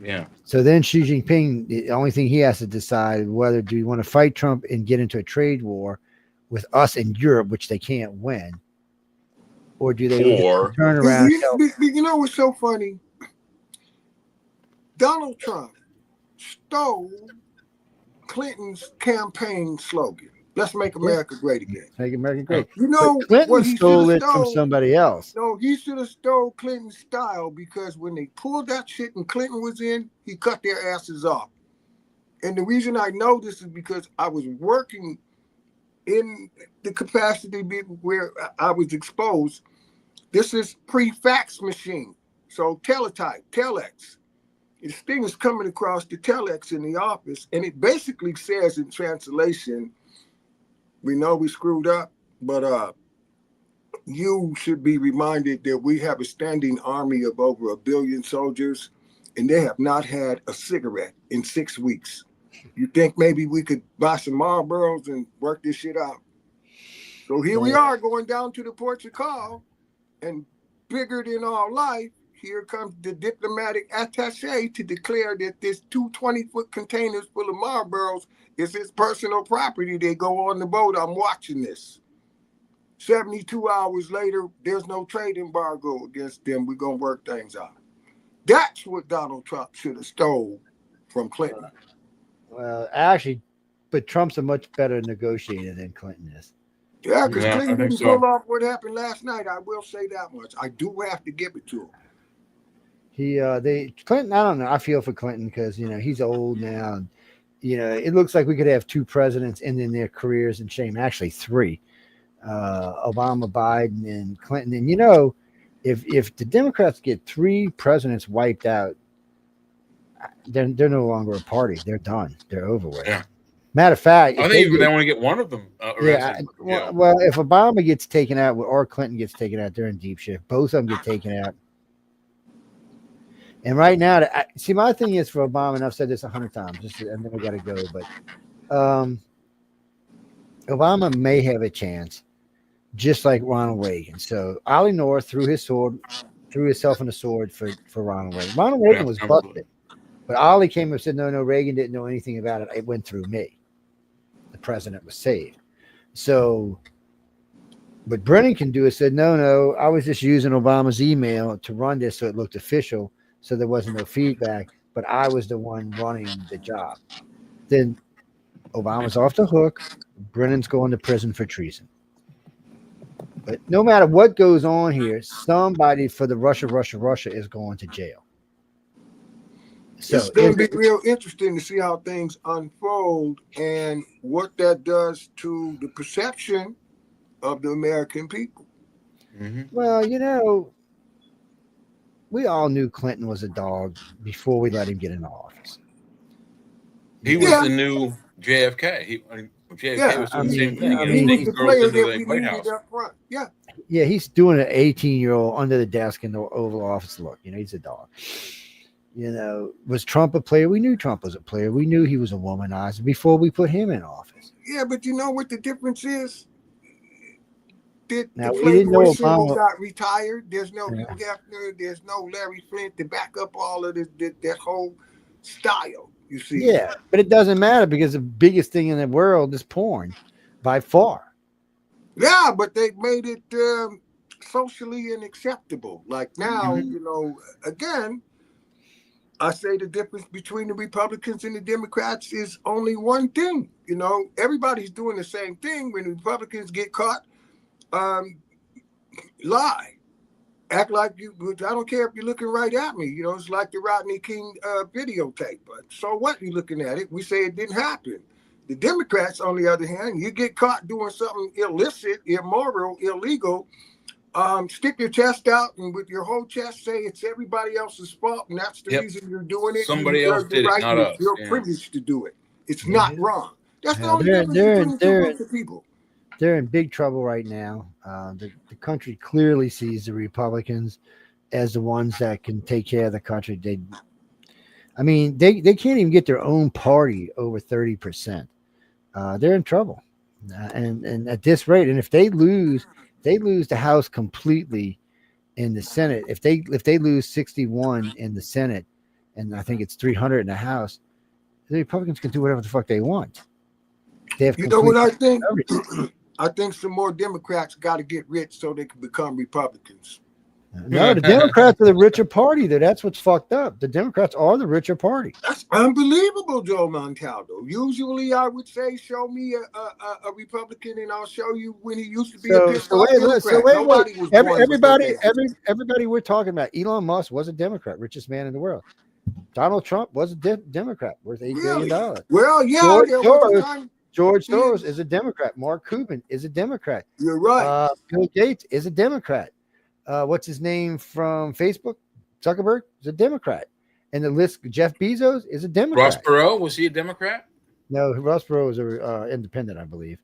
Speaker 2: Yeah.
Speaker 4: So then Xi Jinping, the only thing he has to decide whether do you want to fight Trump and get into a trade war with us in Europe, which they can't win, or do they turn around?
Speaker 10: You know what's so funny? Donald Trump stole Clinton's campaign slogan. Let's make America great again.
Speaker 4: Make America great.
Speaker 10: You know,
Speaker 4: but Clinton
Speaker 10: what he
Speaker 4: stole it from somebody else.
Speaker 10: No, he should have stole Clinton's style, because when they pulled that shit and Clinton was in, he cut their asses off. And the reason I know this is because I was working in the capacity where I was exposed. This is pre-fax machine. So teletype, telex. This thing is coming across the telex in the office, and it basically says in translation, "We know we screwed up, but you should be reminded that we have a standing army of over 1 billion soldiers, and they have not had a cigarette in 6 weeks. You think maybe we could buy some Marlboros and work this shit out?" So here we are going down to the ports of call, and bigger than all life, here comes the diplomatic attaché to declare that this 2 20-foot containers full of Marlboros is his personal property. They go on the boat. I'm watching this. 72 hours later, there's no trade embargo against them. We're going to work things out. That's what Donald Trump should have stole from Clinton.
Speaker 4: Well, actually, but Trump's a much better negotiator than Clinton is.
Speaker 10: Yeah, because Clinton didn't pull off what happened last night. I will say that much. I do have to give it to him.
Speaker 4: Clinton, I don't know. I feel for Clinton because, he's old now. And, it looks like we could have 2 presidents ending their careers in shame. Actually, 3. Obama, Biden, and Clinton. And, if the Democrats get 3 presidents wiped out, they're no longer a party. They're done. They're over with.
Speaker 2: Yeah.
Speaker 4: Matter of fact,
Speaker 2: I think they want to get one of them.
Speaker 4: Well, if Obama gets taken out or Clinton gets taken out, they're in deep shit. Both of them get taken out. And right now, see, my thing is for Obama, and I've said this 100 times, and then we got to go, but Obama may have a chance, just like Ronald Reagan. So Ollie North threw himself in the sword for Ronald Reagan. Ronald Reagan was busted, but Ollie came and said, no, Reagan didn't know anything about it. It went through me. The president was saved. So what Brennan can do is said, no, I was just using Obama's email to run this so it looked official. So there wasn't no feedback, but I was the one running the job. Then Obama's off the hook. Brennan's going to prison for treason. But no matter what goes on here, somebody for the Russia is going to jail. So
Speaker 10: it's going to be real interesting to see how things unfold and what that does to the perception of the American people.
Speaker 2: Mm-hmm.
Speaker 4: Well, we all knew Clinton was a dog before we let him get into office.
Speaker 2: He was the new JFK. JFK was doing the same thing.
Speaker 10: He was the player that we needed up front.
Speaker 4: Yeah, he's doing an 18-year-old under the desk in the Oval Office look. He's a dog. Was Trump a player? We knew Trump was a player. We knew he was a womanizer before we put him in office.
Speaker 10: Yeah, but you know what the difference is? The
Speaker 4: Now, we didn't
Speaker 10: Playboy
Speaker 4: know
Speaker 10: symbol
Speaker 4: Obama.
Speaker 10: got retired. There's no
Speaker 4: Yeah.
Speaker 10: Hugh Hefner. There's no Larry Flint to back up all of that whole style. You see?
Speaker 4: Yeah, but it doesn't matter because the biggest thing in the world is porn, by far.
Speaker 10: Yeah, but they made it socially unacceptable. Like now,
Speaker 4: Mm-hmm.
Speaker 10: you know, again, I say the difference between the Republicans and the Democrats is only one thing. You know, everybody's doing the same thing. When the Republicans get caught, lie. Act like you. I don't care if you're looking right at me. You know, it's like the Rodney King videotape. But so what? You looking at it? We say it didn't happen. The Democrats, on the other hand, you get caught doing something illicit, immoral, illegal. Stick your chest out and with your whole chest say it's everybody else's fault, and that's the reason you're doing it.
Speaker 2: Somebody else did it, not us.
Speaker 10: You're
Speaker 2: Yeah.
Speaker 10: privileged to do it. It's not wrong. That's the
Speaker 4: Yeah,
Speaker 10: only difference between the two groups of people.
Speaker 4: They're in big trouble right now. The country clearly sees the Republicans as the ones that can take care of the country. They can't even get their own party over 30%. They're in trouble, and at this rate, and if they lose the House completely in the Senate. If they lose 61 in the Senate, and I think it's 300 in the House, the Republicans can do whatever the fuck they want. They have
Speaker 10: You know what I think?
Speaker 4: everything.
Speaker 10: I think some more Democrats got to get rich so they can become Republicans.
Speaker 4: No, the Democrats are the richer party. That's what's fucked up. The Democrats are the richer party.
Speaker 10: That's unbelievable, Joe Montaldo. Usually, I would say, show me a Republican, and I'll show you when he used to be a pissed off Democrat.
Speaker 4: Everybody we're talking about. Elon Musk was a Democrat, richest man in the world. Donald Trump was a Democrat, worth $8 billion.
Speaker 10: Well, yeah,
Speaker 4: George Soros is a Democrat. Mark Cuban is a Democrat.
Speaker 10: You're right.
Speaker 4: Bill Gates is a Democrat. What's his name from Facebook? Zuckerberg is a Democrat. And the list, Jeff Bezos is a Democrat.
Speaker 2: Ross Perot, was he a Democrat?
Speaker 4: No, Ross Perot was an independent, I believe.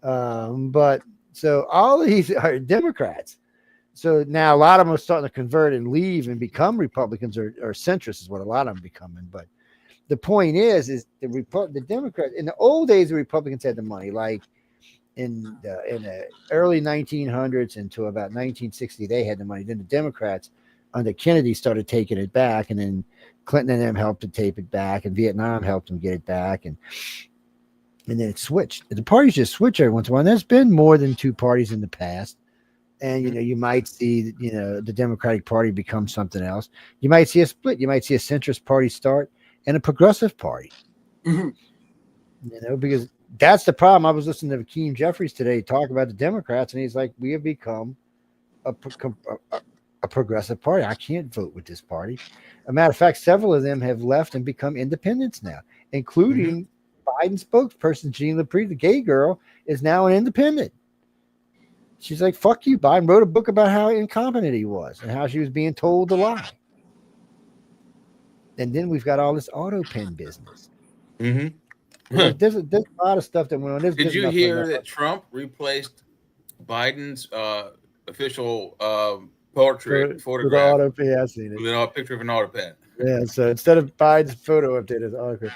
Speaker 4: But so all of these are Democrats. So now a lot of them are starting to convert and leave and become Republicans or centrists is what a lot of them are becoming. But the point is the Democrats, in the old days, the Republicans had the money, like in the early 1900s until about 1960, they had the money. Then the Democrats under Kennedy started taking it back, and then Clinton and them helped to take it back, and Vietnam helped them get it back, and then it switched. The parties just switch every once in a while. There's been more than two parties in the past, and you might see the Democratic Party become something else. You might see a split. You might see a centrist party start and a progressive party.
Speaker 10: Mm-hmm.
Speaker 4: Because that's the problem. I was listening to Hakeem Jeffries today talk about the Democrats, and he's like, we have become a progressive party. I can't vote with this party. A matter of fact, several of them have left and become independents now, including Biden spokesperson Jean LaPree, the gay girl, is now an independent. She's like, fuck you. Biden wrote a book about how incompetent he was and how she was being told to lie. And then we've got all this auto pen business.
Speaker 2: Mm-hmm.
Speaker 4: There's a lot of stuff that went on.
Speaker 2: Did you hear that Trump replaced Biden's official portrait photograph
Speaker 4: auto pen? Yeah, I've seen it.
Speaker 2: With a picture of an auto pen?
Speaker 4: Yeah, so instead of Biden's photo up there, autograph.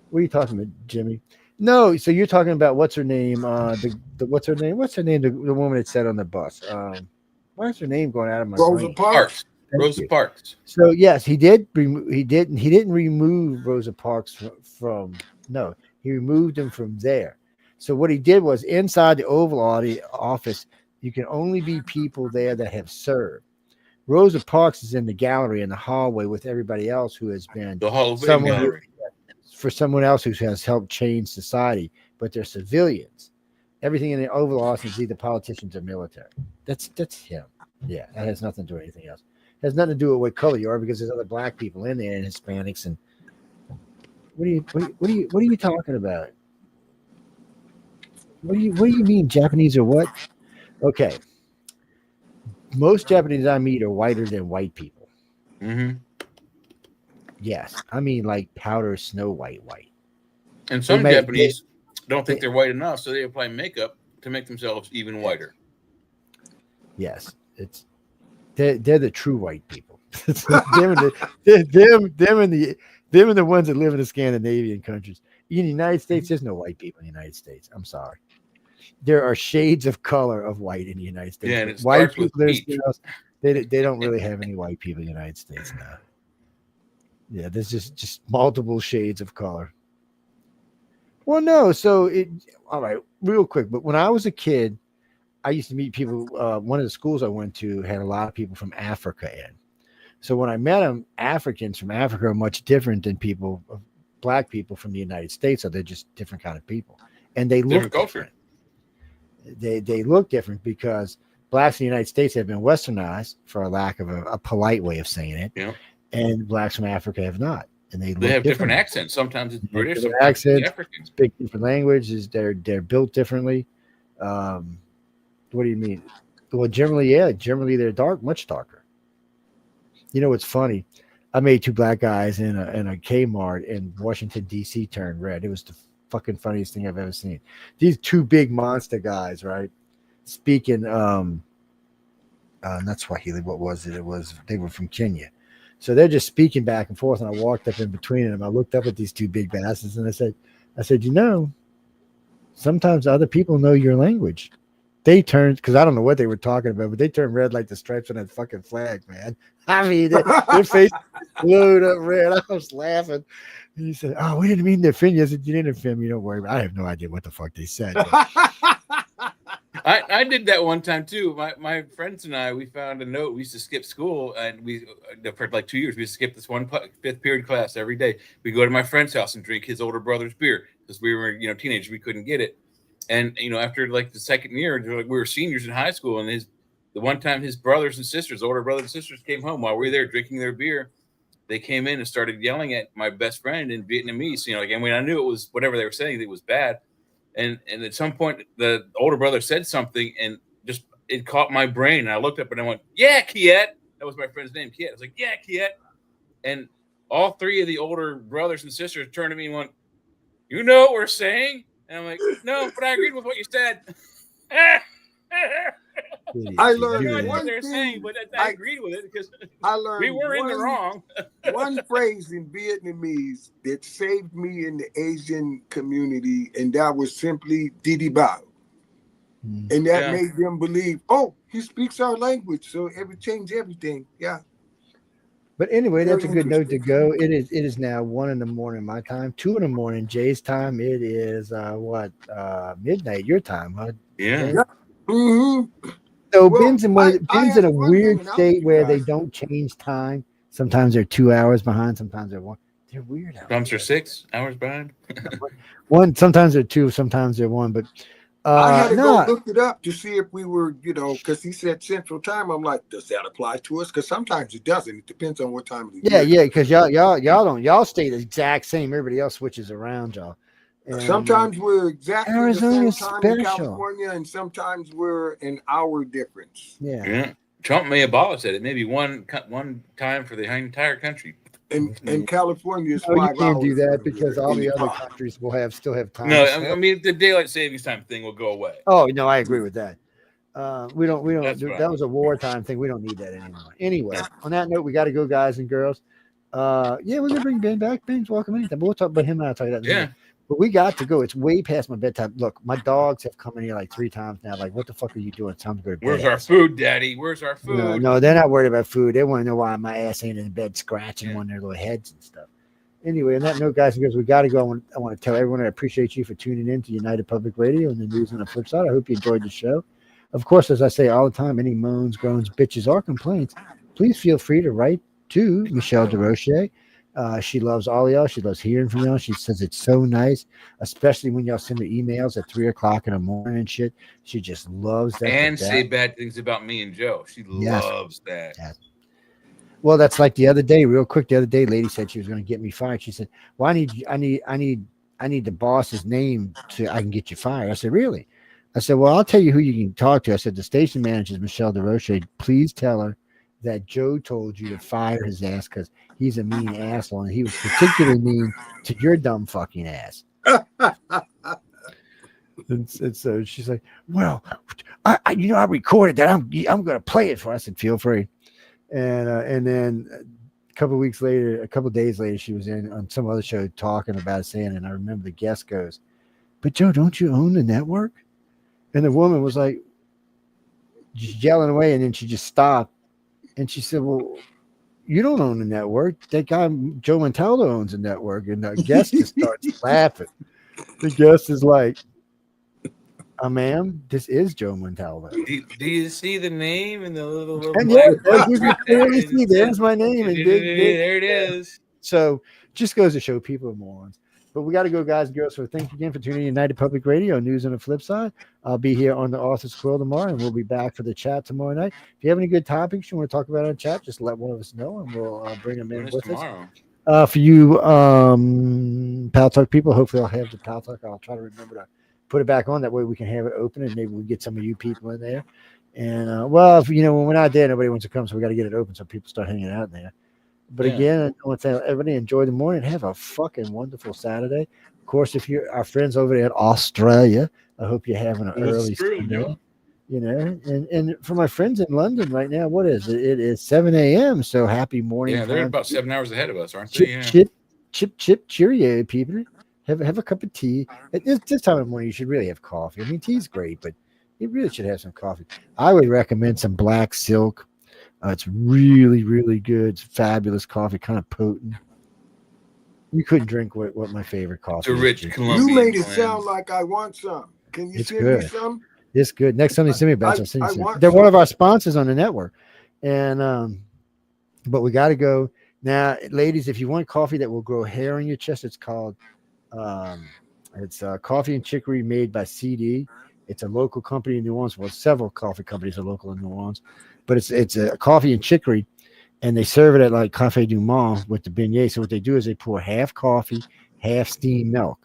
Speaker 4: What are you talking about, Jimmy? No, so you're talking about what's her name? What's her name? What's her name? The woman that sat on the bus. Why's her name going out of my
Speaker 10: Rosa Parks.
Speaker 2: Rosa Parks.
Speaker 4: So yes, he didn't remove Rosa Parks from. No, he removed him from there. So what he did was inside the Oval Office, you can only be people there that have served. Rosa Parks is in the gallery in the hallway with everybody else who has been
Speaker 2: the Hall of Fame gallery.
Speaker 4: For someone else who has helped change society, but they're civilians. Everything in the Oval Office is either politicians or military. That's him. Yeah, that has nothing to do with anything else. It has nothing to do with what color you are, because there's other black people in there and Hispanics. And what are you talking about? What do you mean Japanese or what? Okay. Most Japanese I meet are whiter than white people.
Speaker 2: Mm-hmm.
Speaker 4: Yes, I mean like powder snow white.
Speaker 2: And some Japanese don't think they're white enough, so they apply makeup to make themselves even whiter.
Speaker 4: Yes, they're the true white people. them and the ones that live in the Scandinavian countries. In the United States, there's no white people in the United States. I'm sorry. there are shades of color of white in the United States.
Speaker 2: Yeah, and it
Speaker 4: White
Speaker 2: starts with
Speaker 4: people, there's
Speaker 2: peach.
Speaker 4: they don't really have any white people in the United States now. Yeah, there's just multiple shades of color. Well, no, so all right, real quick. But when I was a kid, I used to meet people. One of the schools I went to had a lot of people from Africa in. So when I met them, Africans from Africa are much different than black people from the United States. So they're just different kind of people, and they look different. They look different because blacks in the United States have been westernized, for a lack of a polite way of saying it, and blacks from Africa have not, and they
Speaker 2: have different accents. Sometimes it's British, sometimes
Speaker 4: accents,
Speaker 2: it's African.
Speaker 4: speak different languages. They're built differently. What do you mean? Well, generally they're much darker. You know what's funny? I made two black guys in a Kmart in Washington D.C. turn red. It was the fucking funniest thing I've ever seen. These two big monster guys, right? Speaking, not Swahili. What was it? They were from Kenya, so they're just speaking back and forth. And I walked up in between them. I looked up at these two big bastards and I said, you know, sometimes other people know your language. They turned, because I don't know what they were talking about, but they turned red like the stripes on that fucking flag, man. I mean, their face glowed up red. I was laughing. And he said, "Oh, we didn't mean to offend you." I said, "You didn't offend me. Don't worry." I have no idea what the fuck they said.
Speaker 2: I did that one time too. My friends and I, we found a note. We used to skip school, and we for like 2 years we skipped this one fifth period class every day. We go to my friend's house and drink his older brother's beer because we were teenagers. We couldn't get it. And after like the second year, we were seniors in high school, and the one time his brothers and sisters, older brothers and sisters, came home while we were there drinking their beer. They came in and started yelling at my best friend in Vietnamese. I knew it was whatever they were saying, it was bad. And at some point, the older brother said something, and just it caught my brain. And I looked up and I went, "Yeah, Kiet." That was my friend's name, Kiet. I was like, "Yeah, Kiet." And all three of the older brothers and sisters turned to me and went, "You know what we're saying?" And I'm like, "No, but I agreed with what you said."
Speaker 10: I learned
Speaker 2: what they're saying, but I agreed with it because I learned we were in the wrong.
Speaker 10: One phrase in Vietnamese that saved me in the Asian community, and that was simply "Didi Bao," and that made them believe, "Oh, he speaks our language, so it would change everything." Yeah.
Speaker 4: But anyway, that's a good note to go. It is now 1 a.m. my time, 2 a.m. Jay's time. It is midnight your time, huh?
Speaker 2: Yeah.
Speaker 10: Mm-hmm.
Speaker 4: So Ben's in a weird state where they don't change time. Sometimes they're 2 hours behind. Sometimes they're 1. They're weird.
Speaker 2: Sometimes they're 6 hours behind.
Speaker 4: Sometimes they're 2. Sometimes they're 1. But
Speaker 10: I had to go look it up to see if we were, because he said Central Time. I'm like, does that apply to us? Because sometimes it doesn't. It depends on what time of the year.
Speaker 4: Yeah, because y'all stay the exact same. Everybody else switches around, y'all. And
Speaker 10: sometimes we're exactly
Speaker 4: Arizona's
Speaker 10: the same time
Speaker 4: special.
Speaker 10: in California, and sometimes we're an hour difference.
Speaker 4: Yeah.
Speaker 2: Trump may abolish it. It may be one time for the entire country.
Speaker 10: And California is 5
Speaker 4: you
Speaker 10: hours.
Speaker 4: can't do that because all the other countries will still have time.
Speaker 2: No, I mean the daylight savings time thing will go away.
Speaker 4: Oh no, I agree with that. We don't. That was a wartime thing. We don't need that anymore. Anyway, on that note, we got to go, guys and girls. We're gonna bring Ben back. Ben's welcome anytime. But we'll talk about him and I'll tell you that.
Speaker 2: Yeah.
Speaker 4: But we got to go. It's way past my bedtime. Look, my dogs have come in here like 3 times now. Like, what the fuck are you doing? Time to go to bed.
Speaker 2: Where's our food, Daddy? Where's our food?
Speaker 4: No, they're not worried about food. They want to know why my ass ain't in bed scratching on their little heads and stuff. Anyway, on that note, guys and girls, we got to go. I want to tell everyone I appreciate you for tuning in to United Public Radio and the news on the flip side. I hope you enjoyed the show. Of course, as I say all the time, any moans, groans, bitches, or complaints, please feel free to write to Michelle DeRoche. She loves all y'all. She loves hearing from y'all. She says it's so nice, especially when y'all send her emails at 3 o'clock in the morning and shit. She just loves that.
Speaker 2: And say bad things about me and Joe. She loves that.
Speaker 4: Yes. Well, that's like the other day, real quick. The other day, lady said she was going to get me fired. She said, "Well, I need the boss's name so I can get you fired." I said, "Really?" I said, "Well, I'll tell you who you can talk to." I said, "The station manager is Michelle DeRoche. Please tell her that Joe told you to fire his ass because he's a mean asshole, and he was particularly mean to your dumb fucking ass." and so she's like, "Well, I recorded that. I'm going to play it for us." I said, "Feel free." And then a couple of days later, she was in on some other show talking about it, saying, and I remember the guest goes, "But Joe, don't you own the network?" And the woman was like just yelling away, and then she just stopped. And she said, well, you don't own the network. That guy, Joe Montaldo, owns the network. And the guest just starts laughing. The guest is like, ma'am, this is Joe Montaldo.
Speaker 2: Do you see the name and the little
Speaker 4: And
Speaker 2: black
Speaker 4: yeah,
Speaker 2: box
Speaker 4: you can
Speaker 2: right
Speaker 4: clearly
Speaker 2: there?
Speaker 4: see there's my name. And
Speaker 2: There it is.
Speaker 4: So just goes to show people are morons. But we got to go, guys and girls. So thank you again for tuning in United Public Radio News on the Flip Side. I'll be here on the Author's Quill tomorrow, and we'll be back for the chat tomorrow night. If you have any good topics you want to talk about on chat, just let one of us know, and we'll bring them in with
Speaker 2: tomorrow.
Speaker 4: us. For you Pal Talk people, hopefully I'll have the Pal Talk. I'll try to remember to put it back on. That way we can have it open, and maybe we get some of you people in there. And, well, if, when we're not there, nobody wants to come, so we got to get it open so people start hanging out in there. But again, I want to tell everybody, enjoy the morning. Have a fucking wonderful Saturday. Of course, if you're our friends over there in Australia, I hope you're having an early Sunday. And for my friends in London right now, what is it? It is 7 a.m. So happy morning.
Speaker 2: Yeah, they're
Speaker 4: time.
Speaker 2: about 7 hours ahead of us, aren't they?
Speaker 4: Chip, cheerio, people. Have a cup of tea. At this time of the morning, you should really have coffee. I mean, tea's great, but you really should have some coffee. I would recommend some black silk. It's really, really good. It's fabulous coffee, kind of potent. You couldn't drink what my favorite coffee is.
Speaker 2: It's a rich Colombian
Speaker 10: You made it
Speaker 2: blend.
Speaker 10: sound like I want some. Can you send me some?
Speaker 4: It's good. Next time they send me a batch, I'll send you some. They're
Speaker 10: some.
Speaker 4: one of our sponsors on the network. And but we got to go. Now, ladies, if you want coffee that will grow hair on your chest, it's called Coffee and Chicory made by CD. It's a local company in New Orleans. Well, several coffee companies are local in New Orleans. But it's a coffee and chicory, and they serve it at like Cafe du Monde with the beignets. So what they do is they pour half coffee, half steamed milk.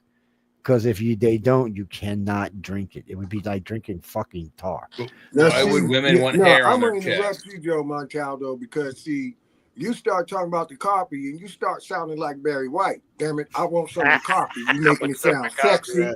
Speaker 4: Because if they don't, you cannot drink it. It would be like drinking fucking tar.
Speaker 2: Why would women want hair on their
Speaker 10: I'm going to interrupt
Speaker 2: chest?
Speaker 10: you, Joe Montaldo, because see, you start talking about the coffee and you start sounding like Barry White. Damn it, I want some of the coffee. You making it sound sexy.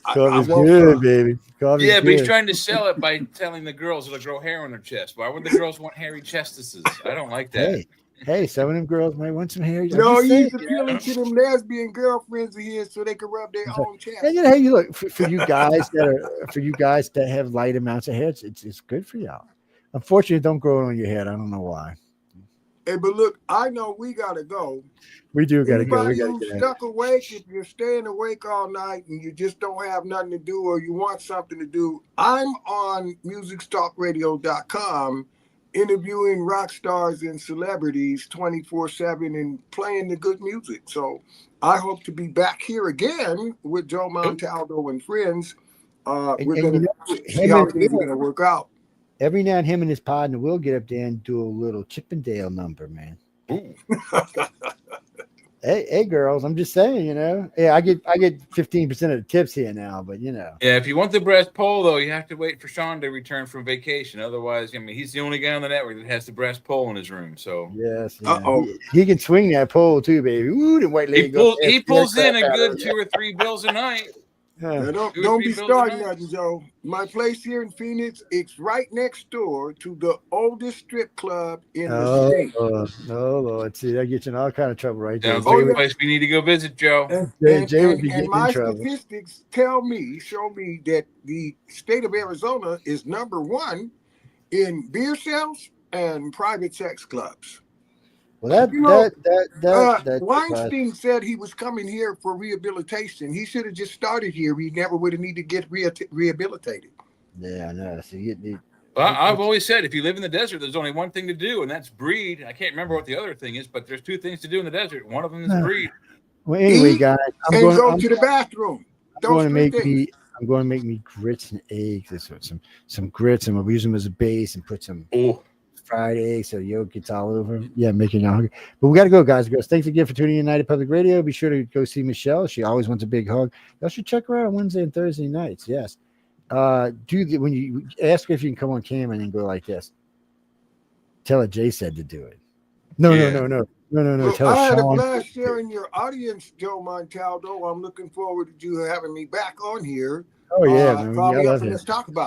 Speaker 4: Coffee's good, baby. Coffee's
Speaker 2: Yeah, but he's
Speaker 4: good.
Speaker 2: trying to sell it by telling the girls it'll grow hair on their chest. Why would the girls want hairy chestises? I don't like that.
Speaker 4: Hey, some of them girls might want some hair.
Speaker 10: No, he's appealing to them lesbian girlfriends of his so they can rub their own chest.
Speaker 4: And hey, you look for you guys that have light amounts of hair. It's good for y'all. Unfortunately, don't grow it on your head. I don't know why.
Speaker 10: Hey, but look, I know we gotta go.
Speaker 4: We do gotta go. We
Speaker 10: Anybody
Speaker 4: gotta
Speaker 10: who's
Speaker 4: get out.
Speaker 10: stuck awake, if you're staying awake all night and you just don't have nothing to do or you want something to do, I'm on MusicStalkRadio.com interviewing rock stars and celebrities 24/7 and playing the good music. So I hope to be back here again with Joe Montaldo and friends. We're going to see how things are going to work out.
Speaker 4: Every now and him and his partner will get up there and do a little Chippendale number, man. Hey, girls, I'm just saying, Yeah, I get 15% of the tips here now, but
Speaker 2: Yeah, if you want the brass pole, though, you have to wait for Sean to return from vacation. Otherwise, I mean, he's the only guy on the network that has the brass pole in his room. So
Speaker 4: yes, he can swing that pole too, baby. Ooh, the white lady
Speaker 2: he pulls in a good 2 or 3 bills a night.
Speaker 10: Now, don't be starting nothing, Joe. My place here in Phoenix, it's right next door to the oldest strip club in the state.
Speaker 4: Oh, Lord. See, that gets you in all kind of trouble right there.
Speaker 2: Sounds like a place we need to go visit, Joe.
Speaker 4: Jay would be getting in
Speaker 10: my
Speaker 4: trouble.
Speaker 10: statistics show me that the state of Arizona is number 1 in beer sales and private sex clubs.
Speaker 4: Well,
Speaker 10: Weinstein said he was coming here for rehabilitation. He should have just started here. He never would have needed to get rehabilitated.
Speaker 4: Yeah, I know. So
Speaker 2: I've always said if you live in the desert, there's only one thing to do, and that's breed. I can't remember what the other thing is, but there's 2 things to do in the desert. One of them is breed.
Speaker 4: Well, anyway, guys, I'm
Speaker 10: going to the bathroom.
Speaker 4: I'm going to make me grits and eggs. This with some grits, and we'll use them as a base and put some fried eggs so the yolk gets all over. Yeah, making you hungry. But we got to go, guys and girls. Thanks again for tuning in United Public Radio. Be sure to go see Michelle. She always wants a big hug. Y'all should check her out on Wednesday and Thursday nights. Yes. When you ask her if you can come on camera and then go like this. Tell her Jay said to do it. No.
Speaker 10: Well,
Speaker 4: Tell
Speaker 10: I had a
Speaker 4: Sean.
Speaker 10: blast sharing your audience, Joe Montaldo. I'm looking forward to you having me back on here.
Speaker 4: Oh yeah, man.
Speaker 10: Probably
Speaker 4: I
Speaker 10: have
Speaker 4: love
Speaker 10: something
Speaker 4: it.
Speaker 10: to talk about.